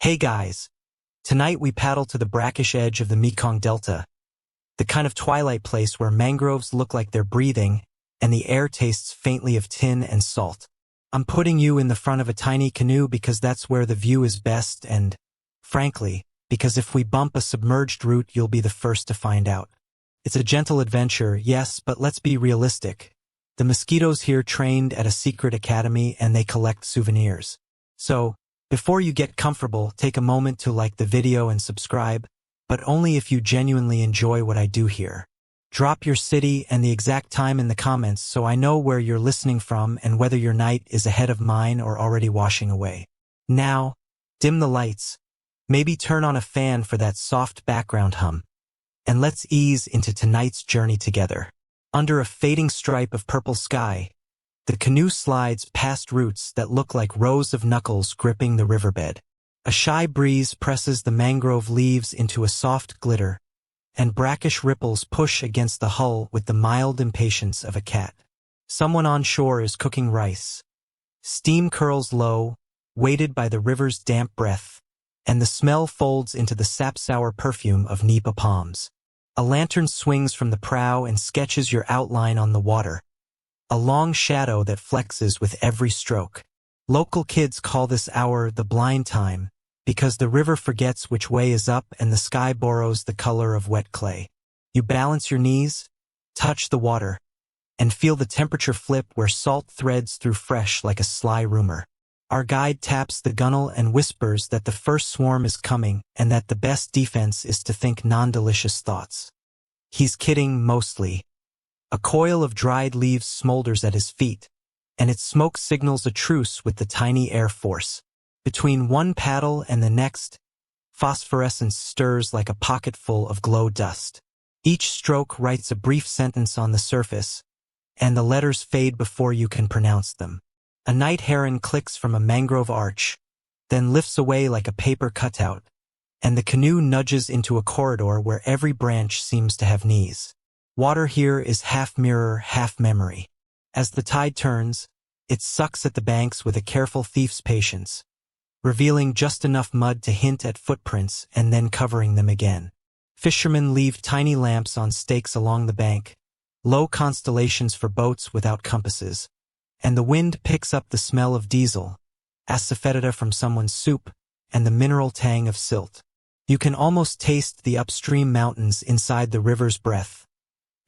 Hey guys! Tonight we paddle to the brackish edge of the Mekong Delta, the kind of twilight place where mangroves look like they're breathing and the air tastes faintly of tin and salt. I'm putting you in the front of a tiny canoe because that's where the view is best and, frankly, because if we bump a submerged route you'll be the first to find out. It's a gentle adventure, yes, but let's be realistic. The mosquitoes here trained at a secret academy and they collect souvenirs. So, before you get comfortable, take a moment to like the video and subscribe, but only if you genuinely enjoy what I do here. Drop your city and the exact time in the comments so I know where you're listening from and whether your night is ahead of mine or already washing away. Now, dim the lights, maybe turn on a fan for that soft background hum, and let's ease into tonight's journey together. Under a fading stripe of purple sky, the canoe slides past roots that look like rows of knuckles gripping the riverbed. A shy breeze presses the mangrove leaves into a soft glitter, and brackish ripples push against the hull with the mild impatience of a cat. Someone on shore is cooking rice. Steam curls low, weighted by the river's damp breath, and the smell folds into the sap-sour perfume of nipa palms. A lantern swings from the prow and sketches your outline on the water, a long shadow that flexes with every stroke. Local kids call this hour the blind time, because the river forgets which way is up and the sky borrows the color of wet clay. You balance your knees, touch the water, and feel the temperature flip where salt threads through fresh like a sly rumor. Our guide taps the gunwale and whispers that the first swarm is coming and that the best defense is to think non-delicious thoughts. He's kidding mostly. A coil of dried leaves smolders at his feet, and its smoke signals a truce with the tiny air force. Between one paddle and the next, phosphorescence stirs like a pocketful of glow dust. Each stroke writes a brief sentence on the surface, and the letters fade before you can pronounce them. A night heron clicks from a mangrove arch, then lifts away like a paper cutout, and the canoe nudges into a corridor where every branch seems to have knees. Water here is half mirror, half memory. As the tide turns, it sucks at the banks with a careful thief's patience, revealing just enough mud to hint at footprints and then covering them again. Fishermen leave tiny lamps on stakes along the bank, low constellations for boats without compasses, and the wind picks up the smell of diesel, asafoetida from someone's soup, and the mineral tang of silt. You can almost taste the upstream mountains inside the river's breath,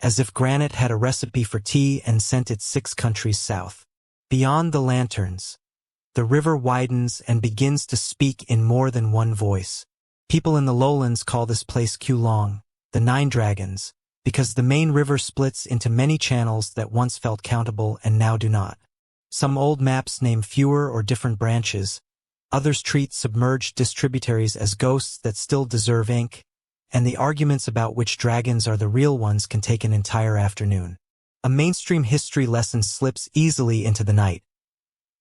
as if granite had a recipe for tea and sent it 6 countries south. Beyond the lanterns, the river widens and begins to speak in more than one voice. People in the lowlands call this place Kulong, the Nine Dragons, because the main river splits into many channels that once felt countable and now do not. Some old maps name fewer or different branches, others treat submerged distributaries as ghosts that still deserve ink, and the arguments about which dragons are the real ones can take an entire afternoon. A mainstream history lesson slips easily into the night.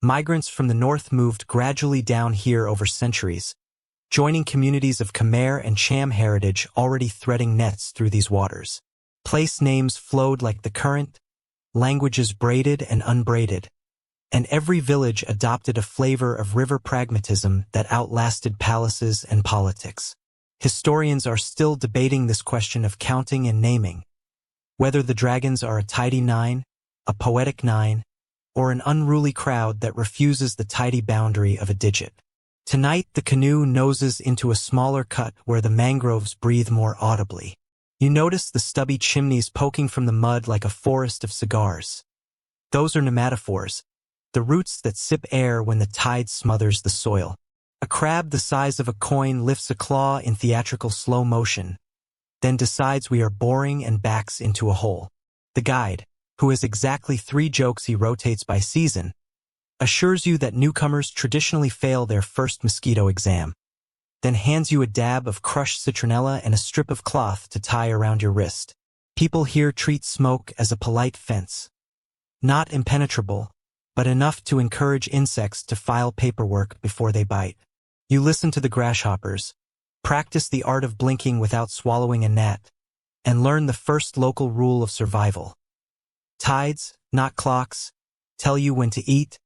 Migrants from the north moved gradually down here over centuries, joining communities of Khmer and Cham heritage already threading nets through these waters. Place names flowed like the current, languages braided and unbraided, and every village adopted a flavor of river pragmatism that outlasted palaces and politics. Historians are still debating this question of counting and naming, whether the dragons are a tidy 9, a poetic 9, or an unruly crowd that refuses the tidy boundary of a digit. Tonight the canoe noses into a smaller cut where the mangroves breathe more audibly. You notice the stubby chimneys poking from the mud like a forest of cigars. Those are pneumatophores, the roots that sip air when the tide smothers the soil. A crab the size of a coin lifts a claw in theatrical slow motion, then decides we are boring and backs into a hole. The guide, who has exactly 3 jokes he rotates by season, assures you that newcomers traditionally fail their first mosquito exam, then hands you a dab of crushed citronella and a strip of cloth to tie around your wrist. People here treat smoke as a polite fence. Not impenetrable, but enough to encourage insects to file paperwork before they bite. You listen to the grasshoppers, practice the art of blinking without swallowing a gnat, and learn the first local rule of survival. Tides, not clocks, tell you when to eat,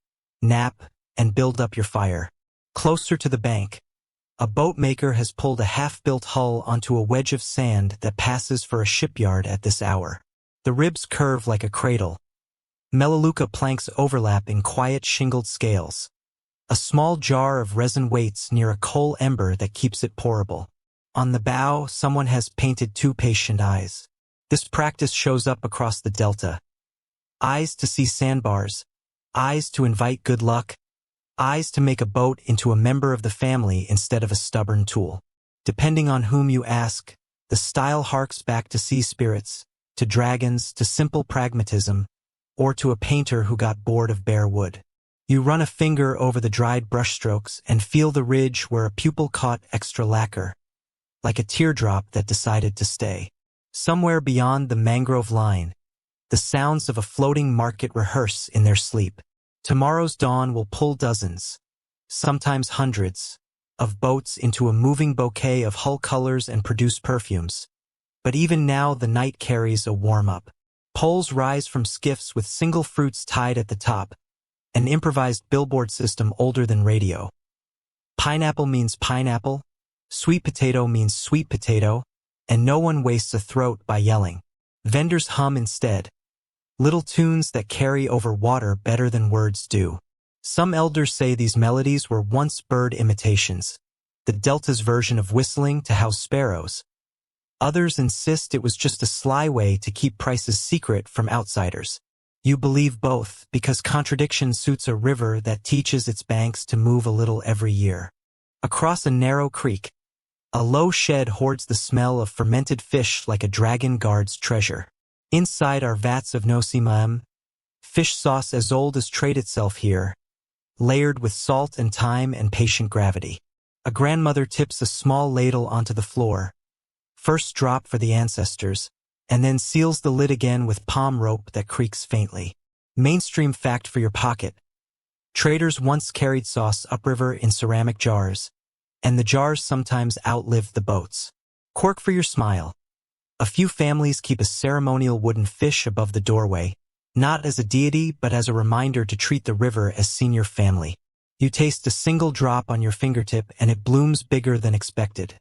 nap, and build up your fire. Closer to the bank, A boatmaker has pulled a half-built hull onto a wedge of sand that passes for a shipyard at this hour. The ribs curve like a cradle. Melaleuca planks overlap in quiet shingled scales. A small jar of resin waits near a coal ember that keeps it pourable. On the bow, someone has painted two patient eyes. This practice shows up across the delta. Eyes to see sandbars, eyes to invite good luck, eyes to make a boat into a member of the family instead of a stubborn tool. Depending on whom you ask, the style harks back to sea spirits, to dragons, to simple pragmatism, or to a painter who got bored of bare wood. You run a finger over the dried brushstrokes and feel the ridge where a pupil caught extra lacquer, like a teardrop that decided to stay. Somewhere beyond the mangrove line, the sounds of a floating market rehearse in their sleep. Tomorrow's dawn will pull dozens, sometimes hundreds, of boats into a moving bouquet of hull colors and produce perfumes. But even now the night carries a warm-up. Poles rise from skiffs with single fruits tied at the top, an improvised billboard system older than radio. Pineapple means pineapple, sweet potato means sweet potato, and no one wastes a throat by yelling. Vendors hum instead, little tunes that carry over water better than words do. Some elders say these melodies were once bird imitations, the Delta's version of whistling to house sparrows. Others insist it was just a sly way to keep prices secret from outsiders. You believe both because contradiction suits a river that teaches its banks to move a little every year. Across a narrow creek, a low shed hoards the smell of fermented fish like a dragon guards treasure. Inside are vats of nosimam, fish sauce as old as trade itself here, layered with salt and thyme and patient gravity. A grandmother tips a small ladle onto the floor, first drop for the ancestors, and then seals the lid again with palm rope that creaks faintly. Mainstream fact for your pocket. Traders once carried sauce upriver in ceramic jars, and the jars sometimes outlived the boats. Cork for your smile. A few families keep a ceremonial wooden fish above the doorway, not as a deity but as a reminder to treat the river as senior family. You taste a single drop on your fingertip and it blooms bigger than expected.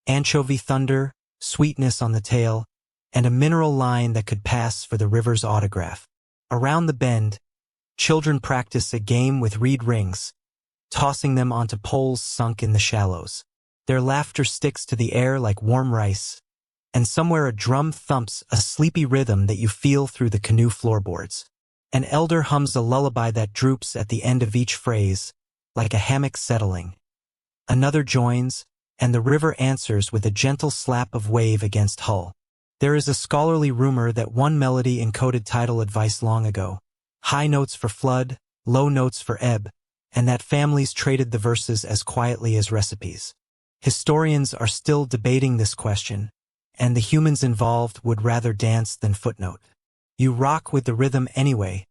Anchovy thunder, sweetness on the tail, and a mineral line that could pass for the river's autograph. Around the bend, children practice a game with reed rings, tossing them onto poles sunk in the shallows. Their laughter sticks to the air like warm rice, and somewhere a drum thumps a sleepy rhythm that you feel through the canoe floorboards. An elder hums a lullaby that droops at the end of each phrase, like a hammock settling. Another joins, and the river answers with a gentle slap of wave against hull. There is a scholarly rumor that one melody encoded tidal advice long ago, high notes for flood, low notes for ebb, and that families traded the verses as quietly as recipes. Historians are still debating this question, and the humans involved would rather dance than footnote. You rock with the rhythm anyway,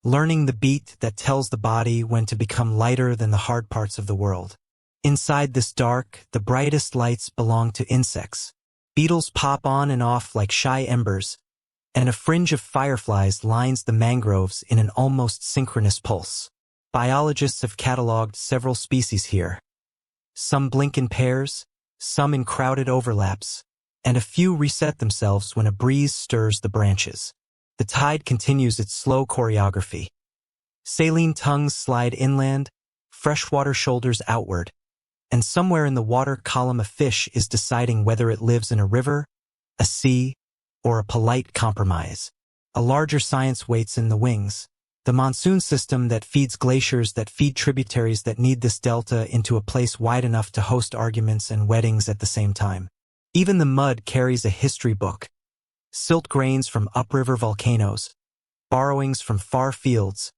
learning the beat that tells the body when to become lighter than the hard parts of the world. Inside this dark, the brightest lights belong to insects. Beetles pop on and off like shy embers, and a fringe of fireflies lines the mangroves in an almost synchronous pulse. Biologists have cataloged several species here. Some blink in pairs, some in crowded overlaps, and a few reset themselves when a breeze stirs the branches. The tide continues its slow choreography. Saline tongues slide inland, freshwater shoulders outward, and somewhere in the water column a fish is deciding whether it lives in a river, a sea, or a polite compromise. A larger science waits in the wings, the monsoon system that feeds glaciers that feed tributaries that need this delta into a place wide enough to host arguments and weddings at the same time. Even the mud carries a history book. Silt grains from upriver volcanoes, borrowings from far fields,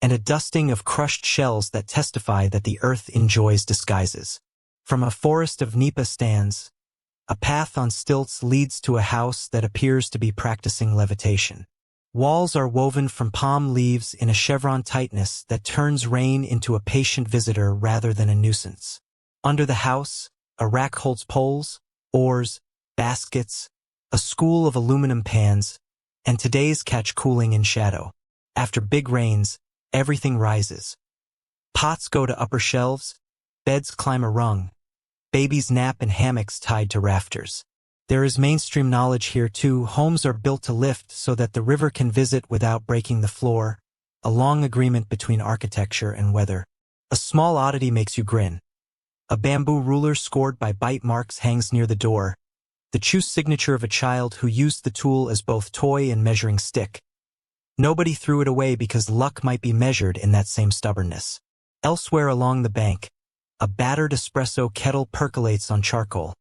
and a dusting of crushed shells that testify that the earth enjoys disguises. From a forest of nipa stands, a path on stilts leads to a house that appears to be practicing levitation. Walls are woven from palm leaves in a chevron tightness that turns rain into a patient visitor rather than a nuisance. Under the house, a rack holds poles, oars, baskets, a school of aluminum pans, and today's catch cooling in shadow. After big rains, everything rises. Pots go to upper shelves, beds climb a rung, Babies nap in hammocks tied to rafters. There is mainstream knowledge here too. Homes are built to lift so that the river can visit without breaking the floor, a long agreement between architecture and weather. A small oddity makes you grin. A bamboo ruler scored by bite marks hangs near the door, the true signature of a child who used the tool as both toy and measuring stick. Nobody threw it away because luck might be measured in that same stubbornness. Elsewhere along the bank, a battered espresso kettle percolates on charcoal,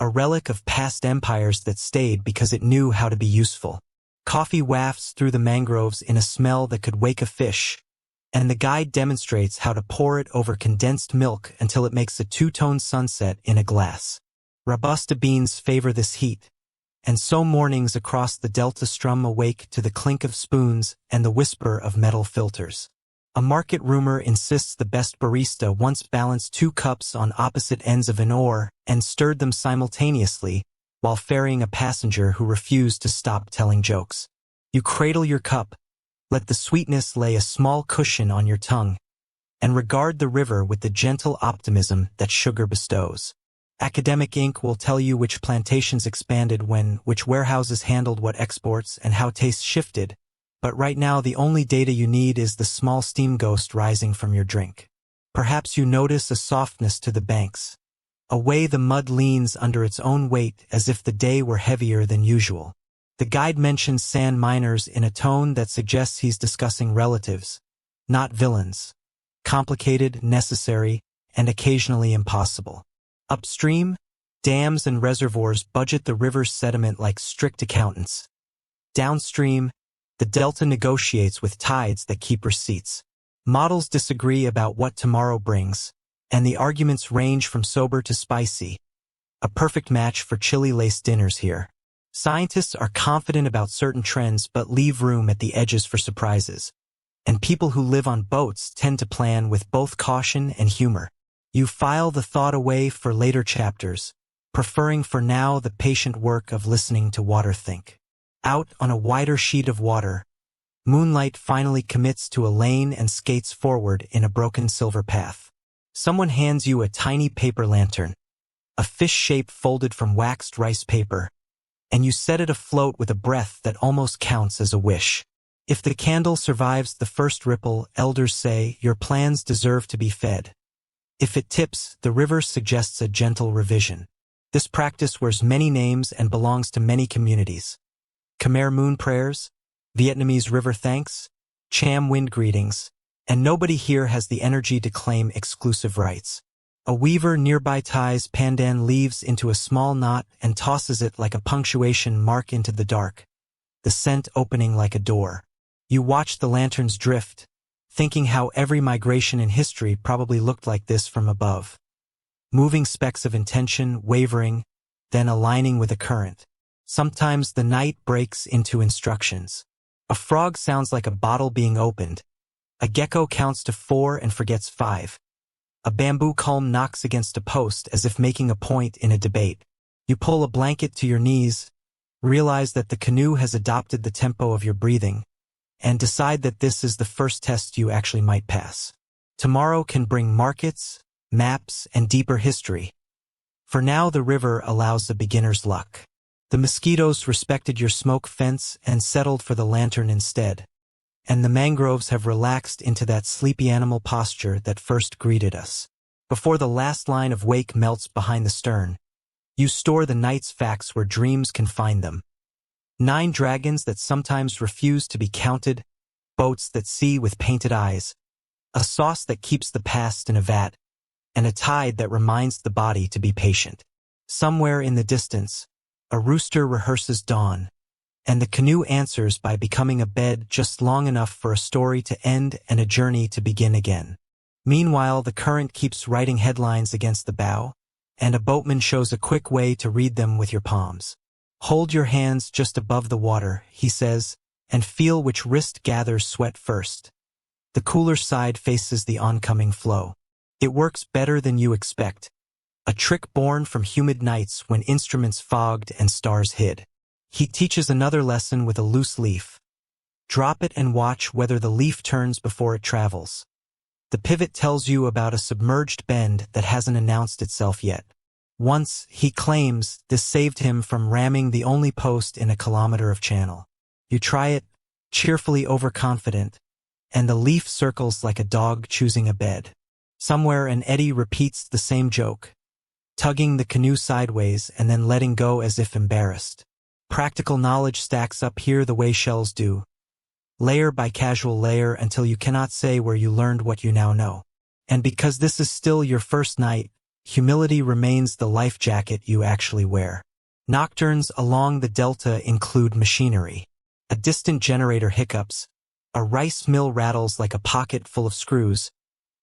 a relic of past empires that stayed because it knew how to be useful. Coffee wafts through the mangroves in a smell that could wake a fish, and the guide demonstrates how to pour it over condensed milk until it makes a two-tone sunset in a glass. Robusta beans favor this heat, and so mornings across the delta strum awake to the clink of spoons and the whisper of metal filters. A market rumor insists the best barista once balanced 2 cups on opposite ends of an oar and stirred them simultaneously while ferrying a passenger who refused to stop telling jokes. You cradle your cup, let the sweetness lay a small cushion on your tongue, and regard the river with the gentle optimism that sugar bestows. Academic ink will tell you which plantations expanded when, which warehouses handled what exports, and how tastes shifted, but right now the only data you need is the small steam ghost rising from your drink. Perhaps you notice a softness to the banks, a way the mud leans under its own weight as if the day were heavier than usual. The guide mentions sand miners in a tone that suggests he's discussing relatives, not villains. Complicated, necessary, and occasionally impossible. Upstream, dams and reservoirs budget the river's sediment like strict accountants. Downstream, the delta negotiates with tides that keep receipts. Models disagree about what tomorrow brings, and the arguments range from sober to spicy. A perfect match for chili-laced dinners here. Scientists are confident about certain trends but leave room at the edges for surprises. And people who live on boats tend to plan with both caution and humor. You file the thought away for later chapters, preferring for now the patient work of listening to water think. Out on a wider sheet of water, moonlight finally commits to a lane and skates forward in a broken silver path. Someone hands you a tiny paper lantern, a fish shape folded from waxed rice paper, and you set it afloat with a breath that almost counts as a wish. If the candle survives the first ripple, elders say your plans deserve to be fed. If it tips, the river suggests a gentle revision. This practice wears many names and belongs to many communities. Khmer moon prayers, Vietnamese river thanks, Cham wind greetings, and nobody here has the energy to claim exclusive rights. A weaver nearby ties pandan leaves into a small knot and tosses it like a punctuation mark into the dark, the scent opening like a door. You watch the lanterns drift, thinking how every migration in history probably looked like this from above. Moving specks of intention, wavering, then aligning with a current. Sometimes the night breaks into instructions. A frog sounds like a bottle being opened. A gecko counts to 4 and forgets 5. A bamboo culm knocks against a post as if making a point in a debate. You pull a blanket to your knees, realize that the canoe has adopted the tempo of your breathing, and decide that this is the first test you actually might pass. Tomorrow can bring markets, maps, and deeper history. For now, the river allows the beginner's luck. The mosquitoes respected your smoke fence and settled for the lantern instead. And the mangroves have relaxed into that sleepy animal posture that first greeted us. Before the last line of wake melts behind the stern, you store the night's facts where dreams can find them. 9 dragons that sometimes refuse to be counted, boats that see with painted eyes, a sauce that keeps the past in a vat, and a tide that reminds the body to be patient. Somewhere in the distance, a rooster rehearses dawn, and the canoe answers by becoming a bed just long enough for a story to end and a journey to begin again. Meanwhile, the current keeps writing headlines against the bow, and a boatman shows a quick way to read them with your palms. Hold your hands just above the water, he says, and feel which wrist gathers sweat first. The cooler side faces the oncoming flow. It works better than you expect. A trick born from humid nights when instruments fogged and stars hid. He teaches another lesson with a loose leaf. Drop it and watch whether the leaf turns before it travels. The pivot tells you about a submerged bend that hasn't announced itself yet. Once, he claims, this saved him from ramming the only post in a kilometer of channel. You try it, cheerfully overconfident, and the leaf circles like a dog choosing a bed. Somewhere an eddy repeats the same joke, tugging the canoe sideways and then letting go as if embarrassed. Practical knowledge stacks up here the way shells do, layer by casual layer until you cannot say where you learned what you now know. And because this is still your first night, humility remains the life jacket you actually wear. Nocturnes along the delta include machinery. A distant generator hiccups, a rice mill rattles like a pocket full of screws,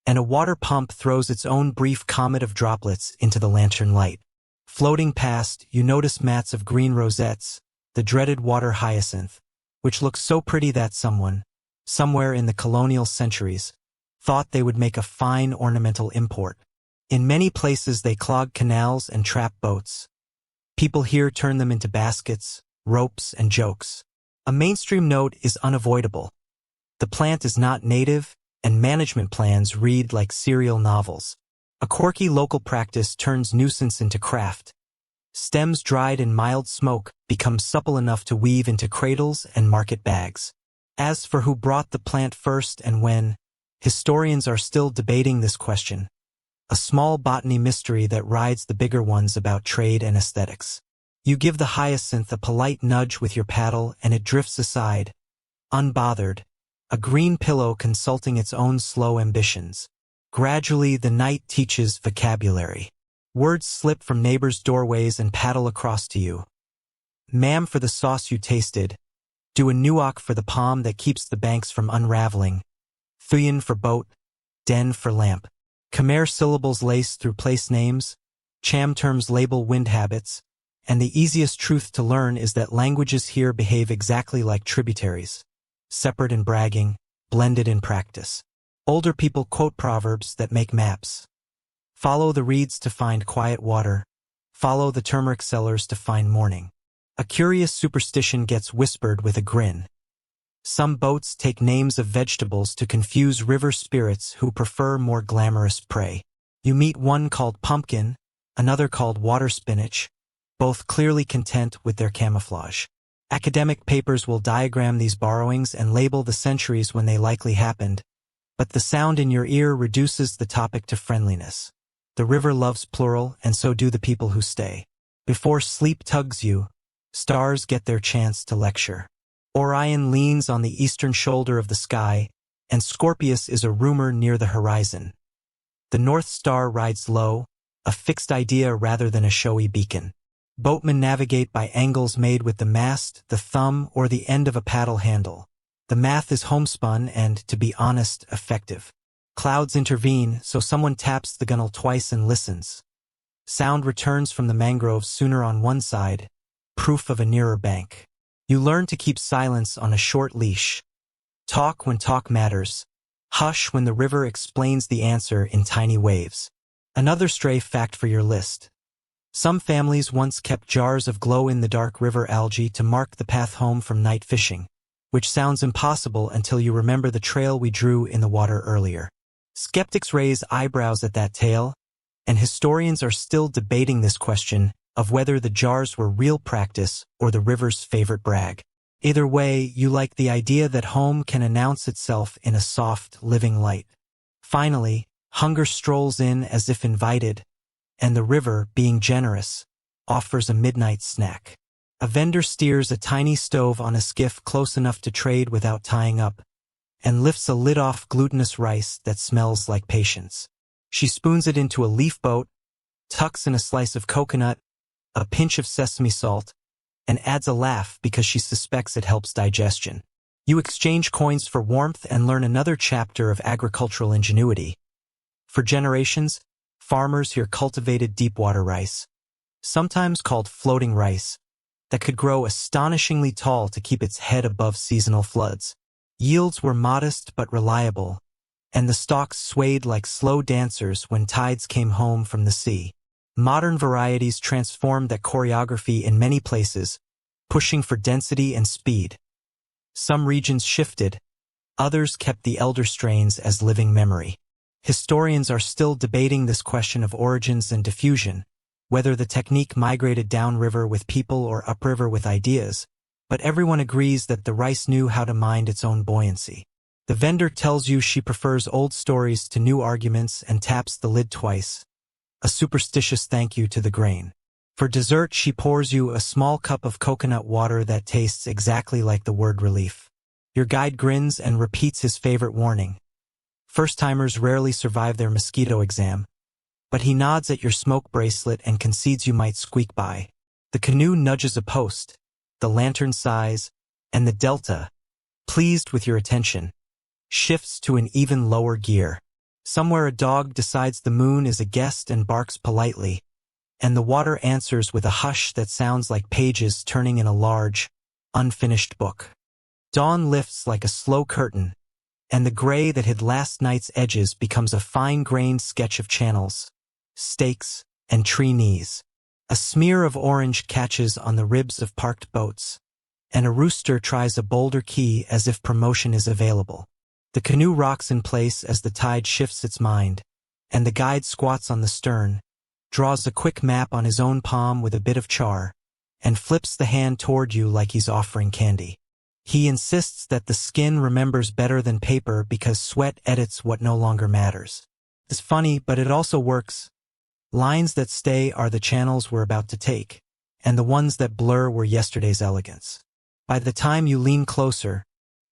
and a water pump throws its own brief comet of droplets into the lantern light. Floating past, you notice mats of green rosettes, the dreaded water hyacinth, which looks so pretty that someone, somewhere in the colonial centuries, thought they would make a fine ornamental import. In many places they clog canals and trap boats. People here turn them into baskets, ropes, and jokes. A mainstream note is unavoidable. The plant is not native, and management plans read like serial novels. A quirky local practice turns nuisance into craft. Stems dried in mild smoke become supple enough to weave into cradles and market bags. As for who brought the plant first and when, historians are still debating this question. A small botany mystery that rides the bigger ones about trade and aesthetics. You give the hyacinth a polite nudge with your paddle and it drifts aside, unbothered, a green pillow consulting its own slow ambitions. Gradually, the night teaches vocabulary. Words slip from neighbors' doorways and paddle across to you. Ma'am for the sauce you tasted. Do a nuoc for the palm that keeps the banks from unraveling. Thuyen for boat. Den for lamp. Khmer syllables lace through place names. Cham terms label wind habits. And the easiest truth to learn is that languages here behave exactly like tributaries. Separate in bragging, blended in practice. Older people quote proverbs that make maps. Follow the reeds to find quiet water. Follow the turmeric sellers to find morning. A curious superstition gets whispered with a grin. Some boats take names of vegetables to confuse river spirits who prefer more glamorous prey. You meet one called pumpkin, another called water spinach, both clearly content with their camouflage. Academic papers will diagram these borrowings and label the centuries when they likely happened, but the sound in your ear reduces the topic to friendliness. The river loves plural, and so do the people who stay. Before sleep tugs you, stars get their chance to lecture. Orion leans on the eastern shoulder of the sky, and Scorpius is a rumor near the horizon. The North Star rides low, a fixed idea rather than a showy beacon. Boatmen navigate by angles made with the mast, the thumb, or the end of a paddle handle. The math is homespun and, to be honest, effective. Clouds intervene, so someone taps the gunwale twice and listens. Sound returns from the mangroves sooner on one side, proof of a nearer bank. You learn to keep silence on a short leash. Talk when talk matters. Hush when the river explains the answer in tiny waves. Another stray fact for your list. Some families once kept jars of glow-in-the-dark river algae to mark the path home from night fishing, which sounds impossible until you remember the trail we drew in the water earlier. Skeptics raise eyebrows at that tale, and historians are still debating this question of whether the jars were real practice or the river's favorite brag. Either way, you like the idea that home can announce itself in a soft, living light. Finally, hunger strolls in as if invited, and the river, being generous, offers a midnight snack. A vendor steers a tiny stove on a skiff close enough to trade without tying up, and lifts a lid-off glutinous rice that smells like patience. She spoons it into a leaf boat, tucks in a slice of coconut, a pinch of sesame salt, and adds a laugh because she suspects it helps digestion. You exchange coins for warmth and learn another chapter of agricultural ingenuity. For generations, farmers here cultivated deep-water rice, sometimes called floating rice, that could grow astonishingly tall to keep its head above seasonal floods. Yields were modest but reliable, and the stalks swayed like slow dancers when tides came home from the sea. Modern varieties transformed that choreography in many places, pushing for density and speed. Some regions shifted, others kept the elder strains as living memory. Historians are still debating this question of origins and diffusion, whether the technique migrated downriver with people or upriver with ideas, but everyone agrees that the rice knew how to mind its own buoyancy. The vendor tells you she prefers old stories to new arguments and taps the lid twice, a superstitious thank you to the grain. For dessert, she pours you a small cup of coconut water that tastes exactly like the word relief. Your guide grins and repeats his favorite warning. First-timers rarely survive their mosquito exam, but he nods at your smoke bracelet and concedes you might squeak by. The canoe nudges a post, the lantern sighs, and the delta, pleased with your attention, shifts to an even lower gear. Somewhere a dog decides the moon is a guest and barks politely, and the water answers with a hush that sounds like pages turning in a large, unfinished book. Dawn lifts like a slow curtain, and the gray that hid last night's edges becomes a fine-grained sketch of channels, stakes, and tree knees. A smear of orange catches on the ribs of parked boats, and a rooster tries a bolder key as if promotion is available. The canoe rocks in place as the tide shifts its mind, and the guide squats on the stern, draws a quick map on his own palm with a bit of char, and flips the hand toward you like he's offering candy. He insists that the skin remembers better than paper because sweat edits what no longer matters. It's funny, but it also works. Lines that stay are the channels we're about to take, and the ones that blur were yesterday's elegance. By the time you lean closer,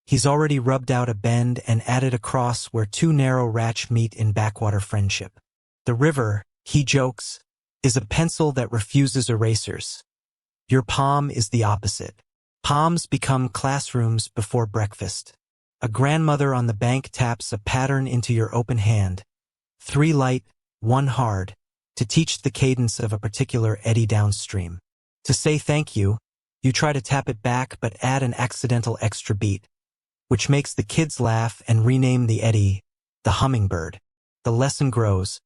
he's already rubbed out a bend and added a cross where two narrow ratch meet in backwater friendship. The river, he jokes, is a pencil that refuses erasers. Your palm is the opposite. Palms become classrooms before breakfast. A grandmother on the bank taps a pattern into your open hand, 3 light, 1 hard, to teach the cadence of a particular eddy downstream. To say thank you, you try to tap it back but add an accidental extra beat, which makes the kids laugh and rename the eddy the hummingbird. The lesson grows.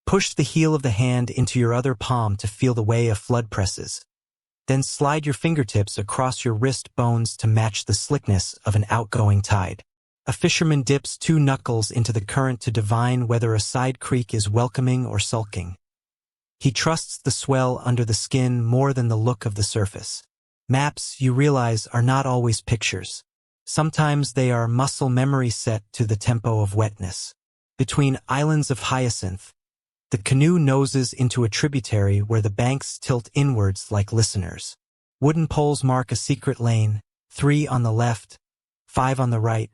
Push the heel of the hand into your other palm to feel the way a flood presses. Then slide your fingertips across your wrist bones to match the slickness of an outgoing tide. A fisherman dips 2 knuckles into the current to divine whether a side creek is welcoming or sulking. He trusts the swell under the skin more than the look of the surface. Maps, you realize, are not always pictures. Sometimes they are muscle memory set to the tempo of wetness. Between islands of hyacinth, the canoe noses into a tributary where the banks tilt inwards like listeners. Wooden poles mark a secret lane, 3 on the left, 5 on the right,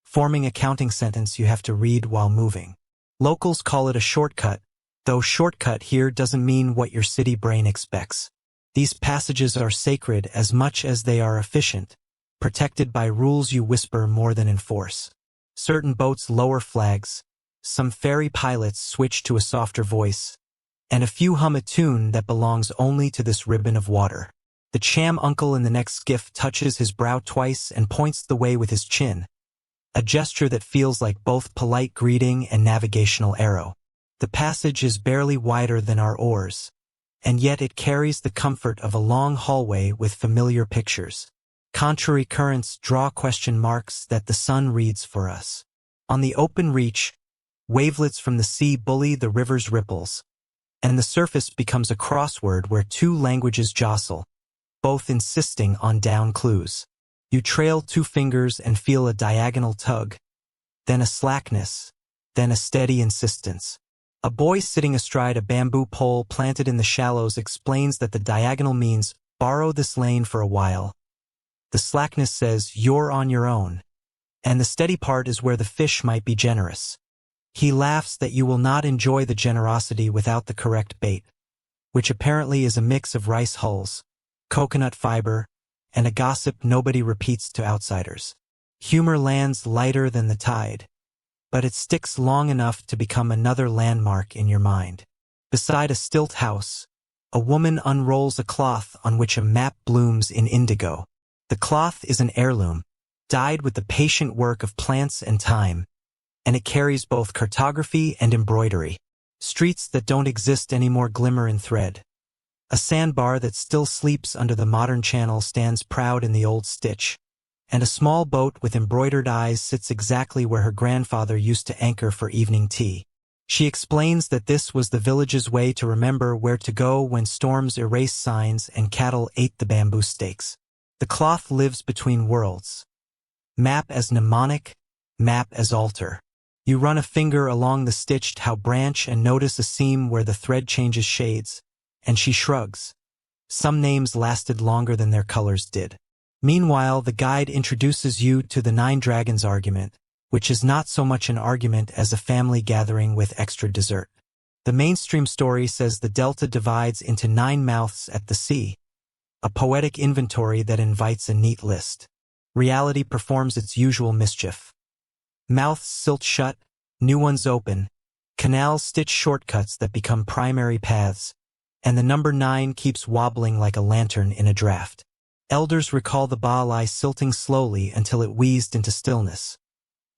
forming a counting sentence you have to read while moving. Locals call it a shortcut, though shortcut here doesn't mean what your city brain expects. These passages are sacred as much as they are efficient, protected by rules you whisper more than enforce. Certain boats lower flags, some ferry pilots switch to a softer voice, and a few hum a tune that belongs only to this ribbon of water. The cham uncle in the next skiff touches his brow twice and points the way with his chin, a gesture that feels like both polite greeting and navigational arrow. The passage is barely wider than our oars, and yet it carries the comfort of a long hallway with familiar pictures. Contrary currents draw question marks that the sun reads for us. On the open reach, wavelets from the sea bully the river's ripples, and the surface becomes a crossword where 2 languages jostle, both insisting on down clues. You trail 2 fingers and feel a diagonal tug, then a slackness, then a steady insistence. A boy sitting astride a bamboo pole planted in the shallows explains that the diagonal means, borrow this lane for a while. The slackness says, you're on your own. And the steady part is where the fish might be generous. He laughs that you will not enjoy the generosity without the correct bait, which apparently is a mix of rice hulls, coconut fiber, and a gossip nobody repeats to outsiders. Humor lands lighter than the tide, but it sticks long enough to become another landmark in your mind. Beside a stilt house, a woman unrolls a cloth on which a map blooms in indigo. The cloth is an heirloom, dyed with the patient work of plants and time, and it carries both cartography and embroidery. Streets that don't exist anymore glimmer in thread. A sandbar that still sleeps under the modern channel stands proud in the old stitch, and a small boat with embroidered eyes sits exactly where her grandfather used to anchor for evening tea. She explains that this was the village's way to remember where to go when storms erased signs and cattle ate the bamboo stakes. The cloth lives between worlds. Map as mnemonic, map as altar. You run a finger along the stitched how branch and notice a seam where the thread changes shades, and she shrugs. Some names lasted longer than their colors did. Meanwhile, the guide introduces you to the 9 dragons argument, which is not so much an argument as a family gathering with extra dessert. The mainstream story says the delta divides into 9 mouths at the sea, a poetic inventory that invites a neat list. Reality performs its usual mischief. Mouths silt shut, new ones open, canals stitch shortcuts that become primary paths, and the number 9 keeps wobbling like a lantern in a draft. Elders recall the Baali silting slowly until it wheezed into stillness.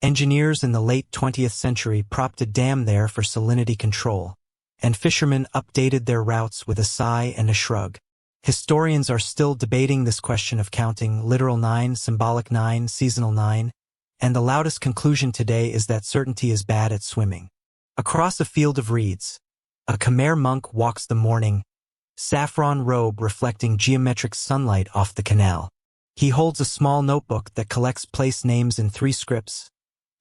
Engineers in the late 20th century propped a dam there for salinity control, and fishermen updated their routes with a sigh and a shrug. Historians are still debating this question of counting literal 9, symbolic 9, seasonal 9, and the loudest conclusion today is that certainty is bad at swimming. Across a field of reeds, a Khmer monk walks the morning, saffron robe reflecting geometric sunlight off the canal. He holds a small notebook that collects place names in 3 scripts,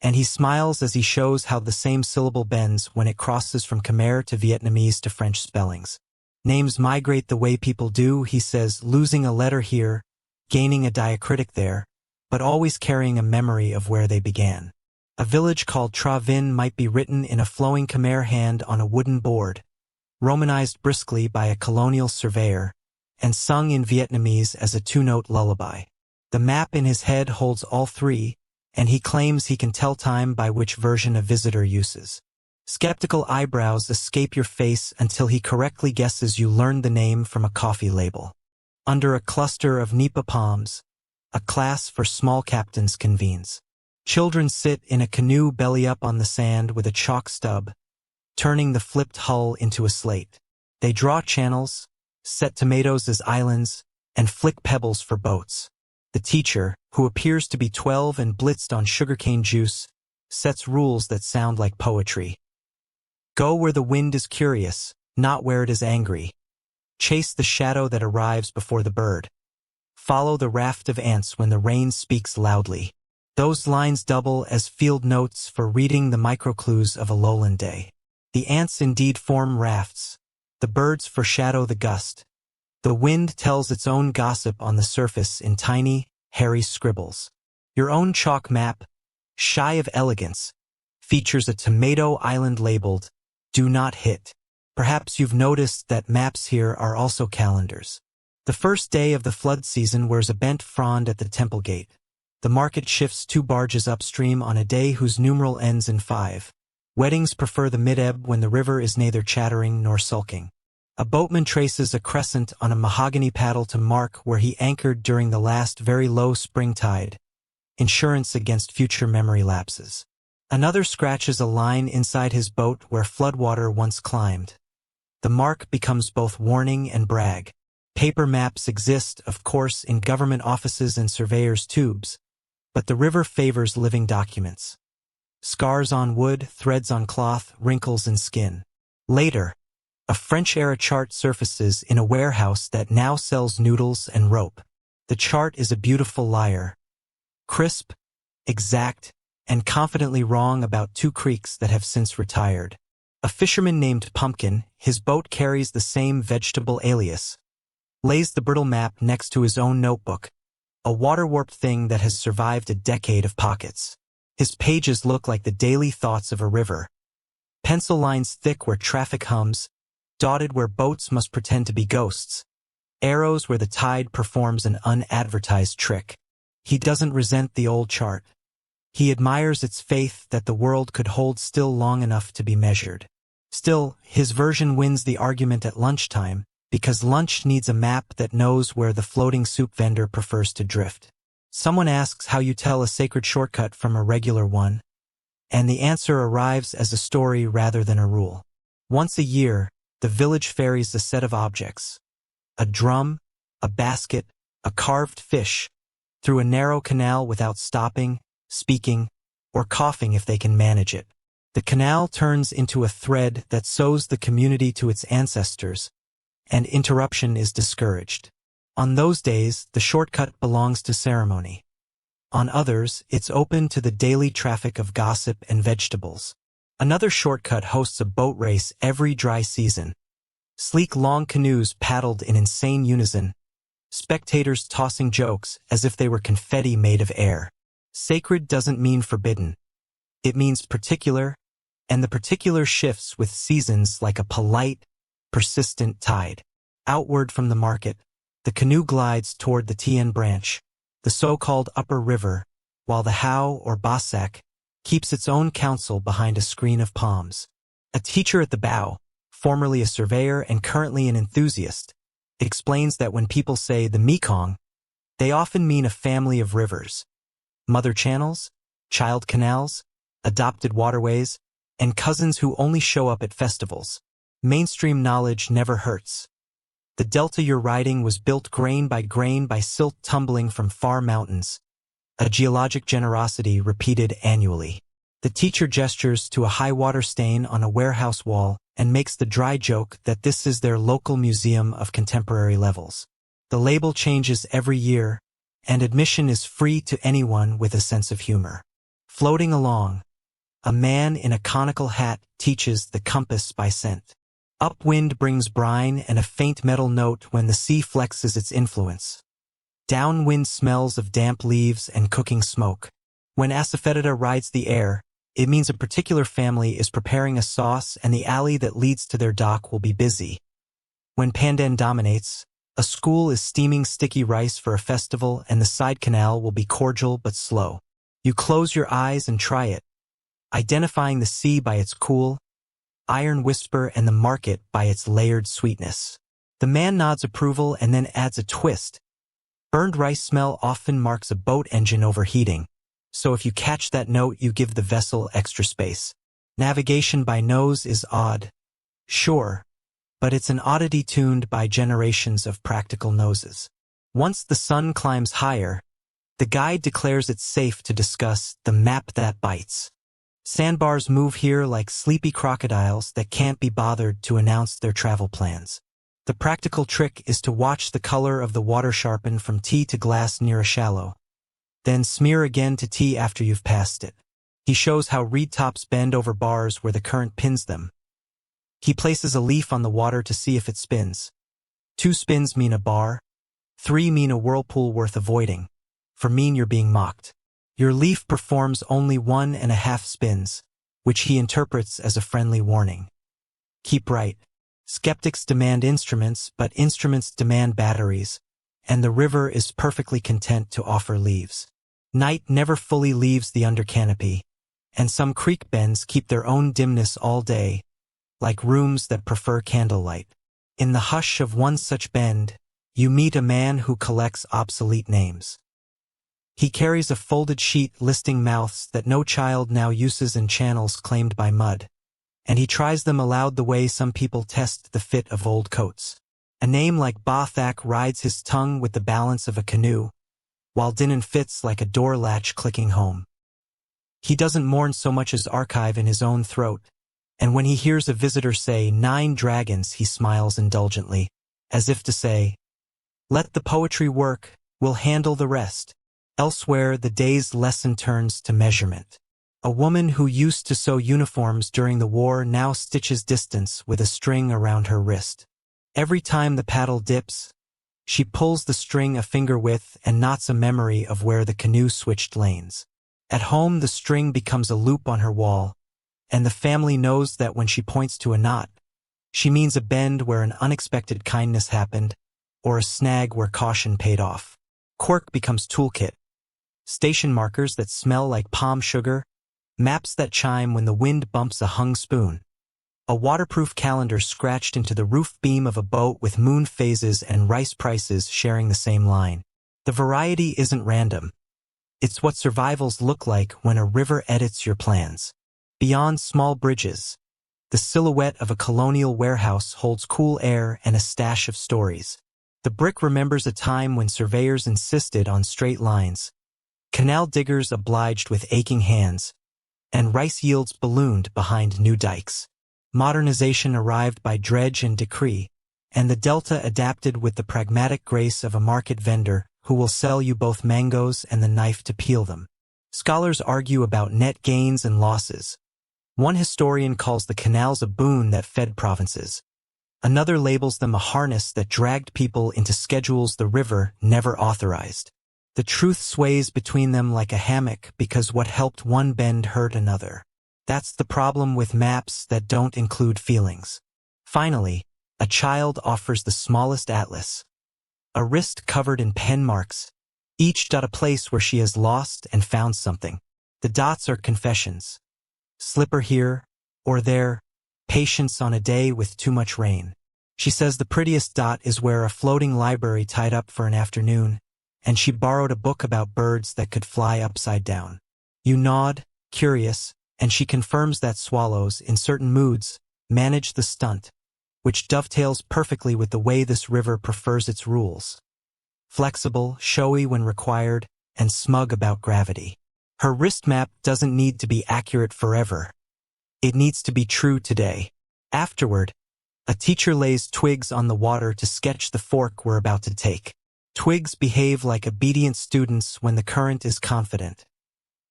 and he smiles as he shows how the same syllable bends when it crosses from Khmer to Vietnamese to French spellings. Names migrate the way people do, he says, losing a letter here, gaining a diacritic there, but always carrying a memory of where they began. A village called Tra Vinh might be written in a flowing Khmer hand on a wooden board, romanized briskly by a colonial surveyor, and sung in Vietnamese as a 2-note lullaby. The map in his head holds all 3, and he claims he can tell time by which version a visitor uses. Skeptical eyebrows escape your face until he correctly guesses you learned the name from a coffee label. Under a cluster of nipa palms, a class for small captains convenes. Children sit in a canoe belly up on the sand with a chalk stub, turning the flipped hull into a slate. They draw channels, set tomatoes as islands, and flick pebbles for boats. The teacher, who appears to be 12 and blitzed on sugarcane juice, sets rules that sound like poetry. Go where the wind is curious, not where it is angry. Chase the shadow that arrives before the bird. Follow the raft of ants when the rain speaks loudly. Those lines double as field notes for reading the microclues of a lowland day. The ants indeed form rafts. The birds foreshadow the gust. The wind tells its own gossip on the surface in tiny, hairy scribbles. Your own chalk map, shy of elegance, features a tomato island labeled, "Do not hit." Perhaps you've noticed that maps here are also calendars. The first day of the flood season wears a bent frond at the temple gate. The market shifts 2 barges upstream on a day whose numeral ends in 5. Weddings prefer the mid-ebb when the river is neither chattering nor sulking. A boatman traces a crescent on a mahogany paddle to mark where he anchored during the last very low spring tide, insurance against future memory lapses. Another scratches a line inside his boat where floodwater once climbed. The mark becomes both warning and brag. Paper maps exist, of course, in government offices and surveyors' tubes, but the river favors living documents. Scars on wood, threads on cloth, wrinkles in skin. Later, a French-era chart surfaces in a warehouse that now sells noodles and rope. The chart is a beautiful liar. Crisp, exact, and confidently wrong about 2 creeks that have since retired. A fisherman named Pumpkin, his boat carries the same vegetable alias, lays the brittle map next to his own notebook, a water-warped thing that has survived a decade of pockets. His pages look like the daily thoughts of a river. Pencil lines thick where traffic hums, dotted where boats must pretend to be ghosts, arrows where the tide performs an unadvertised trick. He doesn't resent the old chart. He admires its faith that the world could hold still long enough to be measured. Still, his version wins the argument at lunchtime, because lunch needs a map that knows where the floating soup vendor prefers to drift. Someone asks how you tell a sacred shortcut from a regular one, and the answer arrives as a story rather than a rule. Once a year, the village ferries a set of objects, a drum, a basket, a carved fish, through a narrow canal without stopping, speaking, or coughing if they can manage it. The canal turns into a thread that sews the community to its ancestors, and interruption is discouraged. On those days, the shortcut belongs to ceremony. On others, it's open to the daily traffic of gossip and vegetables. Another shortcut hosts a boat race every dry season. Sleek long canoes paddled in insane unison, spectators tossing jokes as if they were confetti made of air. Sacred doesn't mean forbidden. It means particular, and the particular shifts with seasons like a polite, persistent tide. Outward from the market, the canoe glides toward the Tien branch, the so-called upper river, while the How or Basak keeps its own counsel behind a screen of palms. A teacher at the bow, formerly a surveyor and currently an enthusiast, explains that when people say the Mekong, they often mean a family of rivers, mother channels, child canals, adopted waterways, and cousins who only show up at festivals. Mainstream knowledge never hurts. The delta you're riding was built grain by silt tumbling from far mountains, a geologic generosity repeated annually. The teacher gestures to a high-water stain on a warehouse wall and makes the dry joke that this is their local museum of contemporary levels. The label changes every year, and admission is free to anyone with a sense of humor. Floating along, a man in a conical hat teaches the compass by scent. Upwind brings brine and a faint metal note when the sea flexes its influence. Downwind smells of damp leaves and cooking smoke. When asafoetida rides the air, it means a particular family is preparing a sauce and the alley that leads to their dock will be busy. When pandan dominates, a school is steaming sticky rice for a festival and the side canal will be cordial but slow. You close your eyes and try it, identifying the sea by its cool, iron whisper and the market by its layered sweetness. The man nods approval and then adds a twist. Burned rice smell often marks a boat engine overheating, so if you catch that note you give the vessel extra space. Navigation by nose is odd, sure, but it's an oddity tuned by generations of practical noses. Once the sun climbs higher, the guide declares it's safe to discuss the map that bites. Sandbars move here like sleepy crocodiles that can't be bothered to announce their travel plans. The practical trick is to watch the color of the water sharpen from tea to glass near a shallow. Then smear again to tea after you've passed it. He shows how reed tops bend over bars where the current pins them. He places a leaf on the water to see if it spins. 2 spins mean a bar. 3 mean a whirlpool worth avoiding. 4 mean you're being mocked. Your leaf performs only 1.5 spins, which he interprets as a friendly warning. Keep right. Skeptics demand instruments, but instruments demand batteries, and the river is perfectly content to offer leaves. Night never fully leaves the under canopy, and some creek bends keep their own dimness all day, like rooms that prefer candlelight. In the hush of one such bend, you meet a man who collects obsolete names. He carries a folded sheet listing mouths that no child now uses in channels claimed by mud, and he tries them aloud the way some people test the fit of old coats. A name like Bathak rides his tongue with the balance of a canoe, while Dinnan fits like a door latch clicking home. He doesn't mourn so much as archive in his own throat, and when he hears a visitor say 9 dragons he smiles indulgently, as if to say, "Let the poetry work, we'll handle the rest." Elsewhere, the day's lesson turns to measurement. A woman who used to sew uniforms during the war now stitches distance with a string around her wrist. Every time the paddle dips, she pulls the string a finger width and knots a memory of where the canoe switched lanes. At home, the string becomes a loop on her wall, and the family knows that when she points to a knot, she means a bend where an unexpected kindness happened, or a snag where caution paid off. Quirk becomes toolkit. Station markers that smell like palm sugar, maps that chime when the wind bumps a hung spoon. A waterproof calendar scratched into the roof beam of a boat with moon phases and rice prices sharing the same line. The variety isn't random. It's what survivals look like when a river edits your plans. Beyond small bridges, the silhouette of a colonial warehouse holds cool air and a stash of stories. The brick remembers a time when surveyors insisted on straight lines, canal diggers obliged with aching hands, and rice yields ballooned behind new dikes. Modernization arrived by dredge and decree, and the delta adapted with the pragmatic grace of a market vendor who will sell you both mangoes and the knife to peel them. Scholars argue about net gains and losses. One historian calls the canals a boon that fed provinces. Another labels them a harness that dragged people into schedules the river never authorized. The truth sways between them like a hammock because what helped one bend hurt another. That's the problem with maps that don't include feelings. Finally, a child offers the smallest atlas. A wrist covered in pen marks, each dot a place where she has lost and found something. The dots are confessions. Slipper here or there, patience on a day with too much rain. She says the prettiest dot is where a floating library tied up for an afternoon, and she borrowed a book about birds that could fly upside down. You nod, curious, and she confirms that swallows, in certain moods, manage the stunt, which dovetails perfectly with the way this river prefers its rules. Flexible, showy when required, and smug about gravity. Her wrist map doesn't need to be accurate forever. It needs to be true today. Afterward, a teacher lays twigs on the water to sketch the fork we're about to take. Twigs behave like obedient students when the current is confident.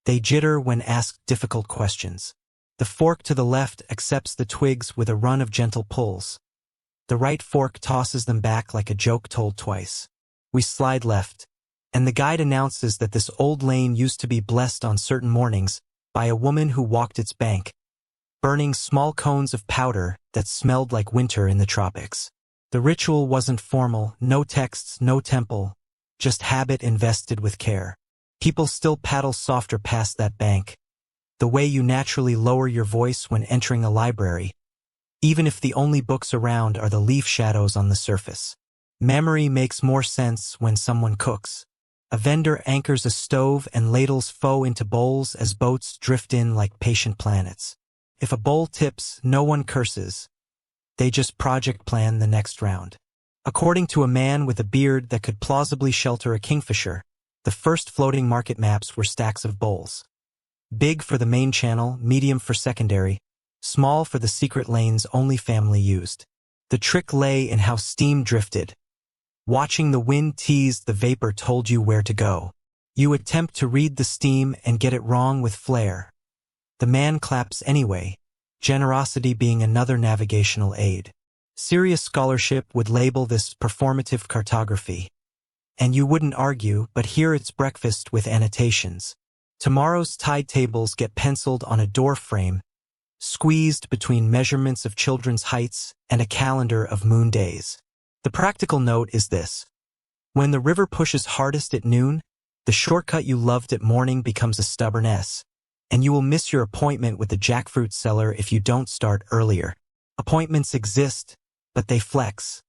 They jitter when asked difficult questions. The fork to the left accepts the twigs with a run of gentle pulls. The right fork tosses them back like a joke told twice. We slide left, and the guide announces that this old lane used to be blessed on certain mornings by a woman who walked its bank, burning small cones of powder that smelled like winter in the tropics. The ritual wasn't formal, no texts, no temple, just habit invested with care. People still paddle softer past that bank, the way you naturally lower your voice when entering a library, even if the only books around are the leaf shadows on the surface. Memory makes more sense when someone cooks. A vendor anchors a stove and ladles pho into bowls as boats drift in like patient planets. If a bowl tips, no one curses. They just project plan the next round. According to a man with a beard that could plausibly shelter a kingfisher, the first floating market maps were stacks of bowls. Big for the main channel, medium for secondary, small for the secret lanes only family used. The trick lay in how steam drifted. Watching the wind tease the vapor told you where to go. You attempt to read the steam and get it wrong with flair. The man claps anyway, generosity being another navigational aid. Serious scholarship would label this performative cartography. And you wouldn't argue, but here it's breakfast with annotations. Tomorrow's tide tables get penciled on a door frame, squeezed between measurements of children's heights and a calendar of moon days. The practical note is this. When the river pushes hardest at noon, the shortcut you loved at morning becomes a stubborn S, and you will miss your appointment with the jackfruit seller if you don't start earlier. Appointments exist, but they flex.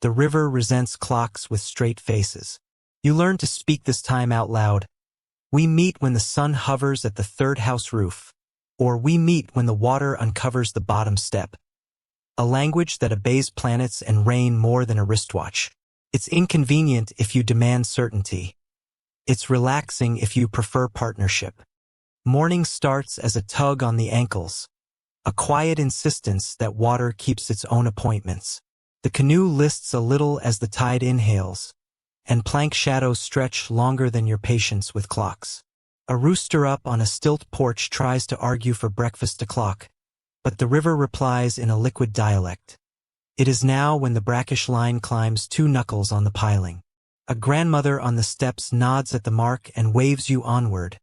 The river resents clocks with straight faces. You learn to speak this time out loud. We meet when the sun hovers at the third house roof, or we meet when the water uncovers the bottom step. A language that obeys planets and rain more than a wristwatch. It's inconvenient if you demand certainty. It's relaxing if you prefer partnership. Morning starts as a tug on the ankles, a quiet insistence that water keeps its own appointments. The canoe lists a little as the tide inhales, and plank shadows stretch longer than your patience with clocks. A rooster up on a stilt porch tries to argue for breakfast o'clock, but the river replies in a liquid dialect. It is now when the brackish line climbs 2 knuckles on the piling. A grandmother on the steps nods at the mark and waves you onward,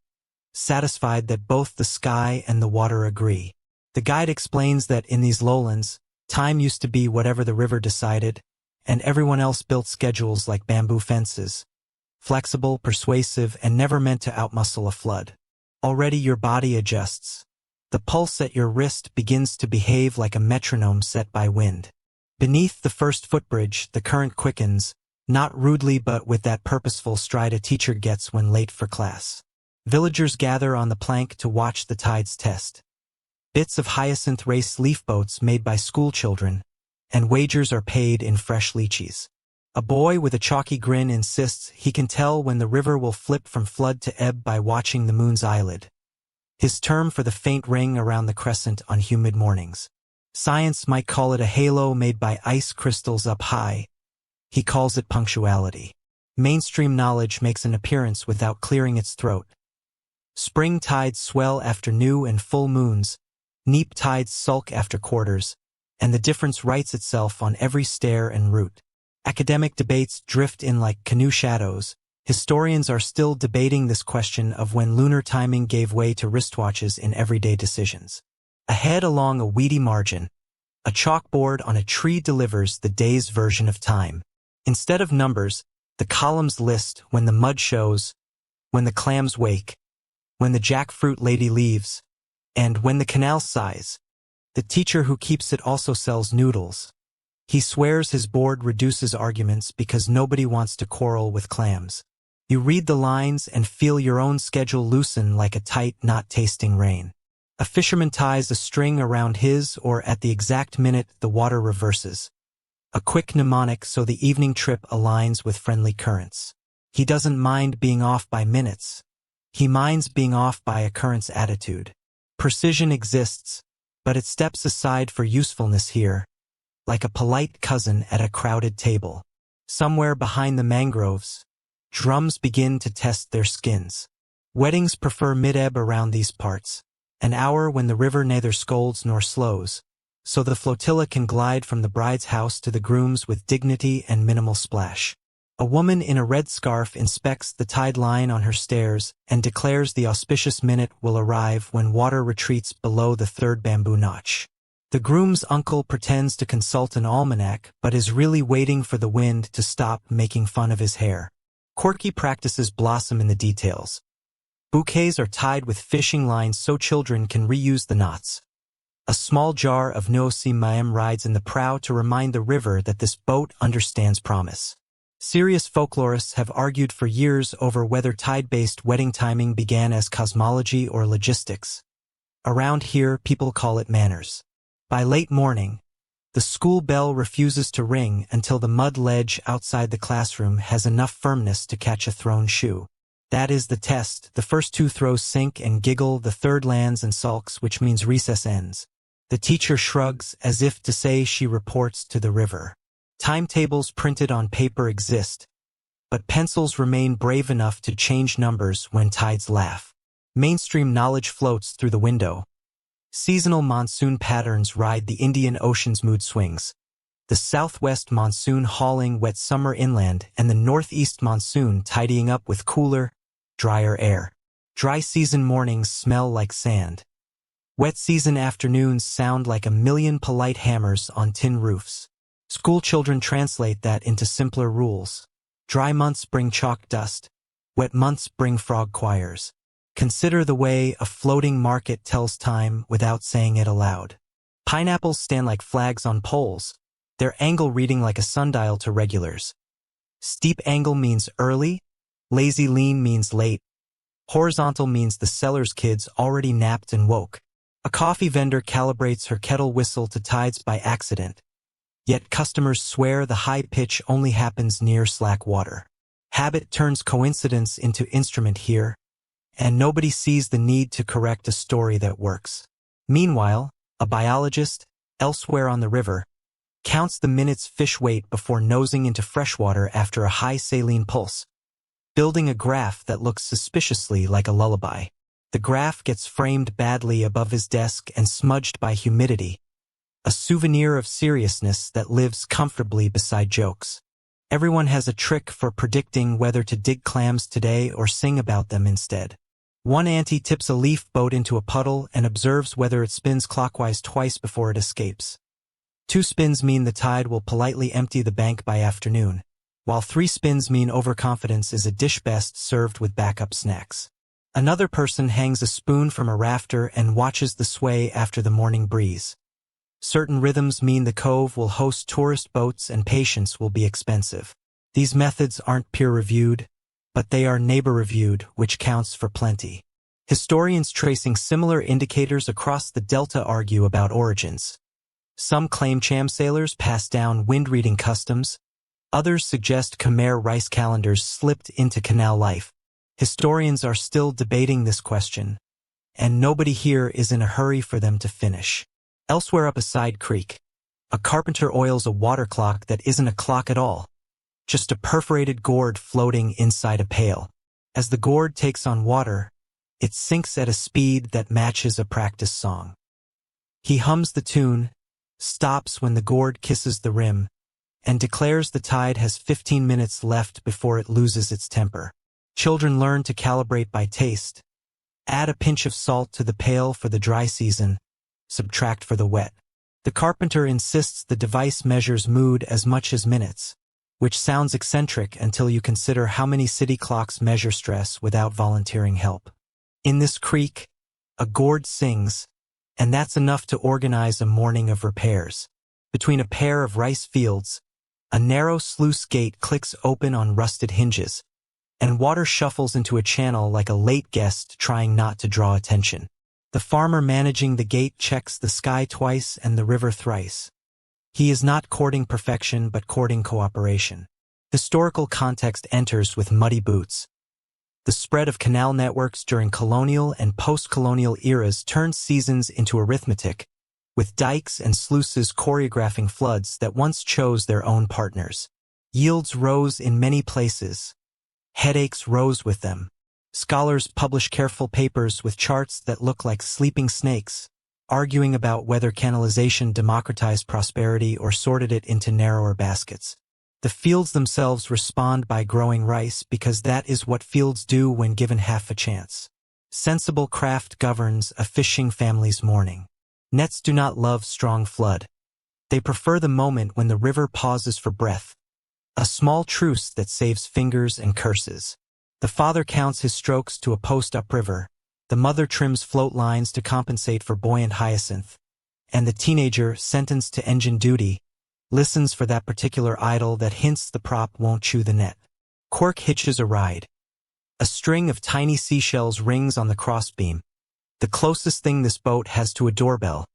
satisfied that both the sky and the water agree. The guide explains that in these lowlands, time used to be whatever the river decided, and everyone else built schedules like bamboo fences. Flexible, persuasive, and never meant to outmuscle a flood. Already your body adjusts. The pulse at your wrist begins to behave like a metronome set by wind. Beneath the first footbridge, the current quickens, not rudely but with that purposeful stride a teacher gets when late for class. Villagers gather on the plank to watch the tides test. Bits of hyacinth race leaf boats made by schoolchildren, and wagers are paid in fresh lychees. A boy with a chalky grin insists he can tell when the river will flip from flood to ebb by watching the moon's eyelid. his term for the faint ring around the crescent on humid mornings. Science might call it a halo made by ice crystals up high. He calls it punctuality. Mainstream knowledge makes an appearance without clearing its throat. Spring tides swell after new and full moons, neap tides sulk after quarters, and the difference writes itself on every stair and route. Academic debates drift in like canoe shadows. Historians are still debating this question of when lunar timing gave way to wristwatches in everyday decisions. Ahead along a weedy margin, a chalkboard on a tree delivers the day's version of time. Instead of numbers, the columns list when the mud shows, when the clams wake, when the jackfruit lady leaves, and when the canal sighs. The teacher who keeps it also sells noodles. He swears his board reduces arguments because nobody wants to quarrel with clams. You read the lines and feel your own schedule loosen like a tight knot tasting rain. A fisherman ties a string around his, or at the exact minute the water reverses. A quick mnemonic so the evening trip aligns with friendly currents. He doesn't mind being off by minutes. He minds being off by a current's attitude. Precision exists, but it steps aside for usefulness here, like a polite cousin at a crowded table. Somewhere behind the mangroves, drums begin to test their skins. Weddings prefer mid-ebb around these parts, an hour when the river neither scolds nor slows, so the flotilla can glide from the bride's house to the groom's with dignity and minimal splash. A woman in a red scarf inspects the tide line on her stairs and declares the auspicious minute will arrive when water retreats below the third bamboo notch. The groom's uncle pretends to consult an almanac but is really waiting for the wind to stop making fun of his hair. Quirky practices blossom in the details. Bouquets are tied with fishing lines so children can reuse the knots. A small jar of noosi-mayam rides in the prow to remind the river that this boat understands promise. Serious folklorists have argued for years over whether tide-based wedding timing began as cosmology or logistics. Around here, people call it manners. By late morning, the school bell refuses to ring until the mud ledge outside the classroom has enough firmness to catch a thrown shoe. That is the test. The first two throws sink and giggle, the third lands and sulks, which means recess ends. The teacher shrugs as if to say she reports to the river. Timetables printed on paper exist, but pencils remain brave enough to change numbers when tides laugh. Mainstream knowledge floats through the window. Seasonal monsoon patterns ride the Indian Ocean's mood swings. The southwest monsoon hauling wet summer inland and the northeast monsoon tidying up with cooler, drier air. Dry season mornings smell like sand. Wet season afternoons sound like a million polite hammers on tin roofs. School children translate that into simpler rules. Dry months bring chalk dust. Wet months bring frog choirs. Consider the way a floating market tells time without saying it aloud. Pineapples stand like flags on poles, their angle reading like a sundial to regulars. Steep angle means early, lazy lean means late, horizontal means the seller's kids already napped and woke. A coffee vendor calibrates her kettle whistle to tides by accident, yet customers swear the high pitch only happens near slack water. Habit turns coincidence into instrument here, and nobody sees the need to correct a story that works. Meanwhile, a biologist, elsewhere on the river, counts the minutes fish wait before nosing into freshwater after a high saline pulse, building a graph that looks suspiciously like a lullaby. The graph gets framed badly above his desk and smudged by humidity, a souvenir of seriousness that lives comfortably beside jokes. Everyone has a trick for predicting whether to dig clams today or sing about them instead. One auntie tips a leaf boat into a puddle and observes whether it spins clockwise twice before it escapes. 2 spins mean the tide will politely empty the bank by afternoon, while 3 spins mean overconfidence is a dish best served with backup snacks. Another person hangs a spoon from a rafter and watches the sway after the morning breeze. Certain rhythms mean the cove will host tourist boats and patience will be expensive. These methods aren't peer-reviewed, but they are neighbor-reviewed, which counts for plenty. Historians tracing similar indicators across the delta argue about origins. Some claim Cham sailors passed down wind-reading customs. Others suggest Khmer rice calendars slipped into canal life. Historians are still debating this question, and nobody here is in a hurry for them to finish. Elsewhere up a side creek, a carpenter oils a water clock that isn't a clock at all, just a perforated gourd floating inside a pail. As the gourd takes on water, it sinks at a speed that matches a practice song. He hums the tune, stops when the gourd kisses the rim, and declares the tide has 15 minutes left before it loses its temper. Children learn to calibrate by taste. Add a pinch of salt to the pail for the dry season, subtract for the wet. The carpenter insists the device measures mood as much as minutes, which sounds eccentric until you consider how many city clocks measure stress without volunteering help. In this creek, a gourd sings, and that's enough to organize a morning of repairs. Between a pair of rice fields, a narrow sluice gate clicks open on rusted hinges, and water shuffles into a channel like a late guest trying not to draw attention. The farmer managing the gate checks the sky twice and the river thrice. He is not courting perfection but courting cooperation. Historical context enters with muddy boots. The spread of canal networks during colonial and post-colonial eras turned seasons into arithmetic, with dikes and sluices choreographing floods that once chose their own partners. Yields rose in many places. Headaches rose with them. Scholars publish careful papers with charts that look like sleeping snakes, arguing about whether canalization democratized prosperity or sorted it into narrower baskets. The fields themselves respond by growing rice because that is what fields do when given half a chance. Sensible craft governs a fishing family's morning. Nets do not love strong flood. They prefer the moment when the river pauses for breath, a small truce that saves fingers and curses. The father counts his strokes to a post upriver, the mother trims float lines to compensate for buoyant hyacinth, and the teenager, sentenced to engine duty, listens for that particular idle that hints the prop won't chew the net. Quirk hitches a ride. A string of tiny seashells rings on the crossbeam, the closest thing this boat has to a doorbell,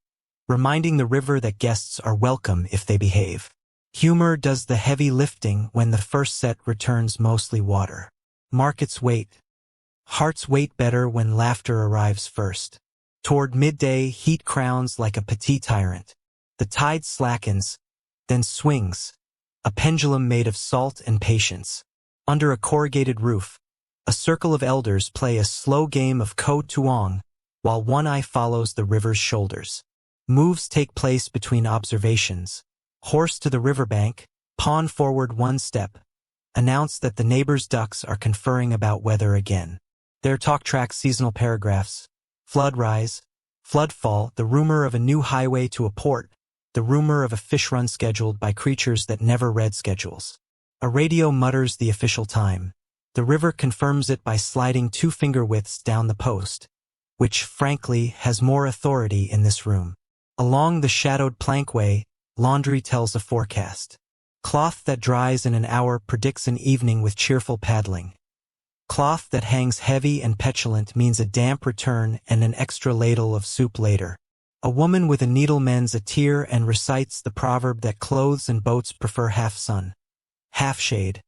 reminding the river that guests are welcome if they behave. Humor does the heavy lifting when the first set returns mostly water. Markets wait. Hearts wait better when laughter arrives first. Toward midday, heat crowns like a petite tyrant. The tide slackens, then swings, a pendulum made of salt and patience. Under a corrugated roof, a circle of elders play a slow game of ko tuong, while one eye follows the river's shoulders. Moves take place between observations. Horse to the riverbank, pawn forward one step, announce that the neighbor's ducks are conferring about weather again. Their talk tracks seasonal paragraphs. Flood rise, flood fall, the rumor of a new highway to a port, the rumor of a fish run scheduled by creatures that never read schedules. A radio mutters the official time. The river confirms it by sliding 2 finger widths down the post, which, frankly, has more authority in this room. Along the shadowed plankway, laundry tells a forecast. Cloth that dries in an hour predicts an evening with cheerful paddling. Cloth that hangs heavy and petulant means a damp return and an extra ladle of soup later. A woman with a needle mends a tear and recites the proverb that clothes and boats prefer half sun, half shade,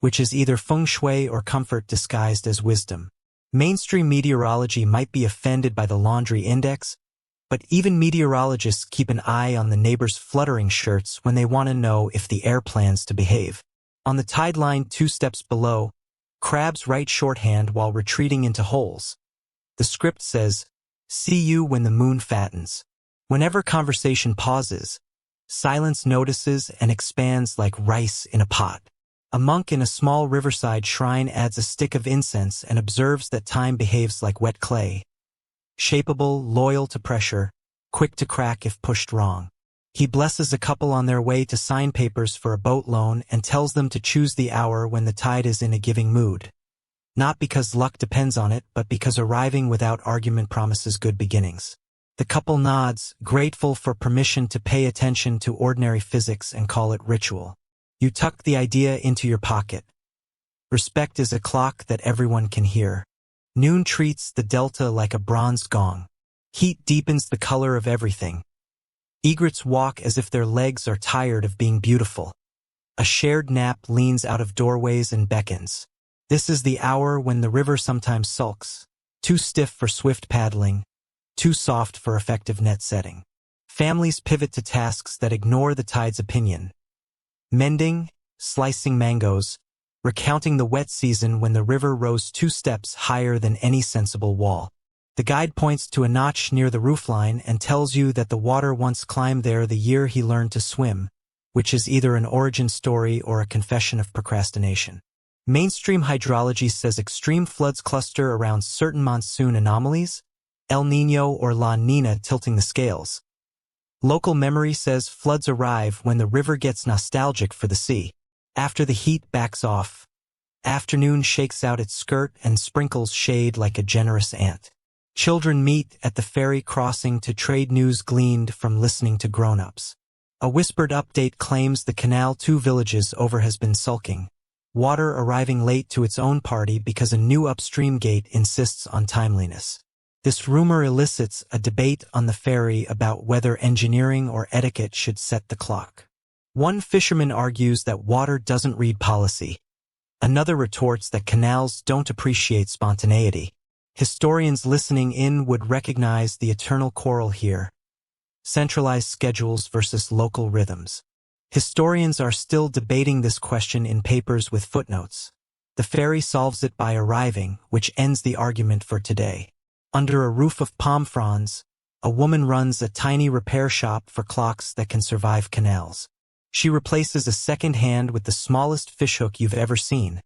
which is either feng shui or comfort disguised as wisdom. Mainstream meteorology might be offended by the laundry index, but even meteorologists keep an eye on the neighbor's fluttering shirts when they want to know if the air plans to behave. On the tide line 2 steps below, crabs write shorthand while retreating into holes. The script says, "See you when the moon fattens." Whenever conversation pauses, silence notices and expands like rice in a pot. A monk in a small riverside shrine adds a stick of incense and observes that time behaves like wet clay. Shapeable, loyal to pressure, quick to crack if pushed wrong. He blesses a couple on their way to sign papers for a boat loan and tells them to choose the hour when the tide is in a giving mood. Not because luck depends on it, but because arriving without argument promises good beginnings. The couple nods, grateful for permission to pay attention to ordinary physics and call it ritual. You tuck the idea into your pocket. Respect is a clock that everyone can hear. Noon treats the delta like a bronze gong. Heat deepens the color of everything. Egrets walk as if their legs are tired of being beautiful. A shared nap leans out of doorways and beckons. This is the hour when the river sometimes sulks, Too stiff for swift paddling, too soft for effective net setting. Families pivot to tasks that ignore the tide's opinion. Mending, slicing mangoes, recounting the wet season when the river rose 2 steps higher than any sensible wall. The guide points to a notch near the roofline and tells you that the water once climbed there the year he learned to swim, which is either an origin story or a confession of procrastination. Mainstream hydrology says extreme floods cluster around certain monsoon anomalies, El Niño or La Nina tilting the scales. Local memory says floods arrive when the river gets nostalgic for the sea. After the heat backs off, afternoon shakes out its skirt and sprinkles shade like a generous aunt. Children meet at the ferry crossing to trade news gleaned from listening to grown-ups. A whispered update claims the canal 2 villages over has been sulking, water arriving late to its own party because a new upstream gate insists on timeliness. This rumor elicits a debate on the ferry about whether engineering or etiquette should set the clock. One fisherman argues that water doesn't read policy. Another retorts that canals don't appreciate spontaneity. Historians listening in would recognize the eternal quarrel here: centralized schedules versus local rhythms. Historians are still debating this question in papers with footnotes. The ferry solves it by arriving, which ends the argument for today. Under a roof of palm fronds, a woman runs a tiny repair shop for clocks that can survive canals. She replaces a second hand with the smallest fishhook you've ever seen.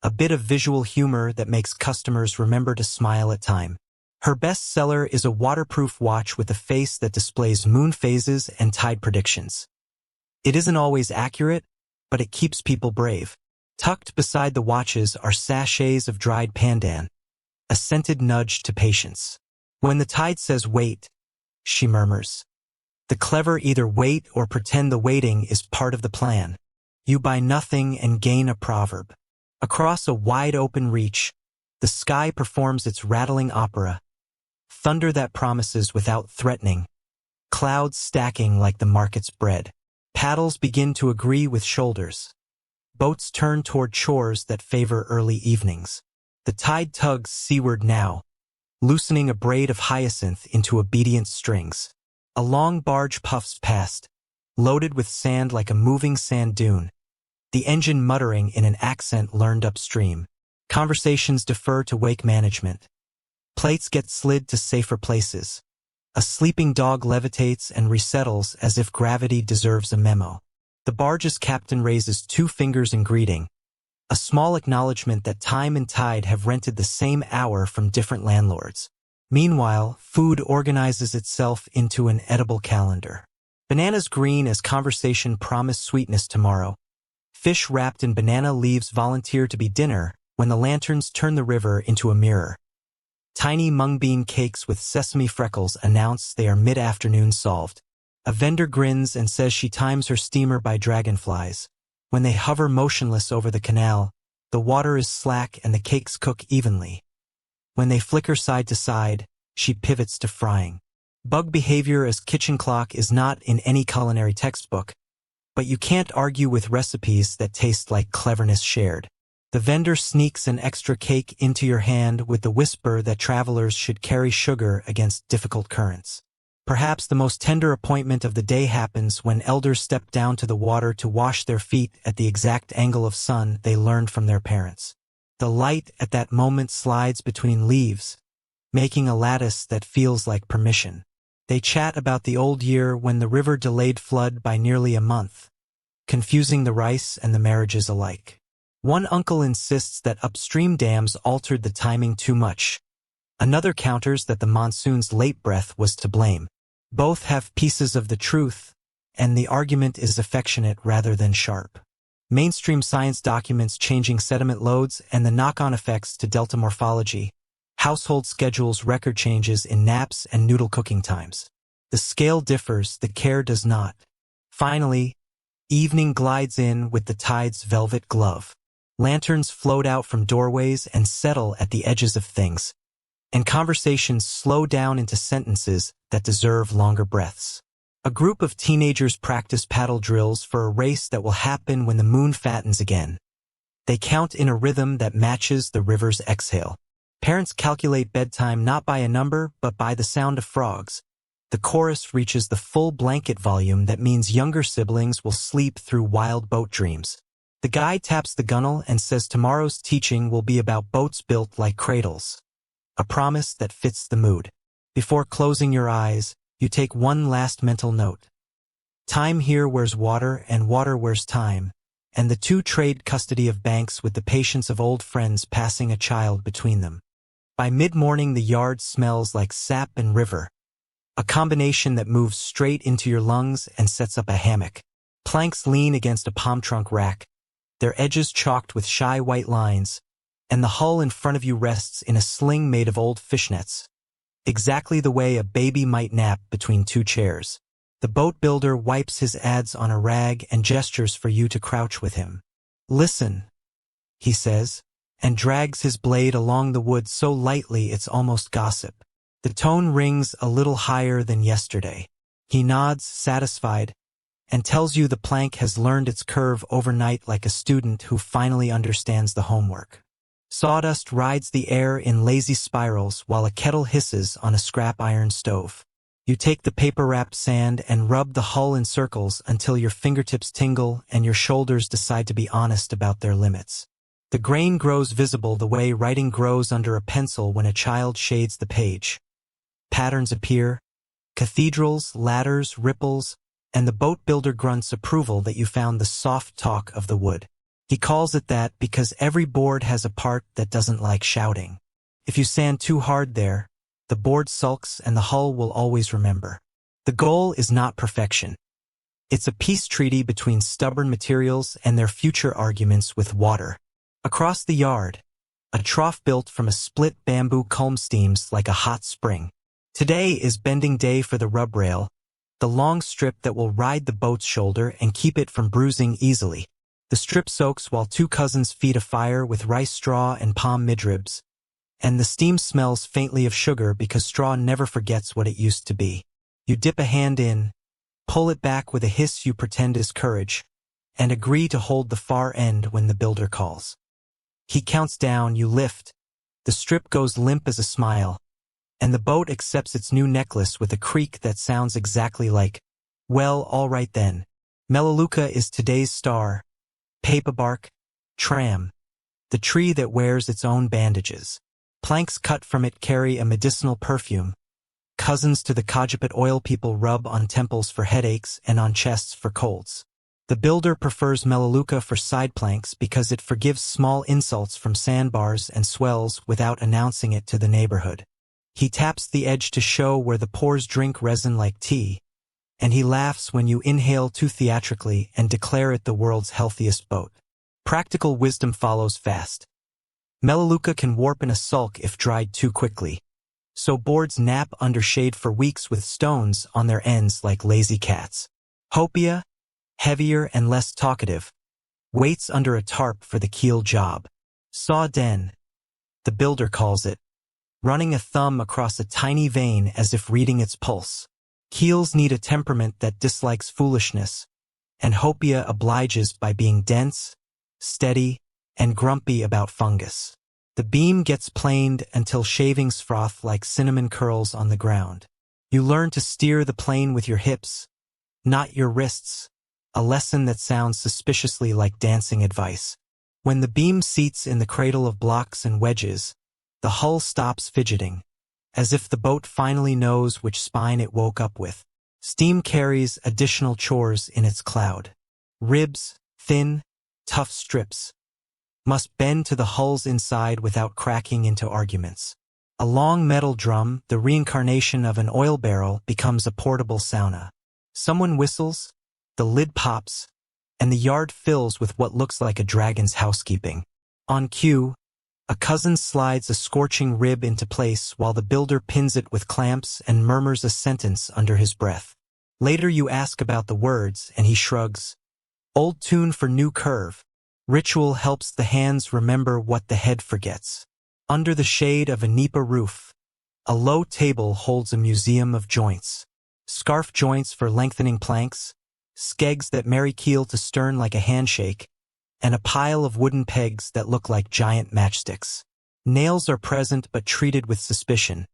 A bit of visual humor that makes customers remember to smile at time. Her best seller is a waterproof watch with a face that displays moon phases and tide predictions. It isn't always accurate, but it keeps people brave. Tucked beside the watches are sachets of dried pandan, a scented nudge to patience. When the tide says wait, she murmurs. The clever either wait or pretend the waiting is part of the plan. You buy nothing and gain a proverb. Across a wide-open reach, the sky performs its rattling opera. Thunder that promises without threatening. Clouds stacking like the market's bread. Paddles begin to agree with shoulders. Boats turn toward shores that favor early evenings. The tide tugs seaward now, loosening a braid of hyacinth into obedient strings. A long barge puffs past, loaded with sand like a moving sand dune, the engine muttering in an accent learned upstream. Conversations defer to wake management. Plates get slid to safer places. A sleeping dog levitates and resettles as if gravity deserves a memo. The barge's captain raises 2 fingers in greeting, a small acknowledgement that time and tide have rented the same hour from different landlords. Meanwhile, food organizes itself into an edible calendar. Bananas green as conversation promise sweetness tomorrow. Fish wrapped in banana leaves volunteer to be dinner when the lanterns turn the river into a mirror. Tiny mung bean cakes with sesame freckles announce they are mid-afternoon solved. A vendor grins and says she times her steamer by dragonflies. When they hover motionless over the canal, the water is slack and the cakes cook evenly. When they flicker side to side, she pivots to frying. Bug behavior as kitchen clock is not in any culinary textbook, but you can't argue with recipes that taste like cleverness shared. The vendor sneaks an extra cake into your hand with the whisper that travelers should carry sugar against difficult currents. Perhaps the most tender appointment of the day happens when elders step down to the water to wash their feet at the exact angle of sun they learned from their parents. The light at that moment slides between leaves, making a lattice that feels like permission. They chat about the old year when the river delayed flood by nearly a month, confusing the rice and the marriages alike. One uncle insists that upstream dams altered the timing too much. Another counters that the monsoon's late breath was to blame. Both have pieces of the truth, and the argument is affectionate rather than sharp. Mainstream science documents changing sediment loads and the knock-on effects to delta morphology. Household schedules record changes in naps and noodle cooking times. The scale differs, the care does not. Finally, evening glides in with the tide's velvet glove. Lanterns float out from doorways and settle at the edges of things, and conversations slow down into sentences that deserve longer breaths. A group of teenagers practice paddle drills for a race that will happen when the moon fattens again. They count in a rhythm that matches the river's exhale. Parents calculate bedtime not by a number, but by the sound of frogs. The chorus reaches the full blanket volume that means younger siblings will sleep through wild boat dreams. The guide taps the gunwale and says tomorrow's teaching will be about boats built like cradles. A promise that fits the mood. Before closing your eyes, you take one last mental note. Time here wears water and water wears time, and the two trade custody of banks with the patience of old friends passing a child between them. By mid-morning the yard smells like sap and river, a combination that moves straight into your lungs and sets up a hammock. Planks lean against a palm trunk rack, their edges chalked with shy white lines, and the hull in front of you rests in a sling made of old fishnets, exactly the way a baby might nap between two chairs. The boat builder wipes his adze on a rag and gestures for you to crouch with him. Listen, he says, and drags his blade along the wood so lightly it's almost gossip. The tone rings a little higher than yesterday. He nods, satisfied, and tells you the plank has learned its curve overnight like a student who finally understands the homework. Sawdust rides the air in lazy spirals while a kettle hisses on a scrap iron stove. You take the paper-wrapped sand and rub the hull in circles until your fingertips tingle and your shoulders decide to be honest about their limits. The grain grows visible the way writing grows under a pencil when a child shades the page. Patterns appear, cathedrals, ladders, ripples, and the boat builder grunts approval that you found the soft talk of the wood. He calls it that because every board has a part that doesn't like shouting. If you sand too hard there, the board sulks and the hull will always remember. The goal is not perfection. It's a peace treaty between stubborn materials and their future arguments with water. Across the yard, a trough built from a split bamboo culm steams like a hot spring. Today is bending day for the rub rail, the long strip that will ride the boat's shoulder and keep it from bruising easily. The strip soaks while two cousins feed a fire with rice straw and palm midribs, and the steam smells faintly of sugar because straw never forgets what it used to be. You dip a hand in, pull it back with a hiss you pretend is courage, and agree to hold the far end when the builder calls. He counts down, you lift, the strip goes limp as a smile, and the boat accepts its new necklace with a creak that sounds exactly like, well, all right then. Melaleuca is today's star. Paperbark, tram, the tree that wears its own bandages. Planks cut from it carry a medicinal perfume. Cousins to the cajeput oil people rub on temples for headaches and on chests for colds. The builder prefers Melaleuca for side planks because it forgives small insults from sandbars and swells without announcing it to the neighborhood. He taps the edge to show where the pores drink resin like tea, and he laughs when you inhale too theatrically and declare it the world's healthiest boat. Practical wisdom follows fast. Melaleuca can warp in a sulk if dried too quickly, so boards nap under shade for weeks with stones on their ends like lazy cats. Hopia, heavier and less talkative, waits under a tarp for the keel job. Saw den, the builder calls it, running a thumb across a tiny vein as if reading its pulse. Keels need a temperament that dislikes foolishness, and Hopia obliges by being dense, steady, and grumpy about fungus. The beam gets planed until shavings froth like cinnamon curls on the ground. You learn to steer the plane with your hips, not your wrists, a lesson that sounds suspiciously like dancing advice. When the beam seats in the cradle of blocks and wedges, the hull stops fidgeting, as if the boat finally knows which spine it woke up with. Steam carries additional chores in its cloud. Ribs, thin, tough strips, must bend to the hull's inside without cracking into arguments. A long metal drum, the reincarnation of an oil barrel, becomes a portable sauna. Someone whistles, the lid pops, and the yard fills with what looks like a dragon's housekeeping. On cue, a cousin slides a scorching rib into place while the builder pins it with clamps and murmurs a sentence under his breath. Later you ask about the words, and he shrugs. Old tune for new curve. Ritual helps the hands remember what the head forgets. Under the shade of a nipa roof, a low table holds a museum of joints. Scarf joints for lengthening planks, skegs that marry keel to stern like a handshake, and a pile of wooden pegs that look like giant matchsticks. Nails are present but treated with suspicion.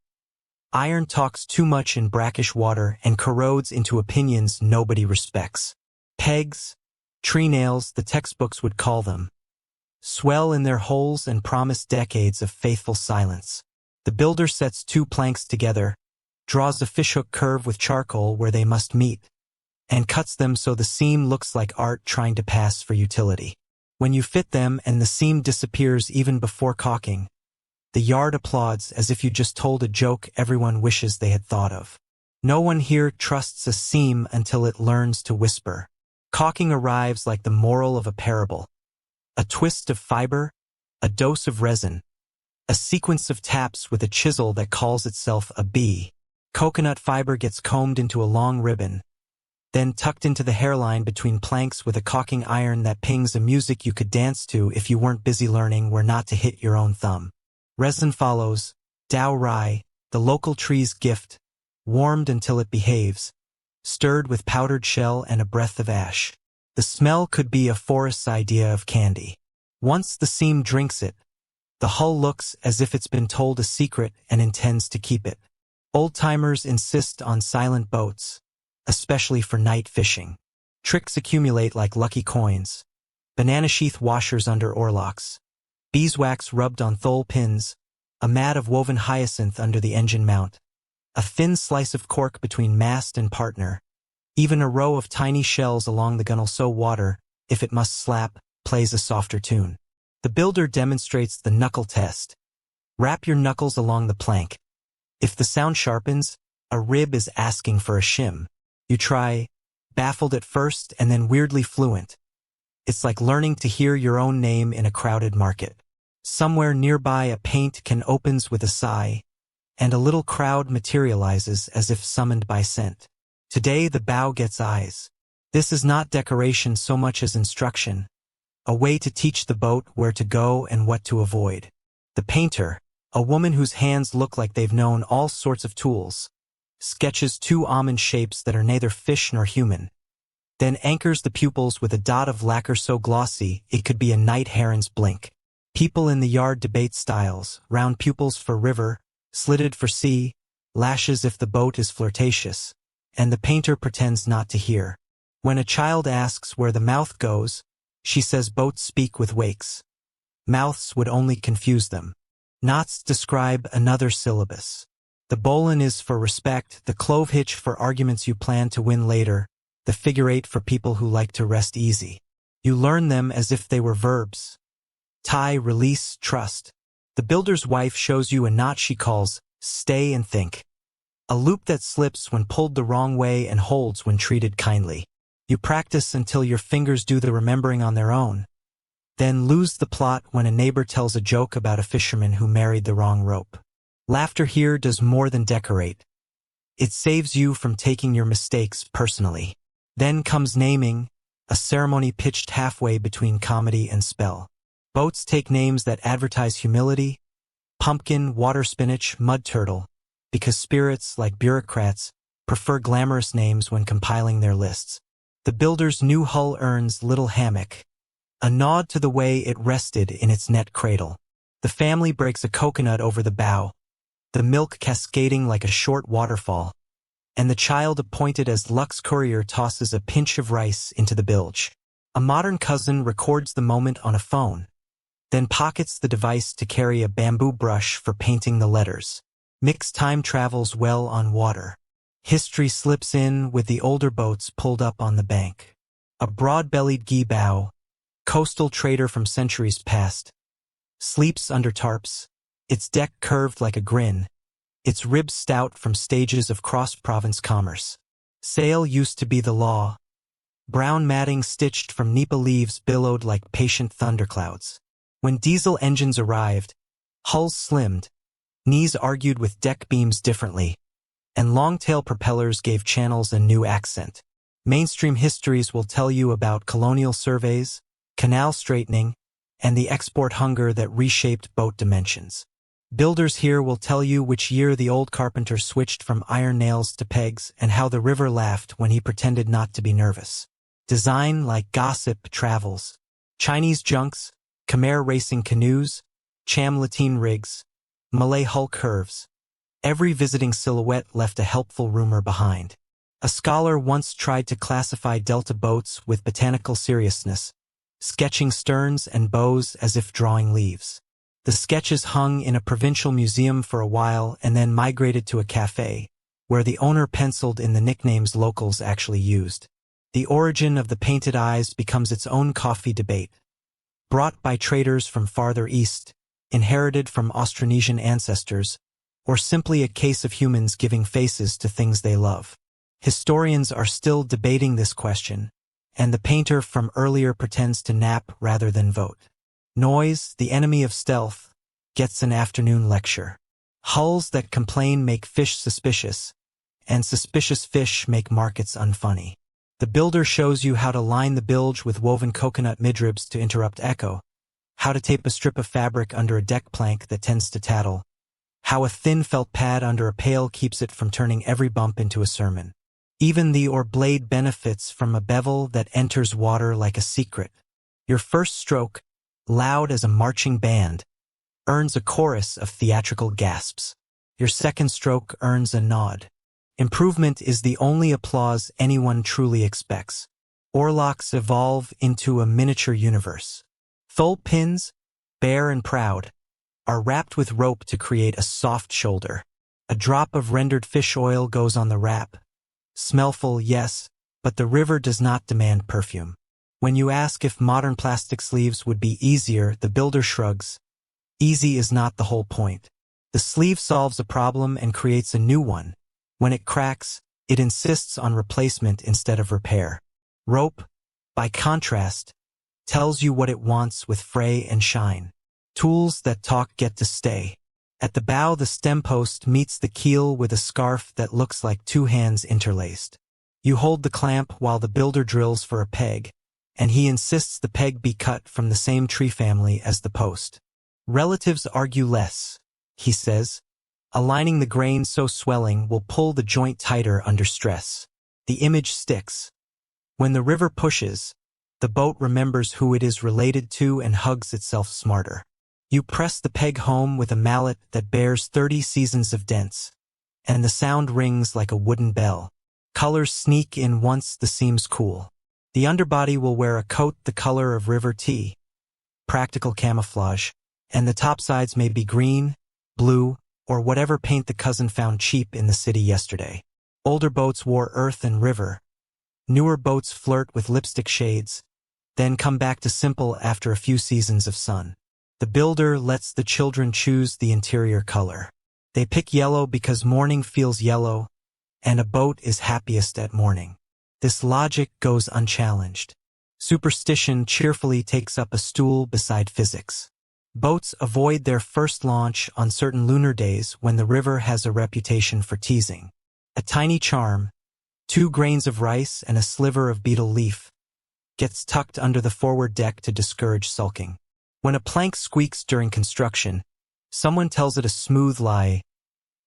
Iron talks too much in brackish water and corrodes into opinions nobody respects. Pegs, tree nails, the textbooks would call them, swell in their holes and promise decades of faithful silence. The builder sets two planks together, draws a fishhook curve with charcoal where they must meet, and cuts them so the seam looks like art trying to pass for utility. When you fit them and the seam disappears even before caulking, the yard applauds as if you just told a joke everyone wishes they had thought of. No one here trusts a seam until it learns to whisper. Caulking arrives like the moral of a parable. A twist of fiber, a dose of resin, a sequence of taps with a chisel that calls itself a bee. Coconut fiber gets combed into a long ribbon, then tucked into the hairline between planks with a caulking iron that pings a music you could dance to if you weren't busy learning where not to hit your own thumb. Resin follows, Dao rye, the local tree's gift, warmed until it behaves, stirred with powdered shell and a breath of ash. The smell could be a forest's idea of candy. Once the seam drinks it, the hull looks as if it's been told a secret and intends to keep it. Old-timers insist on silent boats, especially for night fishing. Tricks accumulate like lucky coins. Banana sheath washers under oarlocks. Beeswax rubbed on thole pins. A mat of woven hyacinth under the engine mount. A thin slice of cork between mast and partner. Even a row of tiny shells along the gunwale so water, if it must slap, plays a softer tune. The builder demonstrates the knuckle test. Wrap your knuckles along the plank. If the sound sharpens, a rib is asking for a shim. You try, baffled at first and then weirdly fluent. It's like learning to hear your own name in a crowded market. Somewhere nearby a paint can opens with a sigh, and a little crowd materializes as if summoned by scent. Today the bow gets eyes. This is not decoration so much as instruction, a way to teach the boat where to go and what to avoid. The painter, a woman whose hands look like they've known all sorts of tools, sketches two almond shapes that are neither fish nor human, then anchors the pupils with a dot of lacquer so glossy it could be a night heron's blink. People in the yard debate styles, round pupils for river, slitted for sea, lashes if the boat is flirtatious, and the painter pretends not to hear. When a child asks where the mouth goes, she says boats speak with wakes. Mouths would only confuse them. Knots describe another syllabus. The bowline is for respect, the clove hitch for arguments you plan to win later, the figure eight for people who like to rest easy. You learn them as if they were verbs. Tie, release, trust. The builder's wife shows you a knot she calls stay and think. A loop that slips when pulled the wrong way and holds when treated kindly. You practice until your fingers do the remembering on their own, then lose the plot when a neighbor tells a joke about a fisherman who married the wrong rope. Laughter here does more than decorate. It saves you from taking your mistakes personally. Then comes naming, a ceremony pitched halfway between comedy and spell. Boats take names that advertise humility, pumpkin, water spinach, mud turtle, because spirits, like bureaucrats, prefer glamorous names when compiling their lists. The builder's new hull earns little hammock, a nod to the way it rested in its net cradle. The family breaks a coconut over the bow, the milk cascading like a short waterfall, and the child appointed as luck's courier tosses a pinch of rice into the bilge. A modern cousin records the moment on a phone, then pockets the device to carry a bamboo brush for painting the letters. Mixed time travels well on water. History slips in with the older boats pulled up on the bank. A broad-bellied gee bow, coastal trader from centuries past, sleeps under tarps, its deck curved like a grin, its ribs stout from stages of cross-province commerce. Sail used to be the law. Brown matting stitched from nipa leaves billowed like patient thunderclouds. When diesel engines arrived, hulls slimmed, knees argued with deck beams differently, and long-tail propellers gave channels a new accent. Mainstream histories will tell you about colonial surveys, canal straightening, and the export hunger that reshaped boat dimensions. Builders here will tell you which year the old carpenter switched from iron nails to pegs and how the river laughed when he pretended not to be nervous. Design like gossip travels. Chinese junks, Khmer racing canoes, Cham lateen rigs, Malay hull curves. Every visiting silhouette left a helpful rumor behind. A scholar once tried to classify delta boats with botanical seriousness, sketching sterns and bows as if drawing leaves. The sketches hung in a provincial museum for a while and then migrated to a cafe, where the owner penciled in the nicknames locals actually used. The origin of the painted eyes becomes its own coffee debate. Brought by traders from farther east, inherited from Austronesian ancestors, or simply a case of humans giving faces to things they love. Historians are still debating this question, and the painter from earlier pretends to nap rather than vote. Noise, the enemy of stealth, gets an afternoon lecture. Hulls that complain make fish suspicious, and suspicious fish make markets unfunny. The builder shows you how to line the bilge with woven coconut midribs to interrupt echo, how to tape a strip of fabric under a deck plank that tends to tattle, how a thin felt pad under a pail keeps it from turning every bump into a sermon. Even the oar blade benefits from a bevel that enters water like a secret. Your first stroke, loud as a marching band, earns a chorus of theatrical gasps. Your second stroke earns a nod. Improvement is the only applause anyone truly expects. Oarlocks evolve into a miniature universe. Thole pins, bare and proud, are wrapped with rope to create a soft shoulder. A drop of rendered fish oil goes on the wrap. Smellful, yes, but the river does not demand perfume. When you ask if modern plastic sleeves would be easier, the builder shrugs. Easy is not the whole point. The sleeve solves a problem and creates a new one. When it cracks, it insists on replacement instead of repair. Rope, by contrast, tells you what it wants with fray and shine. Tools that talk get to stay. At the bow, the stem post meets the keel with a scarf that looks like two hands interlaced. You hold the clamp while the builder drills for a peg, and he insists the peg be cut from the same tree family as the post. Relatives argue less, he says. Aligning the grain so swelling will pull the joint tighter under stress. The image sticks. When the river pushes, the boat remembers who it is related to and hugs itself smarter. You press the peg home with a mallet that bears 30 seasons of dents, and the sound rings like a wooden bell. Colors sneak in once the seams cool. The underbody will wear a coat the color of river tea, practical camouflage, and the topsides may be green, blue, or whatever paint the cousin found cheap in the city yesterday. Older boats wore earth and river. Newer boats flirt with lipstick shades, then come back to simple after a few seasons of sun. The builder lets the children choose the interior color. They pick yellow because morning feels yellow, and a boat is happiest at morning. This logic goes unchallenged. Superstition cheerfully takes up a stool beside physics. Boats avoid their first launch on certain lunar days when the river has a reputation for teasing. A tiny charm, 2 grains of rice and a sliver of beetle leaf, gets tucked under the forward deck to discourage sulking. When a plank squeaks during construction, someone tells it a smooth lie.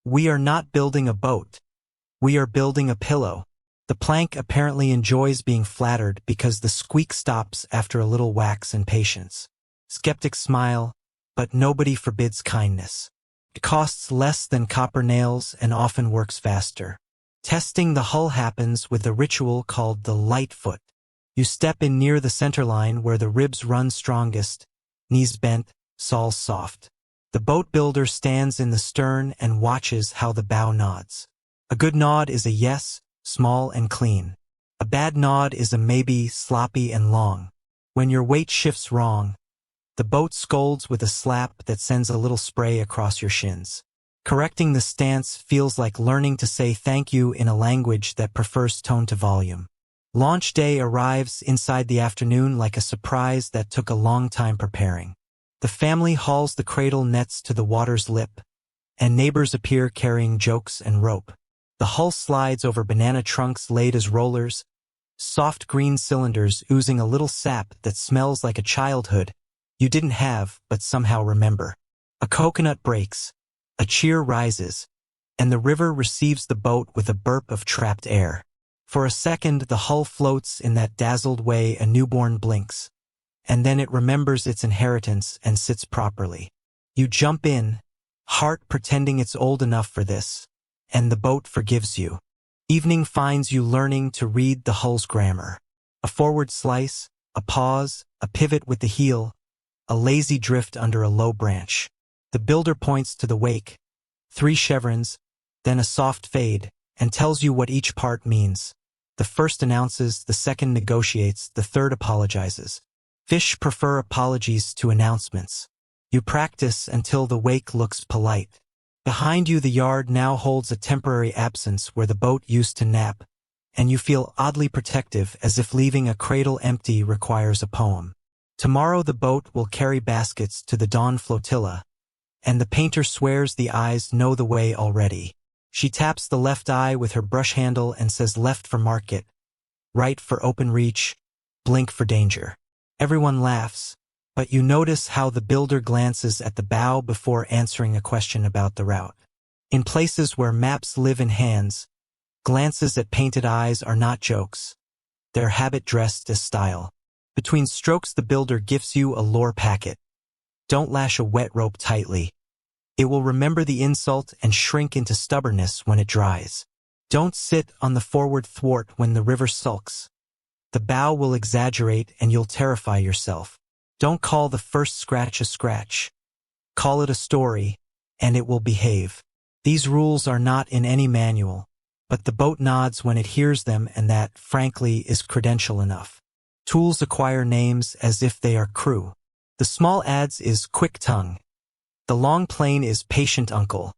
We are not building a boat. We are building a pillow. The plank apparently enjoys being flattered because the squeak stops after a little wax and patience. Skeptics smile, but nobody forbids kindness. It costs less than copper nails and often works faster. Testing the hull happens with a ritual called the light foot. You step in near the center line where the ribs run strongest, knees bent, soles soft. The boat builder stands in the stern and watches how the bow nods. A good nod is a yes, small and clean. A bad nod is a maybe, sloppy and long. When your weight shifts wrong, the boat scolds with a slap that sends a little spray across your shins. Correcting the stance feels like learning to say thank you in a language that prefers tone to volume. Launch day arrives inside the afternoon like a surprise that took a long time preparing. The family hauls the cradle nets to the water's lip, and neighbors appear carrying jokes and rope. The hull slides over banana trunks laid as rollers, soft green cylinders oozing a little sap that smells like a childhood you didn't have but somehow remember. A coconut breaks, a cheer rises, and the river receives the boat with a burp of trapped air. For a second, the hull floats in that dazzled way a newborn blinks, and then it remembers its inheritance and sits properly. You jump in, heart pretending it's old enough for this, and the boat forgives you. Evening finds you learning to read the hull's grammar. A forward slice, a pause, a pivot with the heel, a lazy drift under a low branch. The builder points to the wake, 3 chevrons, then a soft fade, and tells you what each part means. The first announces, the second negotiates, the third apologizes. Fish prefer apologies to announcements. You practice until the wake looks polite. Behind you the yard now holds a temporary absence where the boat used to nap, and you feel oddly protective as if leaving a cradle empty requires a poem. Tomorrow the boat will carry baskets to the dawn flotilla, and the painter swears the eyes know the way already. She taps the left eye with her brush handle and says left for market, right for open reach, blink for danger. Everyone laughs, but you notice how the builder glances at the bow before answering a question about the route. In places where maps live in hands, glances at painted eyes are not jokes. They're habit dressed as style. Between strokes the builder gifts you a lore packet. Don't lash a wet rope tightly. It will remember the insult and shrink into stubbornness when it dries. Don't sit on the forward thwart when the river sulks. The bow will exaggerate and you'll terrify yourself. Don't call the first scratch a scratch. Call it a story, and it will behave. These rules are not in any manual, but the boat nods when it hears them, and that, frankly, is credential enough. Tools acquire names as if they are crew. The small adze is quick tongue. The long plane is patient uncle.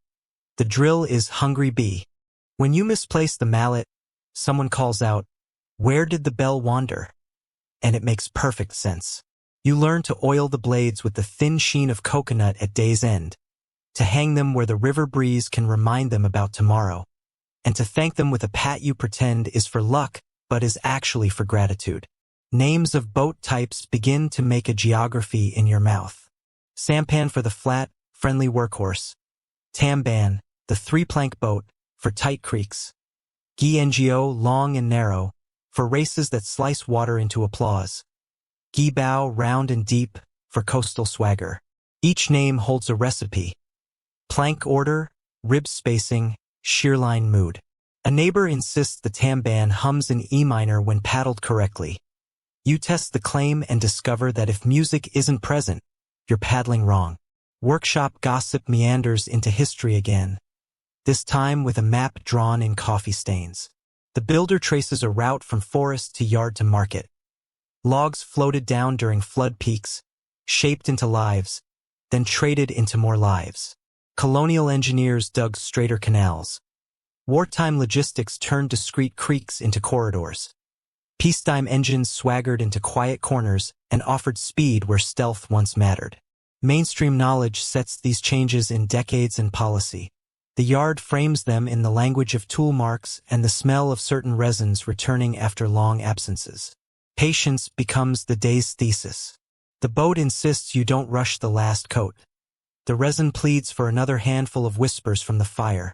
The drill is hungry bee. When you misplace the mallet, someone calls out, "Where did the bell wander?" And it makes perfect sense. You learn to oil the blades with the thin sheen of coconut at day's end, to hang them where the river breeze can remind them about tomorrow, and to thank them with a pat you pretend is for luck but is actually for gratitude. Names of boat types begin to make a geography in your mouth. Sampan for the flat, friendly workhorse. Tamban, the 3-plank boat, for tight creeks. Gi-ngo, long and narrow, for races that slice water into applause. Gi-bao, round and deep, for coastal swagger. Each name holds a recipe. Plank order, rib spacing, shearline mood. A neighbor insists the tamban hums in E minor when paddled correctly. You test the claim and discover that if music isn't present, you're paddling wrong. Workshop gossip meanders into history again, this time with a map drawn in coffee stains. The builder traces a route from forest to yard to market. Logs floated down during flood peaks, shaped into lives, then traded into more lives. Colonial engineers dug straighter canals. Wartime logistics turned discrete creeks into corridors. Peacetime engines swaggered into quiet corners and offered speed where stealth once mattered. Mainstream knowledge sets these changes in decades and policy. The yard frames them in the language of tool marks and the smell of certain resins returning after long absences. Patience becomes the day's thesis. The boat insists you don't rush the last coat. The resin pleads for another handful of whispers from the fire.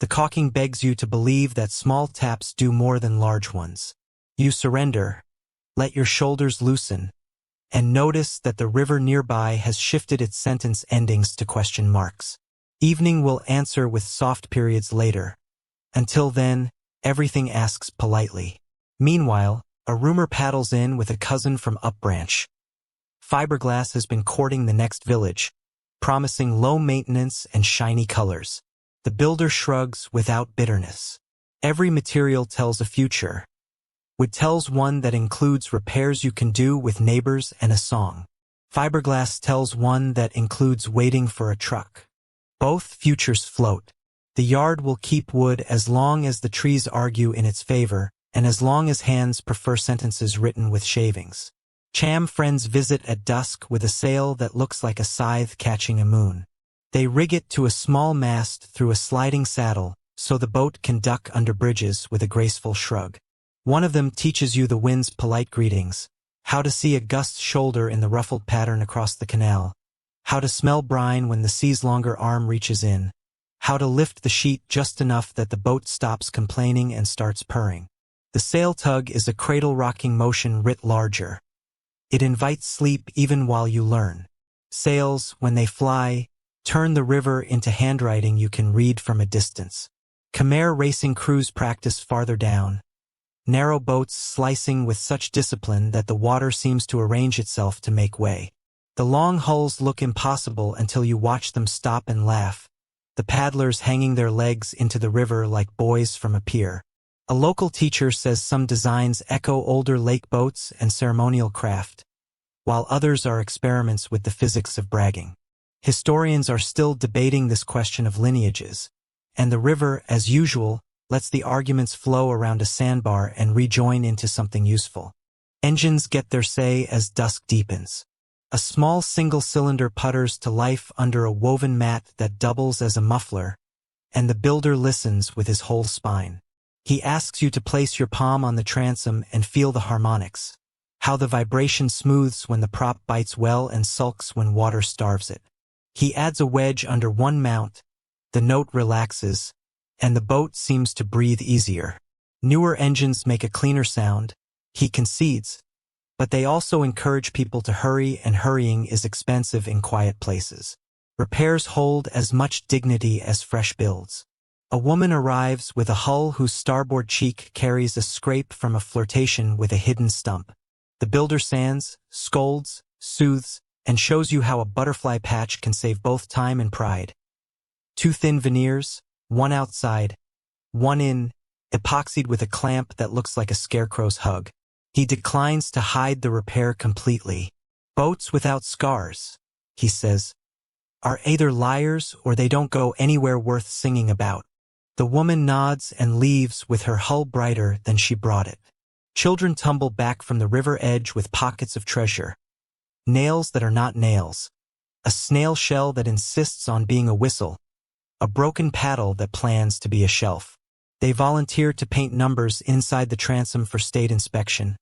The caulking begs you to believe that small taps do more than large ones. You surrender, let your shoulders loosen, and notice that the river nearby has shifted its sentence endings to question marks. Evening will answer with soft periods later. Until then, everything asks politely. Meanwhile, a rumor paddles in with a cousin from upbranch. Fiberglass has been courting the next village, promising low maintenance and shiny colors. The builder shrugs without bitterness. Every material tells a future. Wood tells one that includes repairs you can do with neighbors and a song. Fiberglass tells one that includes waiting for a truck. Both futures float. The yard will keep wood as long as the trees argue in its favor, and as long as hands prefer sentences written with shavings. Cham friends visit at dusk with a sail that looks like a scythe catching a moon. They rig it to a small mast through a sliding saddle, so the boat can duck under bridges with a graceful shrug. One of them teaches you the wind's polite greetings, how to see a gust's shoulder in the ruffled pattern across the canal, how to smell brine when the sea's longer arm reaches in, how to lift the sheet just enough that the boat stops complaining and starts purring. The sail tug is a cradle-rocking motion writ larger. It invites sleep even while you learn. Sails, when they fly, turn the river into handwriting you can read from a distance. Khmer racing crews practice farther down. Narrow boats slicing with such discipline that the water seems to arrange itself to make way. The long hulls look impossible until you watch them stop and laugh, the paddlers hanging their legs into the river like boys from a pier. A local teacher says some designs echo older lake boats and ceremonial craft, while others are experiments with the physics of bragging. Historians are still debating this question of lineages, and the river, as usual, lets the arguments flow around a sandbar and rejoin into something useful. Engines get their say as dusk deepens. A small single-cylinder putters to life under a woven mat that doubles as a muffler, and the builder listens with his whole spine. He asks you to place your palm on the transom and feel the harmonics, how the vibration smooths when the prop bites well and sulks when water starves it. He adds a wedge under one mount, the note relaxes, and the boat seems to breathe easier. Newer engines make a cleaner sound, he concedes, but they also encourage people to hurry, and hurrying is expensive in quiet places. Repairs hold as much dignity as fresh builds. A woman arrives with a hull whose starboard cheek carries a scrape from a flirtation with a hidden stump. The builder sands, scolds, soothes, and shows you how a butterfly patch can save both time and pride. Two thin veneers, one outside, one in, epoxied with a clamp that looks like a scarecrow's hug. He declines to hide the repair completely. Boats without scars, he says, are either liars or they don't go anywhere worth singing about. The woman nods and leaves with her hull brighter than she brought it. Children tumble back from the river edge with pockets of treasure. Nails that are not nails. A snail shell that insists on being a whistle. A broken paddle that plans to be a shelf. They volunteer to paint numbers inside the transom for state inspection,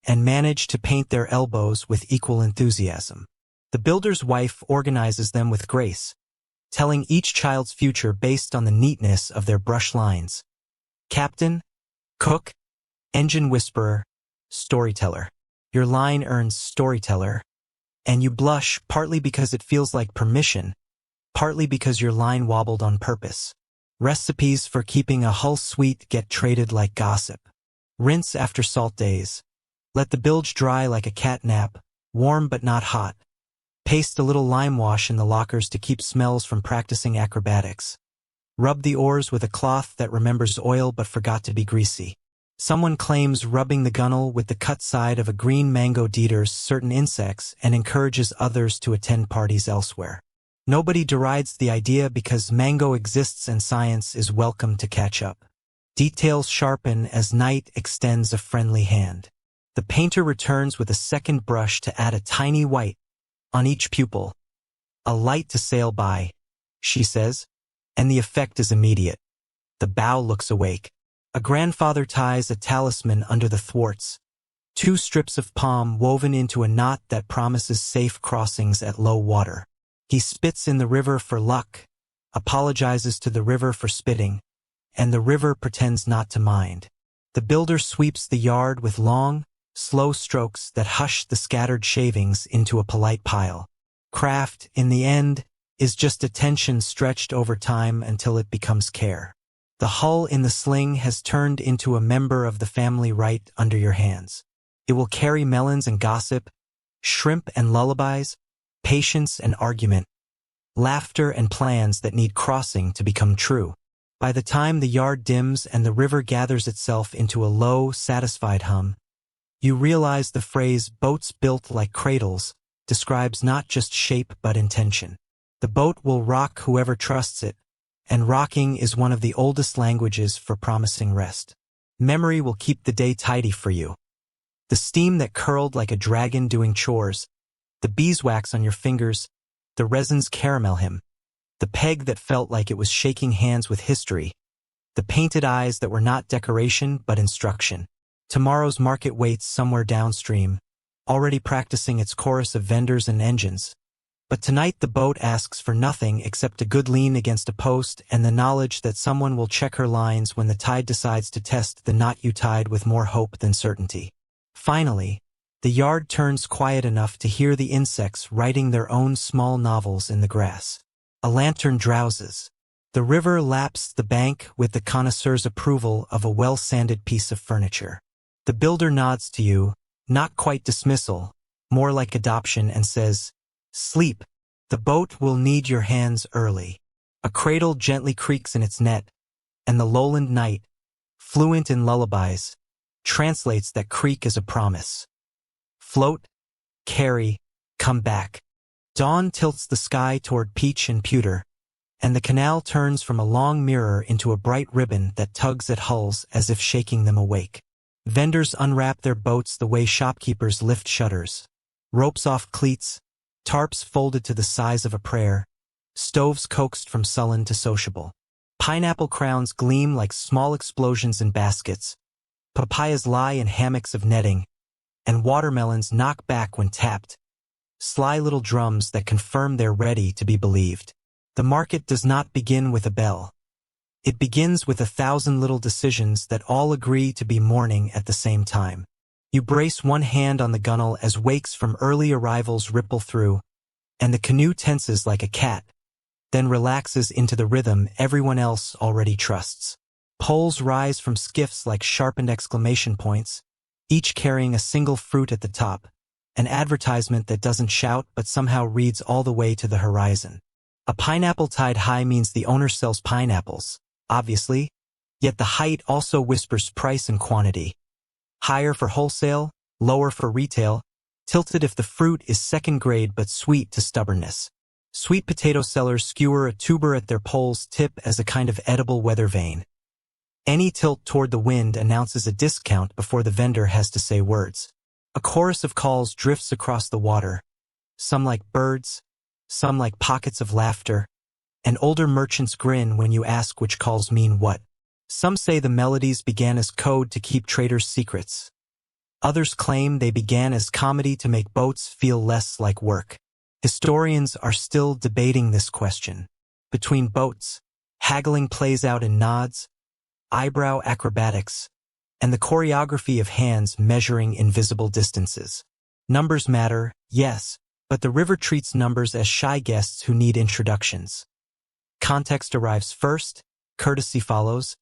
and manage to paint their elbows with equal enthusiasm. The builder's wife organizes them with grace, telling each child's future based on the neatness of their brush lines. Captain, cook, engine whisperer, storyteller. Your line earns storyteller, and you blush partly because it feels like permission, partly because your line wobbled on purpose. Recipes for keeping a hull sweet get traded like gossip. Rinse after salt days. Let the bilge dry like a cat nap, warm but not hot. Paste a little lime wash in the lockers to keep smells from practicing acrobatics. Rub the oars with a cloth that remembers oil but forgot to be greasy. Someone claims rubbing the gunnel with the cut side of a green mango deters certain insects and encourages others to attend parties elsewhere. Nobody derides the idea because mango exists and science is welcome to catch up. Details sharpen as night extends a friendly hand. The painter returns with a second brush to add a tiny white on each pupil. A light to sail by, she says, and the effect is immediate. The bow looks awake. A grandfather ties a talisman under the thwarts. Two strips of palm woven into a knot that promises safe crossings at low water. He spits in the river for luck, apologizes to the river for spitting, and the river pretends not to mind. The builder sweeps the yard with long, slow strokes that hush the scattered shavings into a polite pile. Craft, in the end, is just attention stretched over time until it becomes care. The hull in the sling has turned into a member of the family right under your hands. It will carry melons and gossip, shrimp and lullabies, patience and argument, laughter and plans that need crossing to become true. By the time the yard dims and the river gathers itself into a low, satisfied hum, you realize the phrase "boats built like cradles" describes not just shape but intention. The boat will rock whoever trusts it, and rocking is one of the oldest languages for promising rest. Memory will keep the day tidy for you. The steam that curled like a dragon doing chores, the beeswax on your fingers, the resin's caramel hymn, the peg that felt like it was shaking hands with history, the painted eyes that were not decoration but instruction. Tomorrow's market waits somewhere downstream, already practicing its chorus of vendors and engines. But tonight the boat asks for nothing except a good lean against a post and the knowledge that someone will check her lines when the tide decides to test the knot you tied with more hope than certainty. Finally, The yard turns quiet enough to hear the insects writing their own small novels in the grass. A lantern drowses. The river laps the bank with the connoisseur's approval of a well-sanded piece of furniture. The builder nods to you, not quite dismissal, more like adoption, and says, "Sleep. The boat will need your hands early." A cradle gently creaks in its net, and the lowland night, fluent in lullabies, translates that creak as a promise. Float, carry, come back. Dawn tilts the sky toward peach and pewter, and the canal turns from a long mirror into a bright ribbon that tugs at hulls as if shaking them awake. Vendors unwrap their boats the way shopkeepers lift shutters. Ropes off cleats, tarps folded to the size of a prayer, stoves coaxed from sullen to sociable. Pineapple crowns gleam like small explosions in baskets, papayas lie in hammocks of netting, and watermelons knock back when tapped, sly little drums that confirm they're ready to be believed. The market does not begin with a bell. It begins with 1,000 little decisions that all agree to be morning at the same time. You brace one hand on the gunwale as wakes from early arrivals ripple through, and the canoe tenses like a cat, then relaxes into the rhythm everyone else already trusts. Poles rise from skiffs like sharpened exclamation points, each carrying a single fruit at the top, an advertisement that doesn't shout but somehow reads all the way to the horizon. A pineapple tied high means the owner sells pineapples, obviously, yet the height also whispers price and quantity. Higher for wholesale, lower for retail, tilted if the fruit is second grade but sweet to stubbornness. Sweet potato sellers skewer a tuber at their pole's tip as a kind of edible weather vane. Any tilt toward the wind announces a discount before the vendor has to say words. A chorus of calls drifts across the water, some like birds, some like pockets of laughter, and older merchants grin when you ask which calls mean what. Some say the melodies began as code to keep traders' secrets. Others claim they began as comedy to make boats feel less like work. Historians are still debating this question. Between boats, haggling plays out in nods, eyebrow acrobatics, and the choreography of hands measuring invisible distances. Numbers matter, yes, but the river treats numbers as shy guests who need introductions. Context arrives first, courtesy follows,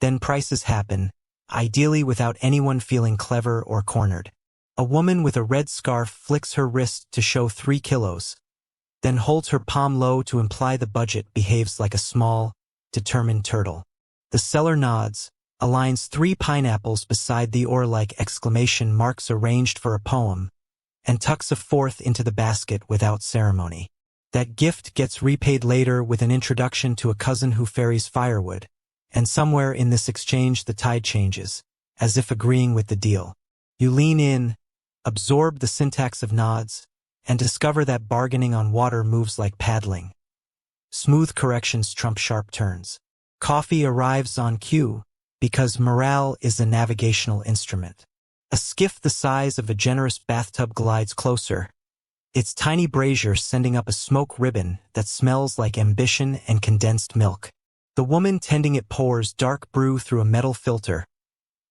then prices happen, ideally without anyone feeling clever or cornered. A woman with a red scarf flicks her wrist to show 3 kilos, then holds her palm low to imply the budget behaves like a small, determined turtle. The seller nods, aligns 3 pineapples beside the oar-like exclamation marks arranged for a poem, and tucks a 4th into the basket without ceremony. That gift gets repaid later with an introduction to a cousin who ferries firewood, and somewhere in this exchange the tide changes, as if agreeing with the deal. You lean in, absorb the syntax of nods, and discover that bargaining on water moves like paddling. Smooth corrections trump sharp turns. Coffee arrives on cue, because morale is a navigational instrument. A skiff the size of a generous bathtub glides closer, its tiny brazier sending up a smoke ribbon that smells like ambition and condensed milk. The woman tending it pours dark brew through a metal filter,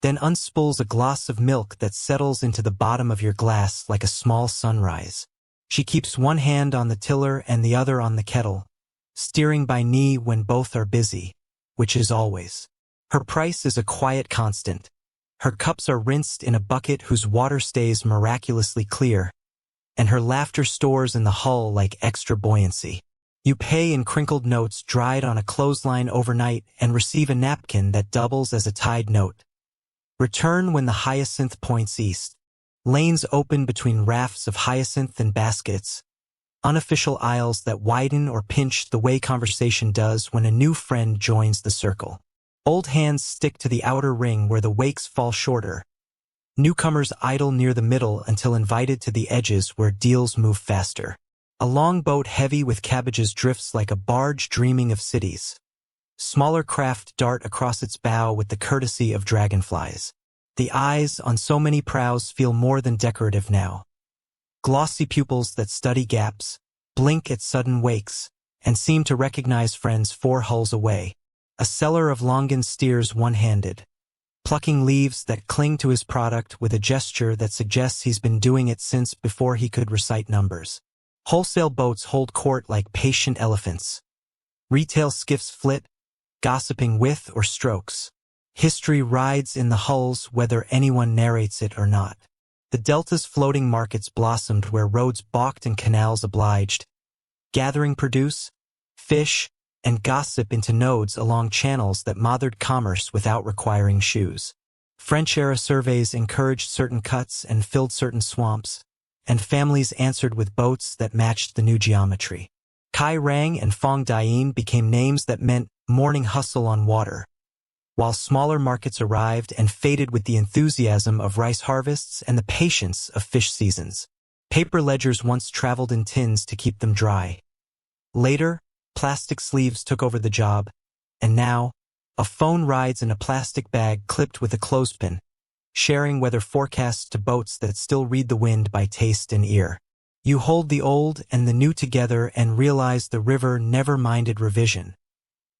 then unspools a gloss of milk that settles into the bottom of your glass like a small sunrise. She keeps one hand on the tiller and the other on the kettle, steering by knee when both are busy, which is always. Her price is a quiet constant. Her cups are rinsed in a bucket whose water stays miraculously clear, and her laughter stores in the hull like extra buoyancy. You pay in crinkled notes dried on a clothesline overnight and receive a napkin that doubles as a tide note. Return when the hyacinth points east. Lanes open between rafts of hyacinth and baskets, unofficial aisles that widen or pinch the way conversation does when a new friend joins the circle. Old hands stick to the outer ring where the wakes fall shorter. Newcomers idle near the middle until invited to the edges where deals move faster. A long boat heavy with cabbages drifts like a barge dreaming of cities. Smaller craft dart across its bow with the courtesy of dragonflies. The eyes on so many prows feel more than decorative now. Glossy pupils that study gaps, blink at sudden wakes, and seem to recognize friends 4 hulls away. A seller of longan steers one-handed, plucking leaves that cling to his product with a gesture that suggests he's been doing it since before he could recite numbers. Wholesale boats hold court like patient elephants. Retail skiffs flit, gossiping with or strokes. History rides in the hulls whether anyone narrates it or not. The delta's floating markets blossomed where roads balked and canals obliged, gathering produce, fish, and gossip into nodes along channels that mothered commerce without requiring shoes. French-era surveys encouraged certain cuts and filled certain swamps, and families answered with boats that matched the new geometry. Kai Rang and Fong Dien became names that meant morning hustle on water, while smaller markets arrived and faded with the enthusiasm of rice harvests and the patience of fish seasons. Paper ledgers once traveled in tins to keep them dry. Later, plastic sleeves took over the job, and now, a phone rides in a plastic bag clipped with a clothespin, sharing weather forecasts to boats that still read the wind by taste and ear. You hold the old and the new together and realize the river never minded revision.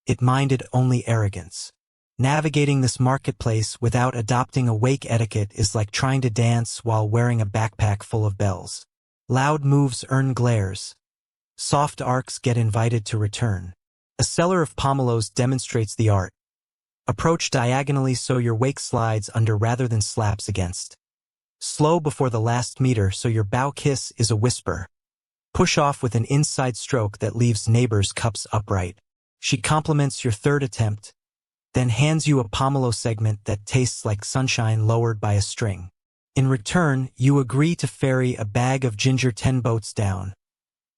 It minded only arrogance. Navigating this marketplace without adopting a wake etiquette is like trying to dance while wearing a backpack full of bells. Loud moves earn glares. Soft arcs get invited to return. A seller of pomelos demonstrates the art. Approach diagonally so your wake slides under rather than slaps against. Slow before the last meter so your bow kiss is a whisper. Push off with an inside stroke that leaves neighbors' cups upright. She compliments your third attempt, then hands you a pomelo segment that tastes like sunshine lowered by a string. In return, you agree to ferry a bag of ginger 10 boats down,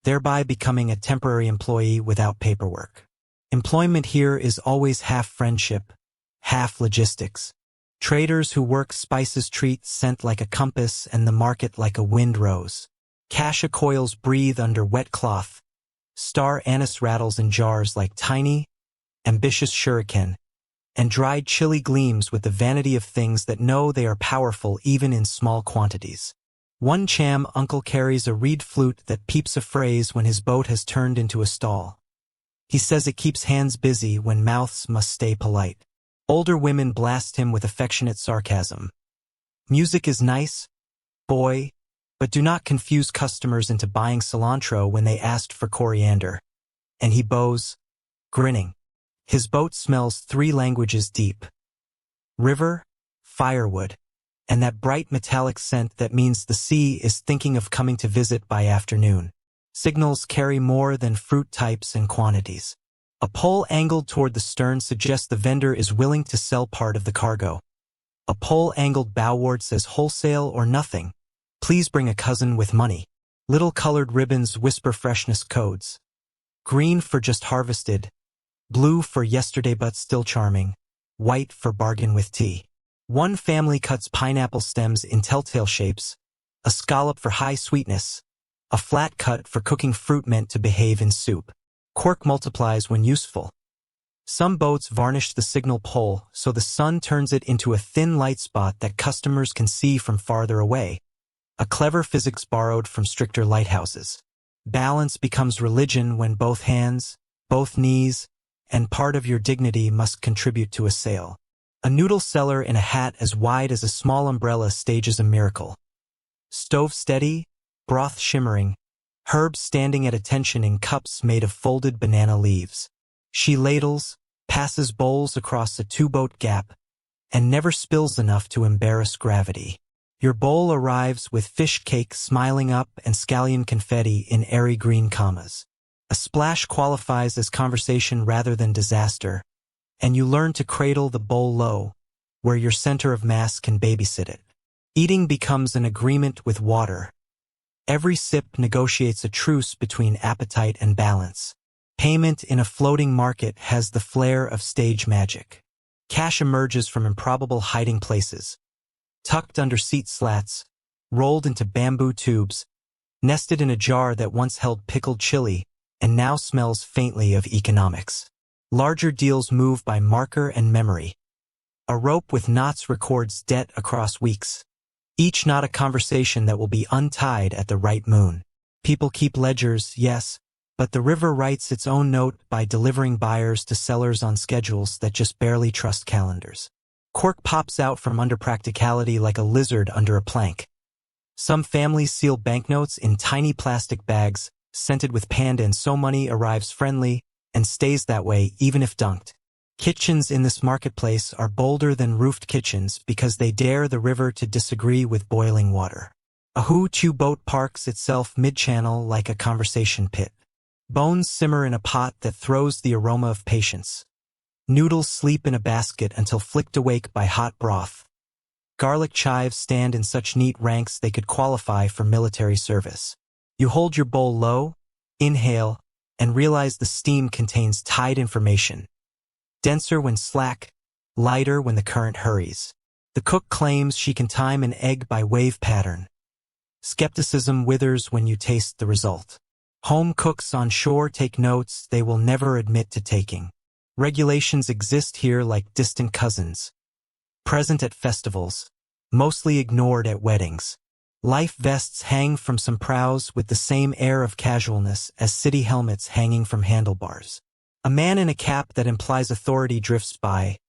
thereby becoming a temporary employee without paperwork. Employment here is always half friendship, half logistics. Traders who work spices treat scent like a compass and the market like a wind rose. Cassia coils breathe under wet cloth. Star anise rattles in jars like tiny, ambitious shuriken, and dried chili gleams with the vanity of things that know they are powerful even in small quantities. One cham uncle carries a reed flute that peeps a phrase when his boat has turned into a stall. He says it keeps hands busy when mouths must stay polite. Older women blast him with affectionate sarcasm. Music is nice, boy, but do not confuse customers into buying cilantro when they asked for coriander. And he bows, grinning. His boat smells 3 languages deep. River, firewood, and that bright metallic scent that means the sea is thinking of coming to visit by afternoon. Signals carry more than fruit types and quantities. A pole angled toward the stern suggests the vendor is willing to sell part of the cargo. A pole angled bowward says wholesale or nothing. Please bring a cousin with money. Little colored ribbons whisper freshness codes. Green for just harvested, blue for yesterday but still charming, white for bargain with tea. One family cuts pineapple stems in telltale shapes, a scallop for high sweetness, a flat cut for cooking fruit meant to behave in soup. Cork multiplies when useful. Some boats varnish the signal pole so the sun turns it into a thin light spot that customers can see from farther away. A clever physics borrowed from stricter lighthouses. Balance becomes religion when both hands, both knees, and part of your dignity must contribute to a sail. A noodle seller in a hat as wide as a small umbrella stages a miracle. Stove steady, broth shimmering, herbs standing at attention in cups made of folded banana leaves. She ladles, passes bowls across a 2-boat gap, and never spills enough to embarrass gravity. Your bowl arrives with fish cake smiling up and scallion confetti in airy green commas. A splash qualifies as conversation rather than disaster, and you learn to cradle the bowl low, where your center of mass can babysit it. Eating becomes an agreement with water. Every sip negotiates a truce between appetite and balance. Payment in a floating market has the flair of stage magic. Cash emerges from improbable hiding places. Tucked under seat slats, rolled into bamboo tubes, nested in a jar that once held pickled chili and now smells faintly of economics. Larger deals move by marker and memory. A rope with knots records debt across weeks. Each knot a conversation that will be untied at the right moon. People keep ledgers, yes, but the river writes its own note by delivering buyers to sellers on schedules that just barely trust calendars. Cork pops out from under practicality like a lizard under a plank. Some families seal banknotes in tiny plastic bags, scented with pandan, so money arrives friendly and stays that way even if dunked. Kitchens in this marketplace are bolder than roofed kitchens because they dare the river to disagree with boiling water. A hoo-choo boat parks itself mid-channel like a conversation pit. Bones simmer in a pot that throws the aroma of patience. Noodles sleep in a basket until flicked awake by hot broth. Garlic chives stand in such neat ranks they could qualify for military service. You hold your bowl low, inhale, and realize the steam contains tide information. Denser when slack, lighter when the current hurries. The cook claims she can time an egg by wave pattern. Skepticism withers when you taste the result. Home cooks on shore take notes they will never admit to taking. Regulations exist here like distant cousins. Present at festivals, mostly ignored at weddings. Life vests hang from some prows with the same air of casualness as city helmets hanging from handlebars. A man in a cap that implies authority drifts by,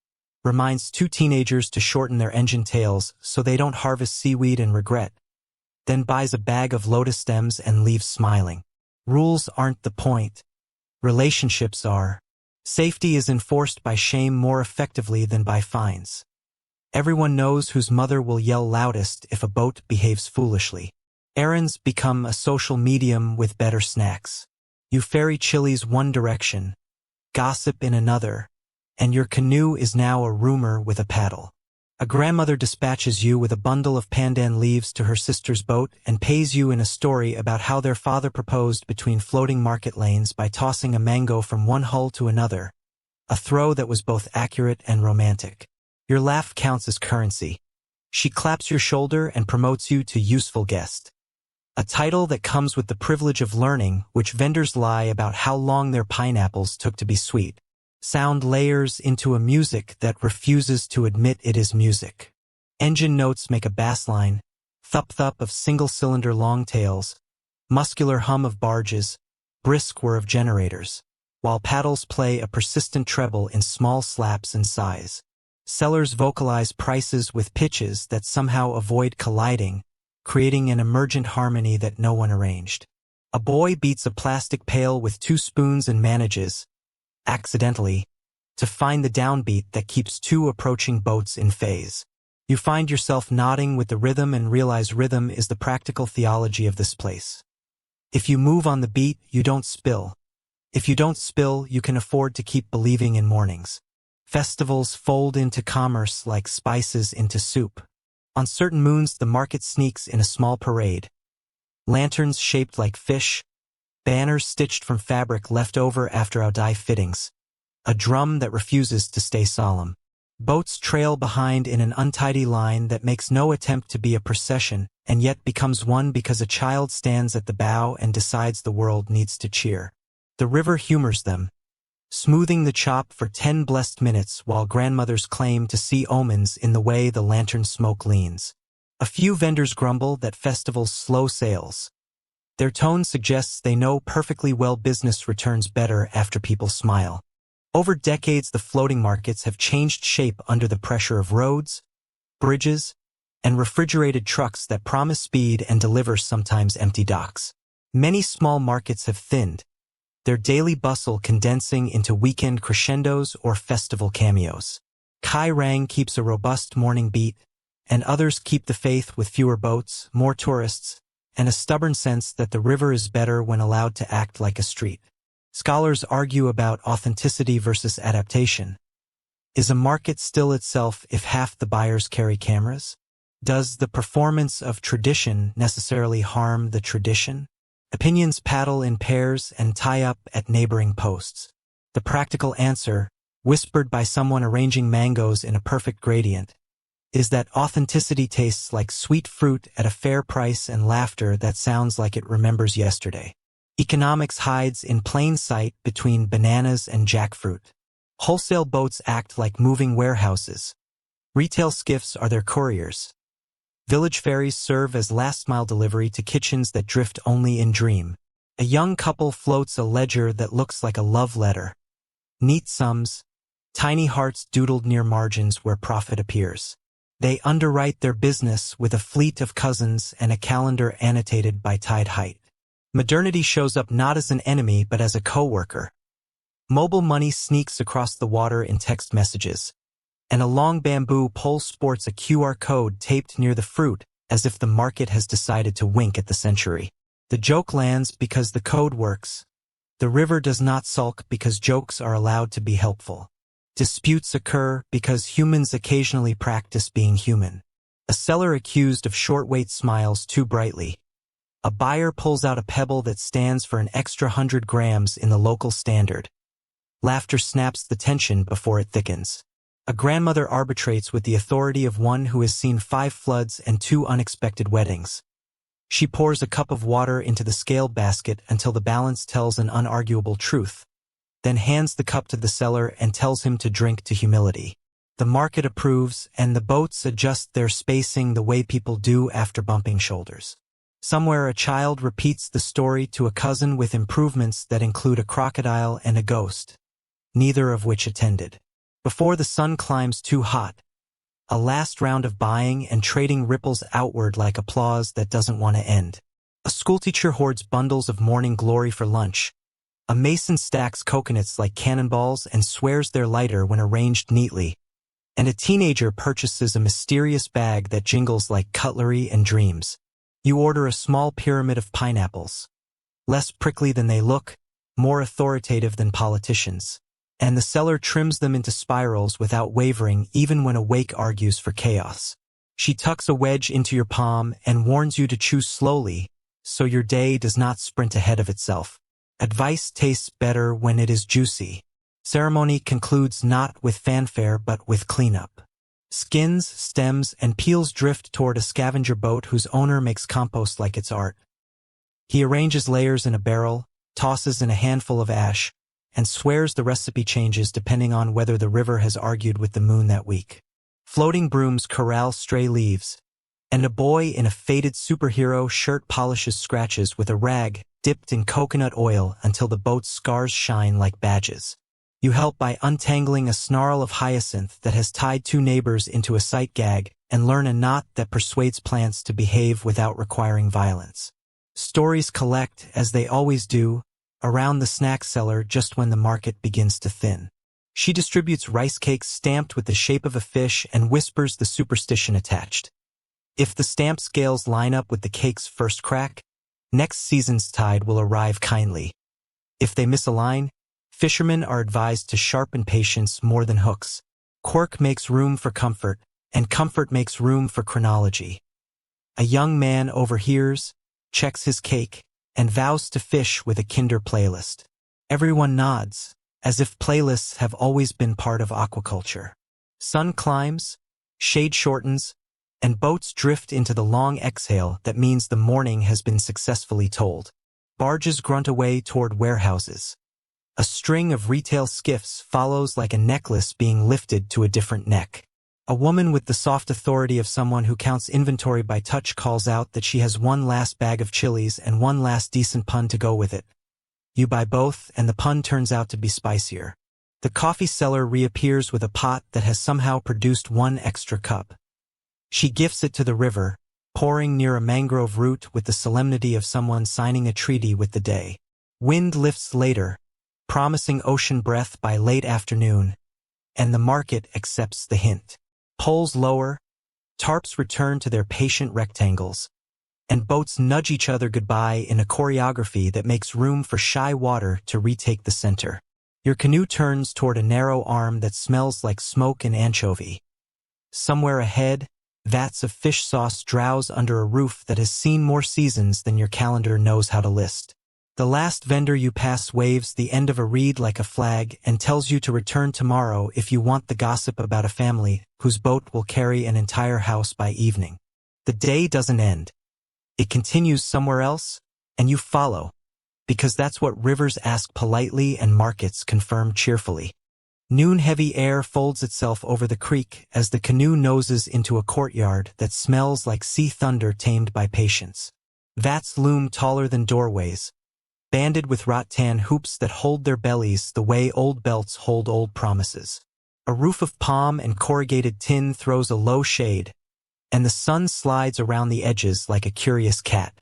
reminds two teenagers to shorten their engine tails so they don't harvest seaweed and regret, then buys a bag of lotus stems and leaves smiling. Rules aren't the point. Relationships are. Safety is enforced by shame more effectively than by fines. Everyone knows whose mother will yell loudest if a boat behaves foolishly. Errands become a social medium with better snacks. You ferry chilies one direction, gossip in another, and your canoe is now a rumor with a paddle. A grandmother dispatches you with a bundle of pandan leaves to her sister's boat and pays you in a story about how their father proposed between floating market lanes by tossing a mango from one hull to another, a throw that was both accurate and romantic. Your laugh counts as currency. She claps your shoulder and promotes you to useful guest. A title that comes with the privilege of learning which vendors lie about how long their pineapples took to be sweet. Sound layers into a music that refuses to admit it is music. Engine notes make a bass line, thup-thup of single-cylinder longtails, muscular hum of barges, brisk whir of generators, while paddles play a persistent treble in small slaps and sighs. Sellers vocalize prices with pitches that somehow avoid colliding, creating an emergent harmony that no one arranged. A boy beats a plastic pail with 2 spoons and manages, accidentally, to find the downbeat that keeps 2 approaching boats in phase. You find yourself nodding with the rhythm and realize rhythm is the practical theology of this place. If you move on the beat, you don't spill. If you don't spill, you can afford to keep believing in mornings. Festivals fold into commerce like spices into soup. On certain moons, the market sneaks in a small parade. Lanterns shaped like fish, banners stitched from fabric left over after our-dye fittings, a drum that refuses to stay solemn. Boats trail behind in an untidy line that makes no attempt to be a procession and yet becomes one because a child stands at the bow and decides the world needs to cheer. The river humors them, smoothing the chop for 10 blessed minutes while grandmothers claim to see omens in the way the lantern smoke leans. A few vendors grumble that festivals slow sales. Their tone suggests they know perfectly well business returns better after people smile. Over decades, the floating markets have changed shape under the pressure of roads, bridges, and refrigerated trucks that promise speed and deliver sometimes empty docks. Many small markets have thinned, their daily bustle condensing into weekend crescendos or festival cameos. Kai Rang keeps a robust morning beat, and others keep the faith with fewer boats, more tourists, and a stubborn sense that the river is better when allowed to act like a street. Scholars argue about authenticity versus adaptation. Is a market still itself if half the buyers carry cameras? Does the performance of tradition necessarily harm the tradition? Opinions paddle in pairs and tie up at neighboring posts. The practical answer, whispered by someone arranging mangoes in a perfect gradient, is that authenticity tastes like sweet fruit at a fair price and laughter that sounds like it remembers yesterday. Economics hides in plain sight between bananas and jackfruit. Wholesale boats act like moving warehouses. Retail skiffs are their couriers. Village ferries serve as last-mile delivery to kitchens that drift only in dream. A young couple floats a ledger that looks like a love letter. Neat sums, Tiny hearts doodled near margins where profit appears. They underwrite their business with a fleet of cousins and a calendar annotated by tide height. Modernity shows up not as an enemy but as a co-worker. Mobile money sneaks across the water in text messages, and a long bamboo pole sports a QR code taped near the fruit as if the market has decided to wink at the century. The joke lands because the code works. The river does not sulk because jokes are allowed to be helpful. Disputes occur because humans occasionally practice being human. A seller accused of short-weight smiles too brightly. A buyer pulls out a pebble that stands for an extra 100 grams in the local standard. Laughter snaps the tension before it thickens. A grandmother arbitrates with the authority of one who has seen 5 floods and 2 unexpected weddings. She pours a cup of water into the scale basket until the balance tells an unarguable truth, then hands the cup to the seller and tells him to drink to humility. The market approves, and the boats adjust their spacing the way people do after bumping shoulders. Somewhere a child repeats the story to a cousin with improvements that include a crocodile and a ghost, neither of which attended. Before the sun climbs too hot, a last round of buying and trading ripples outward like applause that doesn't want to end. A schoolteacher hoards bundles of morning glory for lunch. A mason stacks coconuts like cannonballs and swears they're lighter when arranged neatly. And a teenager purchases a mysterious bag that jingles like cutlery and dreams. You order a small pyramid of pineapples. Less prickly than they look, more authoritative than politicians. And the seller trims them into spirals without wavering even when a wake argues for chaos. She tucks a wedge into your palm and warns you to chew slowly, so your day does not sprint ahead of itself. Advice tastes better when it is juicy. Ceremony concludes not with fanfare but with cleanup. Skins, stems, and peels drift toward a scavenger boat whose owner makes compost like it's art. He arranges layers in a barrel, tosses in a handful of ash, and swears the recipe changes depending on whether the river has argued with the moon that week. Floating brooms corral stray leaves, and a boy in a faded superhero shirt polishes scratches with a rag dipped in coconut oil until the boat's scars shine like badges. You help by untangling a snarl of hyacinth that has tied 2 neighbors into a sight gag and learn a knot that persuades plants to behave without requiring violence. Stories collect, as they always do, around the snack seller just when the market begins to thin. She distributes rice cakes stamped with the shape of a fish and whispers the superstition attached. If the stamp scales line up with the cake's first crack, next season's tide will arrive kindly. If they misalign, fishermen are advised to sharpen patience more than hooks. Quirk makes room for comfort, and comfort makes room for chronology. A young man overhears, checks his cake, and vows to fish with a Kinder playlist. Everyone nods, as if playlists have always been part of aquaculture. Sun climbs, shade shortens, and boats drift into the long exhale that means the morning has been successfully told. Barges grunt away toward warehouses. A string of retail skiffs follows like a necklace being lifted to a different neck. A woman with the soft authority of someone who counts inventory by touch calls out that she has 1 last bag of chilies and 1 last decent pun to go with it. You buy both, and the pun turns out to be spicier. The coffee seller reappears with a pot that has somehow produced 1 extra cup. She gifts it to the river, pouring near a mangrove root with the solemnity of someone signing a treaty with the day. Wind lifts later, promising ocean breath by late afternoon, and the market accepts the hint. Poles lower, tarps return to their patient rectangles, and boats nudge each other goodbye in a choreography that makes room for shy water to retake the center. Your canoe turns toward a narrow arm that smells like smoke and anchovy. Somewhere ahead, vats of fish sauce drowse under a roof that has seen more seasons than your calendar knows how to list. The last vendor you pass waves the end of a reed like a flag and tells you to return tomorrow if you want the gossip about a family whose boat will carry an entire house by evening. The day doesn't end. It continues somewhere else, and you follow, because that's what rivers ask politely and markets confirm cheerfully. Noon-heavy air folds itself over the creek as the canoe noses into a courtyard that smells like sea thunder tamed by patience. Vats loom taller than doorways, banded with rattan hoops that hold their bellies the way old belts hold old promises. A roof of palm and corrugated tin throws a low shade, and the sun slides around the edges like a curious cat.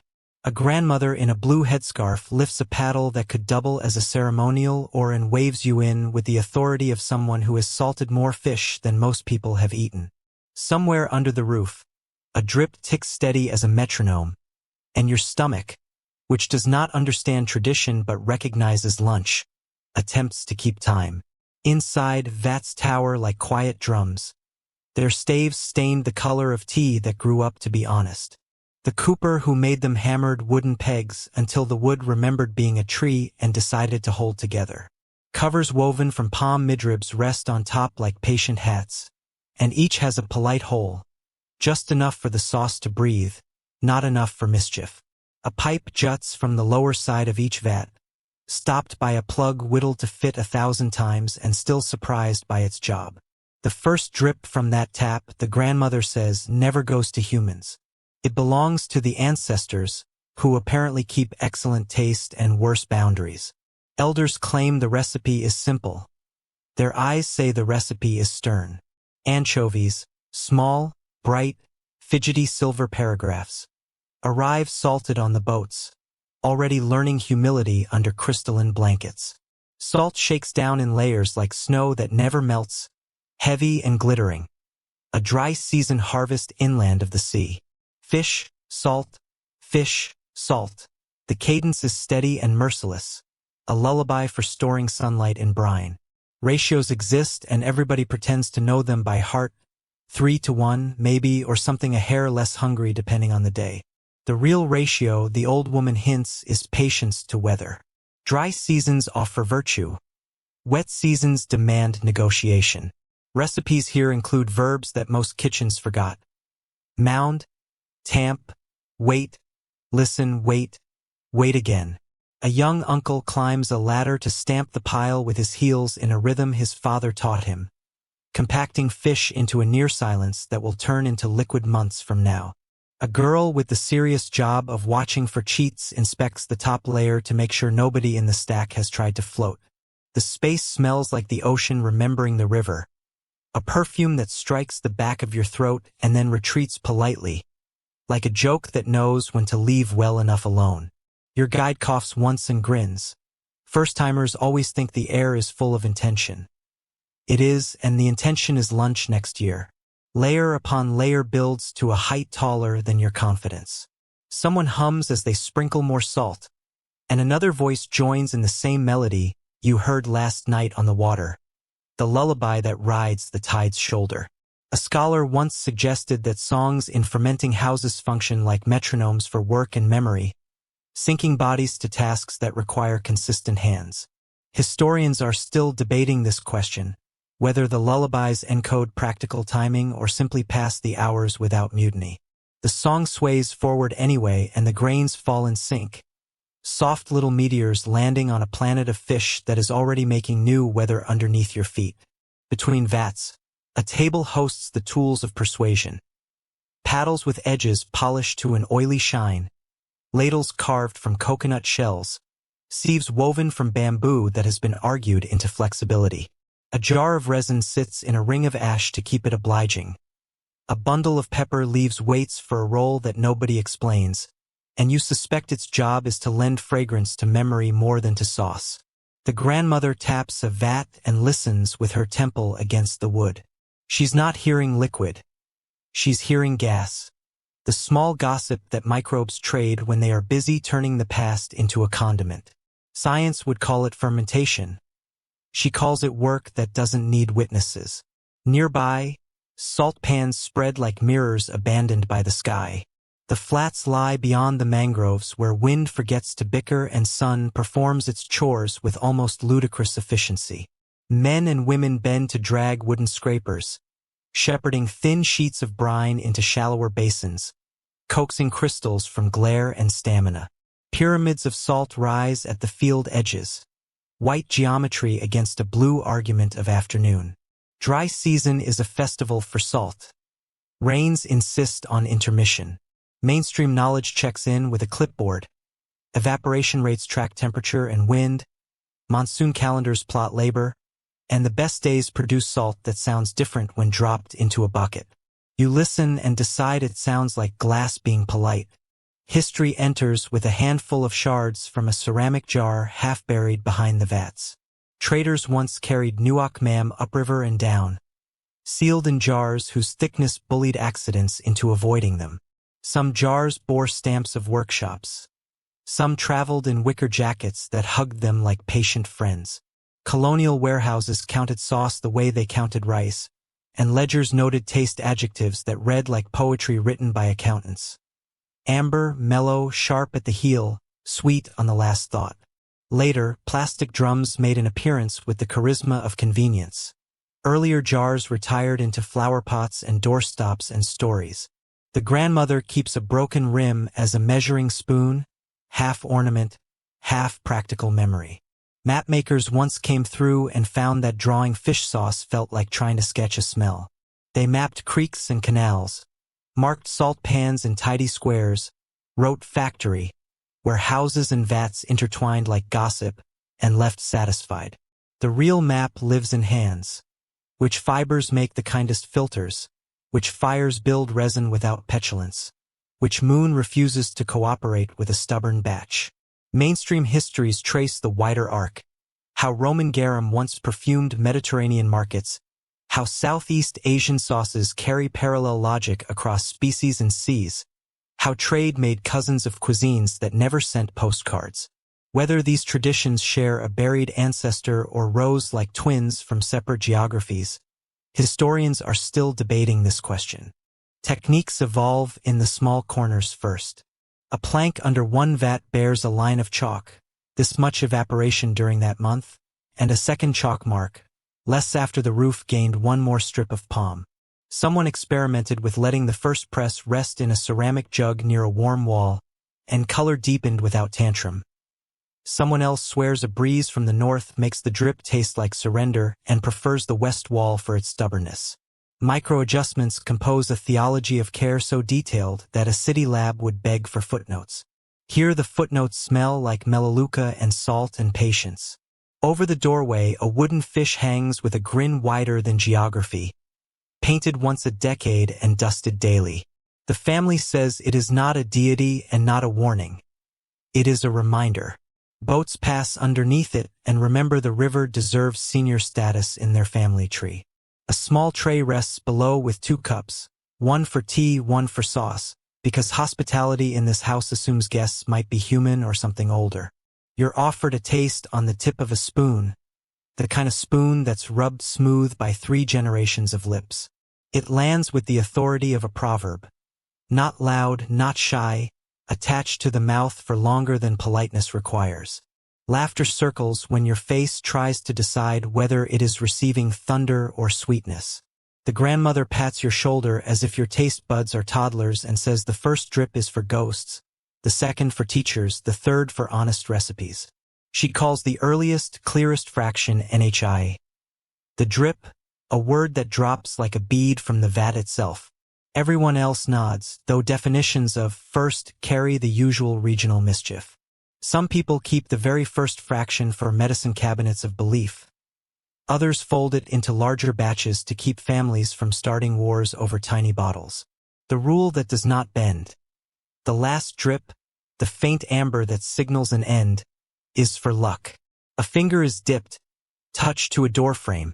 A grandmother in a blue headscarf lifts a paddle that could double as a ceremonial or and waves you in with the authority of someone who has salted more fish than most people have eaten. Somewhere under the roof, a drip ticks steady as a metronome, and your stomach, which does not understand tradition but recognizes lunch, attempts to keep time. Inside, vats tower like quiet drums. Their staves stained the color of tea that grew up to be honest. The cooper who made them hammered wooden pegs until the wood remembered being a tree and decided to hold together. Covers woven from palm midribs rest on top like patient hats, and each has a polite hole, just enough for the sauce to breathe, not enough for mischief. A pipe juts from the lower side of each vat, stopped by a plug whittled to fit 1,000 times and still surprised by its job. The first drip from that tap, the grandmother says, never goes to humans. It belongs to the ancestors, who apparently keep excellent taste and worse boundaries. Elders claim the recipe is simple. Their eyes say the recipe is stern. Anchovies, small, bright, fidgety silver paragraphs, arrive salted on the boats, already learning humility under crystalline blankets. Salt shakes down in layers like snow that never melts, heavy and glittering. A dry season harvest inland of the sea. Fish, salt, fish, salt. The cadence is steady and merciless, a lullaby for storing sunlight in brine. Ratios exist and everybody pretends to know them by heart, 3-to-1, maybe, or something a hair less hungry depending on the day. The real ratio, the old woman hints, is patience to weather. Dry seasons offer virtue. Wet seasons demand negotiation. Recipes here include verbs that most kitchens forgot. Mound, tamp, wait, listen, wait, wait again. A young uncle climbs a ladder to stamp the pile with his heels in a rhythm his father taught him, compacting fish into a near silence that will turn into liquid months from now. A girl with the serious job of watching for cheats inspects the top layer to make sure nobody in the stack has tried to float. The space smells like the ocean remembering the river, a perfume that strikes the back of your throat and then retreats politely, like a joke that knows when to leave well enough alone. Your guide coughs once and grins. First-timers always think the air is full of intention. It is, and the intention is lunch next year. Layer upon layer builds to a height taller than your confidence. Someone hums as they sprinkle more salt, and another voice joins in the same melody you heard last night on the water, the lullaby that rides the tide's shoulder. A scholar once suggested that songs in fermenting houses function like metronomes for work and memory, syncing bodies to tasks that require consistent hands. Historians are still debating this question, whether the lullabies encode practical timing or simply pass the hours without mutiny. The song sways forward anyway, and the grains fall in sync. Soft little meteors landing on a planet of fish that is already making new weather underneath your feet. Between vats, a table hosts the tools of persuasion. Paddles with edges polished to an oily shine, ladles carved from coconut shells, sieves woven from bamboo that has been argued into flexibility. A jar of resin sits in a ring of ash to keep it obliging. A bundle of pepper leaves waits for a roll that nobody explains, and you suspect its job is to lend fragrance to memory more than to sauce. The grandmother taps a vat and listens with her temple against the wood. She's not hearing liquid. She's hearing gas. The small gossip that microbes trade when they are busy turning the past into a condiment. Science would call it fermentation. She calls it work that doesn't need witnesses. Nearby, salt pans spread like mirrors abandoned by the sky. The flats lie beyond the mangroves where wind forgets to bicker and sun performs its chores with almost ludicrous efficiency. Men and women bend to drag wooden scrapers, shepherding thin sheets of brine into shallower basins, coaxing crystals from glare and stamina. Pyramids of salt rise at the field edges, white geometry against a blue argument of afternoon. Dry season is a festival for salt. Rains insist on intermission. Mainstream knowledge checks in with a clipboard. Evaporation rates track temperature and wind. Monsoon calendars plot labor. And the best days produce salt that sounds different when dropped into a bucket. You listen and decide it sounds like glass being polite. History enters with a handful of shards from a ceramic jar half buried behind the vats. Traders once carried nuoc mam upriver and down, sealed in jars whose thickness bullied accidents into avoiding them. Some jars bore stamps of workshops. Some traveled in wicker jackets that hugged them like patient friends. Colonial warehouses counted sauce the way they counted rice, and ledgers noted taste adjectives that read like poetry written by accountants. Amber, mellow, sharp at the heel, sweet on the last thought. Later, plastic drums made an appearance with the charisma of convenience. Earlier jars retired into flower pots and doorstops and stories. The grandmother keeps a broken rim as a measuring spoon, half ornament, half practical memory. Mapmakers once came through and found that drawing fish sauce felt like trying to sketch a smell. They mapped creeks and canals, marked salt pans in tidy squares, wrote factory, where houses and vats intertwined like gossip, and left satisfied. The real map lives in hands. Which fibers make the kindest filters? Which fires build resin without petulance? Which moon refuses to cooperate with a stubborn batch? Mainstream histories trace the wider arc. How Roman garum once perfumed Mediterranean markets, how Southeast Asian sauces carry parallel logic across species and seas, how trade made cousins of cuisines that never sent postcards. Whether these traditions share a buried ancestor or rose like twins from separate geographies, historians are still debating this question. Techniques evolve in the small corners first. A plank under one vat bears a line of chalk, this much evaporation during that month, and a second chalk mark, less after the roof gained one more strip of palm. Someone experimented with letting the first press rest in a ceramic jug near a warm wall, and color deepened without tantrum. Someone else swears a breeze from the north makes the drip taste like surrender and prefers the west wall for its stubbornness. Micro-adjustments compose a theology of care so detailed that a city lab would beg for footnotes. Here the footnotes smell like melaleuca and salt and patience. Over the doorway a wooden fish hangs with a grin wider than geography, painted once a decade and dusted daily. The family says it is not a deity and not a warning. It is a reminder. Boats pass underneath it and remember the river deserves senior status in their family tree. A small tray rests below with 2 cups, one for tea, one for sauce, because hospitality in this house assumes guests might be human or something older. You're offered a taste on the tip of a spoon, the kind of spoon that's rubbed smooth by 3 generations of lips. It lands with the authority of a proverb. Not loud, not shy, attached to the mouth for longer than politeness requires. Laughter circles when your face tries to decide whether it is receiving thunder or sweetness. The grandmother pats your shoulder as if your taste buds are toddlers and says the first drip is for ghosts, the second for teachers, the third for honest recipes. She calls the earliest, clearest fraction NHI. The drip, a word that drops like a bead from the vat itself. Everyone else nods, though definitions of first carry the usual regional mischief. Some people keep the very first fraction for medicine cabinets of belief. Others fold it into larger batches to keep families from starting wars over tiny bottles. The rule that does not bend. The last drip, the faint amber that signals an end, is for luck. A finger is dipped, touched to a doorframe,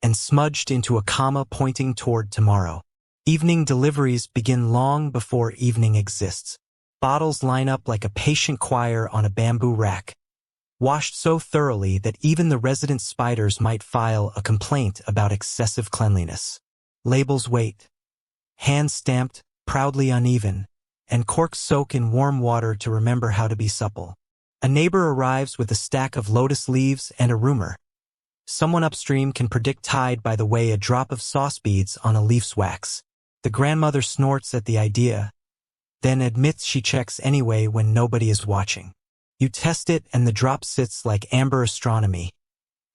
and smudged into a comma pointing toward tomorrow. Evening deliveries begin long before evening exists. Bottles line up like a patient choir on a bamboo rack, washed so thoroughly that even the resident spiders might file a complaint about excessive cleanliness. Labels wait, hand-stamped, proudly uneven, and corks soak in warm water to remember how to be supple. A neighbor arrives with a stack of lotus leaves and a rumor. Someone upstream can predict tide by the way a drop of sauce beads on a leaf's wax. The grandmother snorts at the idea, then admits she checks anyway when nobody is watching. You test it and the drop sits like amber astronomy,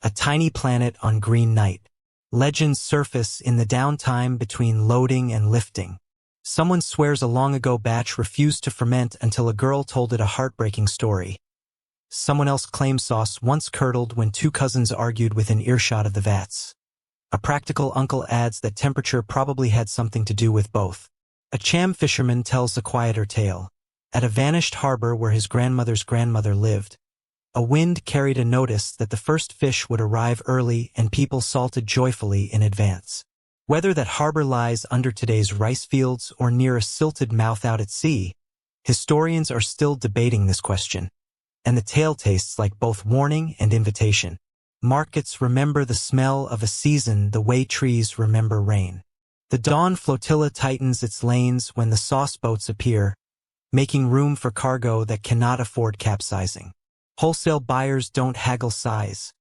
a tiny planet on green night. Legends surface in the downtime between loading and lifting. Someone swears a long-ago batch refused to ferment until a girl told it a heartbreaking story. Someone else claims sauce once curdled when two cousins argued within earshot of the vats. A practical uncle adds that temperature probably had something to do with both. A cham fisherman tells a quieter tale. At a vanished harbor where his grandmother's grandmother lived, a wind carried a notice that the first fish would arrive early and people salted joyfully in advance. Whether that harbor lies under today's rice fields or near a silted mouth out at sea, historians are still debating this question. And the tale tastes like both warning and invitation. Markets remember the smell of a season the way trees remember rain. The dawn flotilla tightens its lanes when the sauce boats appear, making room for cargo that cannot afford capsizing. Wholesale buyers don't haggle size.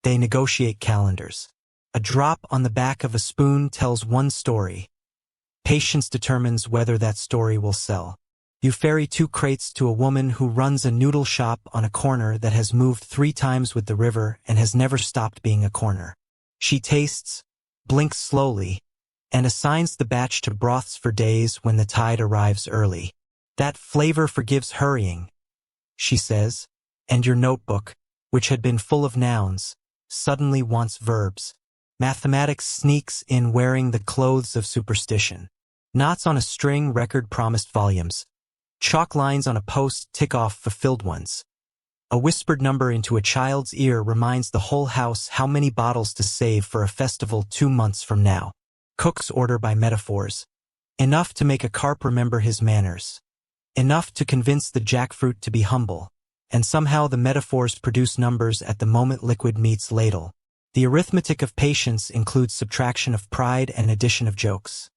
They negotiate calendars. A drop on the back of a spoon tells one story. Patience determines whether that story will sell. You ferry 2 crates to a woman who runs a noodle shop on a corner that has moved 3 times with the river and has never stopped being a corner. She tastes, blinks slowly, and assigns the batch to broths for days when the tide arrives early. That flavor forgives hurrying, she says, and your notebook, which had been full of nouns, suddenly wants verbs. Mathematics sneaks in wearing the clothes of superstition. Knots on a string record promised volumes. Chalk lines on a post tick off fulfilled ones. A whispered number into a child's ear reminds the whole house how many bottles to save for a festival 2 months from now. Cooks order by metaphors. Enough to make a carp remember his manners. Enough to convince the jackfruit to be humble. And somehow the metaphors produce numbers at the moment liquid meets ladle. The arithmetic of patience includes subtraction of pride and addition of jokes.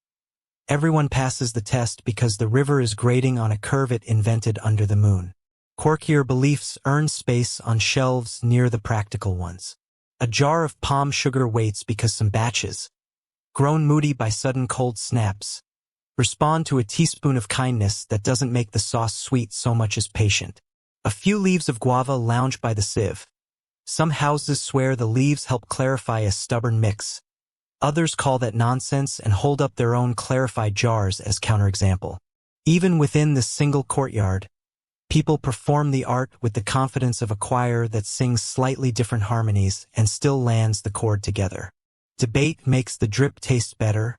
Everyone passes the test because the river is grading on a curve it invented under the moon. Quirkier beliefs earn space on shelves near the practical ones. A jar of palm sugar waits because some batches, grown moody by sudden cold snaps, respond to a teaspoon of kindness that doesn't make the sauce sweet so much as patient. A few leaves of guava lounge by the sieve. Some houses swear the leaves help clarify a stubborn mix. Others call that nonsense and hold up their own clarified jars as counterexample. Even within this single courtyard, people perform the art with the confidence of a choir that sings slightly different harmonies and still lands the chord together. Debate makes the drip taste better,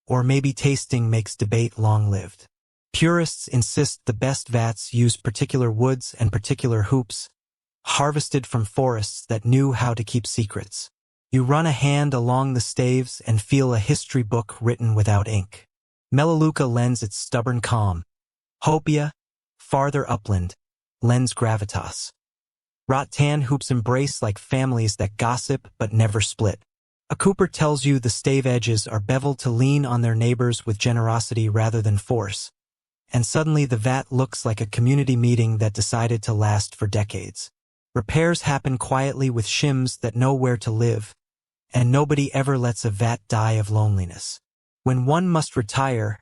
or maybe tasting makes debate long-lived. Purists insist the best vats use particular woods and particular hoops, harvested from forests that knew how to keep secrets. You run a hand along the staves and feel a history book written without ink. Melaleuca lends its stubborn calm. Hopia, farther upland, lends gravitas. Rattan hoops embrace like families that gossip but never split. A cooper tells you the stave edges are beveled to lean on their neighbors with generosity rather than force. And suddenly the vat looks like a community meeting that decided to last for decades. Repairs happen quietly with shims that know where to live, and nobody ever lets a vat die of loneliness. When one must retire,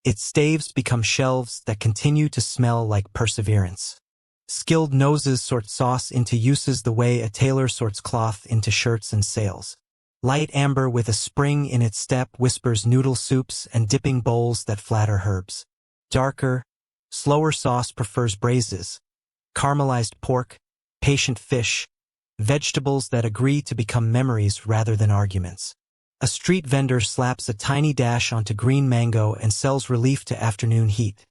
its staves become shelves that continue to smell like perseverance. Skilled noses sort sauce into uses the way a tailor sorts cloth into shirts and sails. Light amber with a spring in its step whispers noodle soups and dipping bowls that flatter herbs. Darker, slower sauce prefers braises, caramelized pork, patient fish, vegetables that agree to become memories rather than arguments. A street vendor slaps a tiny dash onto green mango and sells relief to afternoon heat.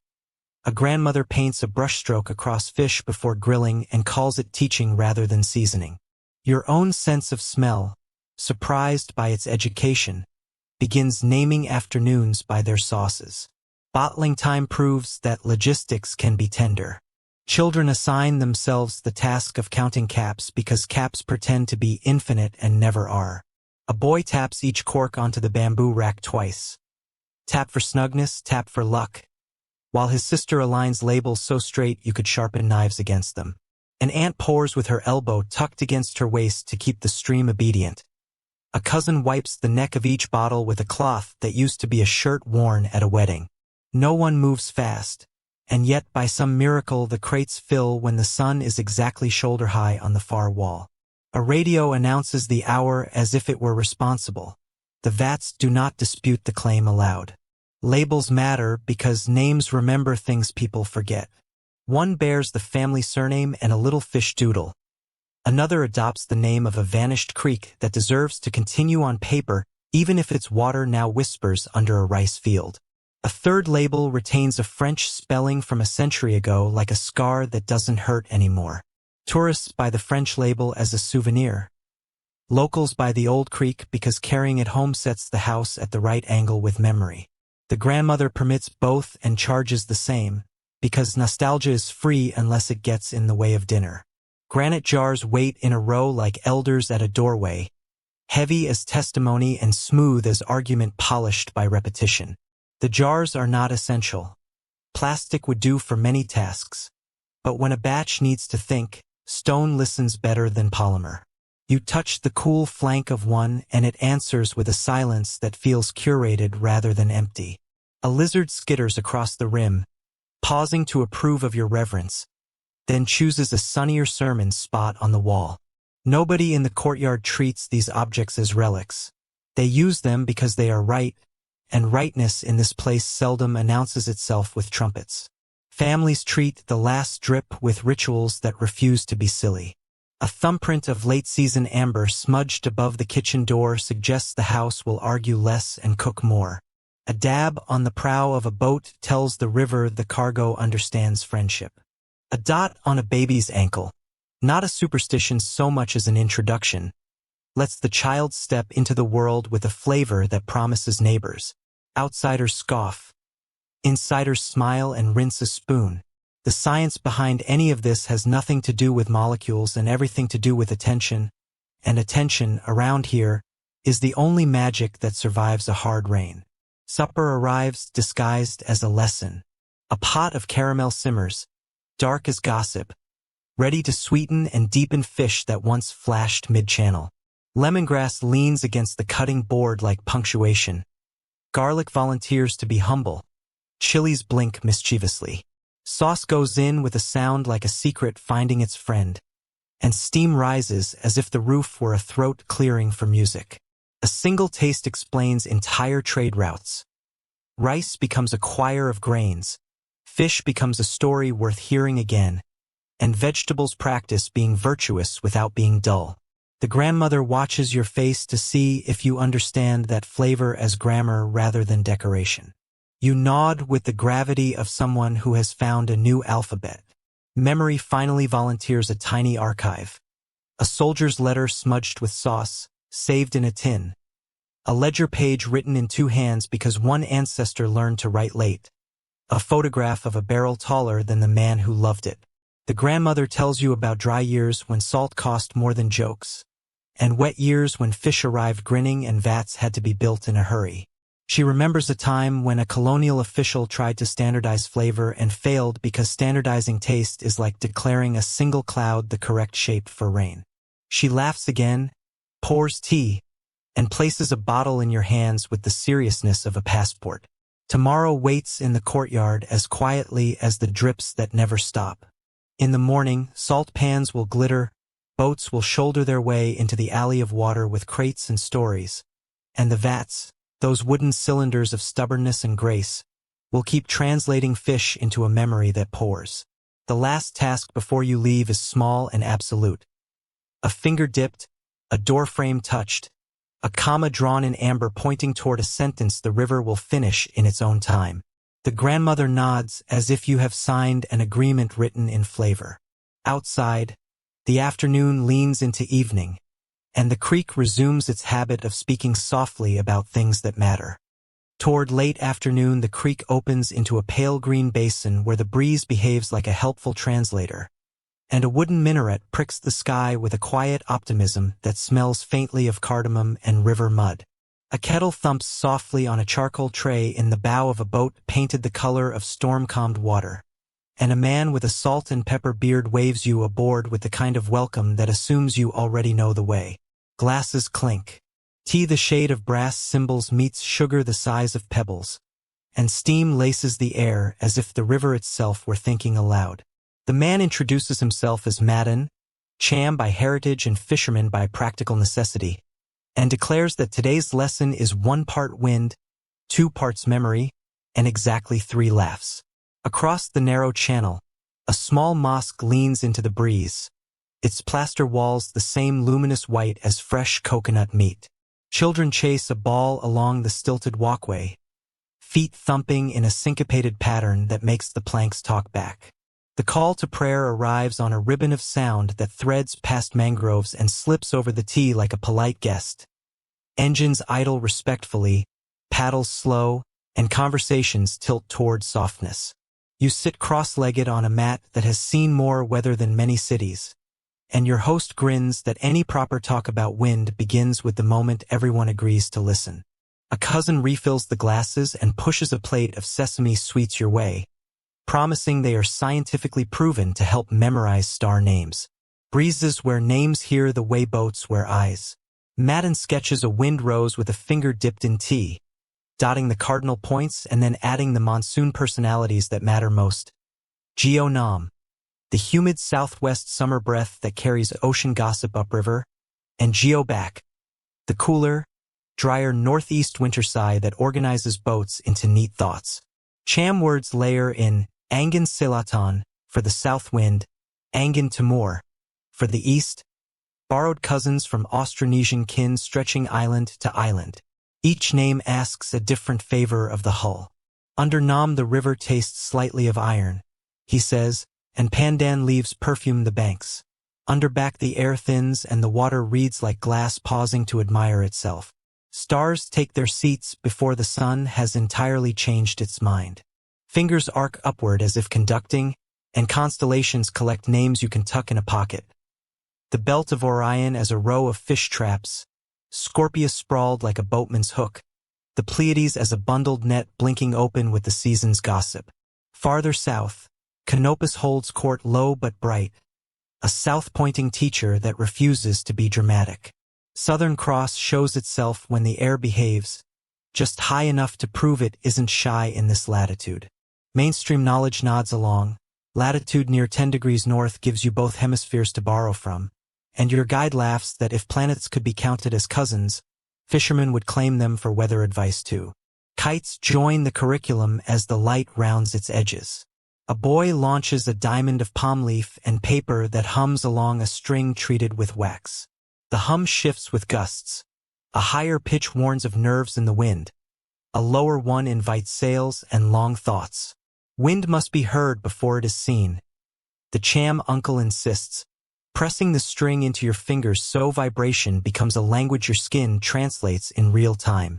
A grandmother paints a brushstroke across fish before grilling and calls it teaching rather than seasoning. Your own sense of smell, surprised by its education, begins naming afternoons by their sauces. Bottling time proves that logistics can be tender. Children assign themselves the task of counting caps because caps pretend to be infinite and never are. A boy taps each cork onto the bamboo rack twice. Tap for snugness, tap for luck. While his sister aligns labels so straight you could sharpen knives against them. An aunt pours with her elbow tucked against her waist to keep the stream obedient. A cousin wipes the neck of each bottle with a cloth that used to be a shirt worn at a wedding. No one moves fast. And yet by some miracle the crates fill when the sun is exactly shoulder-high on the far wall. A radio announces the hour as if it were responsible. The vats do not dispute the claim aloud. Labels matter because names remember things people forget. One bears the family surname and a little fish doodle. Another adopts the name of a vanished creek that deserves to continue on paper even if its water now whispers under a rice field. A third label retains a French spelling from a century ago like a scar that doesn't hurt anymore. Tourists buy the French label as a souvenir. Locals buy the old creek because carrying it home sets the house at the right angle with memory. The grandmother permits both and charges the same, because nostalgia is free unless it gets in the way of dinner. Granite jars wait in a row like elders at a doorway, heavy as testimony and smooth as argument polished by repetition. The jars are not essential. Plastic would do for many tasks. But when a batch needs to think, stone listens better than polymer. You touch the cool flank of one and it answers with a silence that feels curated rather than empty. A lizard skitters across the rim, pausing to approve of your reverence, then chooses a sunnier sermon spot on the wall. Nobody in the courtyard treats these objects as relics. They use them because they are right, and rightness in this place seldom announces itself with trumpets. Families treat the last drip with rituals that refuse to be silly. A thumbprint of late-season amber smudged above the kitchen door suggests the house will argue less and cook more. A dab on the prow of a boat tells the river the cargo understands friendship. A dot on a baby's ankle, not a superstition so much as an introduction, lets the child step into the world with a flavor that promises neighbors. Outsiders scoff. Insiders smile and rinse a spoon. The science behind any of this has nothing to do with molecules and everything to do with attention, and attention, around here, is the only magic that survives a hard rain. Supper arrives disguised as a lesson. A pot of caramel simmers, dark as gossip, ready to sweeten and deepen fish that once flashed mid-channel. Lemongrass leans against the cutting board like punctuation. Garlic volunteers to be humble. Chilies blink mischievously. Sauce goes in with a sound like a secret finding its friend. And steam rises as if the roof were a throat clearing for music. A single taste explains entire trade routes. Rice becomes a choir of grains. Fish becomes a story worth hearing again. And vegetables practice being virtuous without being dull. The grandmother watches your face to see if you understand that flavor as grammar rather than decoration. You nod with the gravity of someone who has found a new alphabet. Memory finally volunteers a tiny archive. A soldier's letter smudged with sauce, saved in a tin. A ledger page written in two hands because one ancestor learned to write late. A photograph of a barrel taller than the man who loved it. The grandmother tells you about dry years when salt cost more than jokes, and wet years when fish arrived grinning and vats had to be built in a hurry. She remembers a time when a colonial official tried to standardize flavor and failed because standardizing taste is like declaring a single cloud the correct shape for rain. She laughs again, pours tea, and places a bottle in your hands with the seriousness of a passport. Tomorrow waits in the courtyard as quietly as the drips that never stop. In the morning, salt pans will glitter, boats will shoulder their way into the alley of water with crates and stories, and the vats, those wooden cylinders of stubbornness and grace, will keep translating fish into a memory that pours. The last task before you leave is small and absolute. A finger dipped, a doorframe touched, a comma drawn in amber pointing toward a sentence the river will finish in its own time. The grandmother nods as if you have signed an agreement written in flavor. Outside, the afternoon leans into evening, and the creek resumes its habit of speaking softly about things that matter. Toward late afternoon, the creek opens into a pale green basin where the breeze behaves like a helpful translator, and a wooden minaret pricks the sky with a quiet optimism that smells faintly of cardamom and river mud. A kettle thumps softly on a charcoal tray in the bow of a boat painted the color of storm-calmed water, and a man with a salt and pepper beard waves you aboard with the kind of welcome that assumes you already know the way. Glasses clink. Tea the shade of brass cymbals meets sugar the size of pebbles, and steam laces the air as if the river itself were thinking aloud. The man introduces himself as Madden, cham by heritage and fisherman by practical necessity, and declares that today's lesson is 1 part wind, 2 parts memory, and exactly 3 laughs. Across the narrow channel, A small mosque leans into the breeze, its plaster walls the same luminous white as fresh coconut meat. Children chase a ball along the stilted walkway, feet thumping in a syncopated pattern that makes the planks talk back. The call to prayer arrives on a ribbon of sound that threads past mangroves and slips over the tee like a polite guest. Engines idle respectfully, paddles slow, and conversations tilt toward softness. You sit cross-legged on a mat that has seen more weather than many cities, and your host grins that any proper talk about wind begins with the moment everyone agrees to listen. A cousin refills the glasses and pushes a plate of sesame sweets your way, promising they are scientifically proven to help memorize star names. Breezes wear names here the way boats wear eyes. Madden sketches a wind rose with a finger dipped in tea, dotting the cardinal points and then adding the monsoon personalities that matter most. Geo-nom, the humid southwest summer breath that carries ocean gossip upriver, and Geo-back, the cooler, drier northeast winter sigh that organizes boats into neat thoughts. Cham words layer in Angin Selatan for the south wind, Angin Timur for the east, borrowed cousins from Austronesian kin stretching island to island. Each name asks a different favor of the hull. Under Nam the river tastes slightly of iron, he says, and Pandan leaves perfume the banks. Under back the air thins and the water reads like glass pausing to admire itself. Stars take their seats before the sun has entirely changed its mind. Fingers arc upward as if conducting, and constellations collect names you can tuck in a pocket. The belt of Orion as a row of fish traps, Scorpius sprawled like a boatman's hook, the Pleiades as a bundled net blinking open with the season's gossip. Farther south, Canopus holds court low but bright, a south-pointing teacher that refuses to be dramatic. Southern Cross shows itself when the air behaves, just high enough to prove it isn't shy in this latitude. Mainstream knowledge nods along. Latitude near 10 degrees north gives you both hemispheres to borrow from, and your guide laughs that if planets could be counted as cousins, fishermen would claim them for weather advice too. Kites join the curriculum as the light rounds its edges. A boy launches a diamond of palm leaf and paper that hums along a string treated with wax. The hum shifts with gusts. A higher pitch warns of nerves in the wind. A lower one invites sails and long thoughts. Wind must be heard before it is seen. The Cham uncle insists, pressing the string into your fingers so vibration becomes a language your skin translates in real time.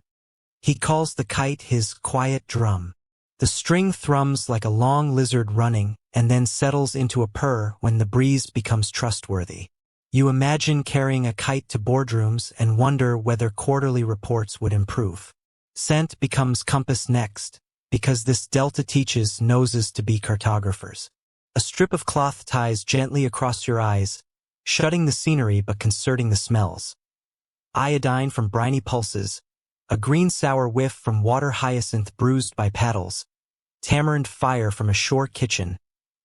He calls the kite his quiet drum. The string thrums like a long lizard running and then settles into a purr when the breeze becomes trustworthy. You imagine carrying a kite to boardrooms and wonder whether quarterly reports would improve. Scent becomes compass next, because this delta teaches noses to be cartographers. A strip of cloth ties gently across your eyes, shutting the scenery but concerting the smells. Iodine from briny pulses, a green sour whiff from water hyacinth bruised by paddles, tamarind fire from a shore kitchen,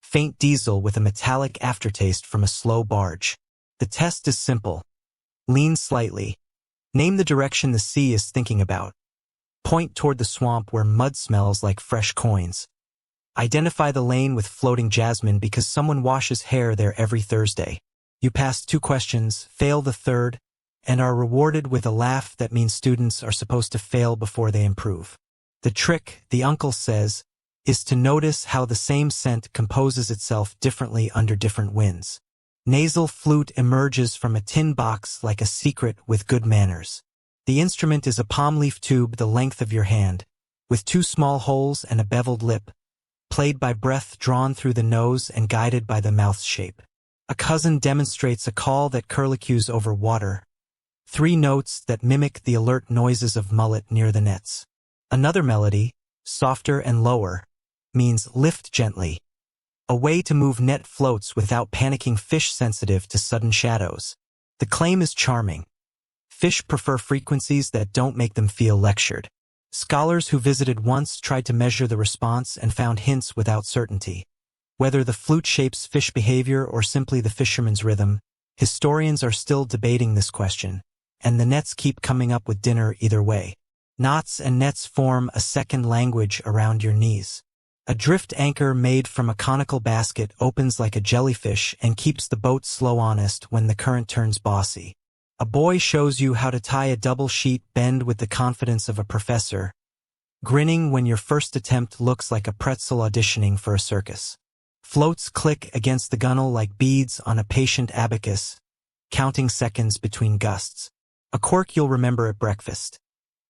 faint diesel with a metallic aftertaste from a slow barge. The test is simple. Lean slightly. Name the direction the sea is thinking about. Point toward the swamp where mud smells like fresh coins. Identify the lane with floating jasmine because someone washes hair there every Thursday. You pass 2 questions, fail the third, and are rewarded with a laugh that means students are supposed to fail before they improve. The trick, the uncle says, is to notice how the same scent composes itself differently under different winds. Nasal flute emerges from a tin box like a secret with good manners. The instrument is a palm leaf tube the length of your hand, with 2 small holes and a beveled lip, played by breath drawn through the nose and guided by the mouth's shape. A cousin demonstrates a call that curlicues over water, 3 notes that mimic the alert noises of mullet near the nets. Another melody, softer and lower, means lift gently, a way to move net floats without panicking fish sensitive to sudden shadows. The claim is charming. Fish prefer frequencies that don't make them feel lectured. Scholars who visited once tried to measure the response and found hints without certainty. Whether the flute shapes fish behavior or simply the fisherman's rhythm, historians are still debating this question, and the nets keep coming up with dinner either way. Knots and nets form a second language around your knees. A drift anchor made from a conical basket opens like a jellyfish and keeps the boat slow honest when the current turns bossy. A boy shows you how to tie a double sheet bend with the confidence of a professor, grinning when your first attempt looks like a pretzel auditioning for a circus. Floats click against the gunwale like beads on a patient abacus, counting seconds between gusts. A cork you'll remember at breakfast.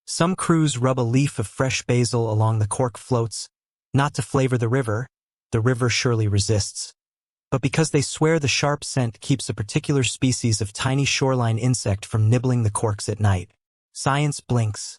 Some crews rub a leaf of fresh basil along the cork floats, not to flavor the river surely resists, but because they swear the sharp scent keeps a particular species of tiny shoreline insect from nibbling the corks at night. Science blinks.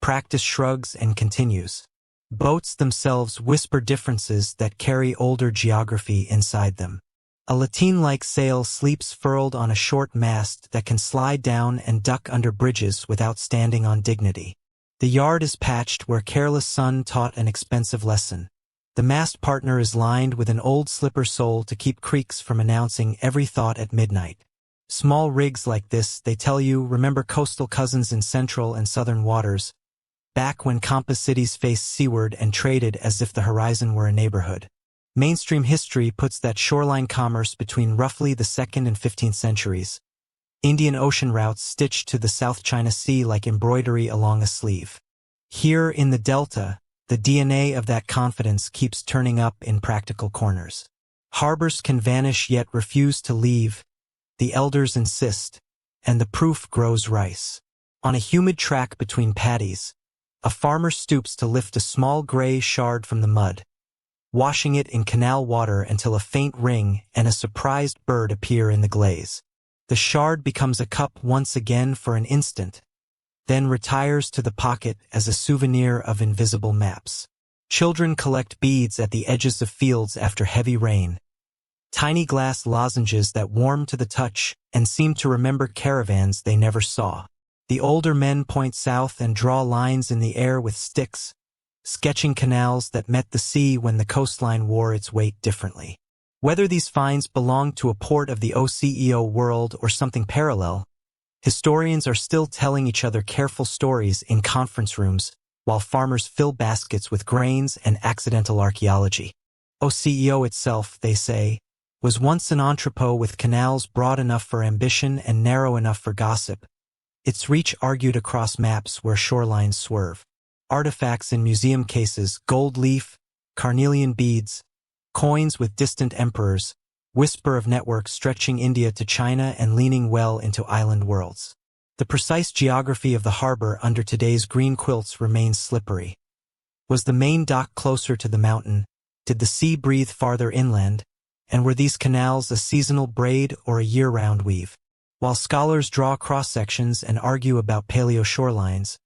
Practice shrugs and continues. Boats themselves whisper differences that carry older geography inside them. A lateen-like sail sleeps furled on a short mast that can slide down and duck under bridges without standing on dignity. The yard is patched where careless sun taught an expensive lesson. The mast partner is lined with an old slipper sole to keep creaks from announcing every thought at midnight. Small rigs like this, they tell you, remember coastal cousins in central and southern waters, back when compass cities faced seaward and traded as if the horizon were a neighborhood. Mainstream history puts that shoreline commerce between roughly the 2nd and 15th centuries. Indian Ocean routes stitched to the South China Sea like embroidery along a sleeve. Here in the Delta, the DNA of that confidence keeps turning up in practical corners. Harbors can vanish yet refuse to leave. The elders insist, and the proof grows rice. On a humid track between paddies, a farmer stoops to lift a small gray shard from the mud, washing it in canal water until a faint ring and a surprised bird appear in the glaze. The shard becomes a cup once again for an instant, then retires to the pocket as a souvenir of invisible maps. Children collect beads at the edges of fields after heavy rain. Tiny glass lozenges that warm to the touch and seem to remember caravans they never saw. The older men point south and draw lines in the air with sticks, sketching canals that met the sea when the coastline wore its weight differently. Whether these finds belong to a port of the OCEO world or something parallel, historians are still telling each other careful stories in conference rooms while farmers fill baskets with grains and accidental archaeology. OCEO itself, they say, was once an entrepot with canals broad enough for ambition and narrow enough for gossip, its reach argued across maps where shorelines swerve. Artifacts in museum cases, gold leaf, carnelian beads, coins with distant emperors, whisper of networks stretching India to China and leaning well into island worlds. The precise geography of the harbor under today's green quilts remains slippery. Was the main dock closer to the mountain? Did the sea breathe farther inland? And were these canals a seasonal braid or a year-round weave? While scholars draw cross-sections and argue about paleo shorelines,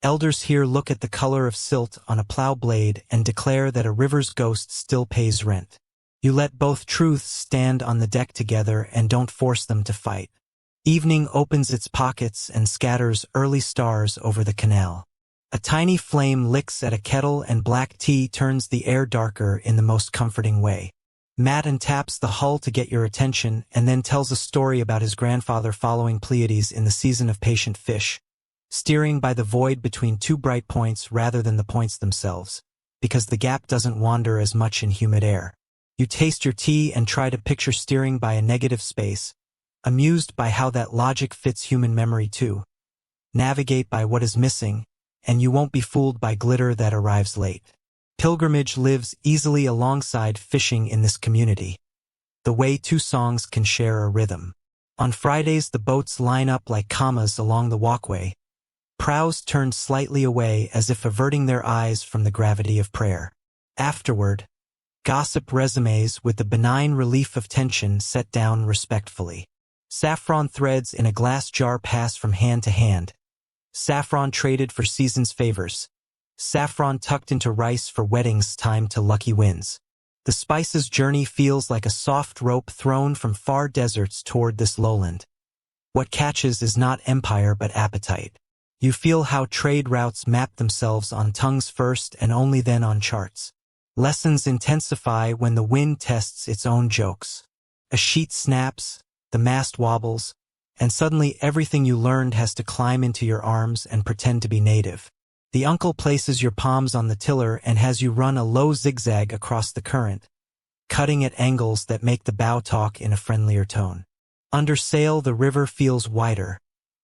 elders here look at the color of silt on a plow blade and declare that a river's ghost still pays rent. You let both truths stand on the deck together and don't force them to fight. Evening opens its pockets and scatters early stars over the canal. A tiny flame licks at a kettle and black tea turns the air darker in the most comforting way. Matt taps the hull to get your attention and then tells a story about his grandfather following Pleiades in the season of patient fish, steering by the void between two bright points rather than the points themselves, because the gap doesn't wander as much in humid air. You taste your tea and try to picture steering by a negative space, amused by how that logic fits human memory too. Navigate by what is missing, and you won't be fooled by glitter that arrives late. Pilgrimage lives easily alongside fishing in this community, the way two songs can share a rhythm. On Fridays the boats line up like commas along the walkway, prows turned slightly away as if averting their eyes from the gravity of prayer. Afterward, gossip resumes with the benign relief of tension set down respectfully. Saffron threads in a glass jar pass from hand to hand. Saffron traded for season's favors. Saffron tucked into rice for weddings timed to lucky wins. The spice's journey feels like a soft rope thrown from far deserts toward this lowland. What catches is not empire but appetite. You feel how trade routes map themselves on tongues first and only then on charts. Lessons intensify when the wind tests its own jokes. A sheet snaps, the mast wobbles, and suddenly everything you learned has to climb into your arms and pretend to be native. The uncle places your palms on the tiller and has you run a low zigzag across the current, cutting at angles that make the bow talk in a friendlier tone. Under sail, the river feels wider,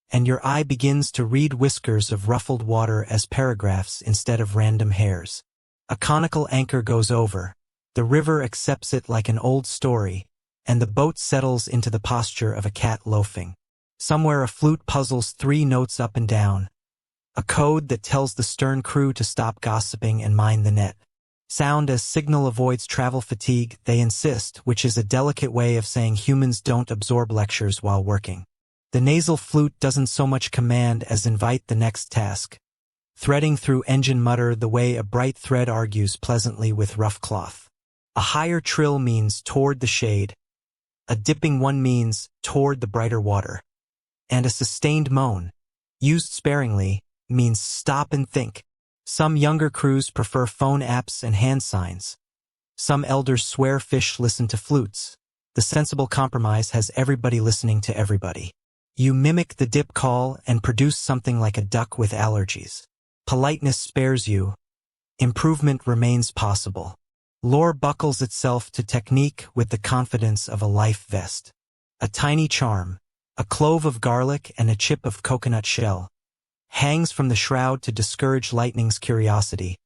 and your eye begins to read whiskers of ruffled water as paragraphs instead of random hairs. A conical anchor goes over. The river accepts it like an old story, and the boat settles into the posture of a cat loafing. Somewhere a flute puzzles 3 notes up and down, a code that tells the stern crew to stop gossiping and mind the net. Sound as signal avoids travel fatigue, they insist, which is a delicate way of saying humans don't absorb lectures while working. The nasal flute doesn't so much command as invite the next task, threading through engine mutter the way a bright thread argues pleasantly with rough cloth. A higher trill means toward the shade, a dipping one means toward the brighter water, and a sustained moan, used sparingly, means stop and think. Some younger crews prefer phone apps and hand signs. Some elders swear fish listen to flutes. The sensible compromise has everybody listening to everybody. You mimic the dip call and produce something like a duck with allergies. Politeness spares you. Improvement remains possible. Lore buckles itself to technique with the confidence of a life vest. A tiny charm, a clove of garlic and a chip of coconut shell, hangs from the shroud to discourage lightning's curiosity,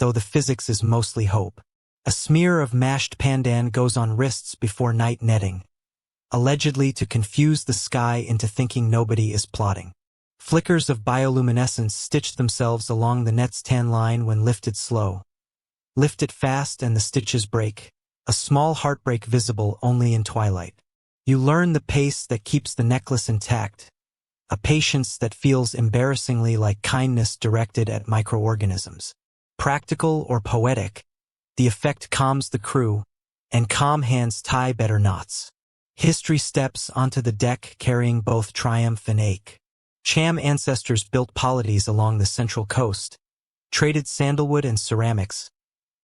though the physics is mostly hope. A smear of mashed pandan goes on wrists before night netting, allegedly to confuse the sky into thinking nobody is plotting. Flickers of bioluminescence stitch themselves along the net's tan line when lifted slow. Lift it fast and the stitches break, a small heartbreak visible only in twilight. You learn the pace that keeps the necklace intact, a patience that feels embarrassingly like kindness directed at microorganisms. Practical or poetic, the effect calms the crew, and calm hands tie better knots. History steps onto the deck carrying both triumph and ache. Cham ancestors built polities along the central coast, traded sandalwood and ceramics,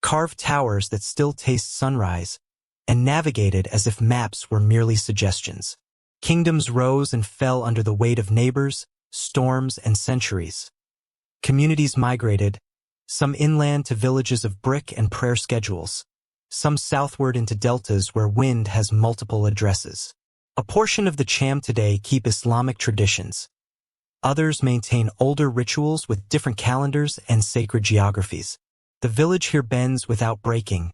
carved towers that still taste sunrise, and navigated as if maps were merely suggestions. Kingdoms rose and fell under the weight of neighbors, storms, and centuries. Communities migrated, some inland to villages of brick and prayer schedules, some southward into deltas where wind has multiple addresses. A portion of the Cham today keep Islamic traditions. Others maintain older rituals with different calendars and sacred geographies. The village here bends without breaking,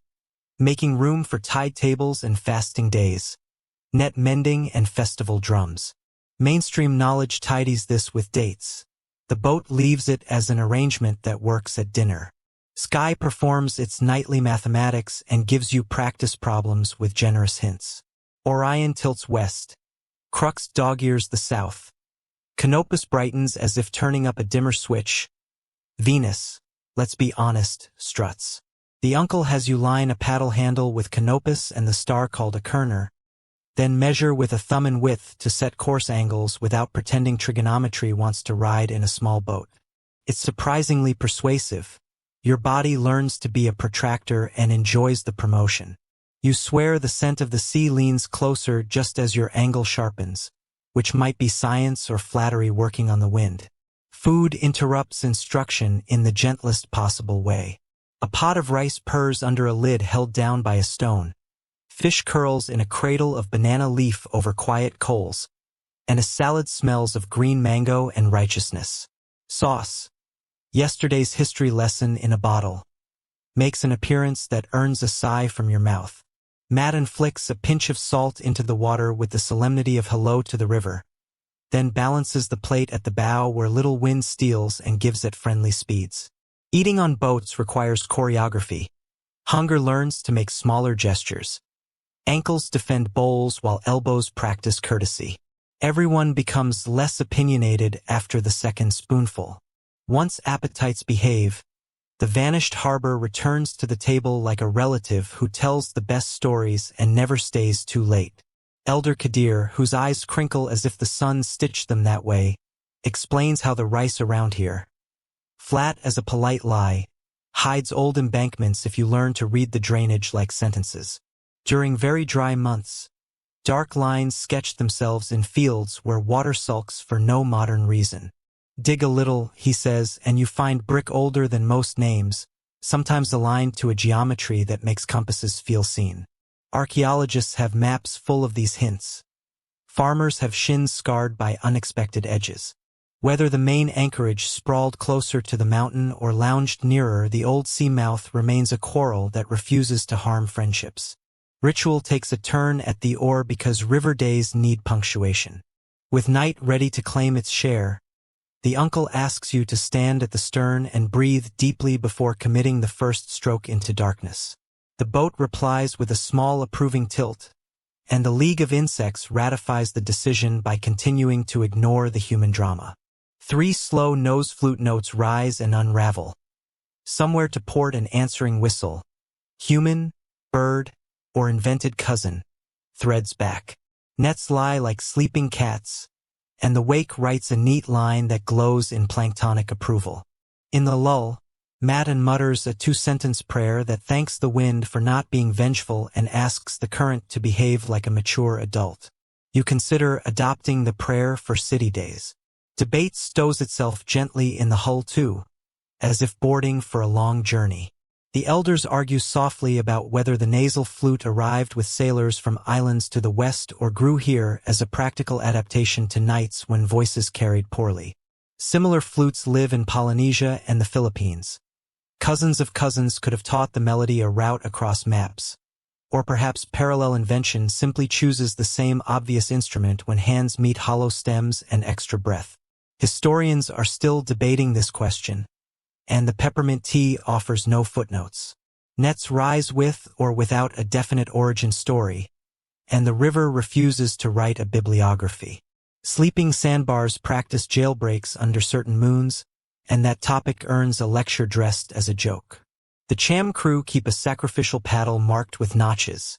making room for tide tables and fasting days, net mending and festival drums. Mainstream knowledge tidies this with dates. The boat leaves it as an arrangement that works at dinner. Sky performs its nightly mathematics and gives you practice problems with generous hints. Orion tilts west. Crux dog-ears the south. Canopus brightens as if turning up a dimmer switch. Venus, let's be honest, struts. The uncle has you line a paddle handle with Canopus and the star called a kerner, then measure with a thumb and width to set course angles without pretending trigonometry wants to ride in a small boat. It's surprisingly persuasive. Your body learns to be a protractor and enjoys the promotion. You swear the scent of the sea leans closer just as your angle sharpens, which might be science or flattery working on the wind. Food interrupts instruction in the gentlest possible way. A pot of rice purrs under a lid held down by a stone. Fish curls in a cradle of banana leaf over quiet coals, and a salad smells of green mango and righteousness. Sauce, yesterday's history lesson in a bottle, makes an appearance that earns a sigh from your mouth. Madden flicks a pinch of salt into the water with the solemnity of hello to the river, then balances the plate at the bow where little wind steals and gives it friendly speeds. Eating on boats requires choreography. Hunger learns to make smaller gestures. Ankles defend bowls while elbows practice courtesy. Everyone becomes less opinionated after the second spoonful. Once appetites behave, the vanished harbor returns to the table like a relative who tells the best stories and never stays too late. Elder Kadir, whose eyes crinkle as if the sun stitched them that way, explains how the rice around here, flat as a polite lie, hides old embankments if you learn to read the drainage like sentences. During very dry months, dark lines sketch themselves in fields where water sulks for no modern reason. Dig a little, he says, and you find brick older than most names, sometimes aligned to a geometry that makes compasses feel seen. Archaeologists have maps full of these hints. Farmers have shins scarred by unexpected edges. Whether the main anchorage sprawled closer to the mountain or lounged nearer, the old sea mouth remains a quarrel that refuses to harm friendships. Ritual takes a turn at the oar because river days need punctuation. With night ready to claim its share, the uncle asks you to stand at the stern and breathe deeply before committing the first stroke into darkness. The boat replies with a small approving tilt, and the League of Insects ratifies the decision by continuing to ignore the human drama. 3 slow nose flute notes rise and unravel. Somewhere to port an answering whistle. Human, bird, or invented cousin, threads back. Nets lie like sleeping cats, and the wake writes a neat line that glows in planktonic approval. In the lull, Madden mutters a 2-sentence prayer that thanks the wind for not being vengeful and asks the current to behave like a mature adult. You consider adopting the prayer for city days. Debate stows itself gently in the hull too, as if boarding for a long journey. The elders argue softly about whether the nasal flute arrived with sailors from islands to the west or grew here as a practical adaptation to nights when voices carried poorly. Similar flutes live in Polynesia and the Philippines. Cousins of cousins could have taught the melody a route across maps. Or perhaps parallel invention simply chooses the same obvious instrument when hands meet hollow stems and extra breath. Historians are still debating this question, and the peppermint tea offers no footnotes. Nets rise with or without a definite origin story, and the river refuses to write a bibliography. Sleeping sandbars practice jailbreaks under certain moons, and that topic earns a lecture dressed as a joke. The Cham crew keep a sacrificial paddle marked with notches.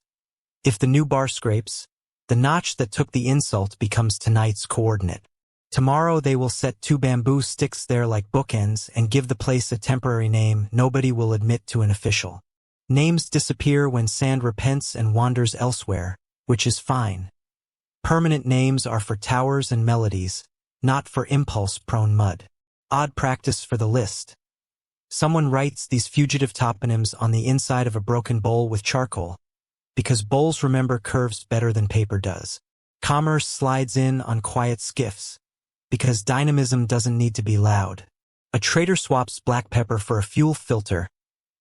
If the new bar scrapes, the notch that took the insult becomes tonight's coordinate. Tomorrow they will set 2 bamboo sticks there like bookends and give the place a temporary name nobody will admit to an official. Names disappear when sand repents and wanders elsewhere, which is fine. Permanent names are for towers and melodies, not for impulse-prone mud. Odd practice for the list. Someone writes these fugitive toponyms on the inside of a broken bowl with charcoal, because bowls remember curves better than paper does. Commerce slides in on quiet skiffs, because dynamism doesn't need to be loud. A trader swaps black pepper for a fuel filter,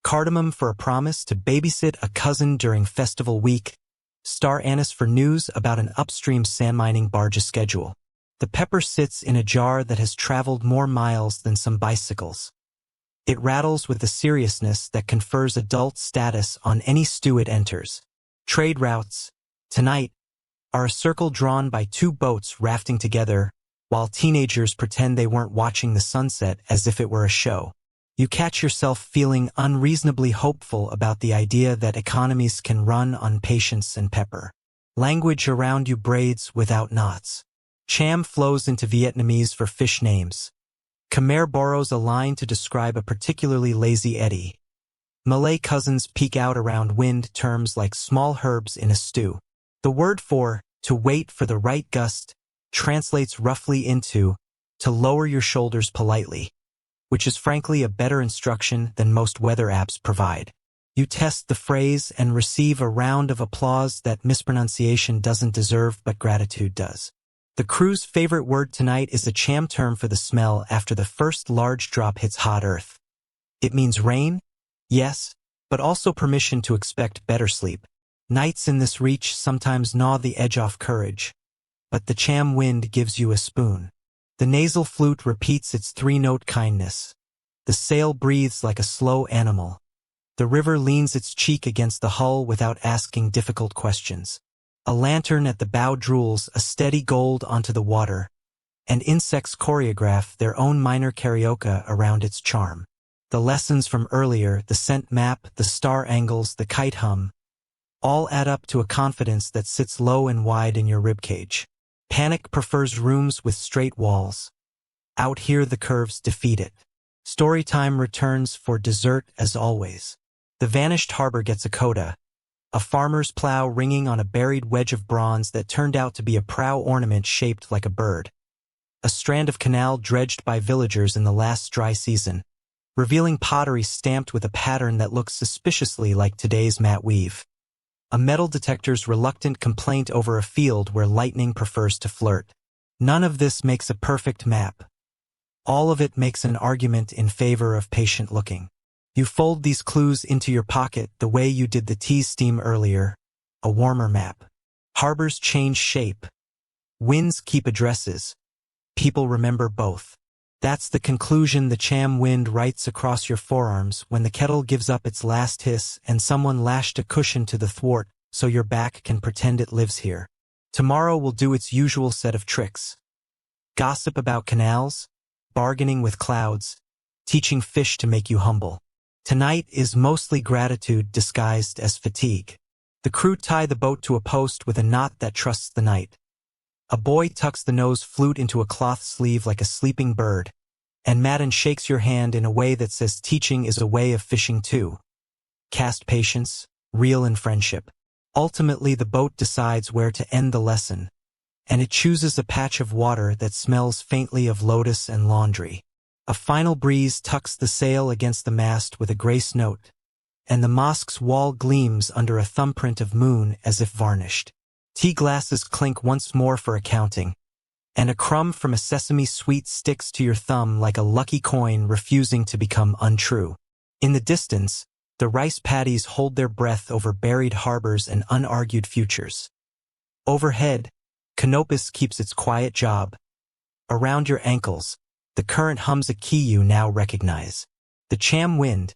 cardamom for a promise to babysit a cousin during festival week, star anise for news about an upstream sand mining barge's schedule. The pepper sits in a jar that has traveled more miles than some bicycles. It rattles with the seriousness that confers adult status on any stew it enters. Trade routes, tonight, are a circle drawn by 2 boats rafting together, while teenagers pretend they weren't watching the sunset as if it were a show. You catch yourself feeling unreasonably hopeful about the idea that economies can run on patience and pepper. Language around you braids without knots. Cham flows into Vietnamese for fish names. Khmer borrows a line to describe a particularly lazy eddy. Malay cousins peek out around wind terms like small herbs in a stew. The word for to wait for the right gust translates roughly into to lower your shoulders politely, which is frankly a better instruction than most weather apps provide. You test the phrase and receive a round of applause that mispronunciation doesn't deserve but gratitude does. The crew's favorite word tonight is a Cham term for the smell after the first large drop hits hot earth. It means rain, yes, but also permission to expect better sleep. Nights in this reach sometimes gnaw the edge off courage, but the Cham wind gives you a spoon. The nasal flute repeats its 3-note kindness. The sail breathes like a slow animal. The river leans its cheek against the hull without asking difficult questions. A lantern at the bow drools a steady gold onto the water, and insects choreograph their own minor karaoke around its charm. The lessons from earlier, the scent map, the star angles, the kite hum, all add up to a confidence that sits low and wide in your ribcage. Panic prefers rooms with straight walls. Out here the curves defeat it. Storytime returns for dessert as always. The vanished harbor gets a coda, a farmer's plow ringing on a buried wedge of bronze that turned out to be a prow ornament shaped like a bird. a strand of canal dredged by villagers in the last dry season, revealing pottery stamped with a pattern that looks suspiciously like today's mat weave. A metal detector's reluctant complaint over a field where lightning prefers to flirt. None of this makes a perfect map. All of it makes an argument in favor of patient looking. You fold these clues into your pocket the way you did the tea steam earlier, a warmer map. Harbors change shape. Winds keep addresses. People remember both. That's the conclusion the cham wind writes across your forearms when the kettle gives up its last hiss and someone lashed a cushion to the thwart so your back can pretend it lives here. Tomorrow will do its usual set of tricks. Gossip about canals, bargaining with clouds, teaching fish to make you humble. Tonight is mostly gratitude disguised as fatigue. The crew tie the boat to a post with a knot that trusts the night. A boy tucks the nose flute into a cloth sleeve like a sleeping bird, and Madden shakes your hand in a way that says teaching is a way of fishing too. Cast patience, reel in friendship. Ultimately, the boat decides where to end the lesson, and it chooses a patch of water that smells faintly of lotus and laundry. A final breeze tucks the sail against the mast with a grace note, and the mosque's wall gleams under a thumbprint of moon as if varnished. Tea glasses clink once more for accounting, and a crumb from a sesame sweet sticks to your thumb like a lucky coin refusing to become untrue. In the distance, the rice paddies hold their breath over buried harbors and unargued futures. Overhead, Canopus keeps its quiet job. Around your ankles, the current hums a key you now recognize. The cham wind,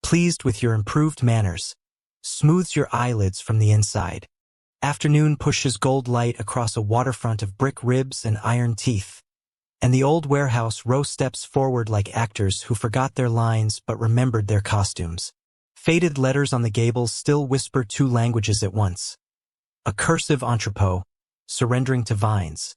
pleased with your improved manners, smooths your eyelids from the inside. Afternoon pushes gold light across a waterfront of brick ribs and iron teeth, and the old warehouse row steps forward like actors who forgot their lines but remembered their costumes. Faded letters on the gables still whisper two languages at once. A cursive entrepot, surrendering to vines.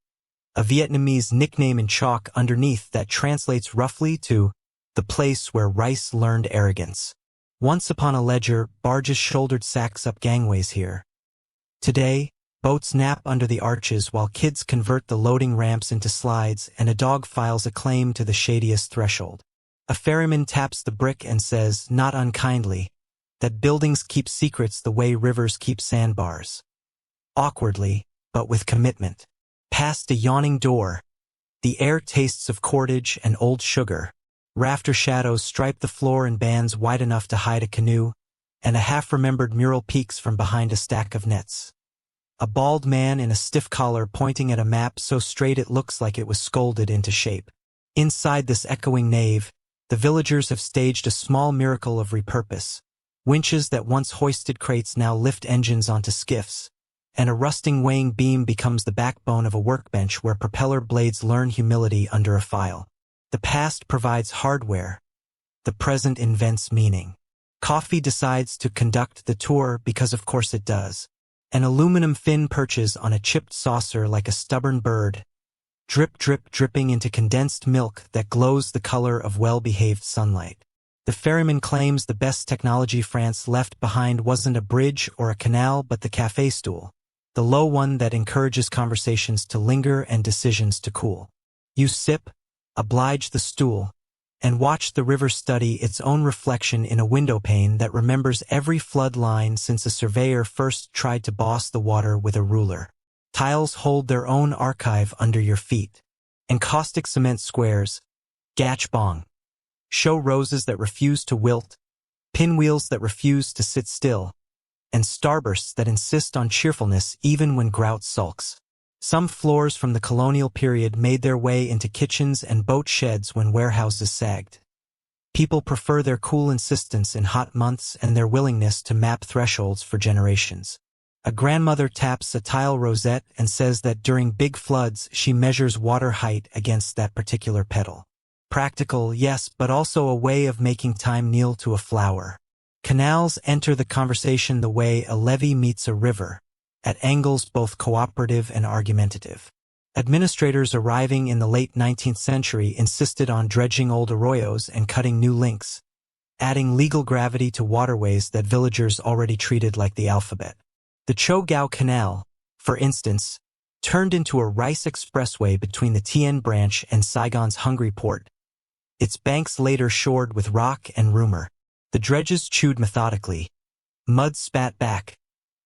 A Vietnamese nickname in chalk underneath that translates roughly to the place where rice learned arrogance. Once upon a ledger, barges shouldered sacks up gangways here. Today, boats nap under the arches while kids convert the loading ramps into slides and a dog files a claim to the shadiest threshold. A ferryman taps the brick and says, not unkindly, that buildings keep secrets the way rivers keep sandbars. Awkwardly, but with commitment. Past a yawning door, the air tastes of cordage and old sugar. Rafter shadows stripe the floor in bands wide enough to hide a canoe, and a half-remembered mural peeks from behind a stack of nets. A bald man in a stiff collar pointing at a map so straight it looks like it was scolded into shape. Inside this echoing nave, the villagers have staged a small miracle of repurpose. Winches that once hoisted crates now lift engines onto skiffs, and a rusting weighing beam becomes the backbone of a workbench where propeller blades learn humility under a file. The past provides hardware. The present invents meaning. Coffee decides to conduct the tour because of course it does. An aluminum fin perches on a chipped saucer like a stubborn bird, drip drip dripping into condensed milk that glows the color of well-behaved sunlight. The ferryman claims the best technology France left behind wasn't a bridge or a canal but the café stool, the low one that encourages conversations to linger and decisions to cool. You sip, oblige the stool, and watch the river study its own reflection in a windowpane that remembers every flood line since a surveyor first tried to boss the water with a ruler. Tiles hold their own archive under your feet. Encaustic cement squares, gach bong, show roses that refuse to wilt, pinwheels that refuse to sit still, and starbursts that insist on cheerfulness even when grout sulks. Some floors from the colonial period made their way into kitchens and boat sheds when warehouses sagged. People prefer their cool insistence in hot months and their willingness to map thresholds for generations. A grandmother taps a tile rosette and says that during big floods she measures water height against that particular petal. Practical, yes, but also a way of making time kneel to a flower. Canals enter the conversation the way a levee meets a river, at angles both cooperative and argumentative. Administrators arriving in the late 19th century insisted on dredging old arroyos and cutting new links, adding legal gravity to waterways that villagers already treated like the alphabet. The Cho Gao Canal, for instance, turned into a rice expressway between the Tien Branch and Saigon's hungry port. Its banks later shored with rock and rumor. The dredges chewed methodically. Mud spat back.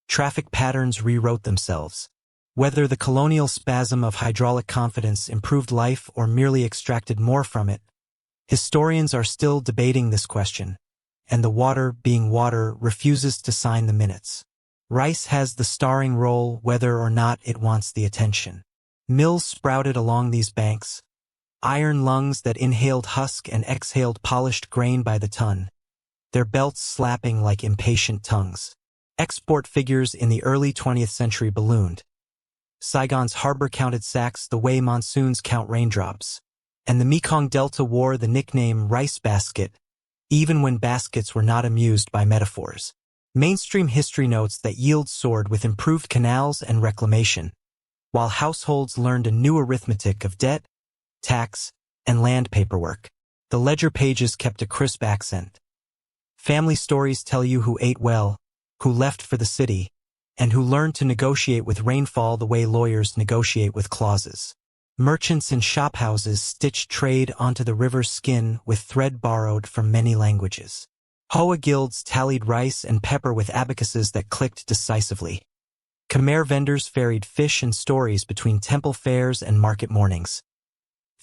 Traffic patterns rewrote themselves. Whether the colonial spasm of hydraulic confidence improved life or merely extracted more from it, historians are still debating this question, and the water, being water, refuses to sign the minutes. Rice has the starring role whether or not it wants the attention. Mills sprouted along these banks, iron lungs that inhaled husk and exhaled polished grain by the ton, their belts slapping like impatient tongues. Export figures in the early 20th century ballooned. Saigon's harbor counted sacks the way monsoons count raindrops, and the Mekong Delta wore the nickname rice basket, even when baskets were not amused by metaphors. Mainstream history notes that yields soared with improved canals and reclamation, while households learned a new arithmetic of debt, tax, and land paperwork. The ledger pages kept a crisp accent. Family stories tell you who ate well, who left for the city, and who learned to negotiate with rainfall the way lawyers negotiate with clauses. Merchants and shophouses stitched trade onto the river's skin with thread borrowed from many languages. Hoa guilds tallied rice and pepper with abacuses that clicked decisively. Khmer vendors ferried fish and stories between temple fairs and market mornings.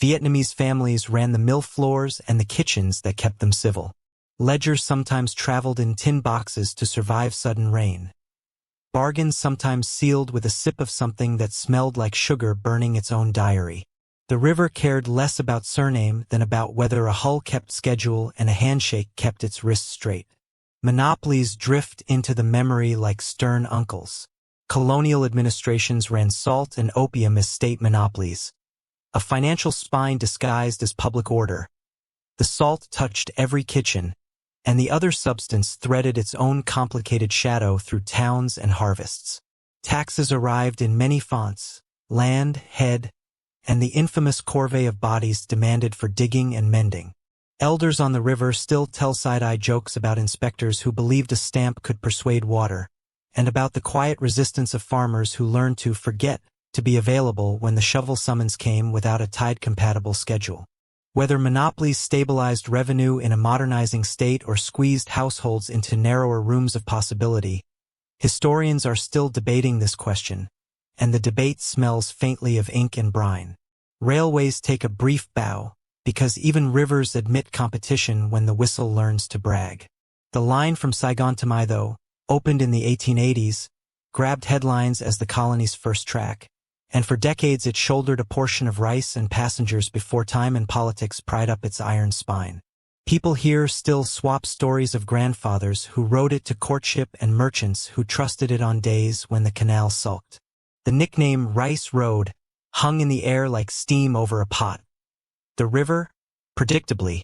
Vietnamese families ran the mill floors and the kitchens that kept them civil. Ledgers sometimes traveled in tin boxes to survive sudden rain. Bargains sometimes sealed with a sip of something that smelled like sugar burning its own diary. The river cared less about surname than about whether a hull kept schedule and a handshake kept its wrists straight. Monopolies drift into the memory like stern uncles. Colonial administrations ran salt and opium as state monopolies, a financial spine disguised as public order. The salt touched every kitchen, and the other substance threaded its own complicated shadow through towns and harvests. Taxes arrived in many fonts: land, head, and the infamous corvée of bodies demanded for digging and mending. Elders on the river still tell side-eye jokes about inspectors who believed a stamp could persuade water, and about the quiet resistance of farmers who learned to forget to be available when the shovel summons came without a tide-compatible schedule. Whether monopolies stabilized revenue in a modernizing state or squeezed households into narrower rooms of possibility, historians are still debating this question, and the debate smells faintly of ink and brine. Railways take a brief bow, because even rivers admit competition when the whistle learns to brag. The line from Saigon to Mai, though, opened in the 1880s, grabbed headlines as the colony's first track, and for decades it shouldered a portion of rice and passengers before time and politics pried up its iron spine. People here still swap stories of grandfathers who rode it to courtship and merchants who trusted it on days when the canal sulked. The nickname Rice Road hung in the air like steam over a pot. The river, predictably,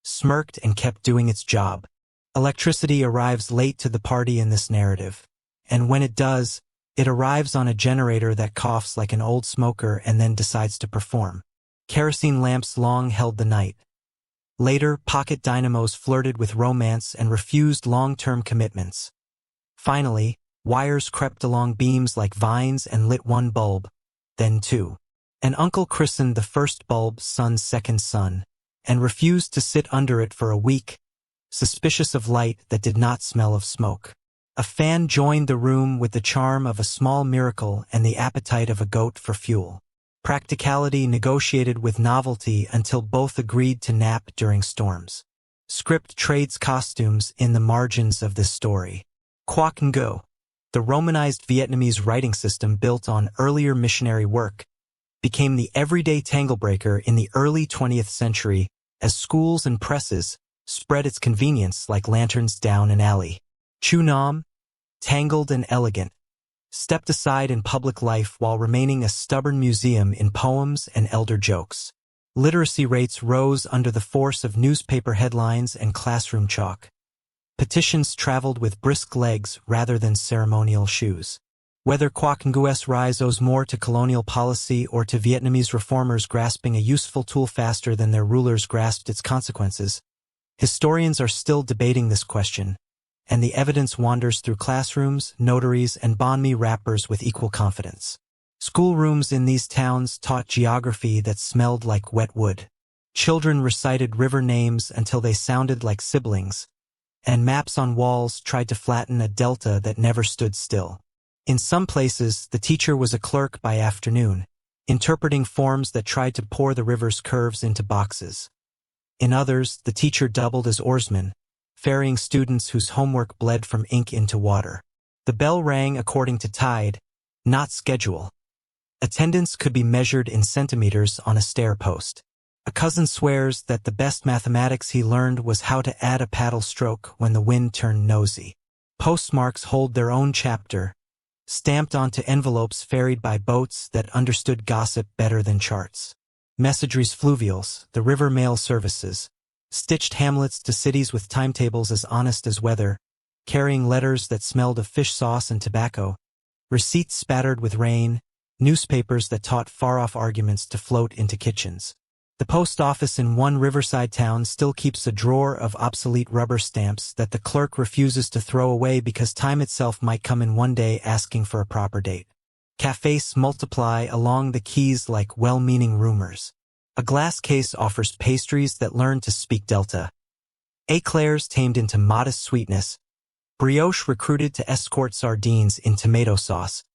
smirked and kept doing its job. Electricity arrives late to the party in this narrative, and when it does, it arrives on a generator that coughs like an old smoker and then decides to perform. Kerosene lamps long held the night. Later, pocket dynamos flirted with romance and refused long-term commitments. Finally, wires crept along beams like vines and lit one bulb, then two. An uncle christened the first bulb Sun's second son, and refused to sit under it for a week, suspicious of light that did not smell of smoke. A fan joined the room with the charm of a small miracle and the appetite of a goat for fuel. Practicality negotiated with novelty until both agreed to nap during storms. Script trades costumes in the margins of this story. Quoc Ngo, the Romanized Vietnamese writing system built on earlier missionary work, became the everyday tanglebreaker in the early 20th century as schools and presses spread its convenience like lanterns down an alley. Chu Nam, tangled and elegant, stepped aside in public life while remaining a stubborn museum in poems and elder jokes. Literacy rates rose under the force of newspaper headlines and classroom chalk. Petitions traveled with brisk legs rather than ceremonial shoes. Whether Quoc Nguyen's rise owes more to colonial policy or to Vietnamese reformers grasping a useful tool faster than their rulers grasped its consequences, historians are still debating this question, and the evidence wanders through classrooms, notaries, and banh mi wrappers with equal confidence. Schoolrooms in these towns taught geography that smelled like wet wood. Children recited river names until they sounded like siblings, and maps on walls tried to flatten a delta that never stood still. In some places, the teacher was a clerk by afternoon, interpreting forms that tried to pour the river's curves into boxes. In others, the teacher doubled as oarsman, ferrying students whose homework bled from ink into water. The bell rang according to tide, not schedule. Attendance could be measured in centimeters on a stair post. A cousin swears that the best mathematics he learned was how to add a paddle stroke when the wind turned nosy. Postmarks hold their own chapter, stamped onto envelopes ferried by boats that understood gossip better than charts. Messageries fluvials, the river mail services, stitched hamlets to cities with timetables as honest as weather, carrying letters that smelled of fish sauce and tobacco, receipts spattered with rain, newspapers that taught far-off arguments to float into kitchens. The post office in one riverside town still keeps a drawer of obsolete rubber stamps that the clerk refuses to throw away because time itself might come in one day asking for a proper date. Cafes multiply along the quays like well-meaning rumors. A glass case offers pastries that learn to speak Delta. Eclairs tamed into modest sweetness. Brioche recruited to escort sardines in tomato sauce.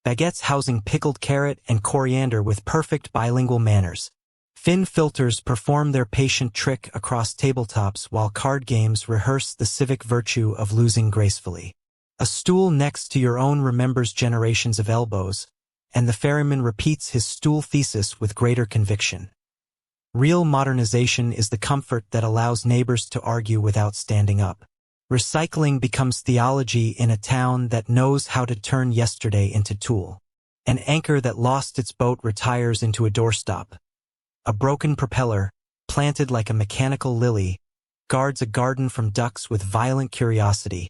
Baguettes housing pickled carrot and coriander with perfect bilingual manners. Fin filters perform their patient trick across tabletops while card games rehearse the civic virtue of losing gracefully. A stool next to your own remembers generations of elbows, and the ferryman repeats his stool thesis with greater conviction. Real modernization is the comfort that allows neighbors to argue without standing up. Recycling becomes theology in a town that knows how to turn yesterday into tool. An anchor that lost its boat retires into a doorstop. A broken propeller, planted like a mechanical lily, guards a garden from ducks with violent curiosity.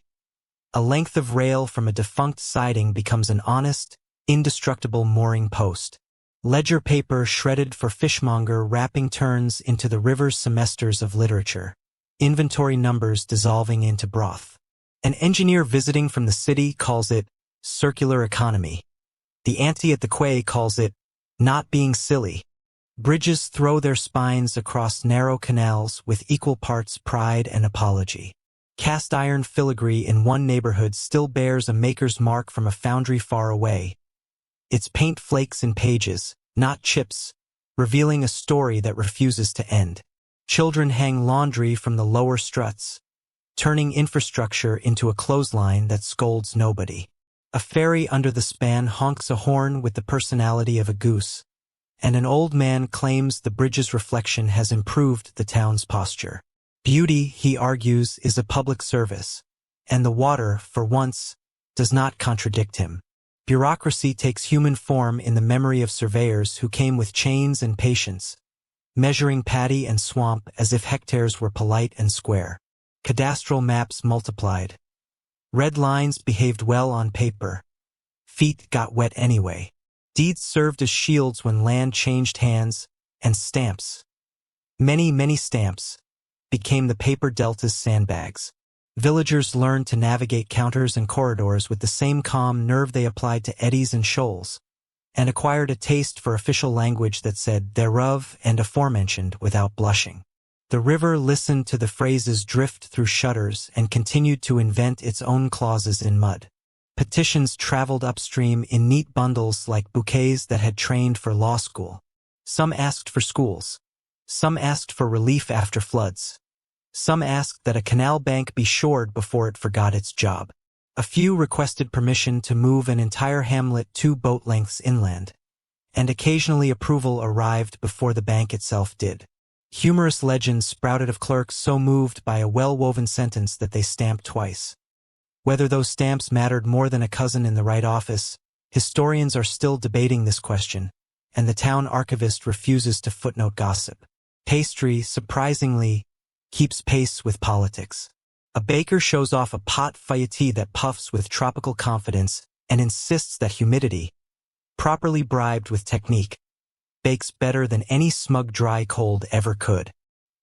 A length of rail from a defunct siding becomes an honest, indestructible mooring post. Ledger paper shredded for fishmonger wrapping turns into the river's semesters of literature. Inventory numbers dissolving into broth. An engineer visiting from the city calls it circular economy. The auntie at the quay calls it not being silly. Bridges throw their spines across narrow canals with equal parts pride and apology. Cast iron filigree in one neighborhood still bears a maker's mark from a foundry far away. Its paint flakes in pages, not chips, revealing a story that refuses to end. Children hang laundry from the lower struts, turning infrastructure into a clothesline that scolds nobody. A ferry under the span honks a horn with the personality of a goose, and an old man claims the bridge's reflection has improved the town's posture. Beauty, he argues, is a public service, and the water, for once, does not contradict him. Bureaucracy takes human form in the memory of surveyors who came with chains and patience, measuring paddy and swamp as if hectares were polite and square. Cadastral maps multiplied. Red lines behaved well on paper. Feet got wet anyway. Deeds served as shields when land changed hands, and stamps, many stamps, became the paper delta's sandbags. Villagers learned to navigate counters and corridors with the same calm nerve they applied to eddies and shoals, and acquired a taste for official language that said thereof and aforementioned without blushing. The river listened to the phrases drift through shutters and continued to invent its own clauses in mud. Petitions traveled upstream in neat bundles like bouquets that had trained for law school. Some asked for schools. Some asked for relief after floods. Some asked that a canal bank be shored before it forgot its job. A few requested permission to move an entire hamlet 2 boat lengths inland, and occasionally approval arrived before the bank itself did. Humorous legends sprouted of clerks so moved by a well-woven sentence that they stamped twice. Whether those stamps mattered more than a cousin in the right office, historians are still debating this question, and the town archivist refuses to footnote gossip. Pastry, surprisingly, keeps pace with politics. A baker shows off a pot feuilleté that puffs with tropical confidence and insists that humidity, properly bribed with technique, bakes better than any smug dry cold ever could.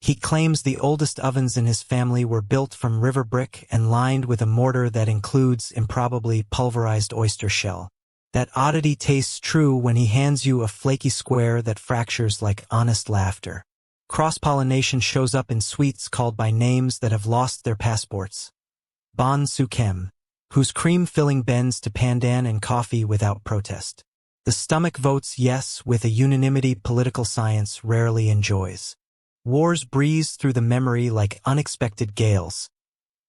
He claims the oldest ovens in his family were built from river brick and lined with a mortar that includes improbably pulverized oyster shell. That oddity tastes true when he hands you a flaky square that fractures like honest laughter. Cross-pollination shows up in sweets called by names that have lost their passports. Bon Sukem, whose cream-filling bends to pandan and coffee without protest. The stomach votes yes with a unanimity political science rarely enjoys. Wars breeze through the memory like unexpected gales.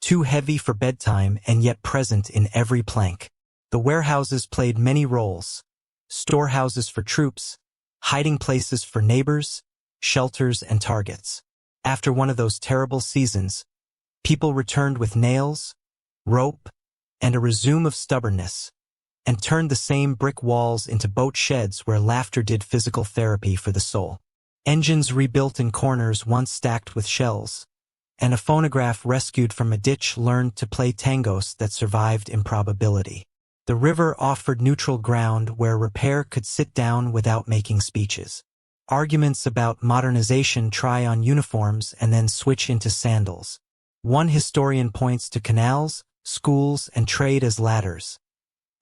Too heavy for bedtime and yet present in every plank. The warehouses played many roles. Storehouses for troops, hiding places for neighbors, shelters and targets. After one of those terrible seasons, people returned with nails, rope, and a resume of stubbornness, and turned the same brick walls into boat sheds where laughter did physical therapy for the soul. Engines rebuilt in corners once stacked with shells, and a phonograph rescued from a ditch learned to play tangos that survived improbability. The river offered neutral ground where repair could sit down without making speeches. Arguments about modernization try on uniforms and then switch into sandals. One historian points to canals, schools, and trade as ladders.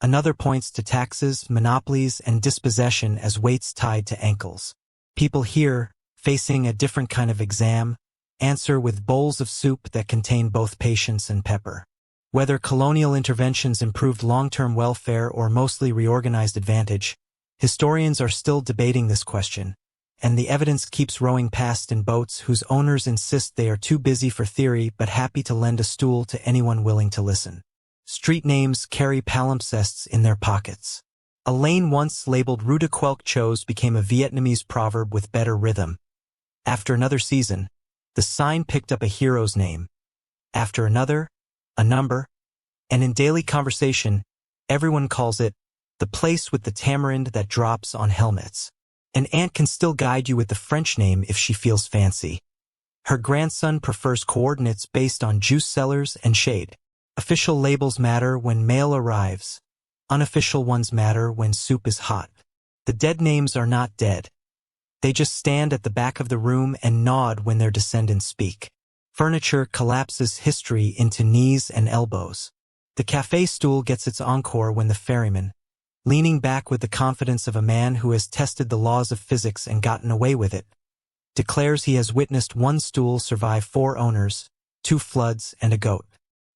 Another points to taxes, monopolies, and dispossession as weights tied to ankles. People here, facing a different kind of exam, answer with bowls of soup that contain both patience and pepper. Whether colonial interventions improved long-term welfare or mostly reorganized advantage, historians are still debating this question, and the evidence keeps rowing past in boats whose owners insist they are too busy for theory but happy to lend a stool to anyone willing to listen. Street names carry palimpsests in their pockets. A lane once labeled Rue de Quelques Chose became a Vietnamese proverb with better rhythm. After another season, the sign picked up a hero's name. After another, a number, and in daily conversation, everyone calls it the place with the tamarind that drops on helmets. An aunt can still guide you with the French name if she feels fancy. Her grandson prefers coordinates based on juice cellars and shade. Official labels matter when mail arrives. Unofficial ones matter when soup is hot. The dead names are not dead. They just stand at the back of the room and nod when their descendants speak. Furniture collapses history into knees and elbows. The cafe stool gets its encore when the ferryman, leaning back with the confidence of a man who has tested the laws of physics and gotten away with it, declares he has witnessed one stool survive 4 owners, 2 floods, and a goat.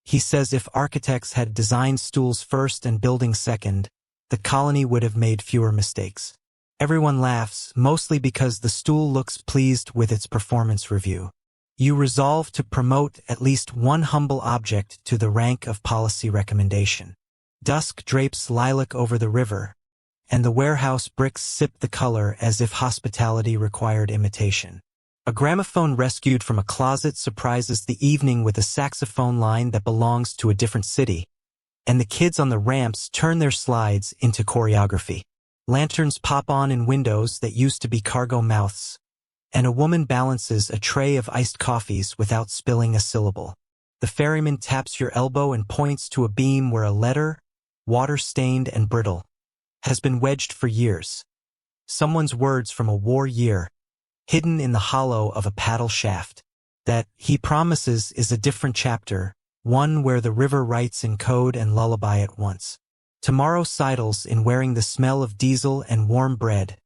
He says if architects had designed stools first and buildings second, the colony would have made fewer mistakes. Everyone laughs, mostly because the stool looks pleased with its performance review. You resolve to promote at least one humble object to the rank of policy recommendation. Dusk drapes lilac over the river, and the warehouse bricks sip the color as if hospitality required imitation. A gramophone rescued from a closet surprises the evening with a saxophone line that belongs to a different city, and the kids on the ramps turn their slides into choreography. Lanterns pop on in windows that used to be cargo mouths, and a woman balances a tray of iced coffees without spilling a syllable. The ferryman taps your elbow and points to a beam where a letter, water-stained and brittle, has been wedged for years. Someone's words from a war year, hidden in the hollow of a paddle shaft. That, he promises, is a different chapter, one where the river writes in code and lullaby at once. Tomorrow sidles in wearing the smell of diesel and warm bread,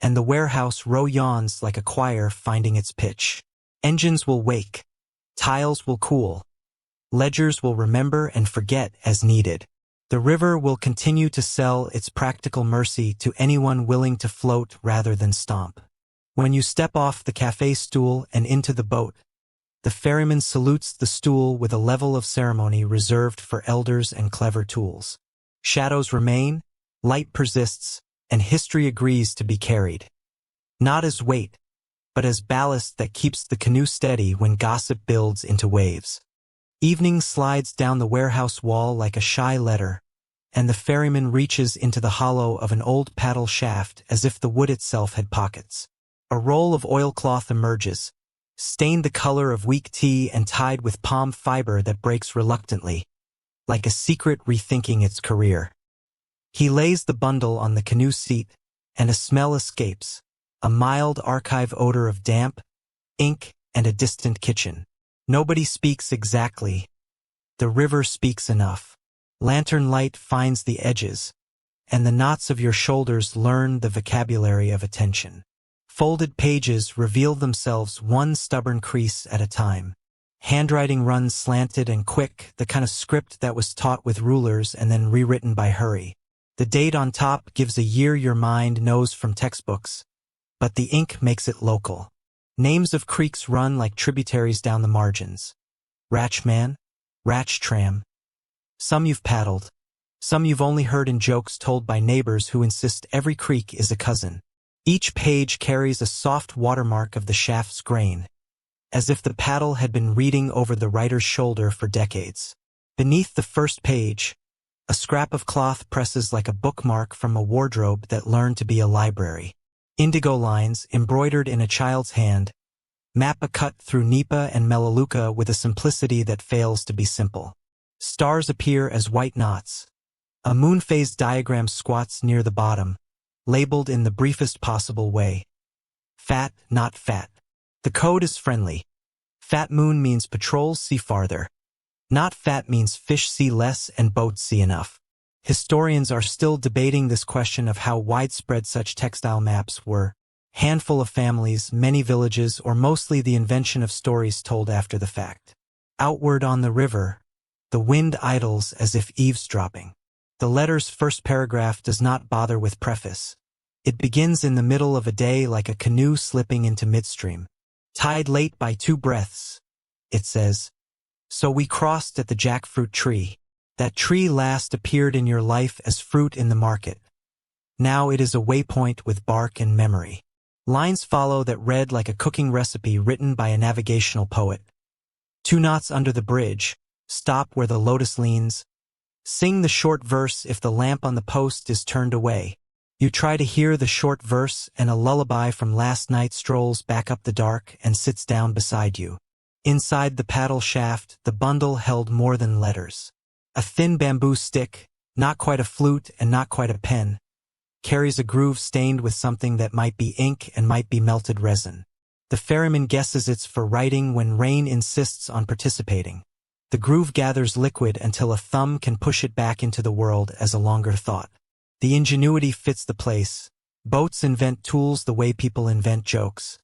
and the warehouse row yawns like a choir finding its pitch. Engines will wake, tiles will cool, ledgers will remember and forget as needed. The river will continue to sell its practical mercy to anyone willing to float rather than stomp. When you step off the cafe stool and into the boat, the ferryman salutes the stool with a level of ceremony reserved for elders and clever tools. Shadows remain, light persists, and history agrees to be carried. Not as weight, but as ballast that keeps the canoe steady when gossip builds into waves. Evening slides down the warehouse wall like a shy letter, and the ferryman reaches into the hollow of an old paddle shaft as if the wood itself had pockets. A roll of oilcloth emerges, stained the color of weak tea and tied with palm fiber that breaks reluctantly, like a secret rethinking its career. He lays the bundle on the canoe seat, and a smell escapes, a mild archive odor of damp, ink, and a distant kitchen. Nobody speaks exactly. The river speaks enough. Lantern light finds the edges, and the knots of your shoulders learn the vocabulary of attention. Folded pages reveal themselves one stubborn crease at a time. Handwriting runs slanted and quick, the kind of script that was taught with rulers and then rewritten by hurry. The date on top gives a year your mind knows from textbooks, but the ink makes it local. Names of creeks run like tributaries down the margins. Ratchman, Ratchtram. Some you've paddled. Some you've only heard in jokes told by neighbors who insist every creek is a cousin. Each page carries a soft watermark of the shaft's grain, as if the paddle had been reading over the writer's shoulder for decades. Beneath the first page, a scrap of cloth presses like a bookmark from a wardrobe that learned to be a library. Indigo lines, embroidered in a child's hand, map a cut through Nipa and Melaleuca with a simplicity that fails to be simple. Stars appear as white knots. A moon phase diagram squats near the bottom, labeled in the briefest possible way. Fat, not fat. The code is friendly. Fat moon means patrols see farther. Not fat means fish see less and boats see enough. Historians are still debating this question of how widespread such textile maps were. Handful of families, many villages, or mostly the invention of stories told after the fact. Outward on the river, the wind idles as if eavesdropping. The letter's first paragraph does not bother with preface. It begins in the middle of a day like a canoe slipping into midstream. Tied late by 2 breaths, it says. So we crossed at the jackfruit tree. That tree last appeared in your life as fruit in the market. Now it is a waypoint with bark and memory. Lines follow that read like a cooking recipe written by a navigational poet. 2 knots under the bridge, stop where the lotus leans. Sing the short verse if the lamp on the post is turned away. You try to hear the short verse and a lullaby from last night strolls back up the dark and sits down beside you. Inside the paddle shaft, the bundle held more than letters. A thin bamboo stick, not quite a flute and not quite a pen, carries a groove stained with something that might be ink and might be melted resin. The ferryman guesses it's for writing when rain insists on participating. The groove gathers liquid until a thumb can push it back into the world as a longer thought. The ingenuity fits the place. Boats invent tools the way people invent jokes.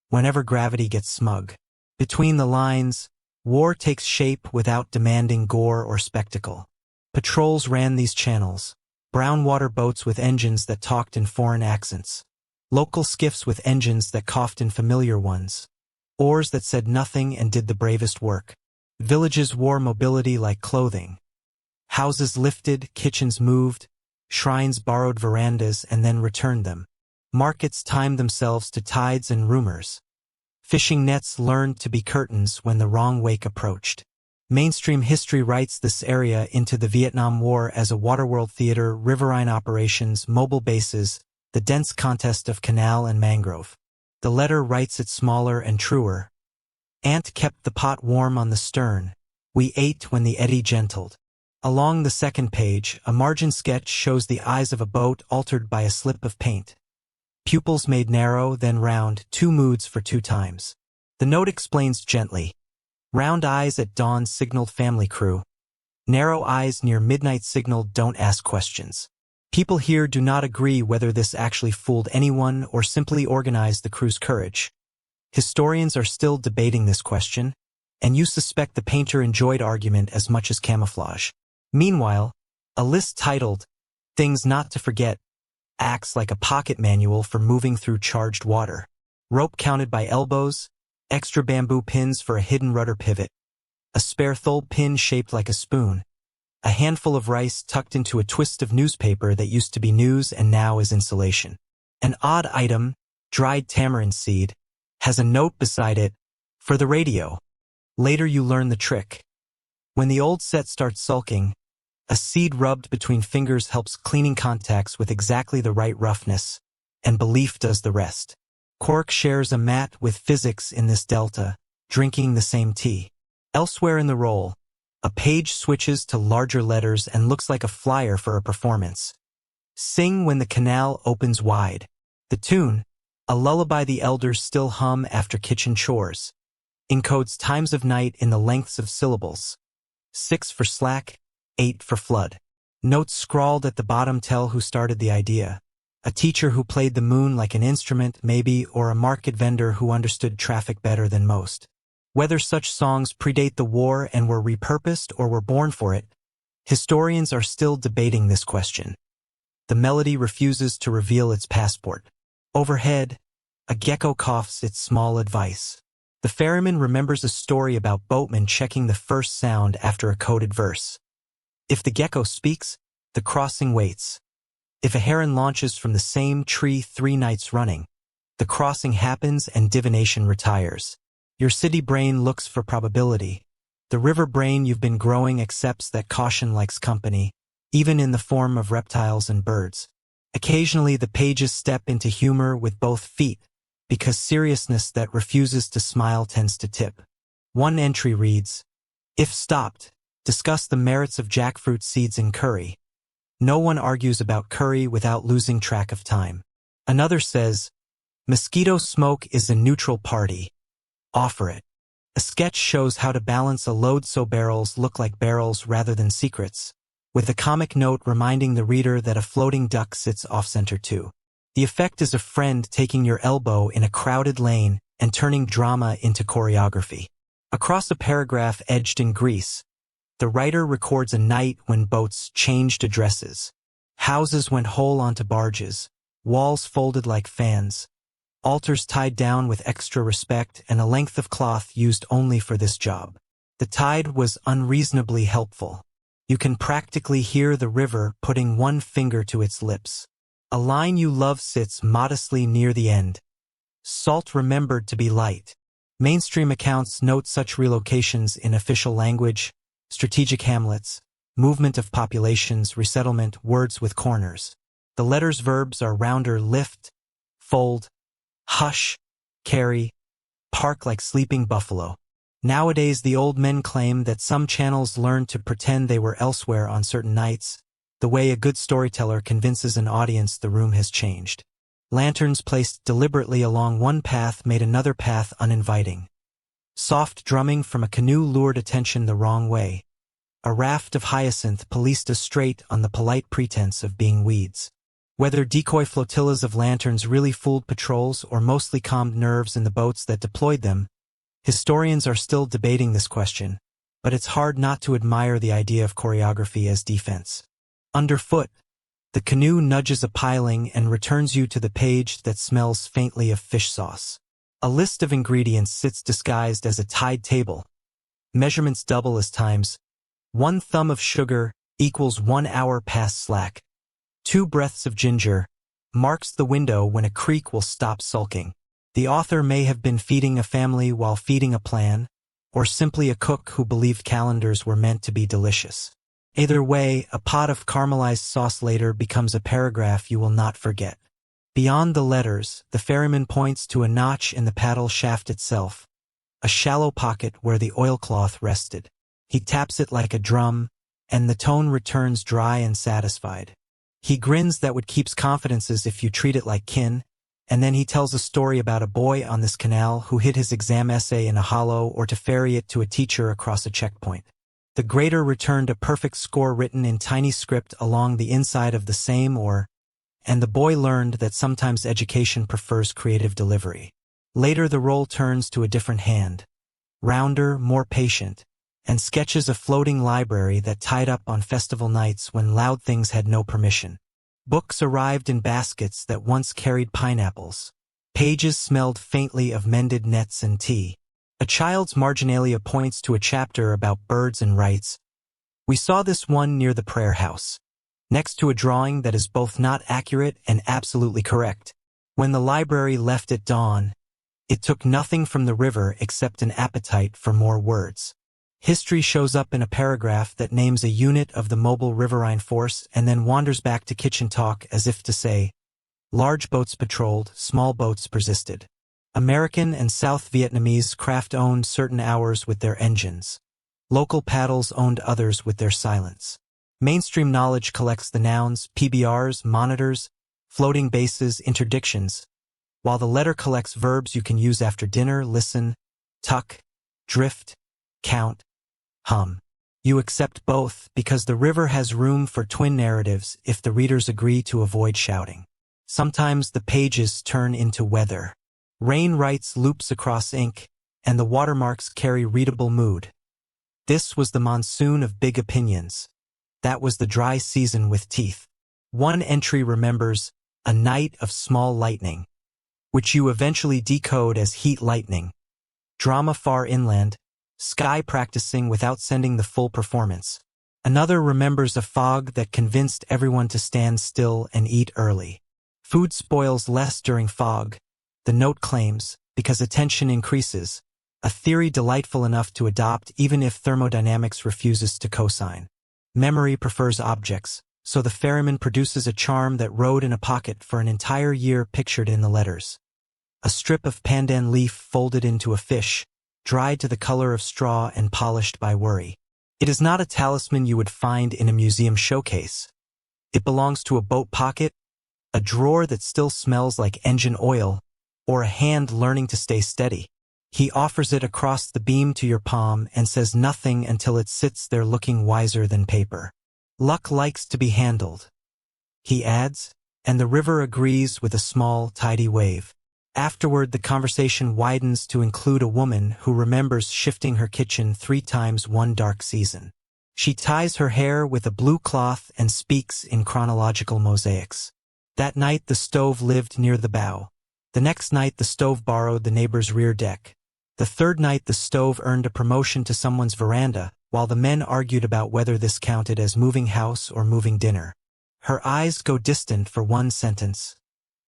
Whenever gravity gets smug. Between the lines, war takes shape without demanding gore or spectacle. Patrols ran these channels. Brown water boats with engines that talked in foreign accents. Local skiffs with engines that coughed in familiar ones. Oars that said nothing and did the bravest work. Villages wore mobility like clothing. Houses lifted, kitchens moved, shrines borrowed verandas and then returned them. Markets timed themselves to tides and rumors. Fishing nets learned to be curtains when the wrong wake approached. Mainstream history writes this area into the Vietnam War as a waterworld theater, riverine operations, mobile bases, the dense contest of canal and mangrove. The letter writes it smaller and truer. Aunt kept the pot warm on the stern. We ate when the eddy gentled. Along the second page, a margin sketch shows the eyes of a boat altered by a slip of paint. Pupils made narrow, then round, 2 moods for 2 times. The note explains gently. Round eyes at dawn signaled family crew. Narrow eyes near midnight signaled don't ask questions. People here do not agree whether this actually fooled anyone or simply organized the crew's courage. Historians are still debating this question, and you suspect the painter enjoyed argument as much as camouflage. Meanwhile, a list titled, Things Not to Forget, acts like a pocket manual for moving through charged water. Rope counted by elbows, extra bamboo pins for a hidden rudder pivot, a spare thole pin shaped like a spoon, a handful of rice tucked into a twist of newspaper that used to be news and now is insulation. An odd item, dried tamarind seed, has a note beside it, for the radio. Later you learn the trick. When the old set starts sulking, a seed rubbed between fingers helps cleaning contacts with exactly the right roughness, and belief does the rest. Quark shares a mat with physics in this delta, drinking the same tea. Elsewhere in the roll, a page switches to larger letters and looks like a flyer for a performance. Sing when the canal opens wide. The tune, a lullaby the elders still hum after kitchen chores, encodes times of night in the lengths of syllables. 6 for slack, 8 for flood. Notes scrawled at the bottom tell who started the idea. A teacher who played the moon like an instrument, maybe, or a market vendor who understood traffic better than most. Whether such songs predate the war and were repurposed or were born for it, historians are still debating this question. The melody refuses to reveal its passport. Overhead, a gecko coughs its small advice. The ferryman remembers a story about boatmen checking the first sound after a coded verse. If the gecko speaks, the crossing waits. If a heron launches from the same tree 3 nights running, the crossing happens and divination retires. Your city brain looks for probability. The river brain you've been growing accepts that caution likes company, even in the form of reptiles and birds. Occasionally the pages step into humor with both feet, because seriousness that refuses to smile tends to tip. One entry reads, "If stopped, discuss the merits of jackfruit seeds in curry. No one argues about curry without losing track of time." Another says, "Mosquito smoke is a neutral party. Offer it." A sketch shows how to balance a load so barrels look like barrels rather than secrets, with a comic note reminding the reader that a floating duck sits off-center too. The effect is a friend taking your elbow in a crowded lane and turning drama into choreography. Across a paragraph edged in grease, the writer records a night when boats changed addresses. Houses went whole onto barges, walls folded like fans, altars tied down with extra respect, and a length of cloth used only for this job. The tide was unreasonably helpful. You can practically hear the river putting one finger to its lips. A line you love sits modestly near the end. Salt remembered to be light. Mainstream accounts note such relocations in official language, strategic hamlets, movement of populations, resettlement, words with corners. The letters' verbs are rounder: lift, fold, hush, carry, park like sleeping buffalo. Nowadays the old men claim that some channels learned to pretend they were elsewhere on certain nights, the way a good storyteller convinces an audience the room has changed. Lanterns placed deliberately along one path made another path uninviting. Soft drumming from a canoe lured attention the wrong way. A raft of hyacinth policed us straight on the polite pretense of being weeds. Whether decoy flotillas of lanterns really fooled patrols or mostly calmed nerves in the boats that deployed them, historians are still debating this question, but it's hard not to admire the idea of choreography as defense. Underfoot, the canoe nudges a piling and returns you to the page that smells faintly of fish sauce. A list of ingredients sits disguised as a tide table. Measurements double as times. 1 thumb of sugar equals 1 hour past slack. 2 breaths of ginger marks the window when a creek will stop sulking. The author may have been feeding a family while feeding a plan, or simply a cook who believed calendars were meant to be delicious. Either way, a pot of caramelized sauce later becomes a paragraph you will not forget. Beyond the letters, the ferryman points to a notch in the paddle shaft itself, a shallow pocket where the oilcloth rested. He taps it like a drum, and the tone returns dry and satisfied. He grins that what keeps confidences if you treat it like kin, and then he tells a story about a boy on this canal who hid his exam essay in a hollow or to ferry it to a teacher across a checkpoint. The grader returned a perfect score written in tiny script along the inside of the same and the boy learned that sometimes education prefers creative delivery. Later the role turns to a different hand, rounder, more patient, and sketches a floating library that tied up on festival nights when loud things had no permission. Books arrived in baskets that once carried pineapples. Pages smelled faintly of mended nets and tea. A child's marginalia points to a chapter about birds and rights. We saw this one near the prayer house, next to a drawing that is both not accurate and absolutely correct. When the library left at dawn, it took nothing from the river except an appetite for more words. History shows up in a paragraph that names a unit of the mobile riverine force and then wanders back to kitchen talk as if to say, large boats patrolled, small boats persisted. American and South Vietnamese craft owned certain hours with their engines. Local paddles owned others with their silence. Mainstream knowledge collects the nouns, PBRs, monitors, floating bases, interdictions, while the letter collects verbs you can use after dinner: listen, tuck, drift, count, hum. You accept both because the river has room for twin narratives if the readers agree to avoid shouting. Sometimes the pages turn into weather. Rain writes loops across ink, and the watermarks carry readable mood. This was the monsoon of big opinions. That was the dry season with teeth. One entry remembers a night of small lightning, which you eventually decode as heat lightning. Drama far inland, sky practicing without sending the full performance. Another remembers a fog that convinced everyone to stand still and eat early. Food spoils less during fog, the note claims, because attention increases, a theory delightful enough to adopt even if thermodynamics refuses to cosign. Memory prefers objects, so the ferryman produces a charm that rode in a pocket for an entire year pictured in the letters. A strip of pandan leaf folded into a fish, dried to the color of straw and polished by worry. It is not a talisman you would find in a museum showcase. It belongs to a boat pocket, a drawer that still smells like engine oil, or a hand learning to stay steady. He offers it across the beam to your palm and says nothing until it sits there looking wiser than paper. Luck likes to be handled, he adds, and the river agrees with a small, tidy wave. Afterward, the conversation widens to include a woman who remembers shifting her kitchen 3 times one dark season. She ties her hair with a blue cloth and speaks in chronological mosaics. That night the stove lived near the bow. The next night the stove borrowed the neighbor's rear deck. The third night the stove earned a promotion to someone's veranda, while the men argued about whether this counted as moving house or moving dinner. Her eyes go distant for one sentence.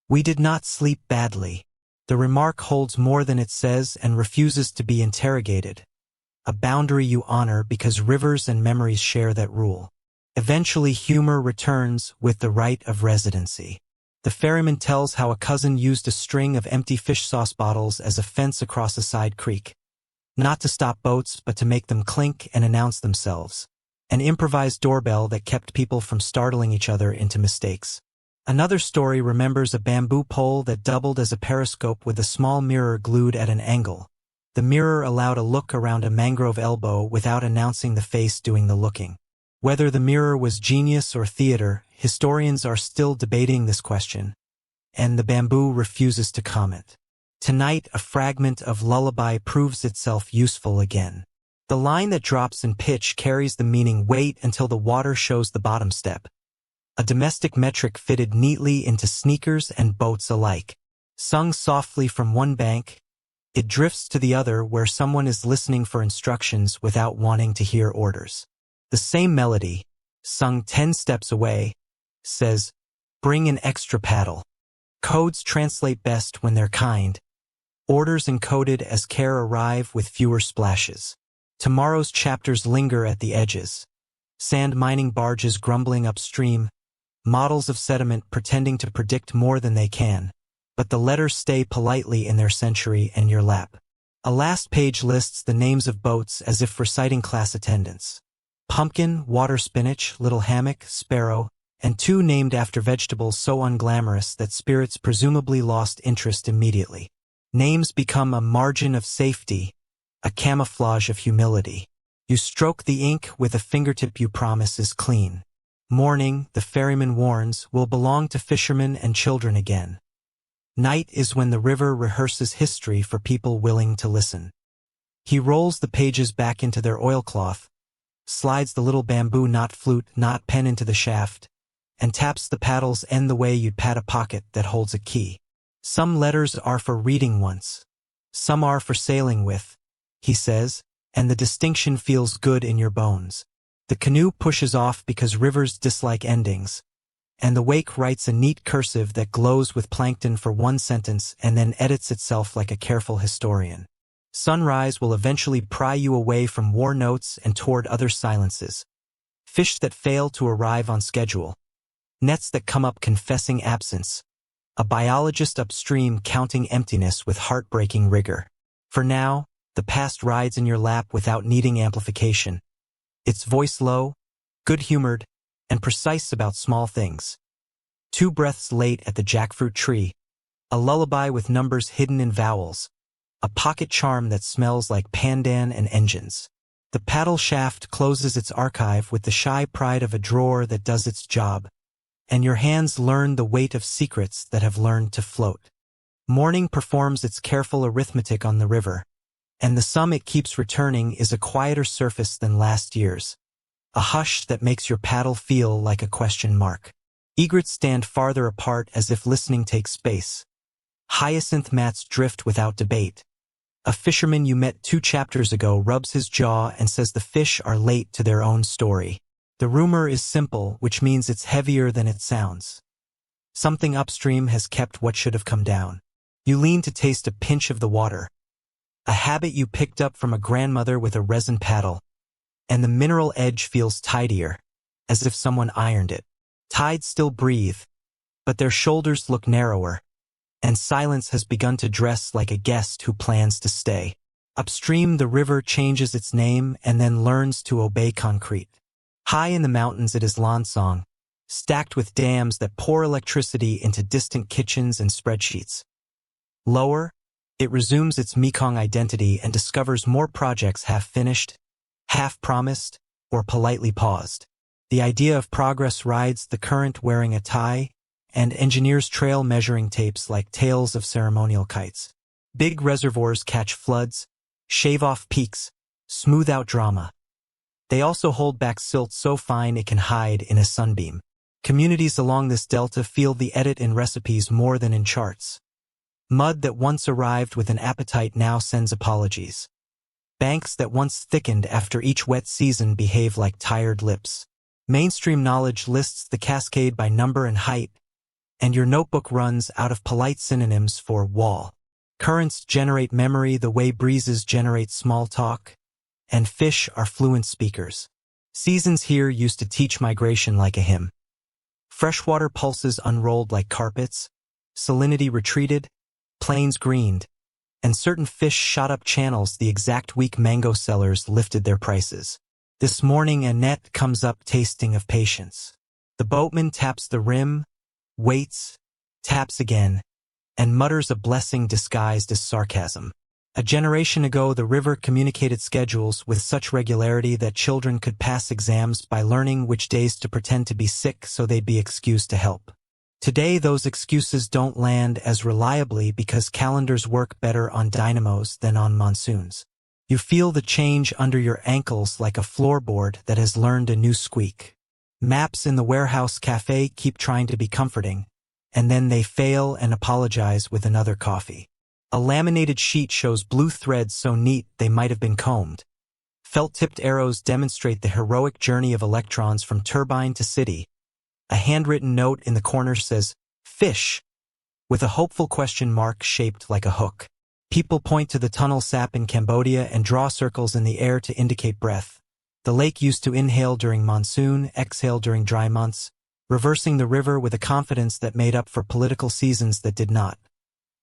We did not sleep badly. The remark holds more than it says and refuses to be interrogated. A boundary you honor because rivers and memories share that rule. Eventually humor returns with the right of residency. The ferryman tells how a cousin used a string of empty fish sauce bottles as a fence across a side creek. Not to stop boats, but to make them clink and announce themselves. An improvised doorbell that kept people from startling each other into mistakes. Another story remembers a bamboo pole that doubled as a periscope with a small mirror glued at an angle. The mirror allowed a look around a mangrove elbow without announcing the face doing the looking. Whether the mirror was genius or theater, historians are still debating this question, and the bamboo refuses to comment. Tonight, a fragment of lullaby proves itself useful again. The line that drops in pitch carries the meaning "wait until the water shows the bottom step." A domestic metric fitted neatly into sneakers and boats alike. Sung softly from one bank, it drifts to the other where someone is listening for instructions without wanting to hear orders. The same melody, sung 10 steps away, says, "Bring an extra paddle." Codes translate best when they're kind. Orders encoded as care arrive with fewer splashes. Tomorrow's chapters linger at the edges. Sand mining barges grumbling upstream, models of sediment pretending to predict more than they can. But the letters stay politely in their century and your lap. A last page lists the names of boats as if reciting class attendance. Pumpkin, water spinach, little hammock, sparrow, and 2 named after vegetables so unglamorous that spirits presumably lost interest immediately. Names become a margin of safety, a camouflage of humility. You stroke the ink with a fingertip you promise is clean. Morning, the ferryman warns, will belong to fishermen and children again. Night is when the river rehearses history for people willing to listen. He rolls the pages back into their oilcloth, slides the little bamboo knot flute knot pen into the shaft, and taps the paddle's end the way you'd pat a pocket that holds a key. Some letters are for reading once. Some are for sailing with, he says, and the distinction feels good in your bones. The canoe pushes off because rivers dislike endings, and the wake writes a neat cursive that glows with plankton for one sentence and then edits itself like a careful historian. Sunrise will eventually pry you away from war notes and toward other silences. Fish that fail to arrive on schedule. Nets that come up confessing absence. A biologist upstream counting emptiness with heartbreaking rigor. For now, the past rides in your lap without needing amplification. Its voice low, good-humored, and precise about small things. 2 breaths late at the jackfruit tree. A lullaby with numbers hidden in vowels. A pocket charm that smells like pandan and engines. The paddle shaft closes its archive with the shy pride of a drawer that does its job, and your hands learn the weight of secrets that have learned to float. Morning performs its careful arithmetic on the river, and the sum it keeps returning is a quieter surface than last year's, a hush that makes your paddle feel like a question mark. Egrets stand farther apart as if listening takes space. Hyacinth mats drift without debate. A fisherman you met 2 chapters ago rubs his jaw and says the fish are late to their own story. The rumor is simple, which means it's heavier than it sounds. Something upstream has kept what should have come down. You lean to taste a pinch of the water, a habit you picked up from a grandmother with a resin paddle, and the mineral edge feels tidier, as if someone ironed it. Tides still breathe, but their shoulders look narrower, and silence has begun to dress like a guest who plans to stay. Upstream, the river changes its name and then learns to obey concrete. High in the mountains, it is Lansong, stacked with dams that pour electricity into distant kitchens and spreadsheets. Lower, it resumes its Mekong identity and discovers more projects half-finished, half-promised, or politely paused. The idea of progress rides the current wearing a tie, and engineers trail measuring tapes like tails of ceremonial kites. Big reservoirs catch floods, shave off peaks, smooth out drama. They also hold back silt so fine it can hide in a sunbeam. Communities along this delta feel the edit in recipes more than in charts. Mud that once arrived with an appetite now sends apologies. Banks that once thickened after each wet season behave like tired lips. Mainstream knowledge lists the cascade by number and height, and your notebook runs out of polite synonyms for wall. Currents generate memory the way breezes generate small talk, and fish are fluent speakers. Seasons here used to teach migration like a hymn. Freshwater pulses unrolled like carpets, salinity retreated, plains greened, and certain fish shot up channels the exact week mango sellers lifted their prices. This morning a net comes up tasting of patience. The boatman taps the rim, waits, taps again, and mutters a blessing disguised as sarcasm. A generation ago, the river communicated schedules with such regularity that children could pass exams by learning which days to pretend to be sick so they'd be excused to help. Today, those excuses don't land as reliably because calendars work better on dynamos than on monsoons. You feel the change under your ankles like a floorboard that has learned a new squeak. Maps in the warehouse cafe keep trying to be comforting, and then they fail and apologize with another coffee. A laminated sheet shows blue threads so neat they might have been combed. Felt-tipped arrows demonstrate the heroic journey of electrons from turbine to city. A handwritten note in the corner says, "Fish," with a hopeful question mark shaped like a hook. People point to the tunnel sap in Cambodia and draw circles in the air to indicate breath. The lake used to inhale during monsoon, exhale during dry months, reversing the river with a confidence that made up for political seasons that did not.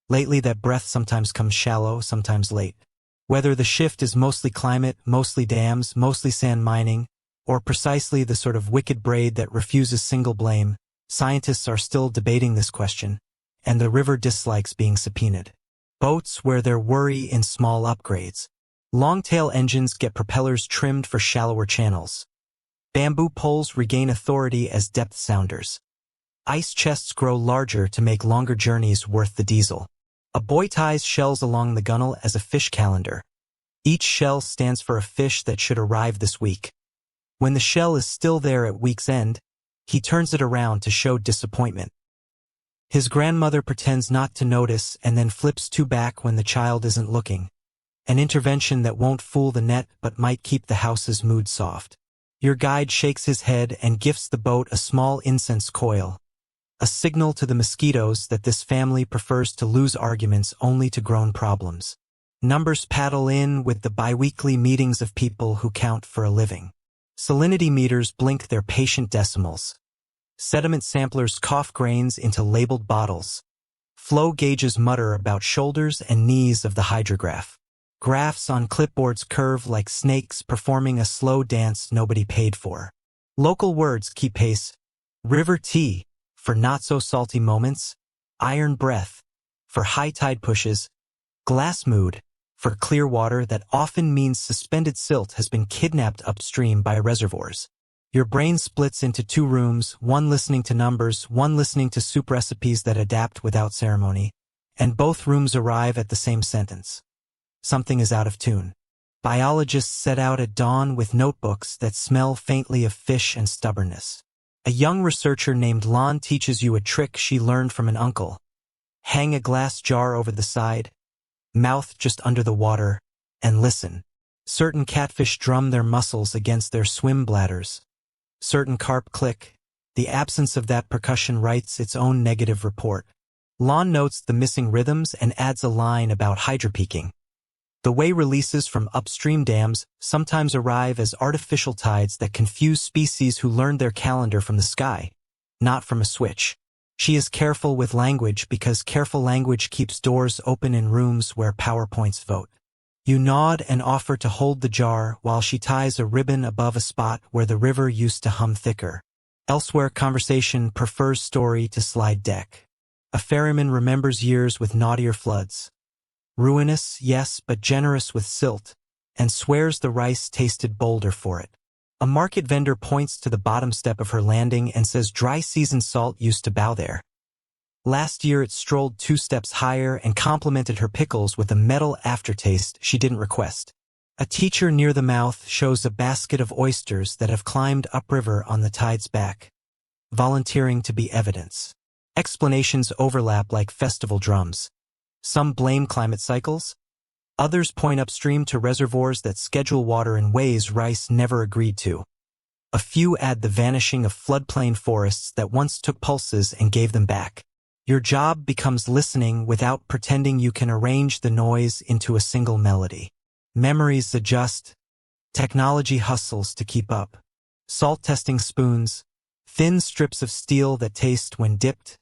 Lately, that breath sometimes comes shallow, sometimes late. Whether the shift is mostly climate, mostly dams, mostly sand mining, or precisely the sort of wicked braid that refuses single blame, scientists are still debating this question, and the river dislikes being subpoenaed. Boats wear their worry in small upgrades. Long-tail engines get propellers trimmed for shallower channels. Bamboo poles regain authority as depth sounders. Ice chests grow larger to make longer journeys worth the diesel. A boy ties shells along the gunnel as a fish calendar. Each shell stands for a fish that should arrive this week. When the shell is still there at week's end, he turns it around to show disappointment. His grandmother pretends not to notice and then flips two back when the child isn't looking. An intervention that won't fool the net but might keep the house's mood soft. Your guide shakes his head and gifts the boat a small incense coil, a signal to the mosquitoes that this family prefers to lose arguments only to grown problems. Numbers paddle in with the biweekly meetings of people who count for a living. Salinity meters blink their patient decimals. Sediment samplers cough grains into labeled bottles. Flow gauges mutter about shoulders and knees of the hydrograph. Graphs on clipboards curve like snakes performing a slow dance nobody paid for. Local words keep pace. River tea, for not-so-salty moments. Iron breath, for high tide pushes. Glass mood, For clear water, that often means suspended silt has been kidnapped upstream by reservoirs. Your brain splits into two rooms, one listening to numbers, one listening to soup recipes that adapt without ceremony, and both rooms arrive at the same sentence. Something is out of tune. Biologists set out at dawn with notebooks that smell faintly of fish and stubbornness. A young researcher named Lon teaches you a trick she learned from an uncle. Hang a glass jar over the side, mouth just under the water, and listen. Certain catfish drum their muscles against their swim bladders. Certain carp click. The absence of that percussion writes its own negative report. Lon notes the missing rhythms and adds a line about hydropeaking. The way releases from upstream dams sometimes arrive as artificial tides that confuse species who learned their calendar from the sky, not from a switch. She is careful with language because careful language keeps doors open in rooms where PowerPoints vote. You nod and offer to hold the jar while she ties a ribbon above a spot where the river used to hum thicker. Elsewhere, conversation prefers story to slide deck. A ferryman remembers years with naughtier floods. Ruinous, yes, but generous with silt, and swears the rice tasted bolder for it. A market vendor points to the bottom step of her landing and says dry season salt used to bow there. Last year it strolled 2 steps higher and complimented her pickles with a metal aftertaste she didn't request. A teacher near the mouth shows a basket of oysters that have climbed upriver on the tide's back, volunteering to be evidence. Explanations overlap like festival drums. Some blame climate cycles. Others point upstream to reservoirs that schedule water in ways rice never agreed to. A few add the vanishing of floodplain forests that once took pulses and gave them back. Your job becomes listening without pretending you can arrange the noise into a single melody. Memories adjust. Technology hustles to keep up. Salt testing spoons, thin strips of steel that taste when dipped,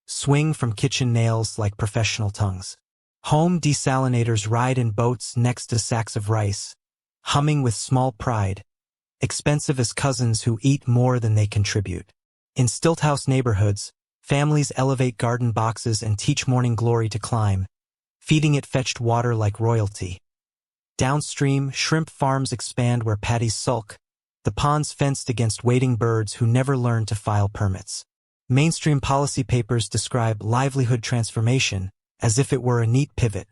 swing from kitchen nails like professional tongues. Home desalinators ride in boats next to sacks of rice, humming with small pride, expensive as cousins who eat more than they contribute. In stilthouse neighborhoods, families elevate garden boxes and teach morning glory to climb, feeding it fetched water like royalty. Downstream, shrimp farms expand where patties sulk, the ponds fenced against waiting birds who never learn to file permits. Mainstream policy papers describe livelihood transformation as if it were a neat pivot.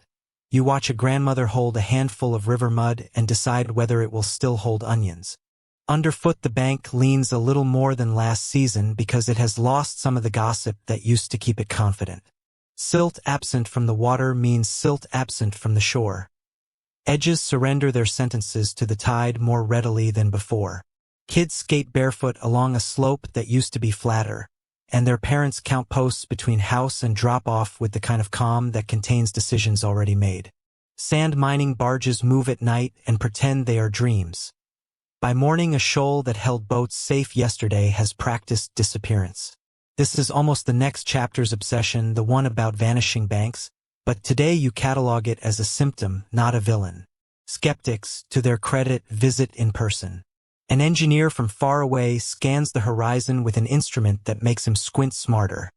You watch a grandmother hold a handful of river mud and decide whether it will still hold onions. Underfoot, the bank leans a little more than last season because it has lost some of the gossip that used to keep it confident. Silt absent from the water means silt absent from the shore. Edges surrender their sentences to the tide more readily than before. Kids skate barefoot along a slope that used to be flatter, and their parents count posts between house and drop-off with the kind of calm that contains decisions already made. Sand mining barges move at night and pretend they are dreams. By morning, a shoal that held boats safe yesterday has practiced disappearance. This is almost the next chapter's obsession, the one about vanishing banks, but today you catalog it as a symptom, not a villain. Skeptics, to their credit, visit in person. An engineer from far away scans the horizon with an instrument that makes him squint smarter,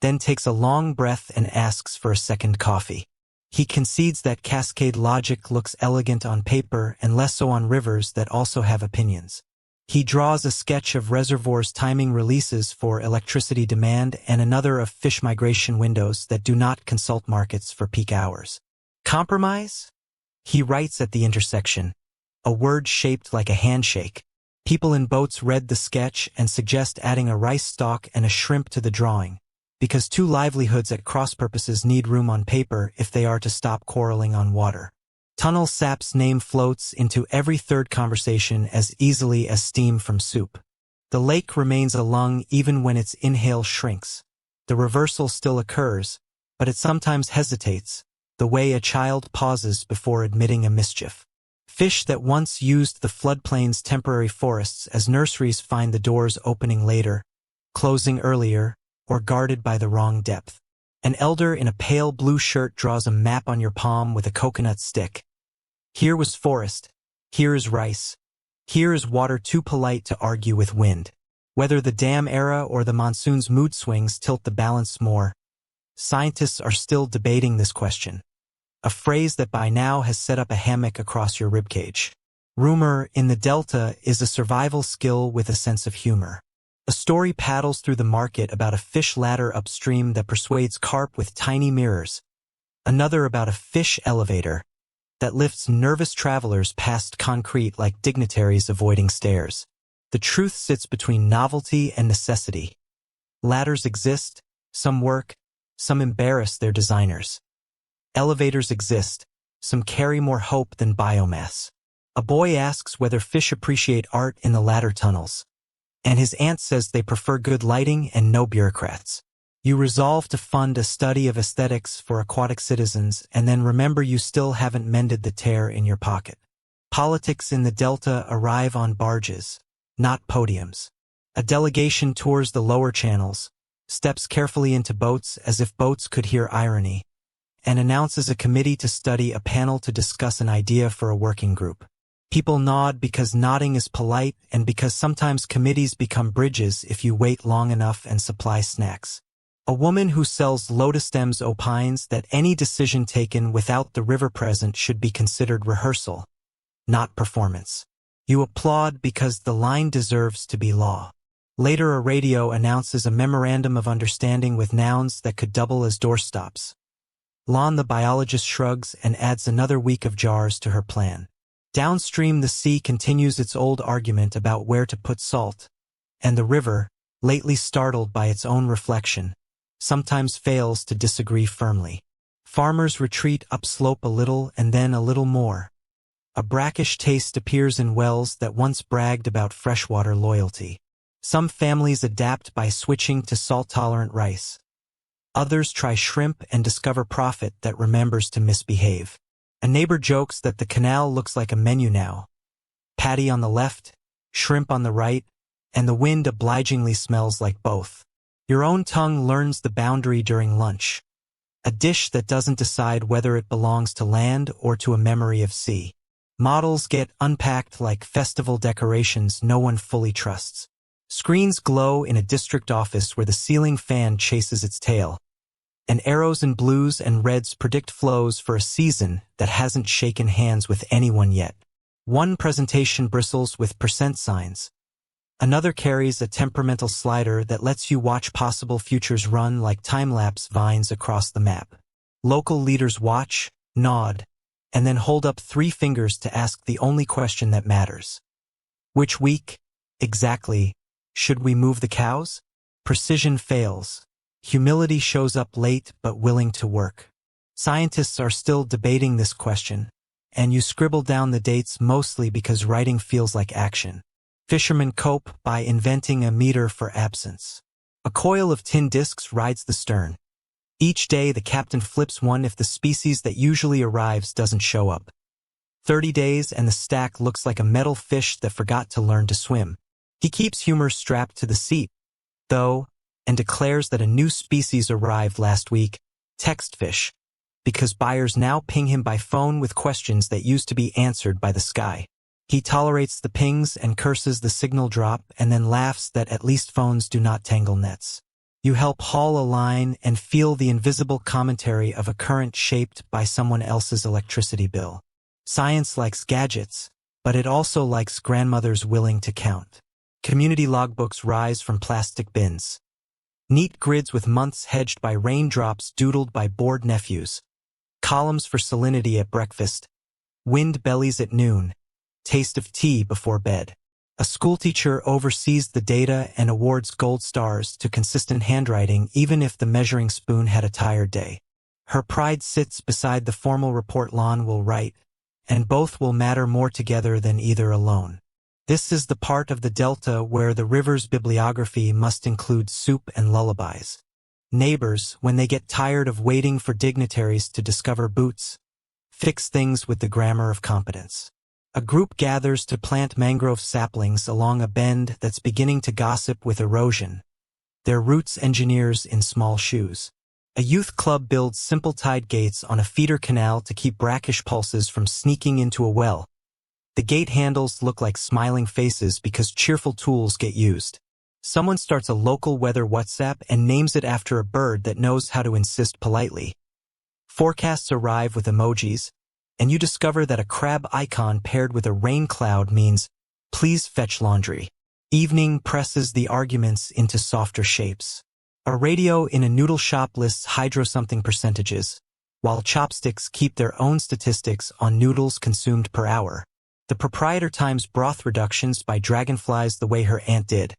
then takes a long breath and asks for a second coffee. He concedes that cascade logic looks elegant on paper and less so on rivers that also have opinions. He draws a sketch of reservoirs timing releases for electricity demand and another of fish migration windows that do not consult markets for peak hours. Compromise? He writes at the intersection, a word shaped like a handshake. People in boats read the sketch and suggest adding a rice stalk and a shrimp to the drawing, because 2 livelihoods at cross purposes need room on paper if they are to stop quarreling on water. Tunnel Sap's name floats into every third conversation as easily as steam from soup. The lake remains a lung even when its inhale shrinks. The reversal still occurs, but it sometimes hesitates, the way a child pauses before admitting a mischief. Fish that once used the floodplain's temporary forests as nurseries find the doors opening later, closing earlier, or guarded by the wrong depth. An elder in a pale blue shirt draws a map on your palm with a coconut stick. Here was forest. Here is rice. Here is water too polite to argue with wind. Whether the dam era or the monsoon's mood swings tilt the balance more, scientists are still debating this question. a phrase that by now has set up a hammock across your ribcage. Rumor in the Delta is a survival skill with a sense of humor. A story paddles through the market about a fish ladder upstream that persuades carp with tiny mirrors. Another about a fish elevator that lifts nervous travelers past concrete like dignitaries avoiding stairs. The truth sits between novelty and necessity. Ladders exist, some work, some embarrass their designers. Elevators exist, some carry more hope than biomass. A boy asks whether fish appreciate art in the ladder tunnels, and his aunt says they prefer good lighting and no bureaucrats. You resolve to fund a study of aesthetics for aquatic citizens and then remember you still haven't mended the tear in your pocket. Politics in the Delta arrive on barges, not podiums. A delegation tours the lower channels, steps carefully into boats as if boats could hear irony, and announces a committee to study a panel to discuss an idea for a working group. People nod because nodding is polite and because sometimes committees become bridges if you wait long enough and supply snacks. A woman who sells lotus stems opines that any decision taken without the river present should be considered rehearsal, not performance. You applaud because the line deserves to be law. Later a radio announces a memorandum of understanding with nouns that could double as doorstops. Lon the biologist shrugs and adds another week of jars to her plan. Downstream the sea continues its old argument about where to put salt, and the river, lately startled by its own reflection, sometimes fails to disagree firmly. Farmers retreat upslope a little and then a little more. A brackish taste appears in wells that once bragged about freshwater loyalty. Some families adapt by switching to salt-tolerant rice. Others try shrimp and discover profit that remembers to misbehave. A neighbor jokes that the canal looks like a menu now. Patty on the left, shrimp on the right, and the wind obligingly smells like both. Your own tongue learns the boundary during lunch. A dish that doesn't decide whether it belongs to land or to a memory of sea. Models get unpacked like festival decorations no one fully trusts. Screens glow in a district office where the ceiling fan chases its tail. And arrows and blues and reds predict flows for a season that hasn't shaken hands with anyone yet. One presentation bristles with percent signs. Another carries a temperamental slider that lets you watch possible futures run like time-lapse vines across the map. Local leaders watch, nod, and then hold up 3 fingers to ask the only question that matters. Which week, exactly, should we move the cows? Precision fails. Humility shows up late but willing to work. Scientists are still debating this question, and you scribble down the dates mostly because writing feels like action. Fishermen cope by inventing a meter for absence. A coil of tin discs rides the stern. Each day the captain flips one if the species that usually arrives doesn't show up. 30 days and the stack looks like a metal fish that forgot to learn to swim. He keeps humor strapped to the seat, though, and declares that a new species arrived last week, textfish, because buyers now ping him by phone with questions that used to be answered by the sky. He tolerates the pings and curses the signal drop and then laughs that at least phones do not tangle nets. You help haul a line and feel the invisible commentary of a current shaped by someone else's electricity bill. Science likes gadgets, but it also likes grandmothers willing to count. Community logbooks rise from plastic bins. Neat grids with months hedged by raindrops doodled by bored nephews. Columns for salinity at breakfast. Wind bellies at noon. Taste of tea before bed. A schoolteacher oversees the data and awards gold stars to consistent handwriting even if the measuring spoon had a tired day. Her pride sits beside the formal report Lon will write, and both will matter more together than either alone. This is the part of the Delta where the river's bibliography must include soup and lullabies. Neighbors, when they get tired of waiting for dignitaries to discover boots, fix things with the grammar of competence. A group gathers to plant mangrove saplings along a bend that's beginning to gossip with erosion, their roots engineers in small shoes. A youth club builds simple tide gates on a feeder canal to keep brackish pulses from sneaking into a well. The gate handles look like smiling faces because cheerful tools get used. Someone starts a local weather WhatsApp and names it after a bird that knows how to insist politely. Forecasts arrive with emojis, and you discover that a crab icon paired with a rain cloud means, please fetch laundry. Evening presses the arguments into softer shapes. A radio in a noodle shop lists hydro-something percentages, while chopsticks keep their own statistics on noodles consumed per hour. The proprietor times broth reductions by dragonflies the way her aunt did.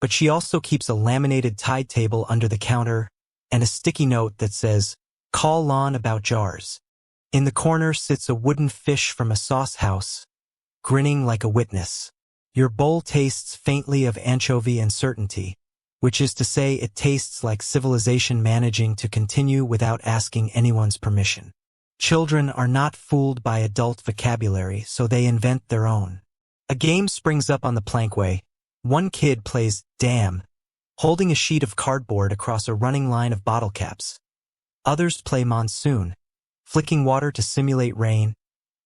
But she also keeps a laminated tide table under the counter and a sticky note that says, call Lon about jars. In the corner sits a wooden fish from a sauce house, grinning like a witness. Your bowl tastes faintly of anchovy and certainty, which is to say it tastes like civilization managing to continue without asking anyone's permission. Children are not fooled by adult vocabulary, so they invent their own. A game springs up on the plankway. One kid plays damn, holding a sheet of cardboard across a running line of bottle caps. Others play monsoon, flicking water to simulate rain.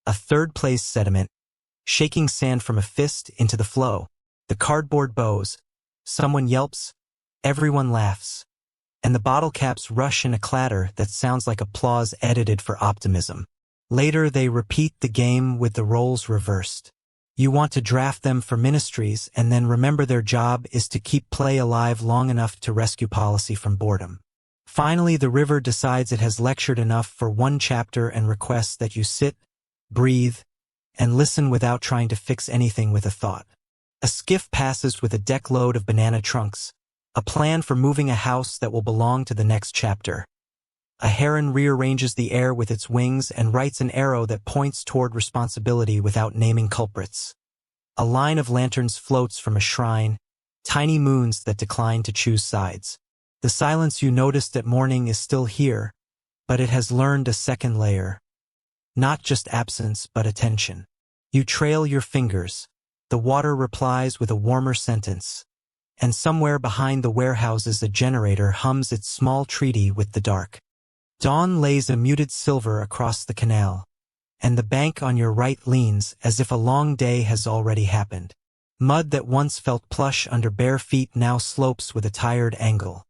A third plays sediment, shaking sand from a fist into the flow. The cardboard bows. Someone yelps. Everyone laughs. And the bottle caps rush in a clatter that sounds like applause edited for optimism. Later they repeat the game with the roles reversed. You want to draft them for ministries and then remember their job is to keep play alive long enough to rescue policy from boredom. Finally, the river decides it has lectured enough for one chapter and requests that you sit, breathe, and listen without trying to fix anything with a thought. A skiff passes with a deck load of banana trunks, a plan for moving a house that will belong to the next chapter. A heron rearranges the air with its wings and writes an arrow that points toward responsibility without naming culprits. A line of lanterns floats from a shrine, tiny moons that decline to choose sides. The silence you noticed at morning is still here, but it has learned a second layer. Not just absence, but attention. You trail your fingers. The water replies with a warmer sentence. And somewhere behind the warehouses a generator hums its small treaty with the dark. Dawn lays a muted silver across the canal, and the bank on your right leans as if a long day has already happened. Mud that once felt plush under bare feet now slopes with a tired angle.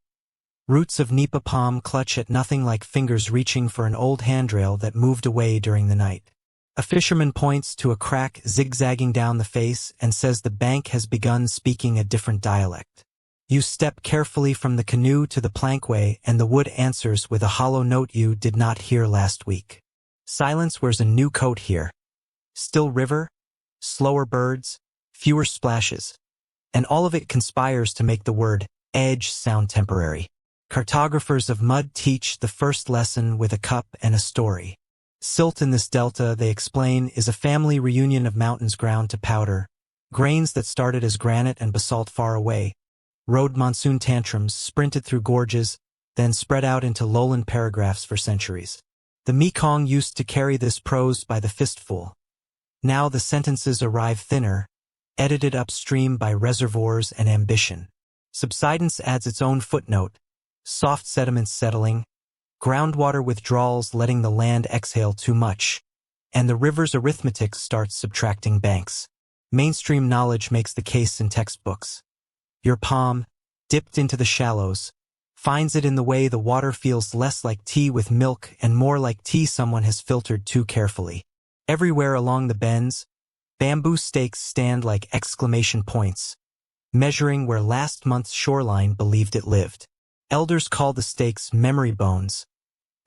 Roots of nipa palm clutch at nothing like fingers reaching for an old handrail that moved away during the night. A fisherman points to a crack zigzagging down the face and says the bank has begun speaking a different dialect. You step carefully from the canoe to the plankway and the wood answers with a hollow note you did not hear last week. Silence wears a new coat here. Still river, slower birds, fewer splashes, and all of it conspires to make the word edge sound temporary. Cartographers of mud teach the first lesson with a cup and a story. Silt in this delta, they explain, is a family reunion of mountains ground to powder, grains that started as granite and basalt far away, rode monsoon tantrums, sprinted through gorges, then spread out into lowland paragraphs for centuries. The Mekong used to carry this prose by the fistful. Now the sentences arrive thinner, edited upstream by reservoirs and ambition. Subsidence adds its own footnote, soft sediments settling, groundwater withdrawals letting the land exhale too much, and the river's arithmetic starts subtracting banks. Mainstream knowledge makes the case in textbooks. Your palm, dipped into the shallows, finds it in the way the water feels less like tea with milk and more like tea someone has filtered too carefully. Everywhere along the bends, bamboo stakes stand like exclamation points, measuring where last month's shoreline believed it lived. Elders call the stakes memory bones,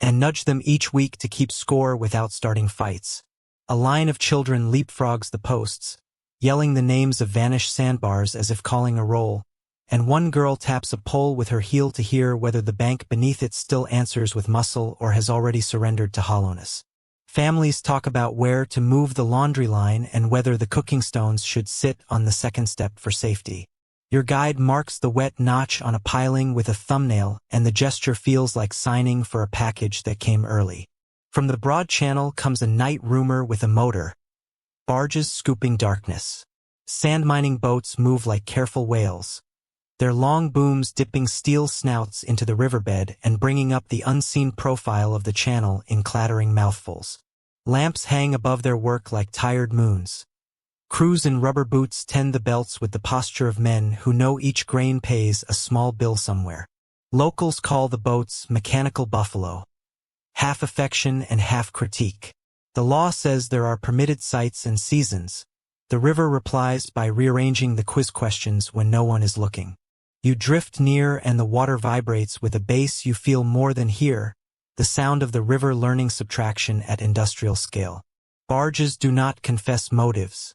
and nudge them each week to keep score without starting fights. A line of children leapfrogs the posts, yelling the names of vanished sandbars as if calling a roll, and one girl taps a pole with her heel to hear whether the bank beneath it still answers with muscle or has already surrendered to hollowness. Families talk about where to move the laundry line and whether the cooking stones should sit on the second step for safety. Your guide marks the wet notch on a piling with a thumbnail, and the gesture feels like signing for a package that came early. From the broad channel comes a night roomer with a motor. Barges scooping darkness. Sand mining boats move like careful whales, their long booms dipping steel snouts into the riverbed and bringing up the unseen profile of the channel in clattering mouthfuls. Lamps hang above their work like tired moons. Crews in rubber boots tend the belts with the posture of men who know each grain pays a small bill somewhere. Locals call the boats mechanical buffalo. half affection and half critique. The law says there are permitted sites and seasons. The river replies by rearranging the quiz questions when no one is looking. You drift near and the water vibrates with a bass you feel more than hear, the sound of the river learning subtraction at industrial scale. Barges do not confess motives.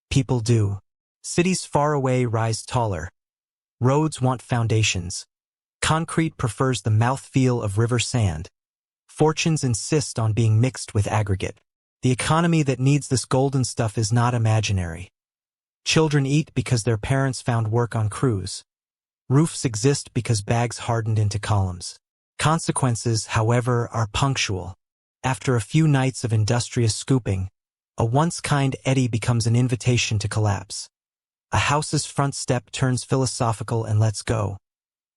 People do. Cities far away rise taller. Roads want foundations. Concrete prefers the mouthfeel of river sand. Fortunes insist on being mixed with aggregate. The economy that needs this golden stuff is not imaginary. Children eat because their parents found work on crews. Roofs exist because bags hardened into columns. Consequences, however, are punctual. After a few nights of industrious scooping, a once-kind eddy becomes an invitation to collapse. A house's front step turns philosophical and lets go.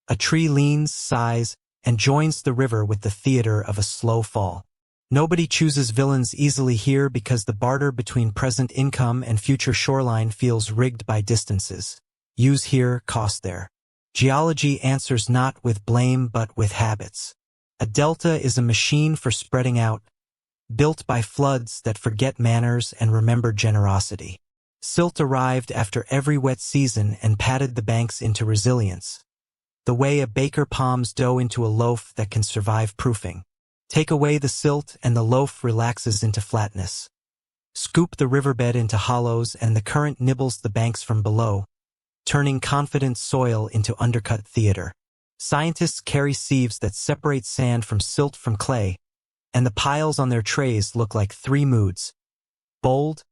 A tree leans, sighs, and joins the river with the theater of a slow fall. Nobody chooses villains easily here because the barter between present income and future shoreline feels rigged by distances. Use here, cost there. Geology answers not with blame but with habits. A delta is a machine for spreading out, built by floods that forget manners and remember generosity. Silt arrived after every wet season and patted the banks into resilience. The way a baker palms dough into a loaf that can survive proofing. Take away the silt and the loaf relaxes into flatness. Scoop the riverbed into hollows and the current nibbles the banks from below, turning confident soil into undercut theater. Scientists carry sieves that separate sand from silt from clay, and the piles on their trays look like three moods: bold,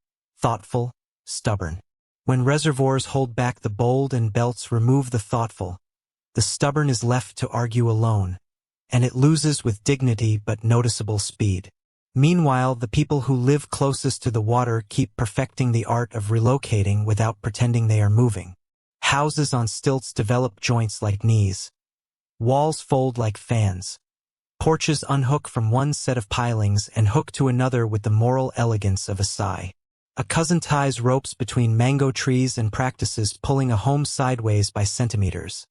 thoughtful, stubborn. When reservoirs hold back the bold and belts remove the thoughtful, the stubborn is left to argue alone, and it loses with dignity but noticeable speed. Meanwhile, the people who live closest to the water keep perfecting the art of relocating without pretending they are moving. Houses on stilts develop joints like knees. Walls fold like fans. Porches unhook from one set of pilings and hook to another with the moral elegance of a sigh. A cousin ties ropes between mango trees and practices pulling a home sideways by centimeters.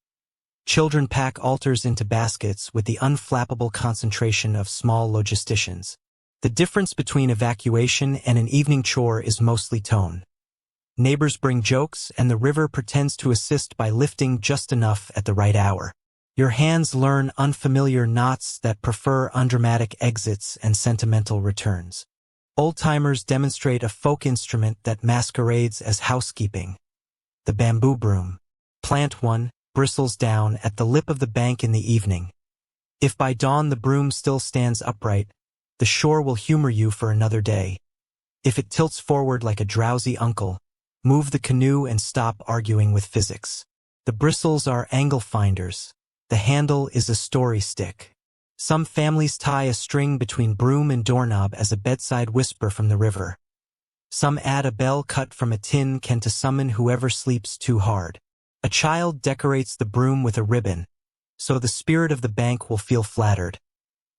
Children pack altars into baskets with the unflappable concentration of small logisticians. The difference between evacuation and an evening chore is mostly tone. Neighbors bring jokes and the river pretends to assist by lifting just enough at the right hour. Your hands learn unfamiliar knots that prefer undramatic exits and sentimental returns. Old-timers demonstrate a folk instrument that masquerades as housekeeping. The bamboo broom. Plant one, bristles down at the lip of the bank in the evening. If by dawn the broom still stands upright, the shore will humor you for another day. If it tilts forward like a drowsy uncle, move the canoe and stop arguing with physics. The bristles are angle finders. The handle is a story stick. Some families tie a string between broom and doorknob as a bedside whisper from the river. Some add a bell cut from a tin can to summon whoever sleeps too hard. A child decorates the broom with a ribbon, so the spirit of the bank will feel flattered.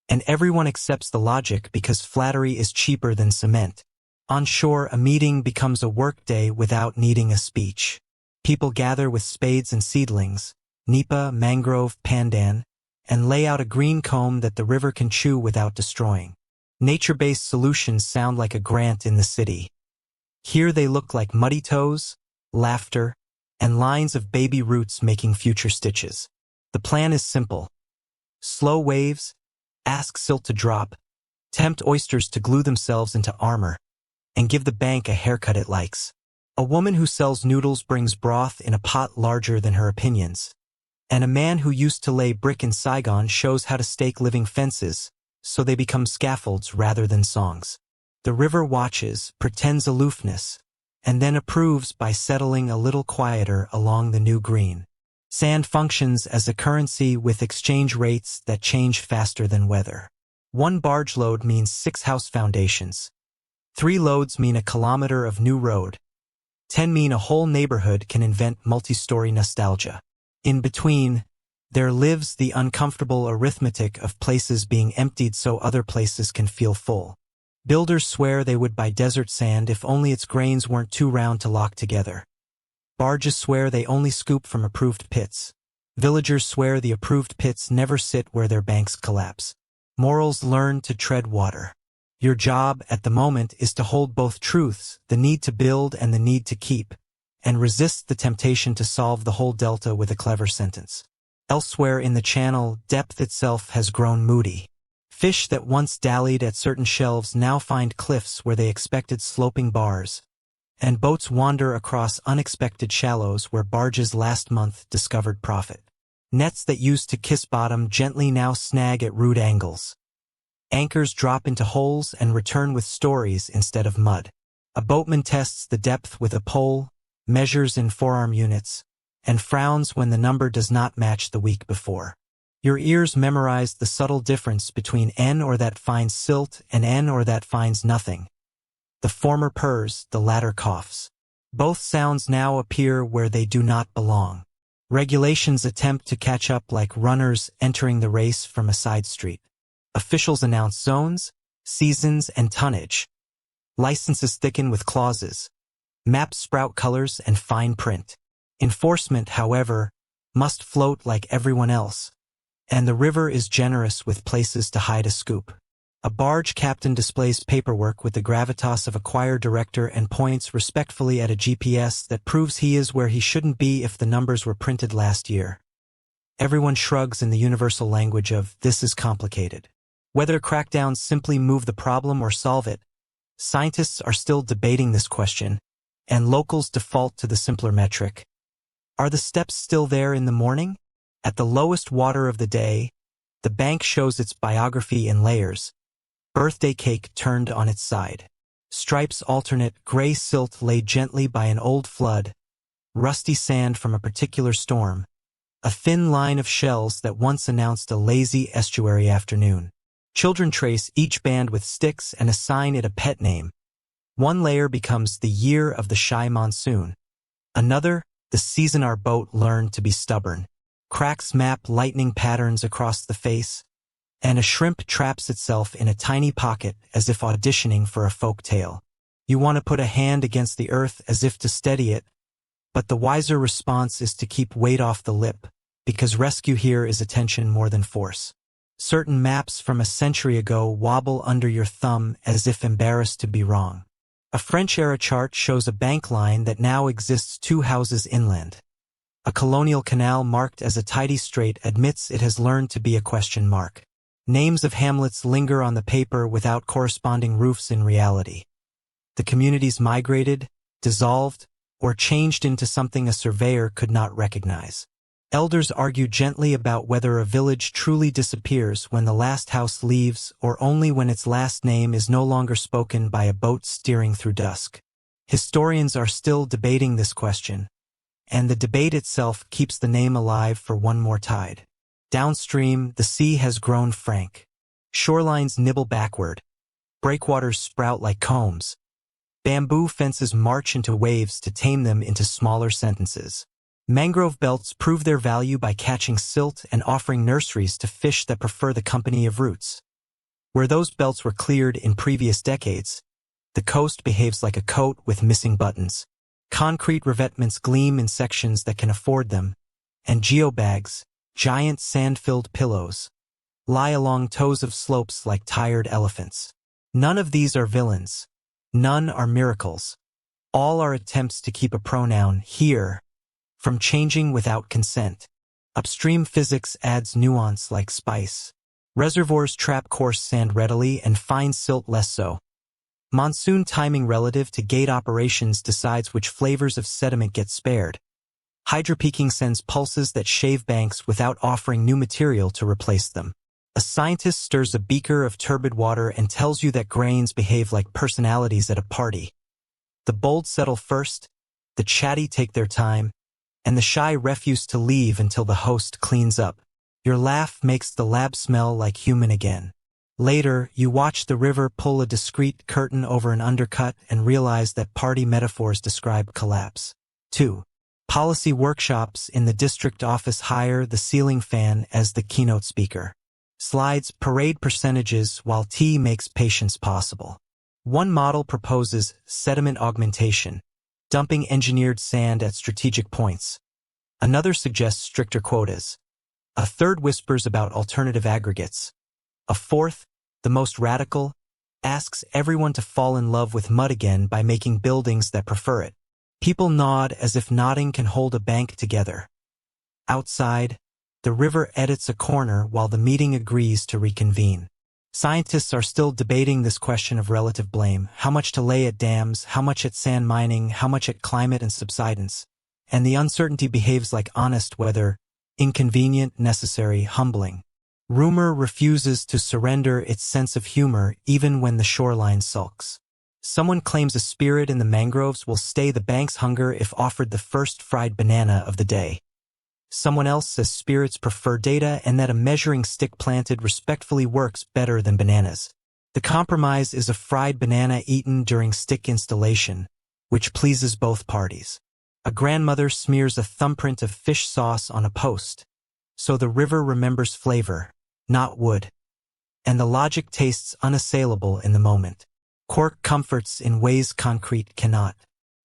And everyone accepts the logic because flattery is cheaper than cement. On shore, a meeting becomes a work day without needing a speech. People gather with spades and seedlings, nipa, mangrove, pandan, and lay out a green comb that the river can chew without destroying. Nature-based solutions sound like a grant in the city. Here they look like muddy toes, laughter, and lines of baby roots making future stitches. The plan is simple. Slow waves, ask silt to drop, tempt oysters to glue themselves into armor, and give the bank a haircut it likes. A woman who sells noodles brings broth in a pot larger than her opinions. And a man who used to lay brick in Saigon shows how to stake living fences, so they become scaffolds rather than songs. The river watches, pretends aloofness, and then approves by settling a little quieter along the new green. Sand functions as a currency with exchange rates that change faster than weather. 1 barge load means 6 house foundations. 3 loads mean a kilometer of new road. 10 mean a whole neighborhood can invent multi-story nostalgia. In between, there lives the uncomfortable arithmetic of places being emptied so other places can feel full. Builders swear they would buy desert sand if only its grains weren't too round to lock together. Barges swear they only scoop from approved pits. Villagers swear the approved pits never sit where their banks collapse. Morals learn to tread water. Your job at the moment is to hold both truths, the need to build and the need to keep, and resist the temptation to solve the whole delta with a clever sentence. Elsewhere in the channel, depth itself has grown moody. Fish that once dallied at certain shelves now find cliffs where they expected sloping bars, and boats wander across unexpected shallows where barges last month discovered profit. Nets that used to kiss bottom gently now snag at rude angles. Anchors drop into holes and return with stories instead of mud. A boatman tests the depth with a pole, measures in forearm units, and frowns when the number does not match the week before. Your ears memorize the subtle difference between N or that finds silt and N or that finds nothing. The former purrs, the latter coughs. Both sounds now appear where they do not belong. Regulations attempt to catch up like runners entering the race from a side street. Officials announce zones, seasons, and tonnage. Licenses thicken with clauses. Maps sprout colors and fine print. Enforcement, however, must float like everyone else, and the river is generous with places to hide a scoop. A barge captain displays paperwork with the gravitas of a choir director and points respectfully at a GPS that proves he is where he shouldn't be if the numbers were printed last year. Everyone shrugs in the universal language of, "This is complicated." Whether crackdowns simply move the problem or solve it, scientists are still debating this question, and locals default to the simpler metric. Are the steps still there in the morning? At the lowest water of the day, the bank shows its biography in layers. Birthday cake turned on its side. Stripes alternate, gray silt laid gently by an old flood, rusty sand from a particular storm, a thin line of shells that once announced a lazy estuary afternoon. Children trace each band with sticks and assign it a pet name. One layer becomes the year of the shy monsoon. Another, the season our boat learned to be stubborn. Cracks map lightning patterns across the face, and a shrimp traps itself in a tiny pocket as if auditioning for a folk tale. You want to put a hand against the earth as if to steady it, but the wiser response is to keep weight off the lip, because rescue here is attention more than force. Certain maps from a century ago wobble under your thumb as if embarrassed to be wrong. A French-era chart shows a bank line that now exists 2 houses inland. A colonial canal marked as a tidy strait admits it has learned to be a question mark. Names of hamlets linger on the paper without corresponding roofs in reality. The communities migrated, dissolved, or changed into something a surveyor could not recognize. Elders argue gently about whether a village truly disappears when the last house leaves or only when its last name is no longer spoken by a boat steering through dusk. Historians are still debating this question, and the debate itself keeps the name alive for one more tide. Downstream, the sea has grown frank. Shorelines nibble backward. Breakwaters sprout like combs. Bamboo fences march into waves to tame them into smaller sentences. Mangrove belts prove their value by catching silt and offering nurseries to fish that prefer the company of roots. Where those belts were cleared in previous decades, the coast behaves like a coat with missing buttons. Concrete revetments gleam in sections that can afford them, and geobags, giant sand-filled pillows, lie along toes of slopes like tired elephants. None of these are villains. None are miracles. All are attempts to keep a pronoun here from changing without consent. Upstream physics adds nuance like spice. Reservoirs trap coarse sand readily and fine silt less so. Monsoon timing relative to gate operations decides which flavors of sediment get spared. Hydropeaking sends pulses that shave banks without offering new material to replace them. A scientist stirs a beaker of turbid water and tells you that grains behave like personalities at a party. The bold settle first, the chatty take their time, and the shy refuse to leave until the host cleans up. Your laugh makes the lab smell like human again. Later, you watch the river pull a discreet curtain over an undercut and realize that party metaphors describe collapse. 2. Policy workshops in the district office hire the ceiling fan as the keynote speaker. Slides parade percentages while tea makes patience possible. One model proposes sediment augmentation, dumping engineered sand at strategic points. Another suggests stricter quotas. A third whispers about alternative aggregates. A fourth, the most radical, asks everyone to fall in love with mud again by making buildings that prefer it. People nod as if nodding can hold a bank together. Outside, the river edits a corner while the meeting agrees to reconvene. Scientists are still debating this question of relative blame, how much to lay at dams, how much at sand mining, how much at climate and subsidence. And the uncertainty behaves like honest weather, inconvenient, necessary, humbling. Rumor refuses to surrender its sense of humor even when the shoreline sulks. Someone claims a spirit in the mangroves will stay the bank's hunger if offered the first fried banana of the day. Someone else says spirits prefer data and that a measuring stick planted respectfully works better than bananas. The compromise is a fried banana eaten during stick installation, which pleases both parties. A grandmother smears a thumbprint of fish sauce on a post, so the river remembers flavor, not wood. And the logic tastes unassailable in the moment. Quirk comforts in ways concrete cannot.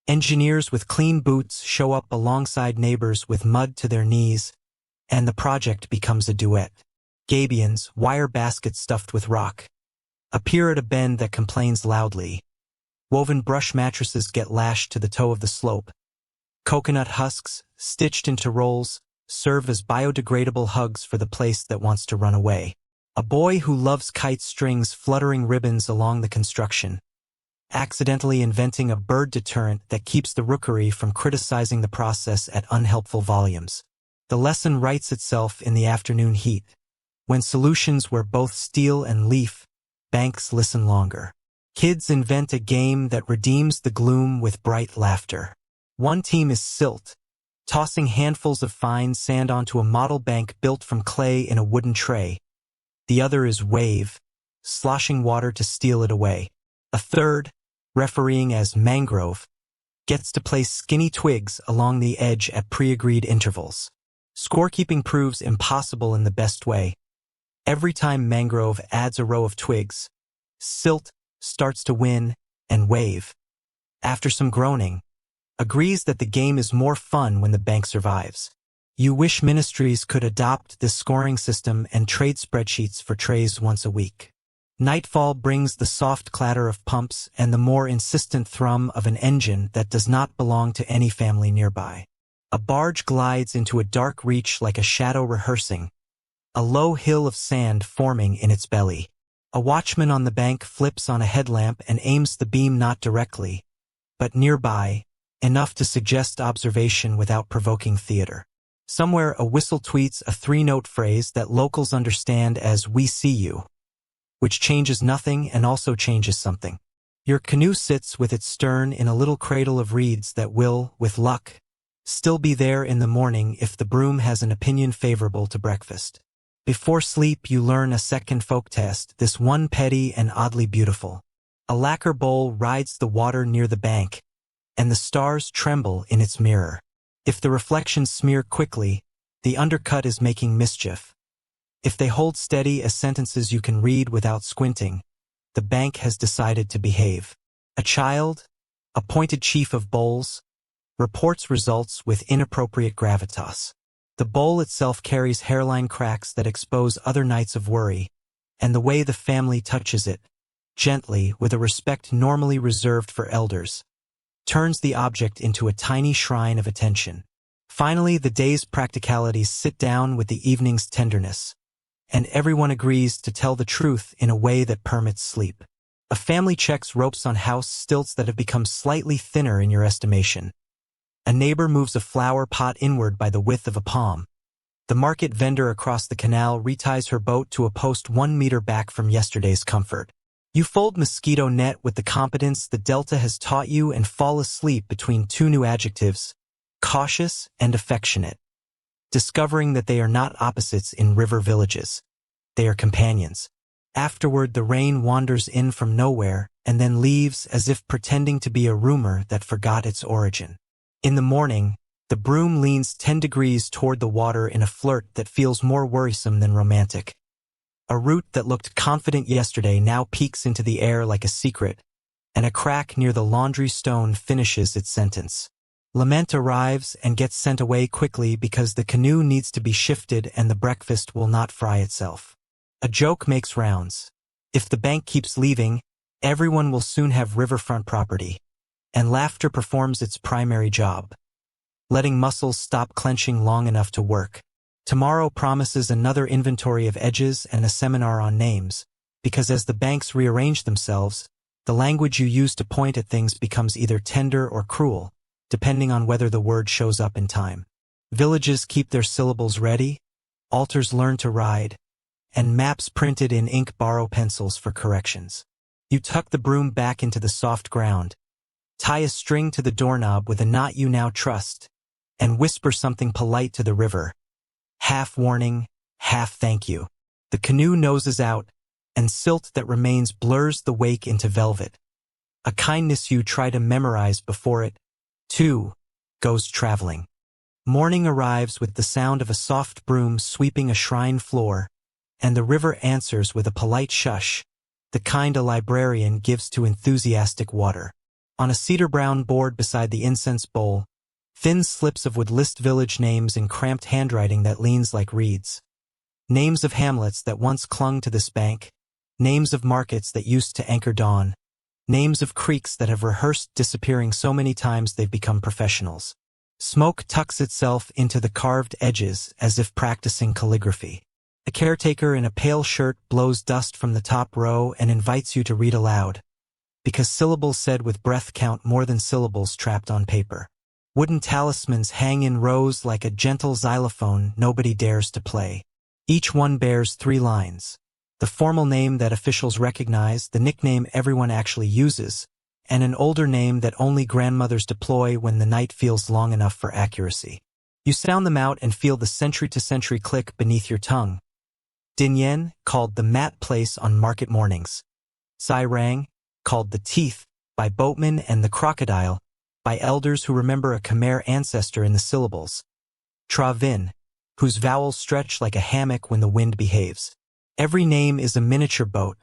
Engineers with clean boots show up alongside neighbors with mud to their knees, and the project becomes a duet. Gabions, wire baskets stuffed with rock, appear at a bend that complains loudly. Woven brush mattresses get lashed to the toe of the slope. Coconut husks, stitched into rolls, serve as biodegradable hugs for the place that wants to run away. A boy who loves kite strings fluttering ribbons along the construction, accidentally inventing a bird deterrent that keeps the rookery from criticizing the process at unhelpful volumes. The lesson writes itself in the afternoon heat. When solutions were both steel and leaf, banks listen longer. Kids invent a game that redeems the gloom with bright laughter. One team is silt, tossing handfuls of fine sand onto a model bank built from clay in a wooden tray. The other is wave, sloshing water to steal it away. A third, refereeing as Mangrove, gets to place skinny twigs along the edge at pre-agreed intervals. Scorekeeping proves impossible in the best way. Every time Mangrove adds a row of twigs, silt starts to win and wave, after some groaning, agrees that the game is more fun when the bank survives. You wish ministries could adopt this scoring system and trade spreadsheets for trays once a week. Nightfall brings the soft clatter of pumps and the more insistent thrum of an engine that does not belong to any family nearby. A barge glides into a dark reach like a shadow rehearsing, a low hill of sand forming in its belly. A watchman on the bank flips on a headlamp and aims the beam not directly, but nearby, enough to suggest observation without provoking theater. Somewhere a whistle tweets a three-note phrase that locals understand as "we see you," which changes nothing and also changes something. Your canoe sits with its stern in a little cradle of reeds that will, with luck, still be there in the morning if the Broom has an opinion favorable to breakfast. Before sleep you learn a second folk test, this one petty and oddly beautiful. A lacquer bowl rides the water near the bank, and the stars tremble in its mirror. If the reflections smear quickly, the undercut is making mischief. If they hold steady as sentences you can read without squinting, the bank has decided to behave. A child, appointed chief of bowls, reports results with inappropriate gravitas. The bowl itself carries hairline cracks that expose other nights of worry, and the way the family touches it, gently with a respect normally reserved for elders, turns the object into a tiny shrine of attention. Finally, the day's practicalities sit down with the evening's tenderness, and everyone agrees to tell the truth in a way that permits sleep. A family checks ropes on house stilts that have become slightly thinner in your estimation. A neighbor moves a flower pot inward by the width of a palm. The market vendor across the canal reties her boat to a post 1 meter back from yesterday's comfort. You fold mosquito net with the competence the Delta has taught you and fall asleep between two new adjectives, cautious and affectionate, discovering that they are not opposites in river villages. They are companions. Afterward, the rain wanders in from nowhere and then leaves as if pretending to be a rumor that forgot its origin. In the morning, the Broom leans 10 degrees toward the water in a flirt that feels more worrisome than romantic. A root that looked confident yesterday now peeks into the air like a secret, and a crack near the laundry stone finishes its sentence. Lament arrives and gets sent away quickly because the canoe needs to be shifted and the breakfast will not fry itself. A joke makes rounds. If the bank keeps leaving, everyone will soon have riverfront property. And laughter performs its primary job, letting muscles stop clenching long enough to work. Tomorrow promises another inventory of edges and a seminar on names, because as the banks rearrange themselves, the language you use to point at things becomes either tender or cruel, depending on whether the word shows up in time. Villages keep their syllables ready, altars learn to ride, and maps printed in ink borrow pencils for corrections. You tuck the broom back into the soft ground, tie a string to the doorknob with a knot you now trust, and whisper something polite to the river. Half warning, half thank you. The canoe noses out, and silt that remains blurs the wake into velvet. A kindness you try to memorize before it, too, goes traveling. Morning arrives with the sound of a soft broom sweeping a shrine floor, and the river answers with a polite shush, the kind a librarian gives to enthusiastic water. On a cedar-brown board beside the incense bowl, thin slips of wood list village names in cramped handwriting that leans like reeds. Names of hamlets that once clung to this bank, names of markets that used to anchor dawn, names of creeks that have rehearsed disappearing so many times they've become professionals. Smoke tucks itself into the carved edges as if practicing calligraphy. A caretaker in a pale shirt blows dust from the top row and invites you to read aloud, because syllables said with breath count more than syllables trapped on paper. Wooden talismans hang in rows like a gentle xylophone nobody dares to play. Each one bears 3 lines. The formal name that officials recognize, the nickname everyone actually uses, and an older name that only grandmothers deploy when the night feels long enough for accuracy. You sound them out and feel the century-to-century click beneath your tongue. Dinyen, called the mat place on market mornings. Sai Rang, called the teeth, by boatmen, and the crocodile, by elders who remember a Khmer ancestor in the syllables. Tra Vin, whose vowels stretch like a hammock when the wind behaves. Every name is a miniature boat.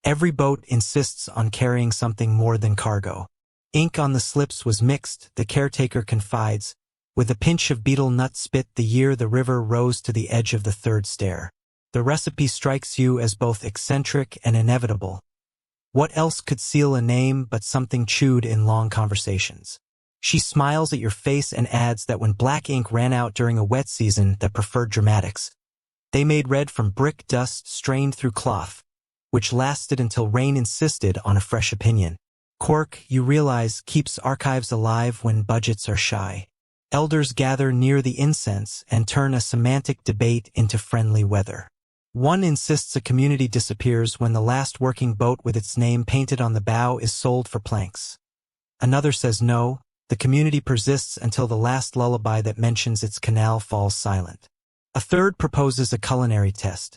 Every boat insists on carrying something more than cargo. Ink on the slips was mixed, the caretaker confides, with a pinch of betel nut spit the year the river rose to the edge of the 3rd stair. The recipe strikes you as both eccentric and inevitable. What else could seal a name but something chewed in long conversations? She smiles at your face and adds that when black ink ran out during a wet season that preferred dramatics, they made red from brick dust strained through cloth, which lasted until rain insisted on a fresh opinion. Quirk, you realize, keeps archives alive when budgets are shy. Elders gather near the incense and turn a semantic debate into friendly weather. One insists a community disappears when the last working boat with its name painted on the bow is sold for planks. Another says no, the community persists until the last lullaby that mentions its canal falls silent. A third proposes a culinary test.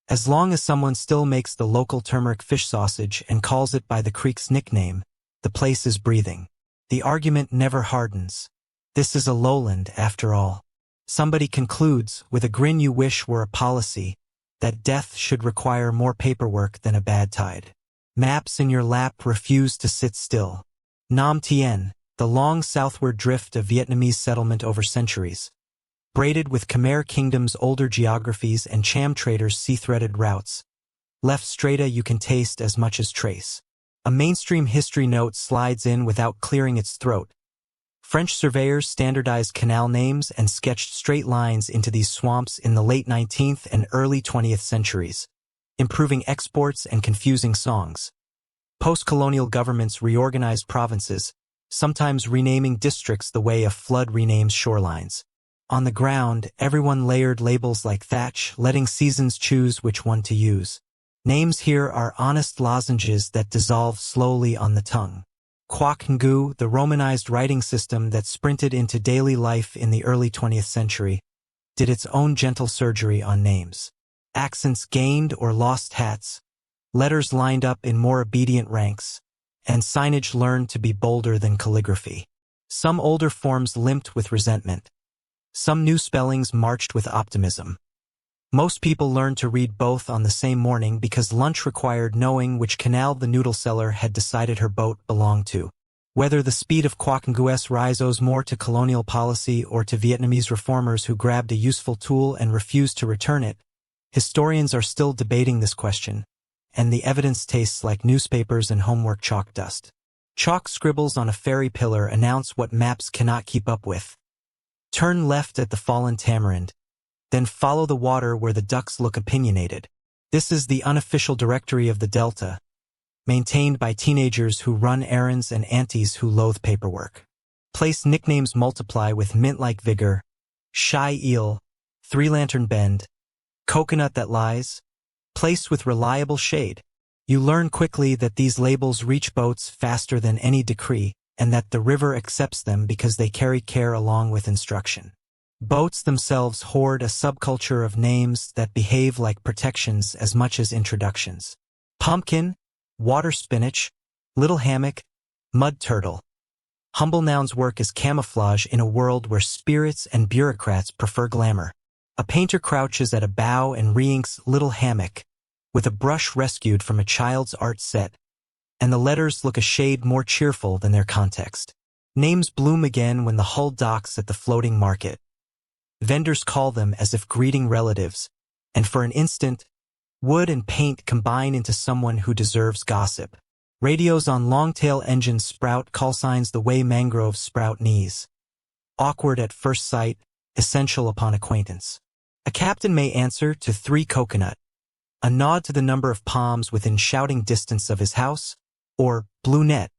As long as someone still makes the local turmeric fish sausage and calls it by the creek's nickname, the place is breathing. The argument never hardens. This is a lowland, after all. Somebody concludes, with a grin you wish were a policy, that death should require more paperwork than a bad tide. Maps in your lap refuse to sit still. Nam Tien, the long southward drift of Vietnamese settlement over centuries, braided with Khmer Kingdom's older geographies and Cham traders' sea-threaded routes. Left straighta you can taste as much as trace. A mainstream history note slides in without clearing its throat. French surveyors standardized canal names and sketched straight lines into these swamps in the late 19th and early 20th centuries, improving exports and confusing songs. Post-colonial governments reorganized provinces, sometimes renaming districts the way a flood renames shorelines. On the ground, everyone layered labels like thatch, letting seasons choose which one to use. Names here are honest lozenges that dissolve slowly on the tongue. Kwok Ngu, the Romanized writing system that sprinted into daily life in the early 20th century, did its own gentle surgery on names. Accents gained or lost hats, letters lined up in more obedient ranks, and signage learned to be bolder than calligraphy. Some older forms limped with resentment. Some new spellings marched with optimism. Most people learned to read both on the same morning because lunch required knowing which canal the noodle seller had decided her boat belonged to. Whether the speed of Kwok Ngu's rise owes more to colonial policy or to Vietnamese reformers who grabbed a useful tool and refused to return it, Historians are still debating this question, and the evidence tastes like newspapers and homework chalk dust. Chalk scribbles on a ferry pillar announce what maps cannot keep up with. Turn left at the fallen tamarind, then follow the water where the ducks look opinionated. This is the unofficial directory of the Delta, maintained by teenagers who run errands and aunties who loathe paperwork. Place nicknames multiply with mint-like vigor: Shy Eel, Three-Lantern Bend, Coconut That Lies, place with reliable shade. You learn quickly that these labels reach boats faster than any decree, and that the river accepts them because they carry care along with instruction. Boats themselves hoard a subculture of names that behave like protections as much as introductions. Pumpkin, water spinach, little hammock, mud turtle. Humble nouns work as camouflage in a world where spirits and bureaucrats prefer glamour. A painter crouches at a bow and re-inks little hammock, with a brush rescued from a child's art set, and the letters look a shade more cheerful than their context. Names bloom again when the hull docks at the floating market. Vendors call them as if greeting relatives, and for an instant, wood and paint combine into someone who deserves gossip. Radios on long-tail engines sprout call signs the way mangroves sprout knees. Awkward at first sight, essential upon acquaintance. A captain may answer to 3 coconut, a nod to the number of palms within shouting distance of his house, or blue net,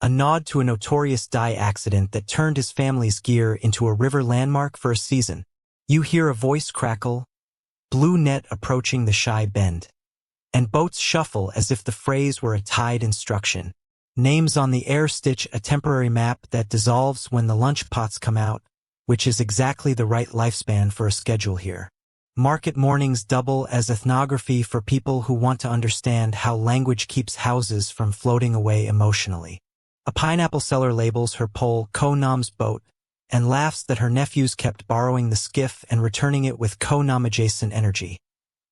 a nod to a notorious dye accident that turned his family's gear into a river landmark for a season. You hear a voice crackle, blue net approaching the shy bend. And boats shuffle as if the phrase were a tide instruction. Names on the air stitch a temporary map that dissolves when the lunch pots come out, which is exactly the right lifespan for a schedule here. Market mornings double as ethnography for people who want to understand how language keeps houses from floating away emotionally. A pineapple seller labels her pole Ko-Nam's boat and laughs that her nephews kept borrowing the skiff and returning it with Ko-Nam-adjacent energy.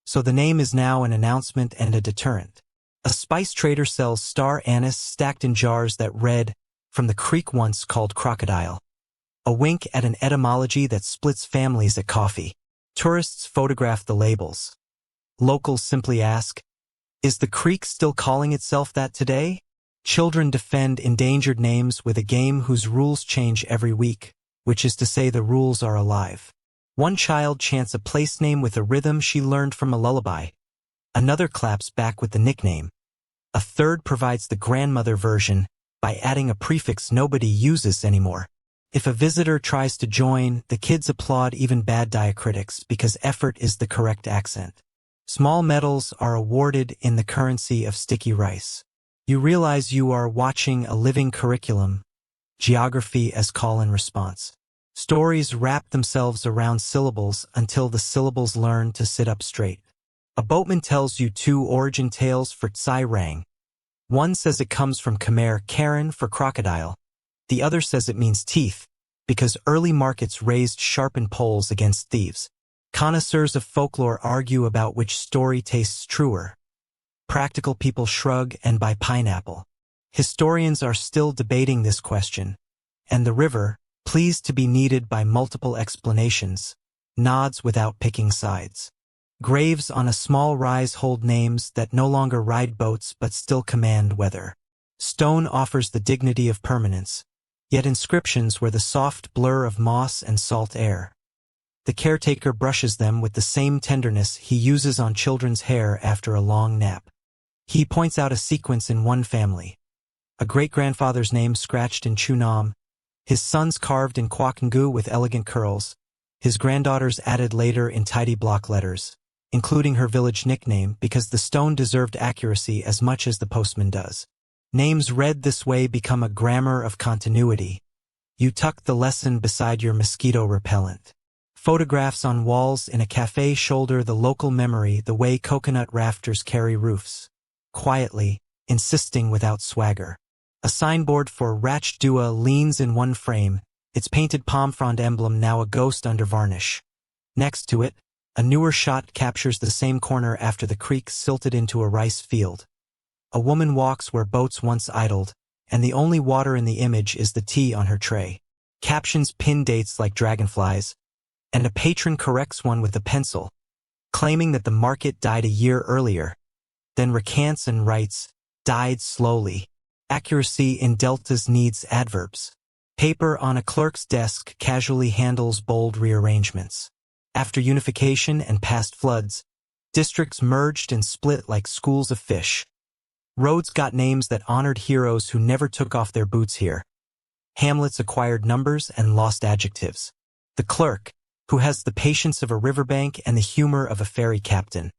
So the name is now an announcement and a deterrent. A spice trader sells star anise stacked in jars that read, "From the creek once called crocodile." A wink at an etymology that splits families at coffee. Tourists photograph the labels. Locals simply ask, "Is the creek still calling itself that today?" Children defend endangered names with a game whose rules change every week, which is to say the rules are alive. One child chants a place name with a rhythm she learned from a lullaby. Another claps back with the nickname. A third provides the grandmother version by adding a prefix nobody uses anymore. If a visitor tries to join, the kids applaud even bad diacritics because effort is the correct accent. Small medals are awarded in the currency of sticky rice. You realize you are watching a living curriculum, geography as call and response. Stories wrap themselves around syllables until the syllables learn to sit up straight. A boatman tells you 2 origin tales for tsai rang. One says it comes from Khmer Karen for crocodile. The other says it means teeth, because early markets raised sharpened poles against thieves. Connoisseurs of folklore argue about which story tastes truer. Practical people shrug and buy pineapple. Historians are still debating this question, and the river, pleased to be needed by multiple explanations, nods without picking sides. Graves on a small rise hold names that no longer ride boats but still command weather. Stone offers the dignity of permanence, yet inscriptions were the soft blur of moss and salt air. The caretaker brushes them with the same tenderness he uses on children's hair after a long nap. He points out a sequence in one family. A great-grandfather's name scratched in Chunam, his sons carved in Kwakungu with elegant curls, his granddaughters added later in tidy block letters, including her village nickname because the stone deserved accuracy as much as the postman does. Names read this way become a grammar of continuity. You tuck the lesson beside your mosquito repellent. Photographs on walls in a cafe shoulder the local memory the way coconut rafters carry roofs. Quietly, insisting without swagger. A signboard for Ratch Dua leans in one frame, its painted palm frond emblem now a ghost under varnish. Next to it, a newer shot captures the same corner after the creek silted into a rice field. A woman walks where boats once idled, and the only water in the image is the tea on her tray. Captions pin dates like dragonflies, and a patron corrects one with a pencil. claiming that the market died a year earlier, then recants and writes, died slowly. Accuracy in deltas needs adverbs. Paper on a clerk's desk casually handles bold rearrangements. After unification and past floods, districts merged and split like schools of fish. Roads got names that honored heroes who never took off their boots here. Hamlets acquired numbers and lost adjectives. The clerk, who has the patience of a riverbank and the humor of a ferry captain,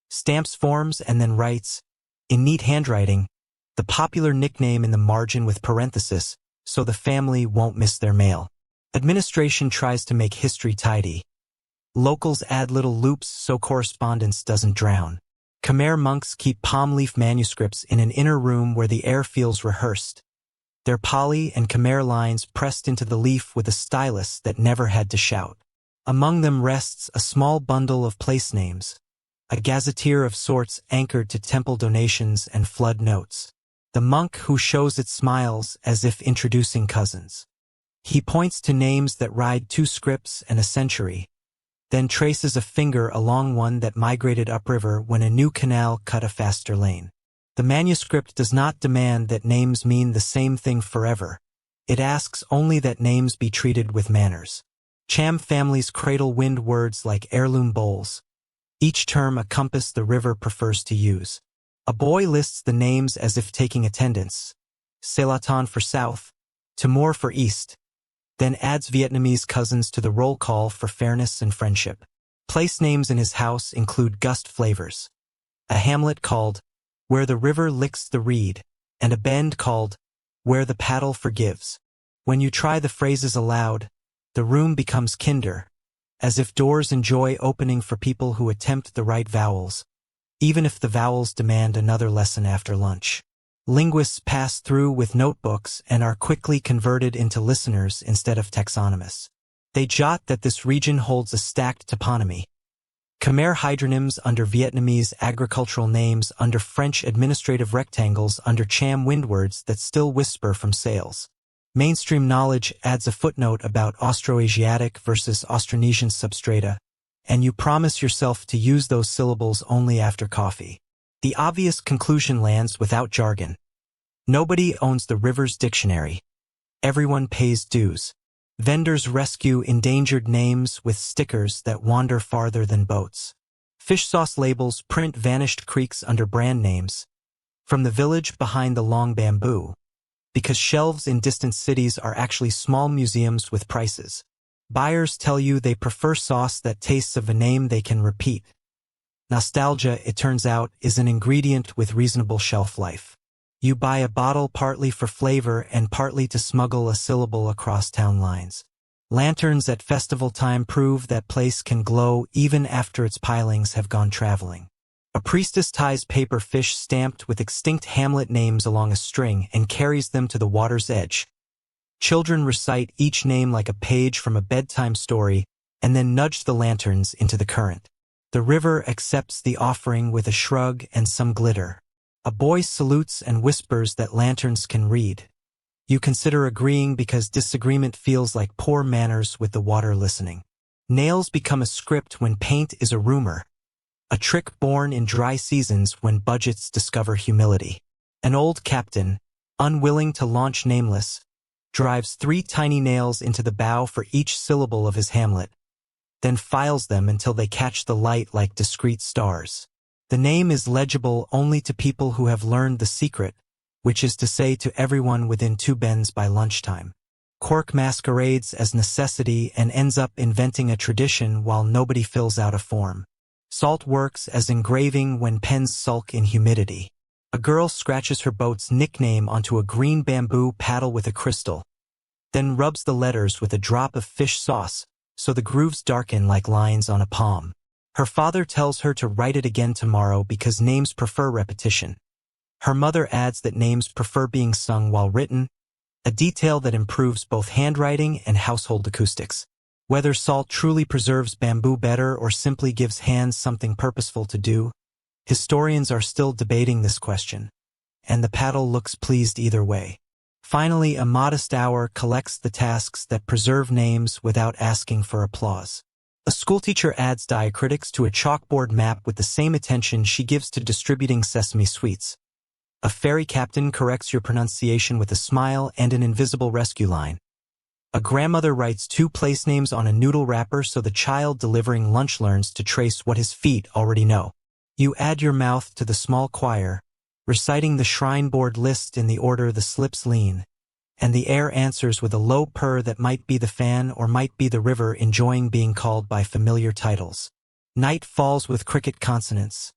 stamps forms and then writes, in neat handwriting, the popular nickname in the margin with parenthesis, so the family won't miss their mail. Administration tries to make history tidy. Locals add little loops so correspondence doesn't drown. Khmer monks keep palm leaf manuscripts in an inner room where the air feels rehearsed. Their Pali and Khmer lines pressed into the leaf with a stylus that never had to shout. Among them rests a small bundle of place names, a gazetteer of sorts anchored to temple donations and flood notes. The monk who shows it smiles as if introducing cousins. He points to names that ride 2 scripts and a century, then traces a finger along one that migrated upriver when a new canal cut a faster lane. The manuscript does not demand that names mean the same thing forever. It asks only that names be treated with manners. Cham families cradle wind words like heirloom bowls, each term a compass the river prefers to use. A boy lists the names as if taking attendance. Selatan for south, Timor for east, then adds Vietnamese cousins to the roll call for fairness and friendship. Place names in his house include gust flavors. A hamlet called Where the River Licks the Reed, and a bend called Where the Paddle Forgives. When you try the phrases aloud, the room becomes kinder, as if doors enjoy opening for people who attempt the right vowels, even if the vowels demand another lesson after lunch. Linguists pass through with notebooks and are quickly converted into listeners instead of taxonomists. They jot that this region holds a stacked toponymy. Khmer hydronyms under Vietnamese agricultural names under French administrative rectangles under Cham windwords that still whisper from sails. Mainstream knowledge adds a footnote about Austroasiatic versus Austronesian substrata, and you promise yourself to use those syllables only after coffee. The obvious conclusion lands without jargon. Nobody owns the river's dictionary. Everyone pays dues. Vendors rescue endangered names with stickers that wander farther than boats. Fish sauce labels print vanished creeks under brand names. From the village behind the long bamboo. Because shelves in distant cities are actually small museums with prices. Buyers tell you they prefer sauce that tastes of a name they can repeat. Nostalgia, it turns out, is an ingredient with reasonable shelf life. You buy a bottle partly for flavor and partly to smuggle a syllable across town lines. Lanterns at festival time prove that place can glow even after its pilings have gone traveling. A priestess ties paper fish stamped with extinct hamlet names along a string and carries them to the water's edge. Children recite each name like a page from a bedtime story and then nudge the lanterns into the current. The river accepts the offering with a shrug and some glitter. A boy salutes and whispers that lanterns can read. You consider agreeing because disagreement feels like poor manners with the water listening. Nails become a script when paint is a rumor. A trick born in dry seasons when budgets discover humility. An old captain, unwilling to launch nameless, drives 3 tiny nails into the bow for each syllable of his hamlet, then files them until they catch the light like discrete stars. The name is legible only to people who have learned the secret, which is to say to everyone within 2 bends by lunchtime. Cork masquerades as necessity and ends up inventing a tradition while nobody fills out a form. Salt works as engraving when pens sulk in humidity. A girl scratches her boat's nickname onto a green bamboo paddle with a crystal, then rubs the letters with a drop of fish sauce, so the grooves darken like lines on a palm. Her father tells her to write it again tomorrow because names prefer repetition. Her mother adds that names prefer being sung while written, a detail that improves both handwriting and household acoustics. Whether salt truly preserves bamboo better or simply gives hands something purposeful to do, historians are still debating this question, and the paddle looks pleased either way. Finally, a modest hour collects the tasks that preserve names without asking for applause. A schoolteacher adds diacritics to a chalkboard map with the same attention she gives to distributing sesame sweets. A ferry captain corrects your pronunciation with a smile and an invisible rescue line. A grandmother writes 2 place names on a noodle wrapper so the child delivering lunch learns to trace what his feet already know. You add your mouth to the small choir, reciting the shrine board list in the order the slips lean, and the air answers with a low purr that might be the fan or might be the river enjoying being called by familiar titles. Night falls with cricket consonants,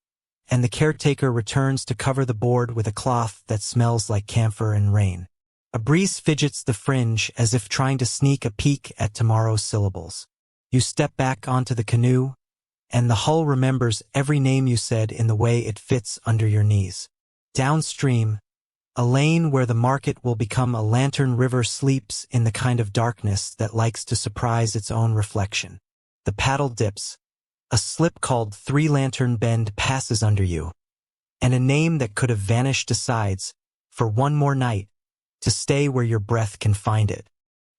and the caretaker returns to cover the board with a cloth that smells like camphor and rain. A breeze fidgets the fringe as if trying to sneak a peek at tomorrow's syllables. You step back onto the canoe, and the hull remembers every name you said in the way it fits under your knees. Downstream, a lane where the market will become a lantern river sleeps in the kind of darkness that likes to surprise its own reflection. The paddle dips. A slip called 3 Lantern Bend passes under you, and a name that could have vanished decides, for one more night, to stay where your breath can find it.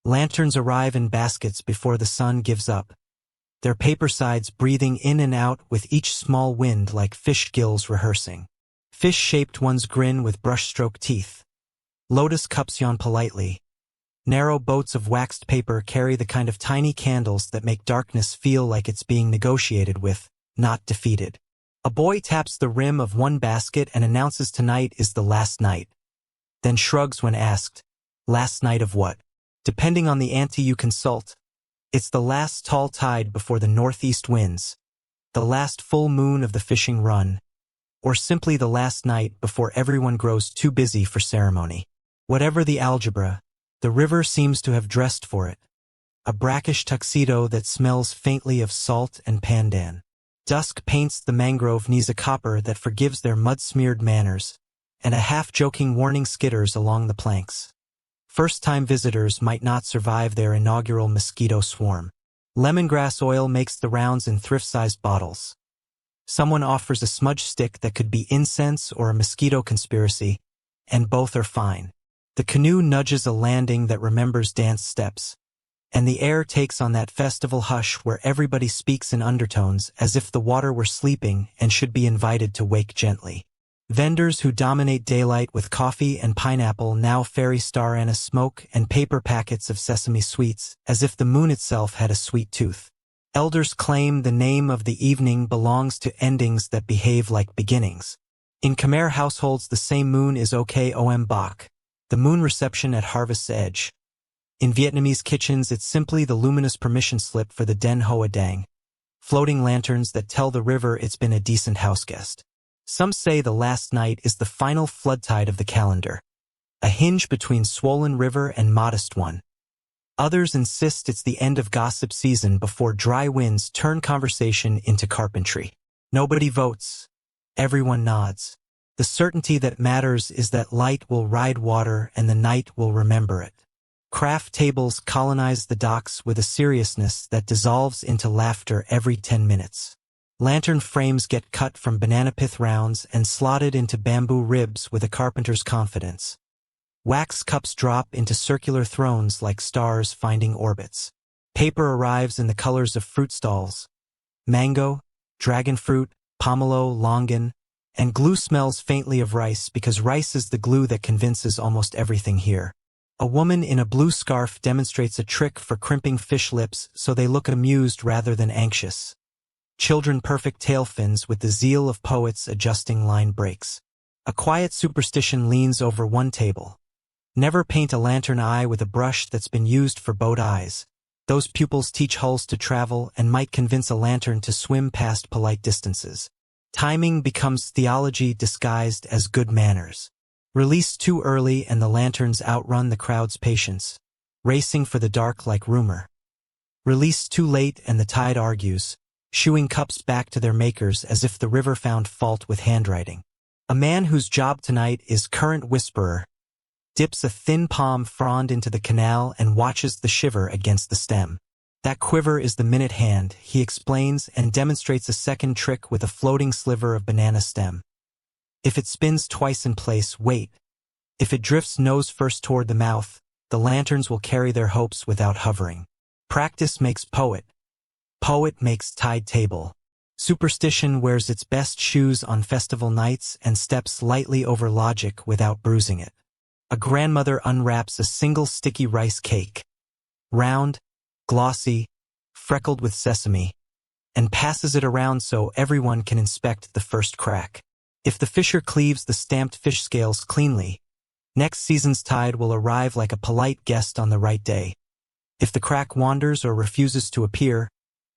Lanterns arrive in baskets before the sun gives up, their paper sides breathing in and out with each small wind like fish gills rehearsing. Fish-shaped ones grin with brushstroke teeth. Lotus cups yawn politely. Narrow boats of waxed paper carry the kind of tiny candles that make darkness feel like it's being negotiated with, not defeated. A boy taps the rim of one basket and announces tonight is the last night, then shrugs when asked, last night of what? Depending on the ante you consult, it's the last tall tide before the northeast winds, the last full moon of the fishing run, or simply the last night before everyone grows too busy for ceremony. Whatever the algebra, the river seems to have dressed for it, a brackish tuxedo that smells faintly of salt and pandan. Dusk paints the mangrove knees a copper that forgives their mud-smeared manners, and a half-joking warning skitters along the planks. First-time visitors might not survive their inaugural mosquito swarm. Lemongrass oil makes the rounds in thrift-sized bottles. Someone offers a smudge stick that could be incense or a mosquito conspiracy, and both are fine. The canoe nudges a landing that remembers dance steps, and the air takes on that festival hush where everybody speaks in undertones as if the water were sleeping and should be invited to wake gently. Vendors who dominate daylight with coffee and pineapple now ferry star anise smoke and paper packets of sesame sweets as if the moon itself had a sweet tooth. Elders claim the name of the evening belongs to endings that behave like beginnings. In Khmer households the same moon is Om Bak, the moon reception at harvest's edge. In Vietnamese kitchens it's simply the luminous permission slip for the Den Hoa Dang, floating lanterns that tell the river it's been a decent houseguest. Some say the last night is the final flood tide of the calendar, a hinge between swollen river and modest one. Others insist it's the end of gossip season before dry winds turn conversation into carpentry. Nobody votes. Everyone nods. The certainty that matters is that light will ride water and the night will remember it. Craft tables colonize the docks with a seriousness that dissolves into laughter every 10 minutes. Lantern frames get cut from banana pith rounds and slotted into bamboo ribs with a carpenter's confidence. Wax cups drop into circular thrones like stars finding orbits. Paper arrives in the colors of fruit stalls. Mango, dragon fruit, pomelo, longan, and glue smells faintly of rice because rice is the glue that convinces almost everything here. A woman in a blue scarf demonstrates a trick for crimping fish lips so they look amused rather than anxious. Children perfect tail fins with the zeal of poets adjusting line breaks. A quiet superstition leans over one table. Never paint a lantern eye with a brush that's been used for boat eyes. Those pupils teach hulls to travel and might convince a lantern to swim past polite distances. Timing becomes theology disguised as good manners. Released too early and the lanterns outrun the crowd's patience, racing for the dark like rumor. Released too late and the tide argues, shooing cups back to their makers as if the river found fault with handwriting. A man whose job tonight is current whisperer dips a thin palm frond into the canal and watches the shiver against the stem. That quiver is the minute hand, he explains and demonstrates a second trick with a floating sliver of banana stem. If it spins twice in place, wait. If it drifts nose first toward the mouth, the lanterns will carry their hopes without hovering. Practice makes poet. Poet makes tide table. Superstition wears its best shoes on festival nights and steps lightly over logic without bruising it. A grandmother unwraps a single sticky rice cake, round, glossy, freckled with sesame, and passes it around so everyone can inspect the first crack. If the fisher cleaves the stamped fish scales cleanly, next season's tide will arrive like a polite guest on the right day. If the crack wanders or refuses to appear,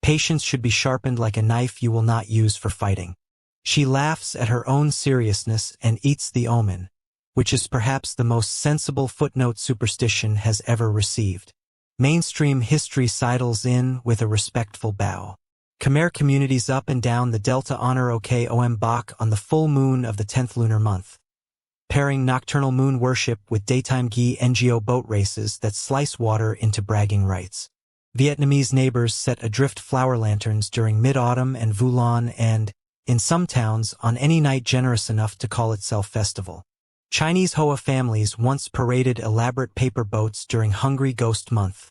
patience should be sharpened like a knife you will not use for fighting. She laughs at her own seriousness and eats the omen, which is perhaps the most sensible footnote superstition has ever received. Mainstream history sidles in with a respectful bow. Khmer communities up and down the delta honor Okom Bak on the full moon of the 10th lunar month, pairing nocturnal moon worship with daytime gi ngo boat races that slice water into bragging rights. Vietnamese neighbors set adrift flower lanterns during mid-autumn and Vulan and, in some towns, on any night generous enough to call itself festival. Chinese Hoa families once paraded elaborate paper boats during Hungry Ghost Month,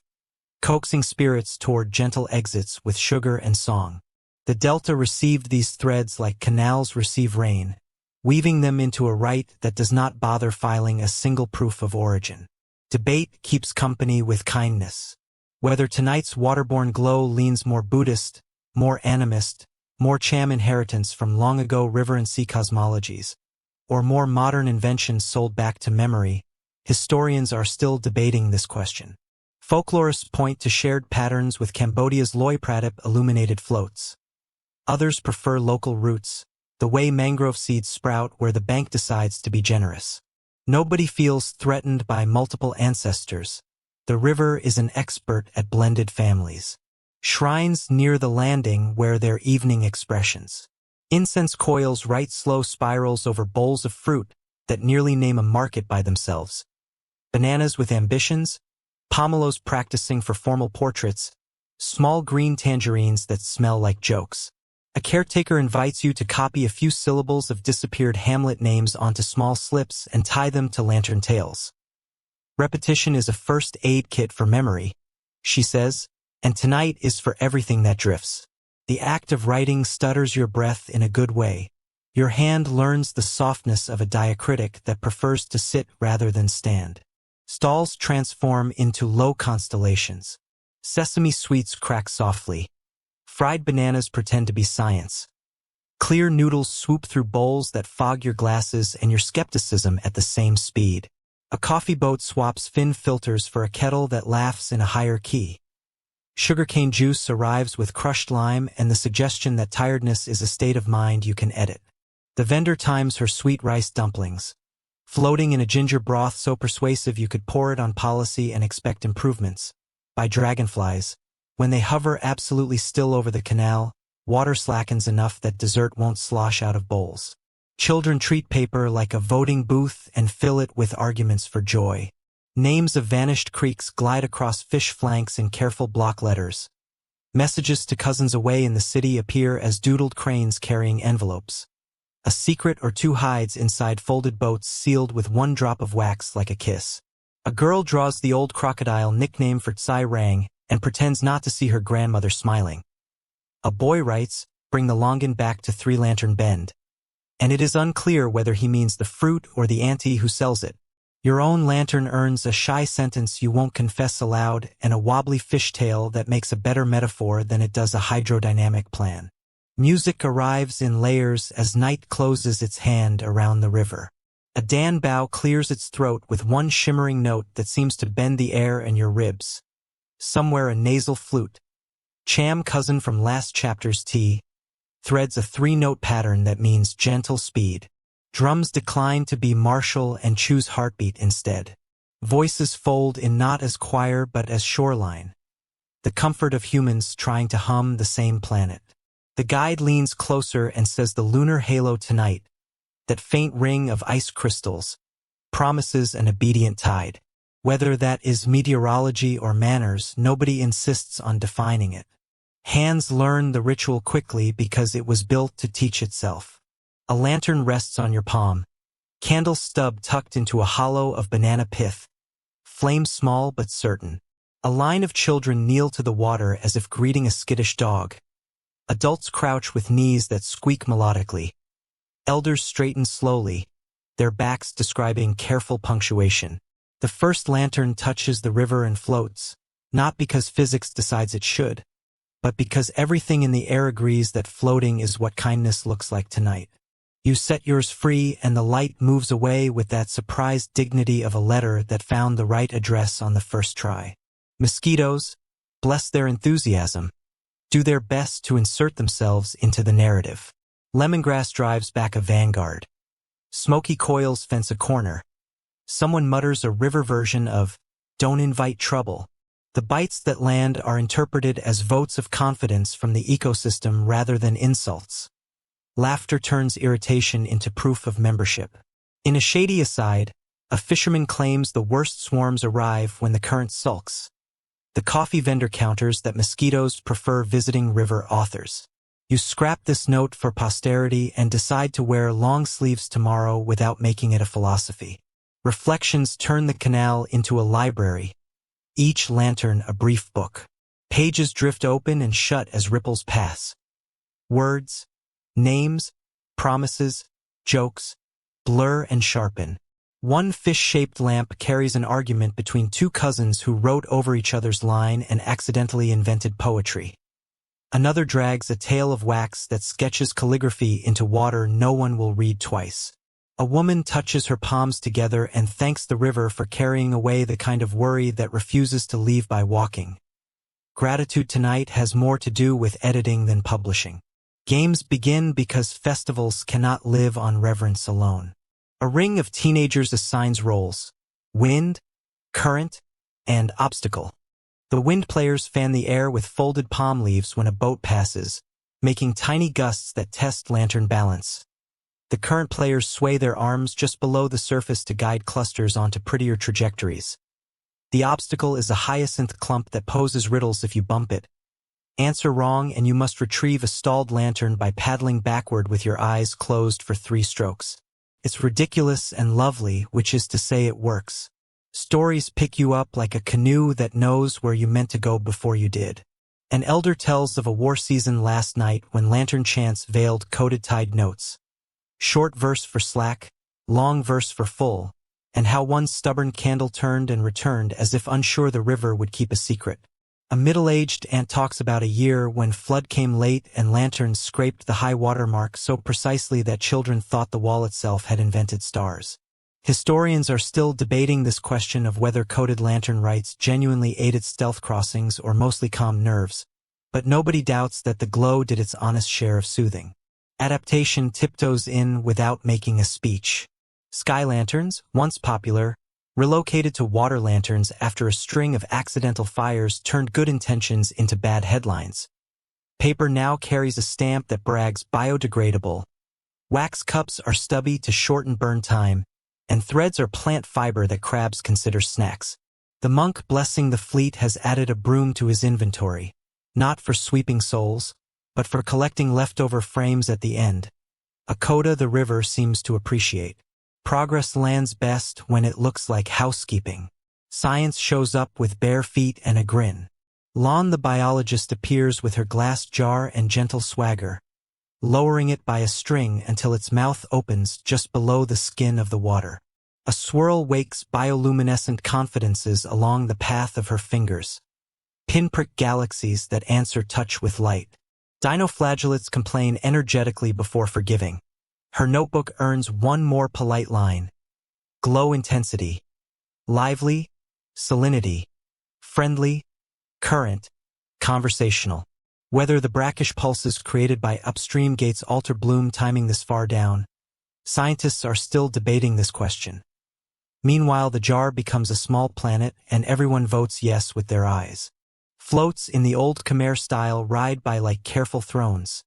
coaxing spirits toward gentle exits with sugar and song. The Delta received these threads like canals receive rain, weaving them into a rite that does not bother filing a single proof of origin. Debate keeps company with kindness. Whether tonight's waterborne glow leans more Buddhist, more animist, more Cham inheritance from long ago river and sea cosmologies, or more modern inventions sold back to memory, historians are still debating this question. Folklorists point to shared patterns with Cambodia's Loy Pratap illuminated floats. Others prefer local roots, the way mangrove seeds sprout where the bank decides to be generous. Nobody feels threatened by multiple ancestors. The river is an expert at blended families. Shrines near the landing wear their evening expressions. Incense coils write slow spirals over bowls of fruit that nearly name a market by themselves. Bananas with ambitions, pomelos practicing for formal portraits, small green tangerines that smell like jokes. A caretaker invites you to copy a few syllables of disappeared hamlet names onto small slips and tie them to lantern tails. Repetition is a first aid kit for memory, she says, and tonight is for everything that drifts. The act of writing stutters your breath in a good way. Your hand learns the softness of a diacritic that prefers to sit rather than stand. Stalls transform into low constellations. Sesame sweets crack softly. Fried bananas pretend to be science. Clear noodles swoop through bowls that fog your glasses and your skepticism at the same speed. A coffee boat swaps fin filters for a kettle that laughs in a higher key. Sugarcane juice arrives with crushed lime and the suggestion that tiredness is a state of mind you can edit. The vendor times her sweet rice dumplings, floating in a ginger broth so persuasive you could pour it on policy and expect improvements. By dragonflies, when they hover absolutely still over the canal, water slackens enough that dessert won't slosh out of bowls. Children treat paper like a voting booth and fill it with arguments for joy. Names of vanished creeks glide across fish flanks in careful block letters. Messages to cousins away in the city appear as doodled cranes carrying envelopes. A secret or two hides inside folded boats sealed with one drop of wax like a kiss. A girl draws the old crocodile nickname for Tsai Rang and pretends not to see her grandmother smiling. A boy writes, "Bring the longan back to Three Lantern Bend." And it is unclear whether he means the fruit or the auntie who sells it. Your own lantern earns a shy sentence you won't confess aloud and a wobbly fishtail that makes a better metaphor than it does a hydrodynamic plan. Music arrives in layers as night closes its hand around the river. A dan bow clears its throat with one shimmering note that seems to bend the air and your ribs. Somewhere a nasal flute, Cham cousin from last chapter's tea, threads a three-note pattern that means gentle speed. Drums decline to be martial and choose heartbeat instead. Voices fold in not as choir but as shoreline. The comfort of humans trying to hum the same planet. The guide leans closer and says the lunar halo tonight, that faint ring of ice crystals, promises an obedient tide. Whether that is meteorology or manners, nobody insists on defining it. Hands learn the ritual quickly because it was built to teach itself. A lantern rests on your palm, candle stub tucked into a hollow of banana pith, flame small but certain. A line of children kneel to the water as if greeting a skittish dog. Adults crouch with knees that squeak melodically. Elders straighten slowly, their backs describing careful punctuation. The first lantern touches the river and floats, not because physics decides it should, but because everything in the air agrees that floating is what kindness looks like tonight. You set yours free and the light moves away with that surprised dignity of a letter that found the right address on the first try. Mosquitoes, bless their enthusiasm, do their best to insert themselves into the narrative. Lemongrass drives back a vanguard. Smoky coils fence a corner. Someone mutters a river version of, "Don't invite trouble." The bites that land are interpreted as votes of confidence from the ecosystem rather than insults. Laughter turns irritation into proof of membership. In a shady aside, a fisherman claims the worst swarms arrive when the current sulks. The coffee vendor counters that mosquitoes prefer visiting river authors. You scrap this note for posterity and decide to wear long sleeves tomorrow without making it a philosophy. Reflections turn the canal into a library, each lantern a brief book. Pages drift open and shut as ripples pass. Words, names, promises, jokes, blur and sharpen. One fish-shaped lamp carries an argument between two cousins who wrote over each other's line and accidentally invented poetry. Another drags a tail of wax that sketches calligraphy into water no one will read twice. A woman touches her palms together and thanks the river for carrying away the kind of worry that refuses to leave by walking. Gratitude tonight has more to do with editing than publishing. Games begin because festivals cannot live on reverence alone. A ring of teenagers assigns roles: wind, current, and obstacle. The wind players fan the air with folded palm leaves when a boat passes, making tiny gusts that test lantern balance. The current players sway their arms just below the surface to guide clusters onto prettier trajectories. The obstacle is a hyacinth clump that poses riddles if you bump it. Answer wrong and you must retrieve a stalled lantern by paddling backward with your eyes closed for 3 strokes. It's ridiculous and lovely, which is to say it works. Stories pick you up like a canoe that knows where you meant to go before you did. An elder tells of a war season last night when lantern chants veiled coded tide notes. Short verse for slack, long verse for full, and how one stubborn candle turned and returned as if unsure the river would keep a secret. A middle-aged aunt talks about a year when flood came late and lanterns scraped the high water mark so precisely that children thought the wall itself had invented stars. Historians are still debating this question of whether coded lantern rites genuinely aided stealth crossings or mostly calmed nerves, but nobody doubts that the glow did its honest share of soothing. Adaptation tiptoes in without making a speech. Sky lanterns, once popular, relocated to water lanterns after a string of accidental fires turned good intentions into bad headlines. Paper now carries a stamp that brags biodegradable. Wax cups are stubby to shorten burn time, and threads are plant fiber that crabs consider snacks. The monk blessing the fleet has added a broom to his inventory, not for sweeping souls, but for collecting leftover frames at the end. A coda the river seems to appreciate. Progress lands best when it looks like housekeeping. Science shows up with bare feet and a grin. Lon the biologist appears with her glass jar and gentle swagger, lowering it by a string until its mouth opens just below the skin of the water. A swirl wakes bioluminescent confidences along the path of her fingers. Pinprick galaxies that answer touch with light. Dinoflagellates complain energetically before forgiving. Her notebook earns one more polite line. Glow intensity. Lively, salinity. Friendly, current, conversational. Whether the brackish pulses created by upstream gates alter bloom timing this far down, scientists are still debating this question. Meanwhile, the jar becomes a small planet and everyone votes yes with their eyes. Floats in the old Khmer style ride by like careful thrones.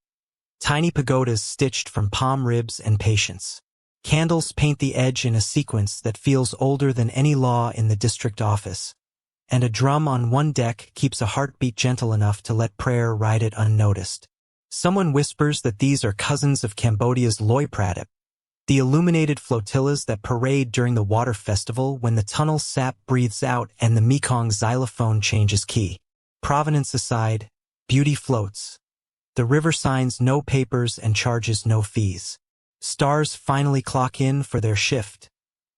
Tiny pagodas stitched from palm ribs and patience. Candles paint the edge in a sequence that feels older than any law in the district office. And a drum on one deck keeps a heartbeat gentle enough to let prayer ride it unnoticed. Someone whispers that these are cousins of Cambodia's Loy Pratap, The illuminated flotillas that parade during the water festival when the tunnel sap breathes out and the Mekong xylophone changes key. Provenance aside, beauty floats. The river signs no papers and charges no fees. Stars finally clock in for their shift,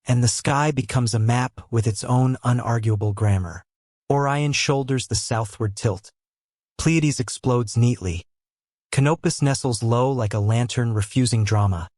and the sky becomes a map with its own unarguable grammar. Orion shoulders the southward tilt. Pleiades explodes neatly. Canopus nestles low like a lantern refusing drama.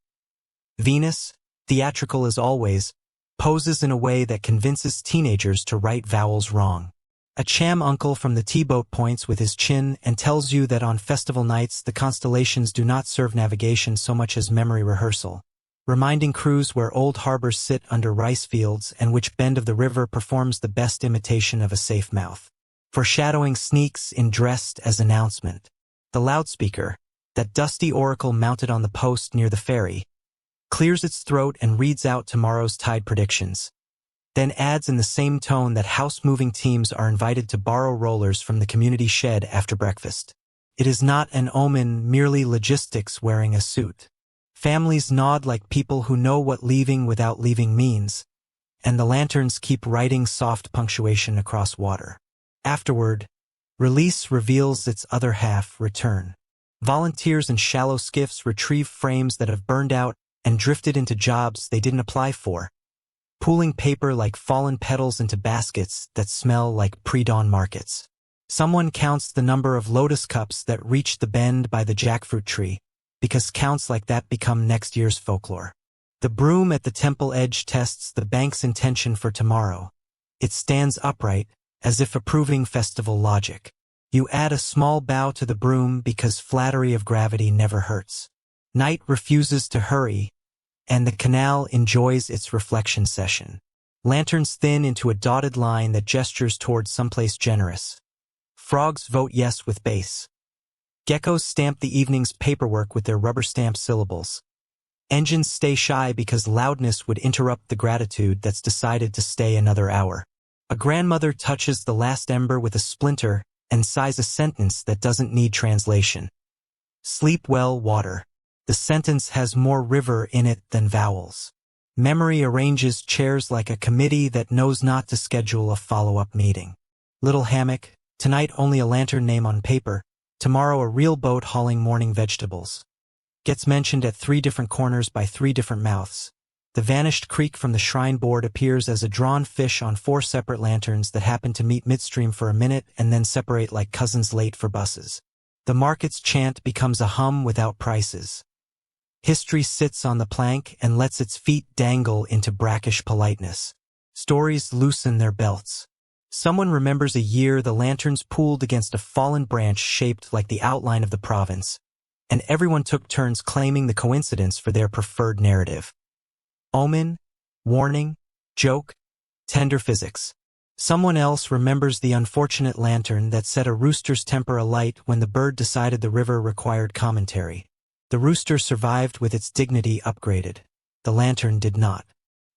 Venus, theatrical as always, poses in a way that convinces teenagers to write vowels wrong. A cham uncle from the T-boat points with his chin and tells you that on festival nights the constellations do not serve navigation so much as memory rehearsal, reminding crews where old harbors sit under rice fields and which bend of the river performs the best imitation of a safe mouth. Foreshadowing sneaks in dressed as announcement. The loudspeaker, that dusty oracle mounted on the post near the ferry, clears its throat and reads out tomorrow's tide predictions, then adds in the same tone that house-moving teams are invited to borrow rollers from the community shed after breakfast. It is not an omen, merely logistics wearing a suit. Families nod like people who know what leaving without leaving means, and the lanterns keep writing soft punctuation across water. Afterward, release reveals its other half, return. Volunteers in shallow skiffs retrieve frames that have burned out and drifted into jobs they didn't apply for, pooling paper like fallen petals into baskets that smell like pre-dawn markets. Someone counts the number of lotus cups that reach the bend by the jackfruit tree, because counts like that become next year's folklore. The broom at the temple edge tests the bank's intention for tomorrow. It stands upright, as if approving festival logic. You add a small bow to the broom because flattery of gravity never hurts. Night refuses to hurry, and the canal enjoys its reflection session. Lanterns thin into a dotted line that gestures towards someplace generous. Frogs vote yes with bass. Geckos stamp the evening's paperwork with their rubber-stamped syllables. Engines stay shy because loudness would interrupt the gratitude that's decided to stay another hour. A grandmother touches the last ember with a splinter and sighs a sentence that doesn't need translation. Sleep well, water. The sentence has more river in it than vowels. Memory arranges chairs like a committee that knows not to schedule a follow-up meeting. Little hammock, tonight only a lantern name on paper, tomorrow a real boat hauling morning vegetables. Gets mentioned at 3 different corners by 3 different mouths. The vanished creek from the shrine board appears as a drawn fish on 4 separate lanterns that happen to meet midstream for a minute and then separate like cousins late for buses. The market's chant becomes a hum without prices. History sits on the plank and lets its feet dangle into brackish politeness. Stories loosen their belts. Someone remembers a year the lanterns pooled against a fallen branch shaped like the outline of the province, and everyone took turns claiming the coincidence for their preferred narrative. Omen, warning, joke, tender physics. Someone else remembers the unfortunate lantern that set a rooster's temper alight when the bird decided the river required commentary. The rooster survived with its dignity upgraded. The lantern did not.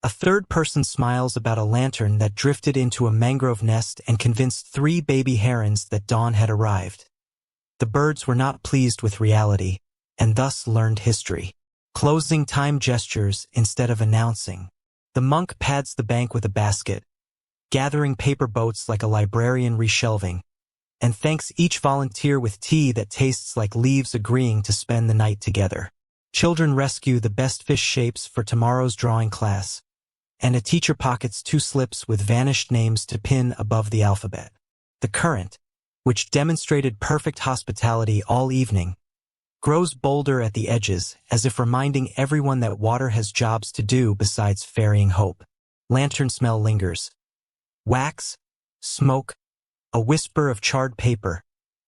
A third person smiles about a lantern that drifted into a mangrove nest and convinced 3 baby herons that dawn had arrived. The birds were not pleased with reality, and thus learned history. Closing time gestures instead of announcing. The monk pads the bank with a basket, gathering paper boats like a librarian reshelving, and thanks each volunteer with tea that tastes like leaves agreeing to spend the night together. Children rescue the best fish shapes for tomorrow's drawing class, and a teacher pockets 2 slips with vanished names to pin above the alphabet. The current, which demonstrated perfect hospitality all evening, grows bolder at the edges as if reminding everyone that water has jobs to do besides ferrying hope. Lantern smell lingers. Wax, smoke, a whisper of charred paper,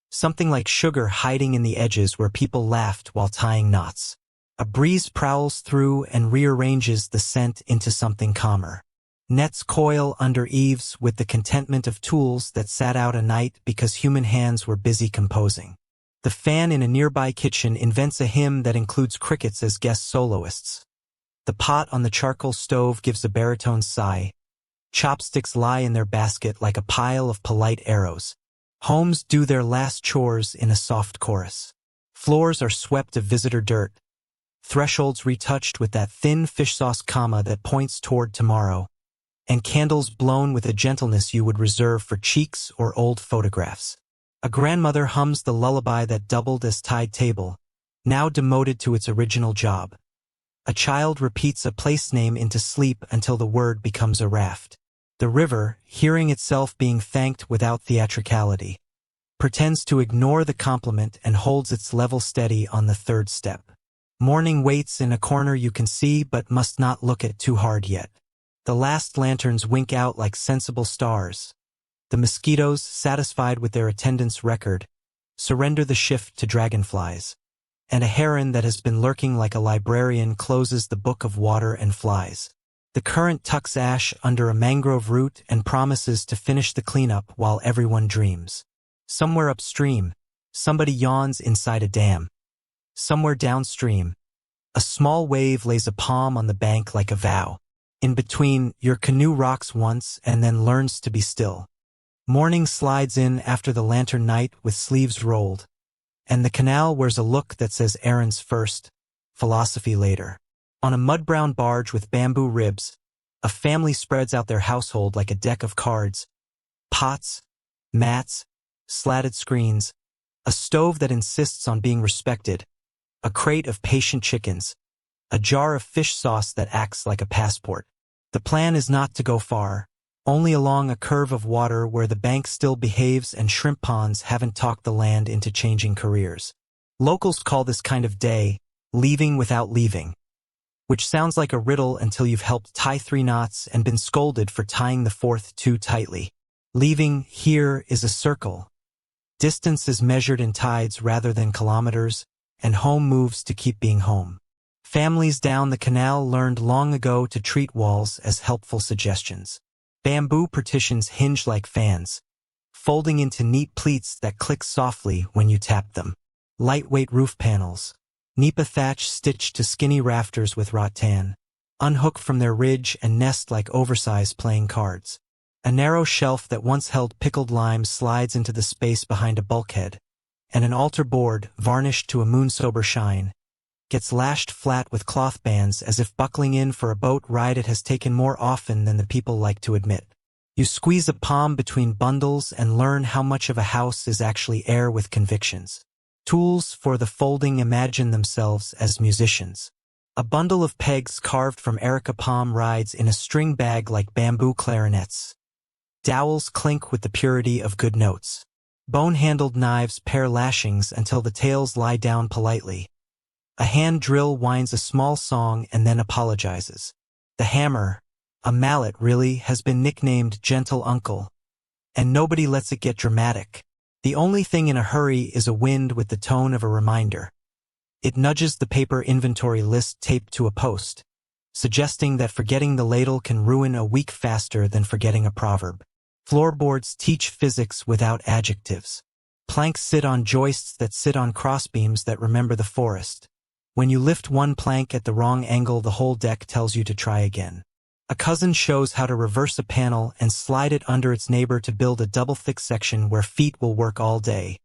something like sugar hiding in the edges where people laughed while tying knots. A breeze prowls through and rearranges the scent into something calmer. Nets coil under eaves with the contentment of tools that sat out a night because human hands were busy composing. The fan in a nearby kitchen invents a hymn that includes crickets as guest soloists. The pot on the charcoal stove gives a baritone sigh. Chopsticks lie in their basket like a pile of polite arrows. Homes do their last chores in a soft chorus. Floors are swept of visitor dirt. thresholds retouched with that thin fish sauce comma that points toward tomorrow, and candles blown with a gentleness you would reserve for cheeks or old photographs. A grandmother hums the lullaby that doubled as tide table, now demoted to its original job. A child repeats a place name into sleep until the word becomes a raft. The river, hearing itself being thanked without theatricality, pretends to ignore the compliment and holds its level steady on the third step. Morning waits in a corner you can see but must not look at too hard yet. The last lanterns wink out like sensible stars. The mosquitoes, satisfied with their attendance record, surrender the shift to dragonflies. And a heron that has been lurking like a librarian closes the book of water and flies. The current tucks ash under a mangrove root and promises to finish the cleanup while everyone dreams. Somewhere upstream, somebody yawns inside a dam. Somewhere downstream, a small wave lays a palm on the bank like a vow. In between, your canoe rocks once and then learns to be still. Morning slides in after the lantern night with sleeves rolled, and the canal wears a look that says errands first, philosophy later. On a mud-brown barge with bamboo ribs, a family spreads out their household like a deck of cards. Pots, mats, slatted screens, a stove that insists on being respected, a crate of patient chickens, a jar of fish sauce that acts like a passport. The plan is not to go far, only along a curve of water where the bank still behaves and shrimp ponds haven't talked the land into changing careers. Locals call this kind of day leaving without leaving, which sounds like a riddle until you've helped tie 3 knots and been scolded for tying the 4th too tightly. Leaving here is a circle. Distance is measured in tides rather than kilometers, and home moves to keep being home. Families down the canal learned long ago to treat walls as helpful suggestions. Bamboo partitions hinge like fans, folding into neat pleats that click softly when you tap them. Lightweight roof panels, nipa thatch stitched to skinny rafters with rattan, unhook from their ridge and nest like oversized playing cards. A narrow shelf that once held pickled limes slides into the space behind a bulkhead, and an altar board, varnished to a moon-sober shine, gets lashed flat with cloth bands as if buckling in for a boat ride it has taken more often than the people like to admit. You squeeze a palm between bundles and learn how much of a house is actually air with convictions. Tools for the folding imagine themselves as musicians. A bundle of pegs carved from Erica palm rides in a string bag like bamboo clarinets. Dowels clink with the purity of good notes. Bone-handled knives pair lashings until the tails lie down politely. A hand drill winds a small song and then apologizes. The hammer, a mallet really, has been nicknamed Gentle Uncle, and nobody lets it get dramatic. The only thing in a hurry is a wind with the tone of a reminder. It nudges the paper inventory list taped to a post, suggesting that forgetting the ladle can ruin a week faster than forgetting a proverb. Floorboards teach physics without adjectives. Planks sit on joists that sit on crossbeams that remember the forest. When you lift one plank at the wrong angle, the whole deck tells you to try again. A cousin shows how to reverse a panel and slide it under its neighbor to build a double-thick section where feet will work all day.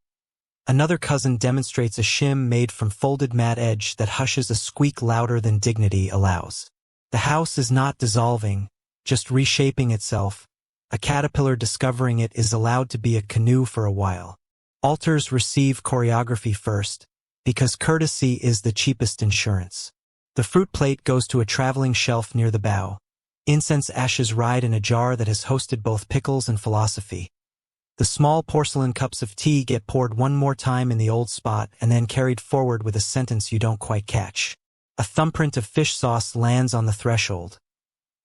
Another cousin demonstrates a shim made from folded mat edge that hushes a squeak louder than dignity allows. The house is not dissolving, just reshaping itself. A caterpillar discovering it is allowed to be a canoe for a while. Altars receive choreography first, because courtesy is the cheapest insurance. The fruit plate goes to a traveling shelf near the bow. Incense ashes ride in a jar that has hosted both pickles and philosophy. The small porcelain cups of tea get poured one more time in the old spot and then carried forward with a sentence you don't quite catch. A thumbprint of fish sauce lands on the threshold.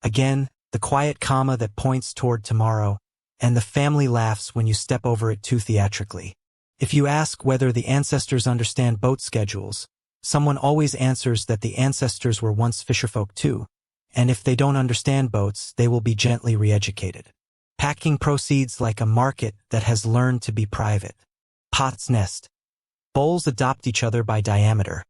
Again, the quiet comma that points toward tomorrow, and the family laughs when you step over it too theatrically. If you ask whether the ancestors understand boat schedules, someone always answers that the ancestors were once fisherfolk too, and if they don't understand boats, they will be gently re-educated. Packing proceeds like a market that has learned to be private. Pots nest. Bowls adopt each other by diameter.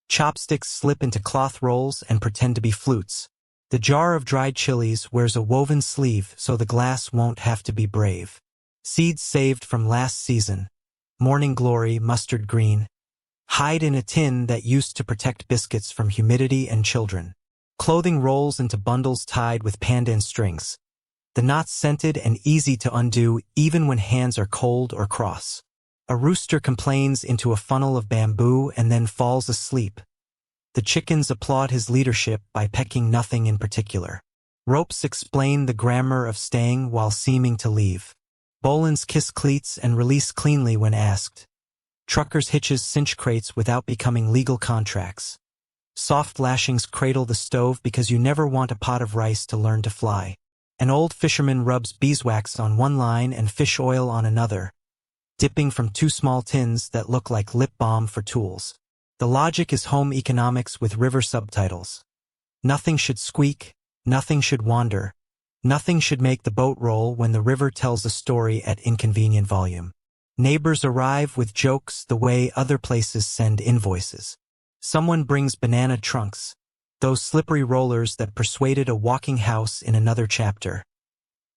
Chopsticks slip into cloth rolls and pretend to be flutes. The jar of dried chilies wears a woven sleeve so the glass won't have to be brave. Seeds saved from last season. Morning glory, mustard green. Hide in a tin that used to protect biscuits from humidity and children. Clothing rolls into bundles tied with pandan strings. The knots scented and easy to undo even when hands are cold or cross. A rooster complains into a funnel of bamboo and then falls asleep. The chickens applaud his leadership by pecking nothing in particular. Ropes explain the grammar of staying while seeming to leave. Bolins kiss cleats and release cleanly when asked. Truckers' hitches cinch crates without becoming legal contracts. Soft lashings cradle the stove because you never want a pot of rice to learn to fly. An old fisherman rubs beeswax on one line and fish oil on another, dipping from two small tins that look like lip balm for tools. The logic is home economics with river subtitles. Nothing should squeak, nothing should wander, nothing should make the boat roll when the river tells a story at inconvenient volume. Neighbors arrive with jokes the way other places send invoices. Someone brings banana trunks, those slippery rollers that persuaded a walking house in another chapter.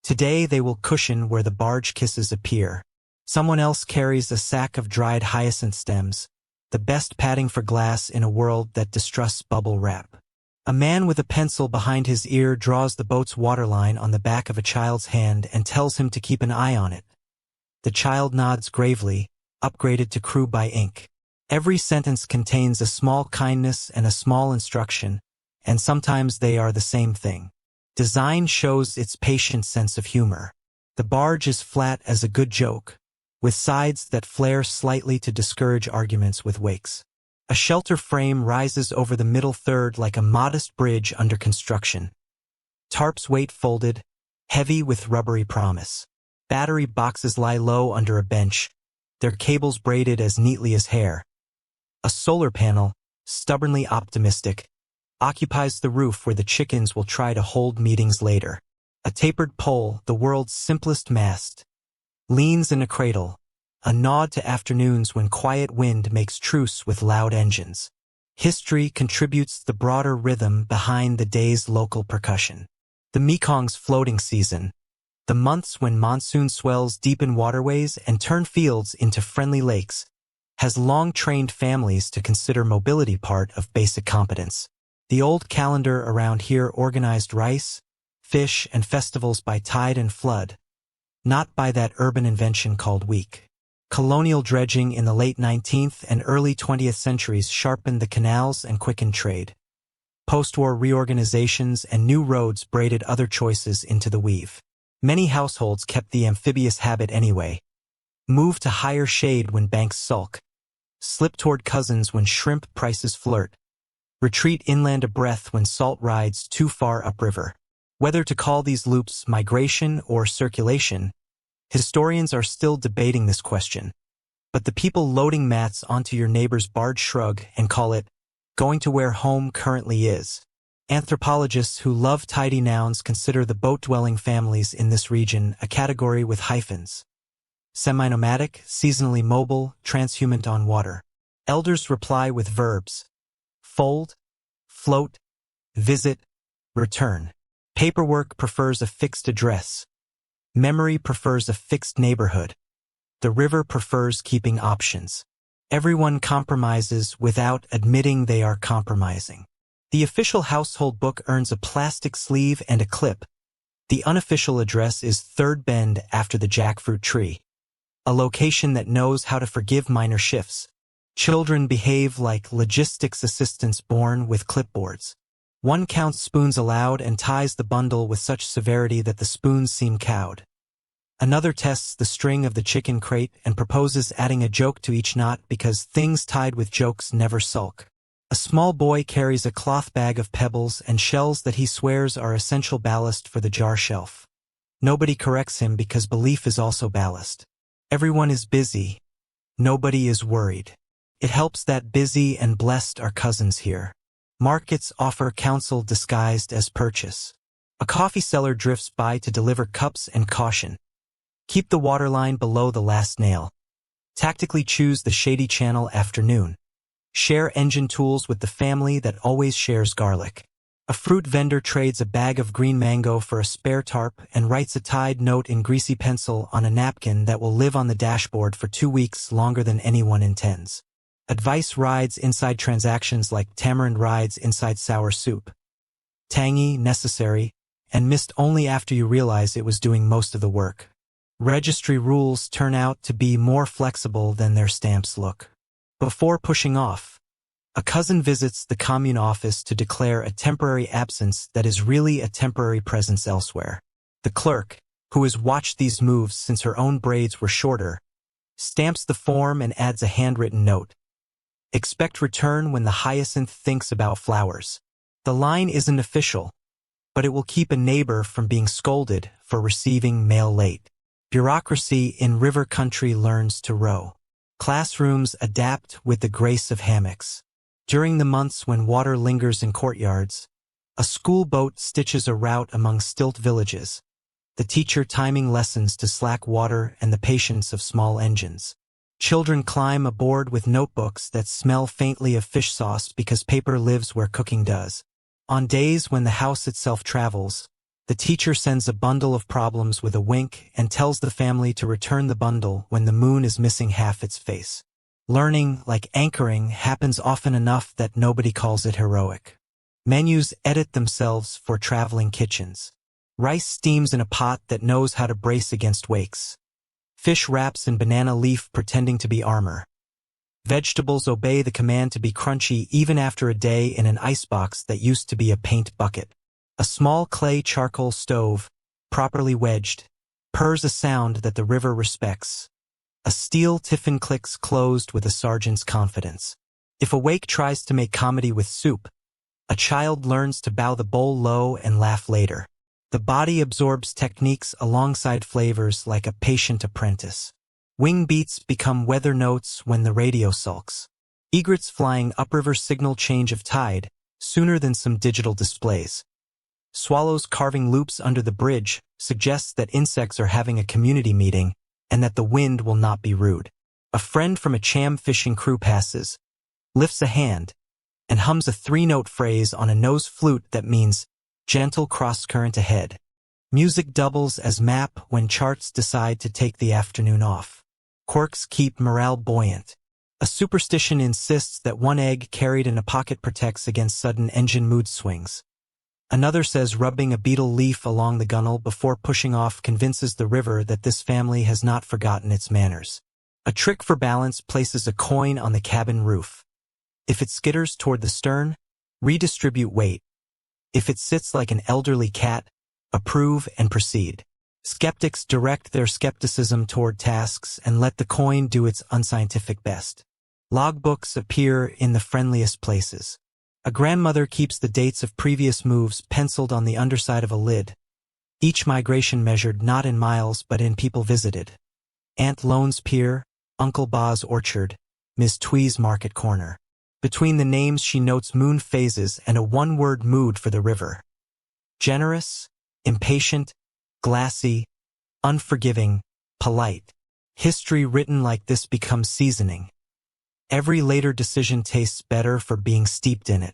Today they will cushion where the barge kisses appear. Someone else carries a sack of dried hyacinth stems, the best padding for glass in a world that distrusts bubble wrap. A man with a pencil behind his ear draws the boat's waterline on the back of a child's hand and tells him to keep an eye on it. The child nods gravely, upgraded to crew by ink. Every sentence contains a small kindness and a small instruction, and sometimes they are the same thing. Design shows its patient sense of humor. The barge is flat as a good joke, with sides that flare slightly to discourage arguments with wakes. A shelter frame rises over the middle third like a modest bridge under construction. Tarps wait folded, heavy with rubbery promise. Battery boxes lie low under a bench, their cables braided as neatly as hair. A solar panel, stubbornly optimistic, occupies the roof where the chickens will try to hold meetings later. A tapered pole, the world's simplest mast, leans in a cradle, a nod to afternoons when quiet wind makes truce with loud engines. History contributes the broader rhythm behind the day's local percussion. The Mekong's floating season, the months when monsoon swells deepen waterways and turn fields into friendly lakes, has long trained families to consider mobility part of basic competence. The old calendar around here organized rice, fish, and festivals by tide and flood, not by that urban invention called week. Colonial dredging in the late 19th and early 20th centuries sharpened the canals and quickened trade. Post-war reorganizations and new roads braided other choices into the weave. Many households kept the amphibious habit anyway. Move to higher shade when banks sulk. Slip toward cousins when shrimp prices flirt. Retreat inland a breath when salt rides too far upriver. Whether to call these loops migration or circulation, historians are still debating this question. But the people loading mats onto your neighbor's barge shrug and call it going to where home currently is. Anthropologists who love tidy nouns consider the boat-dwelling families in this region a category with hyphens. Semi-nomadic, seasonally mobile, transhumant on water. Elders reply with verbs. Fold, float, visit, return. Paperwork prefers a fixed address. Memory prefers a fixed neighborhood. The river prefers keeping options. Everyone compromises without admitting they are compromising. The official household book earns a plastic sleeve and a clip. The unofficial address is Third Bend after the jackfruit tree. A location that knows how to forgive minor shifts. Children behave like logistics assistants born with clipboards. One counts spoons aloud and ties the bundle with such severity that the spoons seem cowed. Another tests the string of the chicken crate and proposes adding a joke to each knot because things tied with jokes never sulk. A small boy carries a cloth bag of pebbles and shells that he swears are essential ballast for the jar shelf. Nobody corrects him because belief is also ballast. Everyone is busy. Nobody is worried. It helps that busy and blessed are cousins here. Markets offer counsel disguised as purchase. A coffee seller drifts by to deliver cups and caution. Keep the waterline below the last nail. Tactically choose the shady channel afternoon. Share engine tools with the family that always shares garlic. A fruit vendor trades a bag of green mango for a spare tarp and writes a tied note in greasy pencil on a napkin that will live on the dashboard for 2 weeks longer than anyone intends. Advice rides inside transactions like tamarind rides inside sour soup. Tangy, necessary, and missed only after you realize it was doing most of the work. Registry rules turn out to be more flexible than their stamps look. Before pushing off, a cousin visits the commune office to declare a temporary absence that is really a temporary presence elsewhere. The clerk, who has watched these moves since her own braids were shorter, stamps the form and adds a handwritten note. Expect return when the hyacinth thinks about flowers. The line isn't official, but it will keep a neighbor from being scolded for receiving mail late. Bureaucracy in river country learns to row. Classrooms adapt with the grace of hammocks. During the months when water lingers in courtyards, a school boat stitches a route among stilt villages, the teacher timing lessons to slack water and the patience of small engines. Children climb aboard with notebooks that smell faintly of fish sauce because paper lives where cooking does. On days when the house itself travels, the teacher sends a bundle of problems with a wink and tells the family to return the bundle when the moon is missing half its face. Learning, like anchoring, happens often enough that nobody calls it heroic. Menus edit themselves for traveling kitchens. Rice steams in a pot that knows how to brace against wakes. Fish wraps in banana leaf pretending to be armor. Vegetables obey the command to be crunchy even after a day in an icebox that used to be a paint bucket. A small clay charcoal stove, properly wedged, purrs a sound that the river respects. A steel tiffin clicks closed with a sergeant's confidence. If a wake tries to make comedy with soup, a child learns to bow the bowl low and laugh later. The body absorbs techniques alongside flavors like a patient apprentice. Wing beats become weather notes when the radio sulks. Egrets flying upriver signal change of tide sooner than some digital displays. Swallows carving loops under the bridge suggests that insects are having a community meeting and that the wind will not be rude. A friend from a cham fishing crew passes, lifts a hand, and hums a three-note phrase on a nose flute that means gentle cross-current ahead. Music doubles as map when charts decide to take the afternoon off. Quirks keep morale buoyant. A superstition insists that one egg carried in a pocket protects against sudden engine mood swings. Another says rubbing a beetle leaf along the gunnel before pushing off convinces the river that this family has not forgotten its manners. A trick for balance places a coin on the cabin roof. If it skitters toward the stern, redistribute weight. If it sits like an elderly cat, approve and proceed. Skeptics direct their skepticism toward tasks and let the coin do its unscientific best. Logbooks appear in the friendliest places. A grandmother keeps the dates of previous moves penciled on the underside of a lid. Each migration measured not in miles but in people visited. Aunt Lone's Pier, Uncle Ba's Orchard, Miss Twee's Market Corner. Between the names she notes moon phases and a one-word mood for the river. Generous, impatient, glassy, unforgiving, polite. History written like this becomes seasoning. Every later decision tastes better for being steeped in it.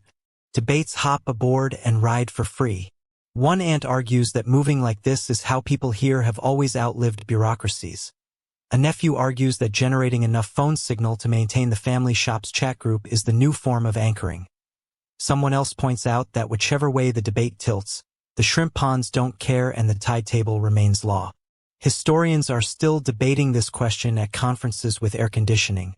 Debates hop aboard and ride for free. One aunt argues that moving like this is how people here have always outlived bureaucracies. A nephew argues that generating enough phone signal to maintain the family shop's chat group is the new form of anchoring. Someone else points out that whichever way the debate tilts, the shrimp ponds don't care and the tide table remains law. Historians are still debating this question at conferences with air conditioning.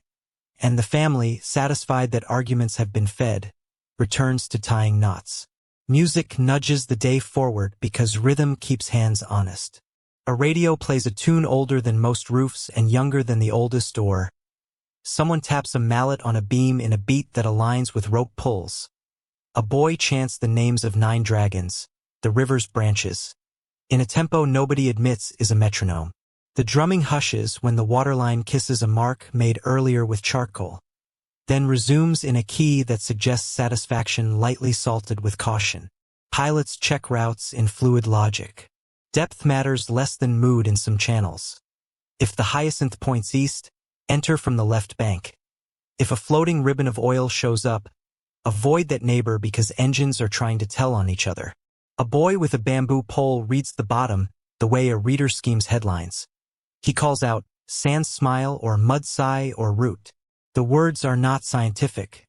And the family, satisfied that arguments have been fed, returns to tying knots. Music nudges the day forward because rhythm keeps hands honest. A radio plays a tune older than most roofs and younger than the oldest or someone taps a mallet on a beam in a beat that aligns with rope pulls. A boy chants the names of 9 dragons, the river's branches. In a tempo nobody admits is a metronome. The drumming hushes when the waterline kisses a mark made earlier with charcoal, then resumes in a key that suggests satisfaction lightly salted with caution. Pilots check routes in fluid logic. Depth matters less than mood in some channels. If the hyacinth points east, enter from the left bank. If a floating ribbon of oil shows up, avoid that neighbor because engines are trying to tell on each other. A boy with a bamboo pole reads the bottom the way a reader schemes headlines. He calls out, sans smile or mud sigh or root. The words are not scientific.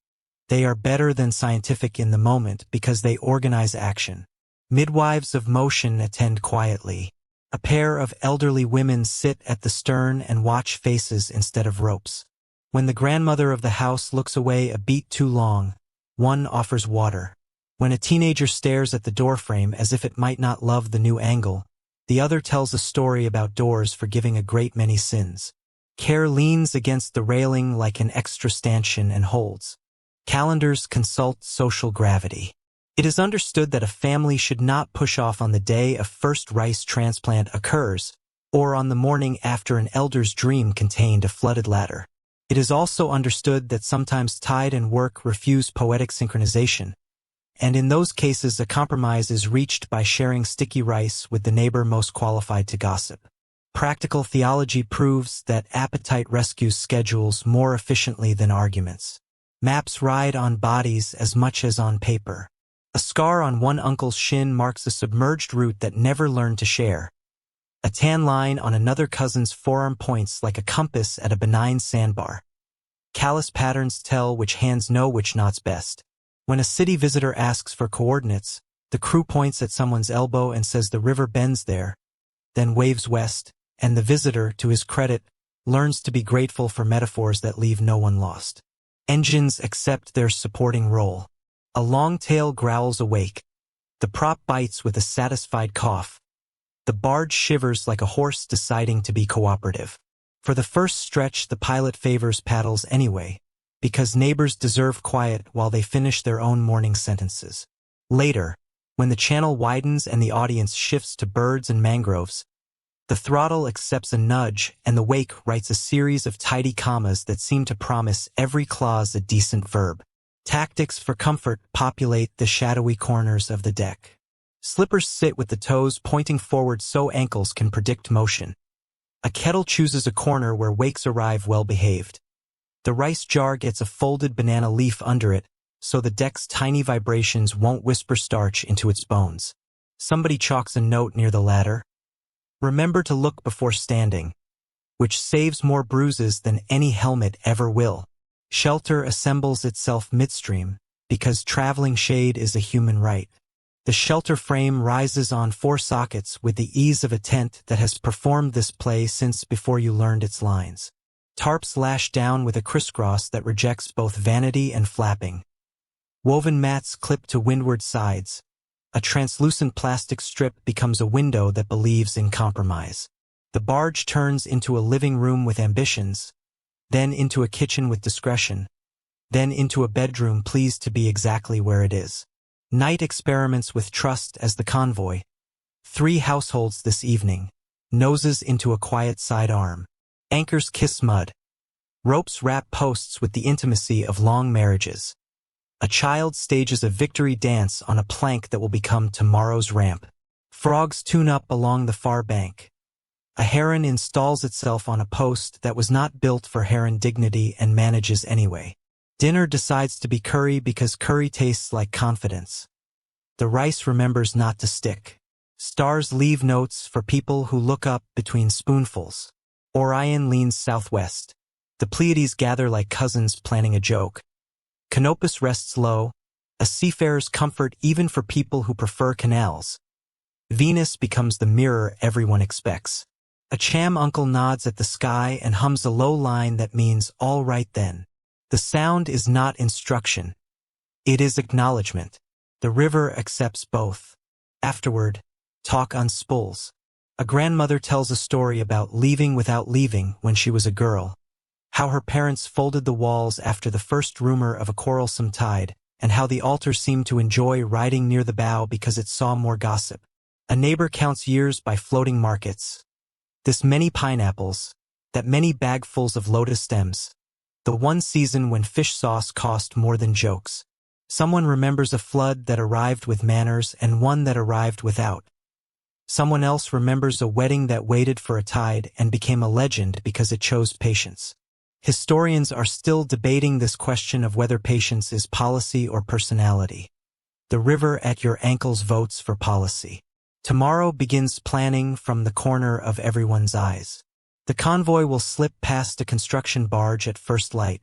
They are better than scientific in the moment because they organize action. Midwives of motion attend quietly. A pair of elderly women sit at the stern and watch faces instead of ropes. When the grandmother of the house looks away a beat too long, one offers water. When a teenager stares at the doorframe as if it might not love the new angle, the other tells a story about doors forgiving a great many sins. Care leans against the railing like an extra stanchion and holds. Calendars consult social gravity. It is understood that a family should not push off on the day a first rice transplant occurs, or on the morning after an elder's dream contained a flooded ladder. It is also understood that sometimes tide and work refuse poetic synchronization, and in those cases a compromise is reached by sharing sticky rice with the neighbor most qualified to gossip. Practical theology proves that appetite rescues schedules more efficiently than arguments. Maps ride on bodies as much as on paper. A scar on one uncle's shin marks a submerged route that never learned to share. A tan line on another cousin's forearm points like a compass at a benign sandbar. Callous patterns tell which hands know which knot's best. When a city visitor asks for coordinates, the crew points at someone's elbow and says the river bends there, then waves west, and the visitor, to his credit, learns to be grateful for metaphors that leave no one lost. Engines accept their supporting role. A long tail growls awake. The prop bites with a satisfied cough. The barge shivers like a horse deciding to be cooperative. For the first stretch, the pilot favors paddles anyway, because neighbors deserve quiet while they finish their own morning sentences. Later, when the channel widens and the audience shifts to birds and mangroves, the throttle accepts a nudge and the wake writes a series of tidy commas that seem to promise every clause a decent verb. Tactics for comfort populate the shadowy corners of the deck. Slippers sit with the toes pointing forward so ankles can predict motion. A kettle chooses a corner where wakes arrive well-behaved. The rice jar gets a folded banana leaf under it, so the deck's tiny vibrations won't whisper starch into its bones. Somebody chalks a note near the ladder. Remember to look before standing, which saves more bruises than any helmet ever will. Shelter assembles itself midstream, because traveling shade is a human right. The shelter frame rises on 4 sockets with the ease of a tent that has performed this play since before you learned its lines. Tarps lash down with a crisscross that rejects both vanity and flapping. Woven mats clip to windward sides. A translucent plastic strip becomes a window that believes in compromise. The barge turns into a living room with ambitions, then into a kitchen with discretion, then into a bedroom pleased to be exactly where it is. Night experiments with trust as the convoy. 3 households this evening. Noses into a quiet sidearm. Anchors kiss mud. Ropes wrap posts with the intimacy of long marriages. A child stages a victory dance on a plank that will become tomorrow's ramp. Frogs tune up along the far bank. A heron installs itself on a post that was not built for heron dignity and manages anyway. Dinner decides to be curry because curry tastes like confidence. The rice remembers not to stick. Stars leave notes for people who look up between spoonfuls. Orion leans southwest. The Pleiades gather like cousins planning a joke. Canopus rests low, a seafarer's comfort even for people who prefer canals. Venus becomes the mirror everyone expects. A cham uncle nods at the sky and hums a low line that means all right then. The sound is not instruction. It is acknowledgement. The river accepts both. Afterward, talk on spools. A grandmother tells a story about leaving without leaving when she was a girl. How her parents folded the walls after the first rumor of a quarrelsome tide, and how the altar seemed to enjoy riding near the bow because it saw more gossip. A neighbor counts years by floating markets. This many pineapples, that many bagfuls of lotus stems. The one season when fish sauce cost more than jokes. Someone remembers a flood that arrived with manners and one that arrived without. Someone else remembers a wedding that waited for a tide and became a legend because it chose patience. Historians are still debating this question of whether patience is policy or personality. The river at your ankles votes for policy. Tomorrow begins planning from the corner of everyone's eyes. The convoy will slip past a construction barge at first light.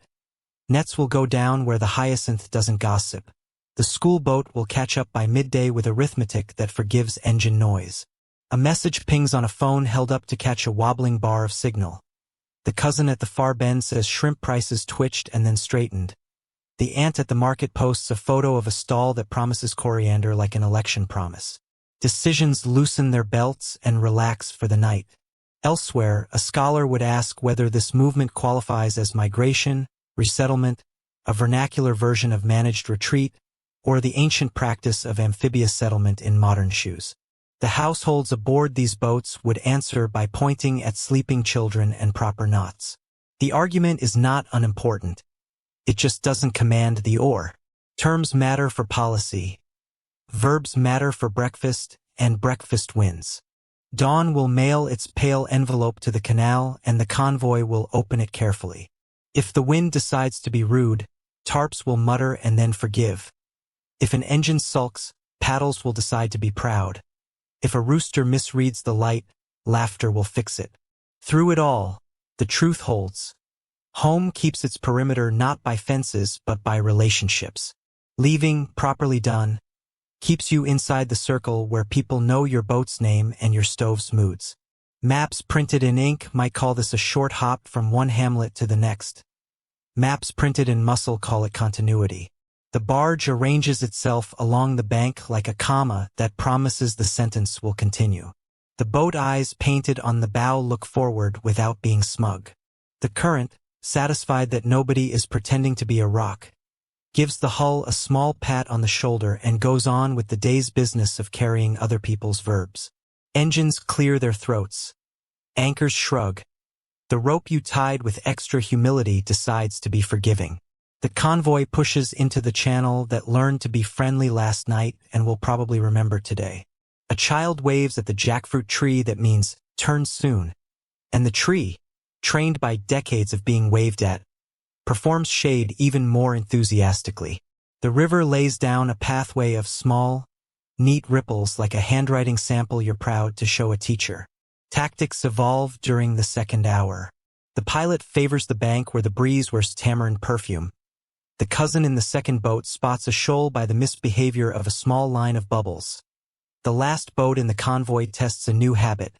Nets will go down where the hyacinth doesn't gossip. The school boat will catch up by midday with arithmetic that forgives engine noise. A message pings on a phone held up to catch a wobbling bar of signal. The cousin at the far bend says shrimp prices twitched and then straightened. The aunt at the market posts a photo of a stall that promises coriander like an election promise. Decisions loosen their belts and relax for the night. Elsewhere, a scholar would ask whether this movement qualifies as migration, resettlement, a vernacular version of managed retreat, or the ancient practice of amphibious settlement in modern shoes. The households aboard these boats would answer by pointing at sleeping children and proper knots. The argument is not unimportant. It just doesn't command the oar. Terms matter for policy. Verbs matter for breakfast, and breakfast wins. Dawn will mail its pale envelope to the canal, and the convoy will open it carefully. If the wind decides to be rude, tarps will mutter and then forgive. If an engine sulks, paddles will decide to be proud. If a rooster misreads the light, laughter will fix it. Through it all, the truth holds. Home keeps its perimeter not by fences but by relationships. Leaving, properly done, keeps you inside the circle where people know your boat's name and your stove's moods. Maps printed in ink might call this a short hop from one hamlet to the next. Maps printed in muscle call it continuity. The barge arranges itself along the bank like a comma that promises the sentence will continue. The boat eyes painted on the bow look forward without being smug. The current, satisfied that nobody is pretending to be a rock, gives the hull a small pat on the shoulder and goes on with the day's business of carrying other people's verbs. Engines clear their throats. Anchors shrug. The rope you tied with extra humility decides to be forgiving. The convoy pushes into the channel that learned to be friendly last night and will probably remember today. A child waves at the jackfruit tree that means, turn soon. And the tree, trained by decades of being waved at, performs shade even more enthusiastically. The river lays down a pathway of small, neat ripples like a handwriting sample you're proud to show a teacher. Tactics evolve during the second hour. The pilot favors the bank where the breeze wears tamarind perfume. The cousin in the second boat spots a shoal by the misbehavior of a small line of bubbles. The last boat in the convoy tests a new habit,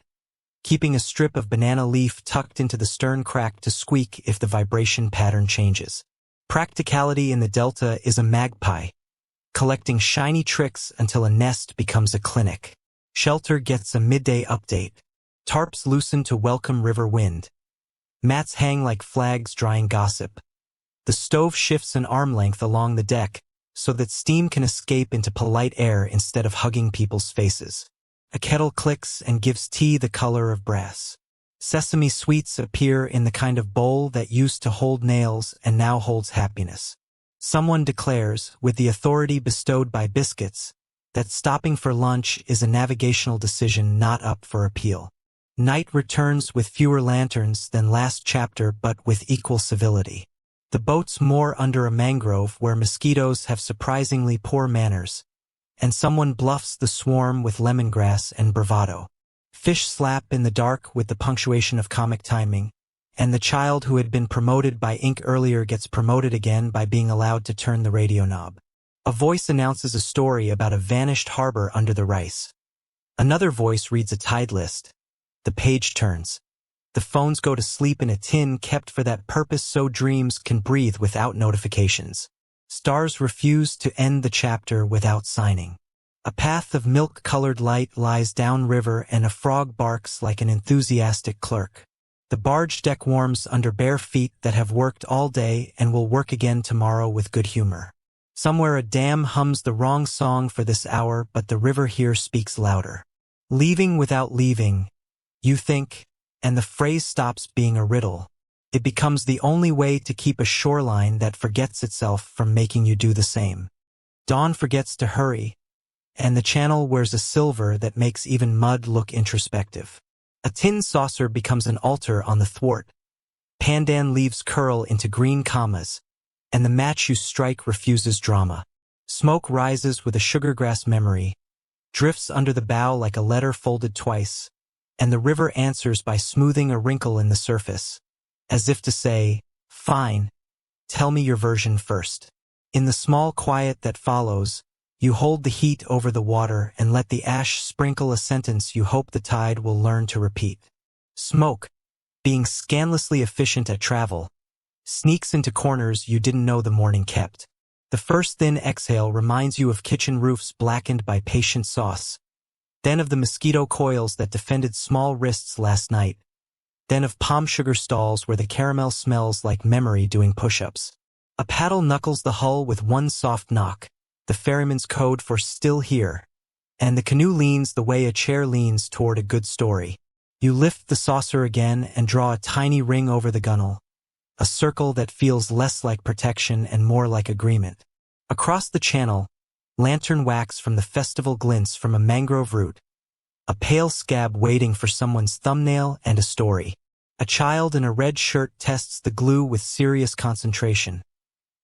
keeping a strip of banana leaf tucked into the stern crack to squeak if the vibration pattern changes. Practicality in the delta is a magpie, collecting shiny tricks until a nest becomes a clinic. Shelter gets a midday update. Tarps loosen to welcome river wind. Mats hang like flags drying gossip. The stove shifts an arm length along the deck so that steam can escape into polite air instead of hugging people's faces. A kettle clicks and gives tea the color of brass. Sesame sweets appear in the kind of bowl that used to hold nails and now holds happiness. Someone declares, with the authority bestowed by biscuits, that stopping for lunch is a navigational decision not up for appeal. Night returns with fewer lanterns than last chapter but with equal civility. The boats moor under a mangrove where mosquitoes have surprisingly poor manners, and someone bluffs the swarm with lemongrass and bravado. Fish slap in the dark with the punctuation of comic timing, and the child who had been promoted by ink earlier gets promoted again by being allowed to turn the radio knob. A voice announces a story about a vanished harbor under the rice. Another voice reads a tide list. The page turns. The phones go to sleep in a tin kept for that purpose so dreams can breathe without notifications. Stars refuse to end the chapter without signing. A path of milk-colored light lies downriver and a frog barks like an enthusiastic clerk. The barge deck warms under bare feet that have worked all day and will work again tomorrow with good humor. Somewhere a dam hums the wrong song for this hour, but the river here speaks louder. Leaving without leaving, you think, and the phrase stops being a riddle. It becomes the only way to keep a shoreline that forgets itself from making you do the same. Dawn forgets to hurry, and the channel wears a silver that makes even mud look introspective. A tin saucer becomes an altar on the thwart. Pandan leaves curl into green commas, and the match you strike refuses drama. Smoke rises with a sugargrass memory, drifts under the bow like a letter folded twice, and the river answers by smoothing a wrinkle in the surface, as if to say, fine, Tell me your version first. In the small quiet that follows, you hold the heat over the water and let the ash sprinkle a sentence you hope the tide will learn to repeat. Smoke, being scandalously efficient at travel, sneaks into corners you didn't know the morning kept. The first thin exhale reminds you of kitchen roofs blackened by patient sauce, then of the mosquito coils that defended small wrists last night, then of palm sugar stalls where the caramel smells like memory doing push-ups. A paddle knuckles the hull with one soft knock, the ferryman's code for still here, and the canoe leans the way a chair leans toward a good story. You lift the saucer again and draw a tiny ring over the gunwale, a circle that feels less like protection and more like agreement. Across the channel, lantern wax from the festival glints from a mangrove root, a pale scab waiting for someone's thumbnail and a story. A child in a red shirt tests the glue with serious concentration,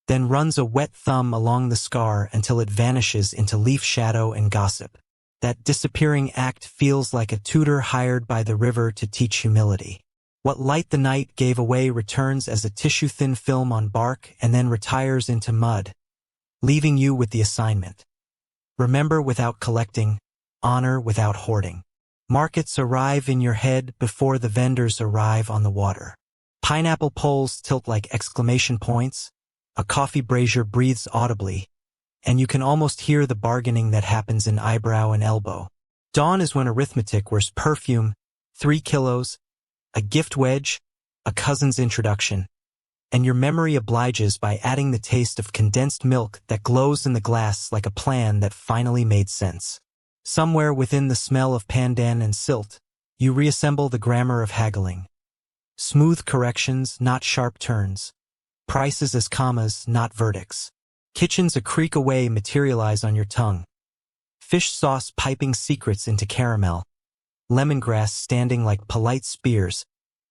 then runs a wet thumb along the scar until it vanishes into leaf shadow and gossip. That disappearing act feels like a tutor hired by the river to teach humility. What light the night gave away returns as a tissue-thin film on bark and then retires into mud, leaving you with the assignment. Remember without collecting, honor without hoarding. Markets arrive in your head before the vendors arrive on the water. Pineapple poles tilt like exclamation points, a coffee brazier breathes audibly, and you can almost hear the bargaining that happens in eyebrow and elbow. Dawn is when arithmetic wears perfume, 3 kilos, a gift wedge, a cousin's introduction, and your memory obliges by adding the taste of condensed milk that glows in the glass like a plan that finally made sense. Somewhere within the smell of pandan and silt, you reassemble the grammar of haggling. Smooth corrections, not sharp turns. Prices as commas, not verdicts. Kitchens a creak away materialize on your tongue. Fish sauce piping secrets into caramel. Lemongrass standing like polite spears.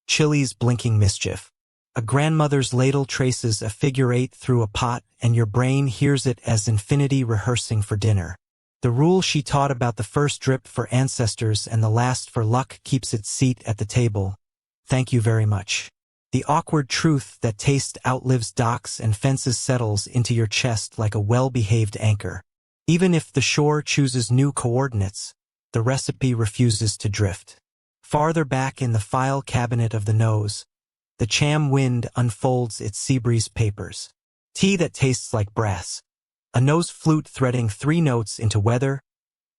Chilies blinking mischief. A grandmother's ladle traces a figure 8 through a pot and your brain hears it as infinity rehearsing for dinner. The rule she taught about the first drip for ancestors and the last for luck keeps its seat at the table. Thank you very much. The awkward truth that taste outlives docks and fences settles into your chest like a well-behaved anchor. Even if the shore chooses new coordinates, the recipe refuses to drift. Farther back in the file cabinet of the nose, the cham wind unfolds its sea breeze papers. Tea that tastes like brass. A nose flute threading 3 notes into weather.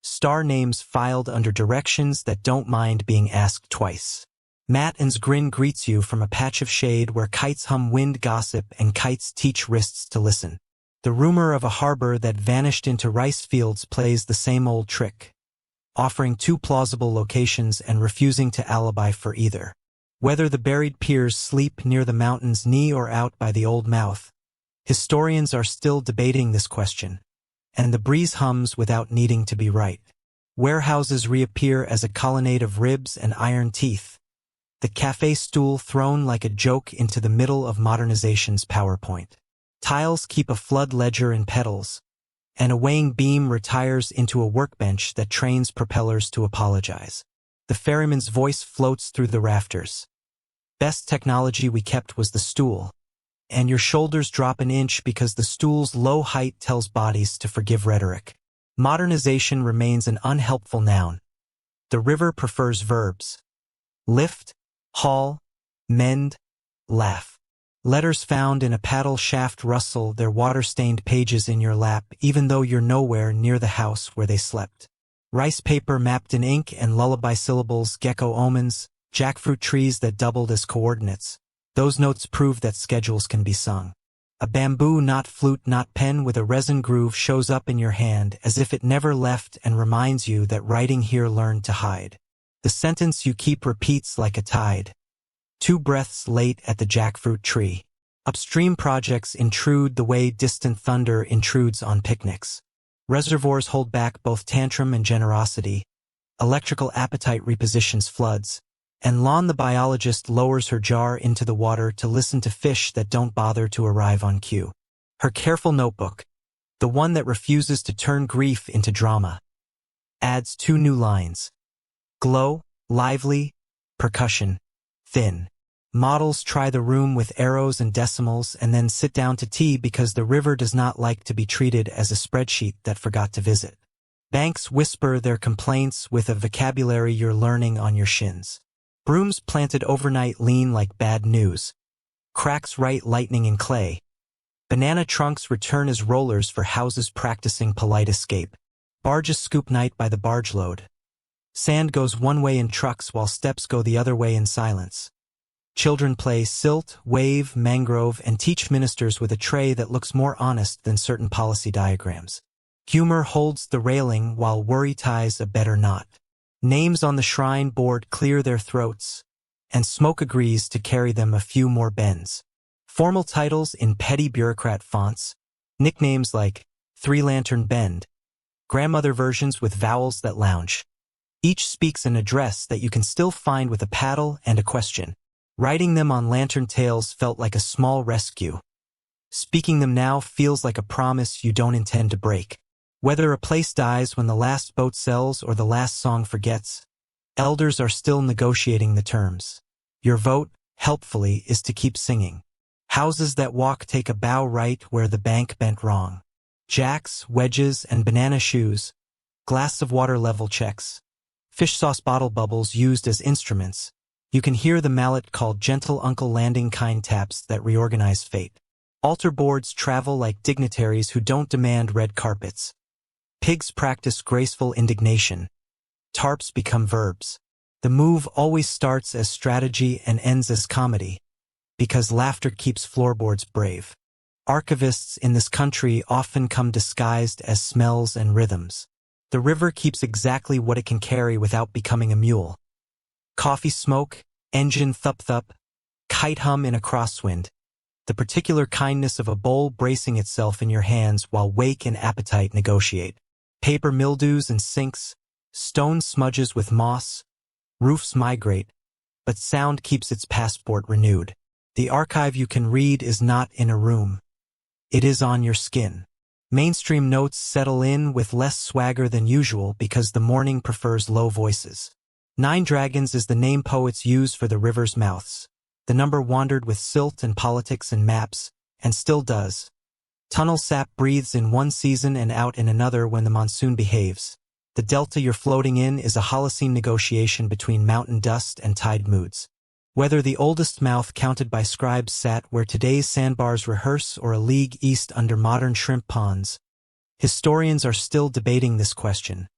Star names filed under directions that don't mind being asked twice. Matten's grin greets you from a patch of shade where kites hum wind gossip and kites teach wrists to listen. The rumor of a harbor that vanished into rice fields plays the same old trick, offering 2 plausible locations and refusing to alibi for either. Whether the buried piers sleep near the mountain's knee or out by the old mouth, historians are still debating this question, and the breeze hums without needing to be right. Warehouses reappear as a colonnade of ribs and iron teeth, the cafe stool thrown like a joke into the middle of modernization's PowerPoint. Tiles keep a flood ledger in petals, and a weighing beam retires into a workbench that trains propellers to apologize. The ferryman's voice floats through the rafters. Best technology we kept was the stool, and your shoulders drop an inch because the stool's low height tells bodies to forgive rhetoric. Modernization remains an unhelpful noun. The river prefers verbs. Lift, haul, mend, laugh. Letters found in a paddle shaft rustle their water-stained pages in your lap even though you're nowhere near the house where they slept. Rice paper mapped in ink and lullaby syllables, gecko omens, jackfruit trees that doubled as coordinates. Those notes prove that schedules can be sung. A bamboo, not flute, not pen with a resin groove shows up in your hand as if it never left and reminds you that writing here learned to hide. The sentence you keep repeats like a tide. 2 breaths late at the jackfruit tree. Upstream projects intrude the way distant thunder intrudes on picnics. Reservoirs hold back both tantrum and generosity. Electrical appetite repositions floods. And Lon the biologist lowers her jar into the water to listen to fish that don't bother to arrive on cue. Her careful notebook, the one that refuses to turn grief into drama, adds 2 new lines. Glow, lively, percussion, thin. Models try the room with arrows and decimals and then sit down to tea because the river does not like to be treated as a spreadsheet that forgot to visit. Banks whisper their complaints with a vocabulary you're learning on your shins. Brooms planted overnight lean like bad news. Cracks write lightning in clay. Banana trunks return as rollers for houses practicing polite escape. Barges scoop night by the barge load. Sand goes one way in trucks while steps go the other way in silence. Children play silt, wave, mangrove, and teach ministers with a tray that looks more honest than certain policy diagrams. Humor holds the railing while worry ties a better knot. Names on the shrine board clear their throats, and smoke agrees to carry them a few more bends. Formal titles in petty bureaucrat fonts, nicknames like Three Lantern Bend, grandmother versions with vowels that lounge. Each speaks an address that you can still find with a paddle and a question. Writing them on lantern tails felt like a small rescue. Speaking them now feels like a promise you don't intend to break. Whether a place dies when the last boat sells or the last song forgets, elders are still negotiating the terms. Your vote, helpfully, is to keep singing. Houses that walk take a bow right where the bank bent wrong. Jacks, wedges, and banana shoes. Glass of water level checks. Fish sauce bottle bubbles used as instruments. You can hear the mallet called gentle uncle landing kind taps that reorganize fate. Altar boards travel like dignitaries who don't demand red carpets. Pigs practice graceful indignation. Tarps become verbs. The move always starts as strategy and ends as comedy, because laughter keeps floorboards brave. Archivists in this country often come disguised as smells and rhythms. The river keeps exactly what it can carry without becoming a mule. Coffee smoke, engine thup-thup, kite hum in a crosswind. The particular kindness of a bowl bracing itself in your hands while wake and appetite negotiate. Paper mildews and sinks, stone smudges with moss, roofs migrate, but sound keeps its passport renewed. The archive you can read is not in a room. It is on your skin. Mainstream notes settle in with less swagger than usual because the morning prefers low voices. 9 Dragons is the name poets use for the river's mouths. The number wandered with silt and politics and maps, and still does. Tunnel sap breathes in one season and out in another when the monsoon behaves. The delta you're floating in is a Holocene negotiation between mountain dust and tide moods. Whether the oldest mouth counted by scribes sat where today's sandbars rehearse or a league east under modern shrimp ponds, historians are still debating this question,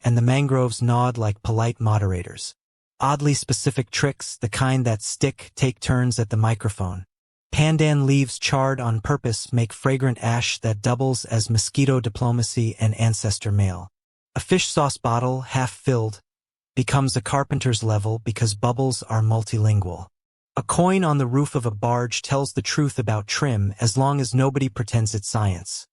and the mangroves nod like polite moderators. Oddly specific tricks, the kind that stick, take turns at the microphone. Pandan leaves charred on purpose make fragrant ash that doubles as mosquito diplomacy and ancestor mail. A fish sauce bottle, half filled, becomes a carpenter's level because bubbles are multilingual. A coin on the roof of a barge tells the truth about trim as long as nobody pretends it's science.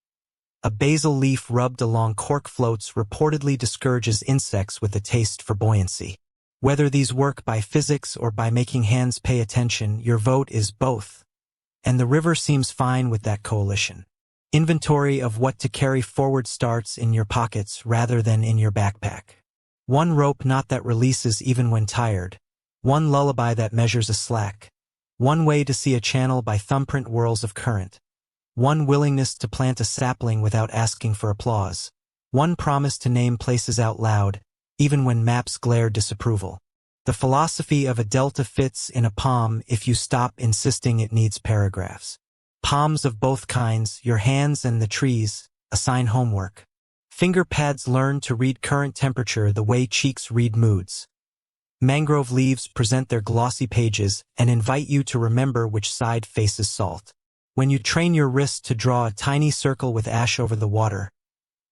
A basil leaf rubbed along cork floats reportedly discourages insects with a taste for buoyancy. Whether these work by physics or by making hands pay attention, your vote is both. And the river seems fine with that coalition. Inventory of what to carry forward starts in your pockets rather than in your backpack. One rope knot that releases even when tired. One lullaby that measures a slack. One way to see a channel by thumbprint whirls of current. One willingness to plant a sapling without asking for applause. One promise to name places out loud, even when maps glare disapproval. The philosophy of a delta fits in a palm if you stop insisting it needs paragraphs. Palms of both kinds, your hands and the trees, assign homework. Finger pads learn to read current temperature the way cheeks read moods. Mangrove leaves present their glossy pages and invite you to remember which side faces salt. When you train your wrist to draw a tiny circle with ash over the water,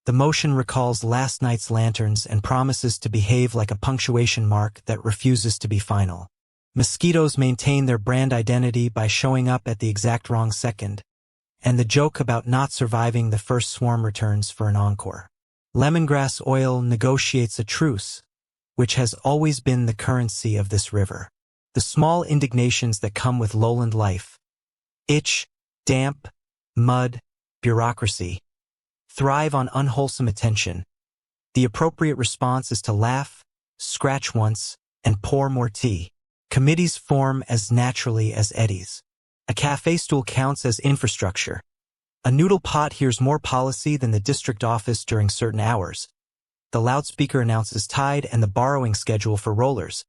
the motion recalls last night's lanterns and promises to behave like a punctuation mark that refuses to be final. Mosquitoes maintain their brand identity by showing up at the exact wrong second, and the joke about not surviving the first swarm returns for an encore. Lemongrass oil negotiates a truce, which has always been the currency of this river. The small indignations that come with lowland life, itch, damp, mud, bureaucracy, thrive on unwholesome attention. The appropriate response is to laugh, scratch once, and pour more tea. Committees form as naturally as eddies. A cafe stool counts as infrastructure. A noodle pot hears more policy than the district office during certain hours. The loudspeaker announces tide and the borrowing schedule for rollers.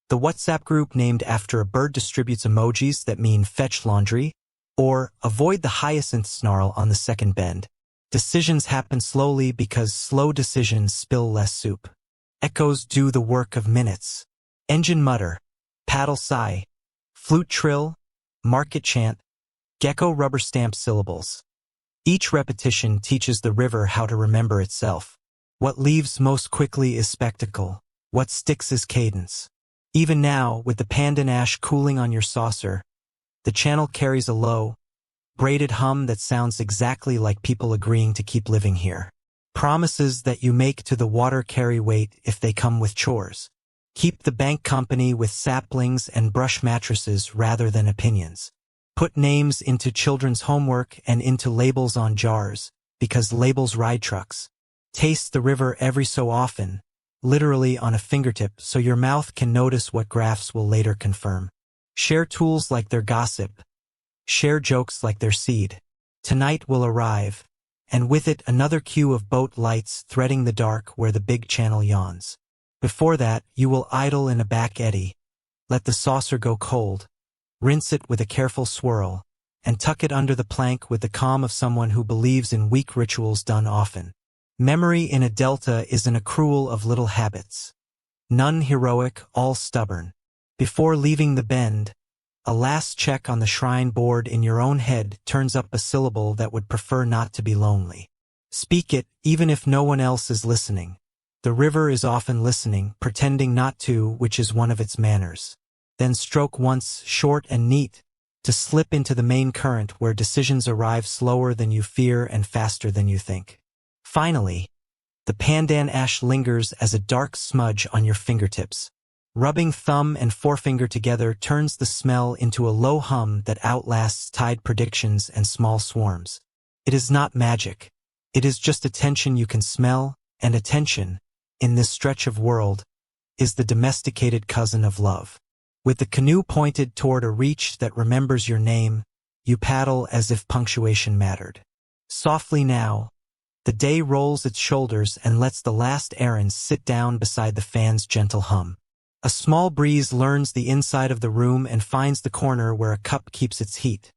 The WhatsApp group named after a bird distributes emojis that mean fetch laundry, or avoid the hyacinth snarl on the second bend. Decisions happen slowly because slow decisions spill less soup. Echoes do the work of minutes. Engine mutter, paddle sigh, flute trill, market chant, gecko rubber stamp syllables. Each repetition teaches the river how to remember itself. What leaves most quickly is spectacle. What sticks is cadence. Even now, with the pandan ash cooling on your saucer, the channel carries a low, braided hum that sounds exactly like people agreeing to keep living here. Promises that you make to the water carry weight if they come with chores. Keep the bank company with saplings and brush mattresses rather than opinions. Put names into children's homework and into labels on jars, because labels ride trucks. Taste the river every so often, literally on a fingertip, so your mouth can notice what graphs will later confirm. Share tools like their gossip. Share jokes like their seed. Tonight will arrive, and with it another queue of boat lights threading the dark where the big channel yawns. Before that, you will idle in a back eddy. Let the saucer go cold. Rinse it with a careful swirl, and tuck it under the plank with the calm of someone who believes in weak rituals done often. Memory in a delta is an accrual of little habits. None heroic, all stubborn. Before leaving the bend, a last check on the shrine board in your own head turns up a syllable that would prefer not to be lonely. Speak it, even if no one else is listening. The river is often listening, pretending not to, which is one of its manners. Then stroke once, short and neat, to slip into the main current where decisions arrive slower than you fear and faster than you think. Finally, the pandan ash lingers as a dark smudge on your fingertips. Rubbing thumb and forefinger together turns the smell into a low hum that outlasts tide predictions and small swarms. It is not magic. It is just attention you can smell, and attention, in this stretch of world, is the domesticated cousin of love. With the canoe pointed toward a reach that remembers your name, you paddle as if punctuation mattered. Softly now, the day rolls its shoulders and lets the last errands sit down beside the fan's gentle hum. A small breeze learns the inside of the room and finds the corner where a cup keeps its heat.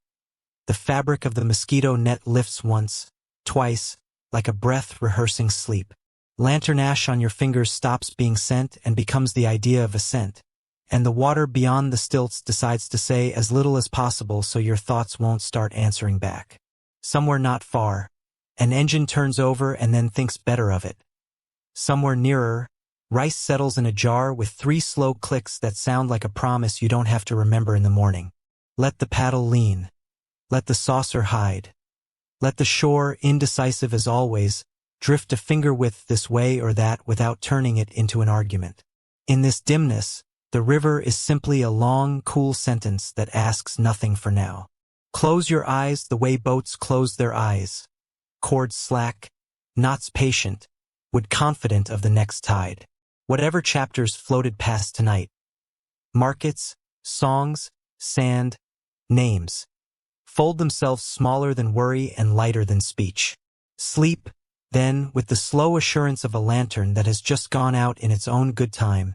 The fabric of the mosquito net lifts once, twice, like a breath rehearsing sleep. Lantern ash on your fingers stops being scent and becomes the idea of a scent. And the water beyond the stilts decides to say as little as possible so your thoughts won't start answering back. Somewhere not far, an engine turns over and then thinks better of it. Somewhere nearer, rice settles in a jar with 3 slow clicks that sound like a promise you don't have to remember in the morning. Let the paddle lean. Let the saucer hide. Let the shore, indecisive as always, drift a finger width this way or that without turning it into an argument. In this dimness, the river is simply a long, cool sentence that asks nothing for now. Close your eyes the way boats close their eyes. Cords slack, knots patient, wood confident of the next tide. Whatever chapters floated past tonight. Markets, songs, sand, names. Fold themselves smaller than worry and lighter than speech. Sleep, then, with the slow assurance of a lantern that has just gone out in its own good time,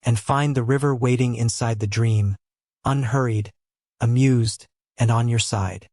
and find the river waiting inside the dream, unhurried, amused, and on your side.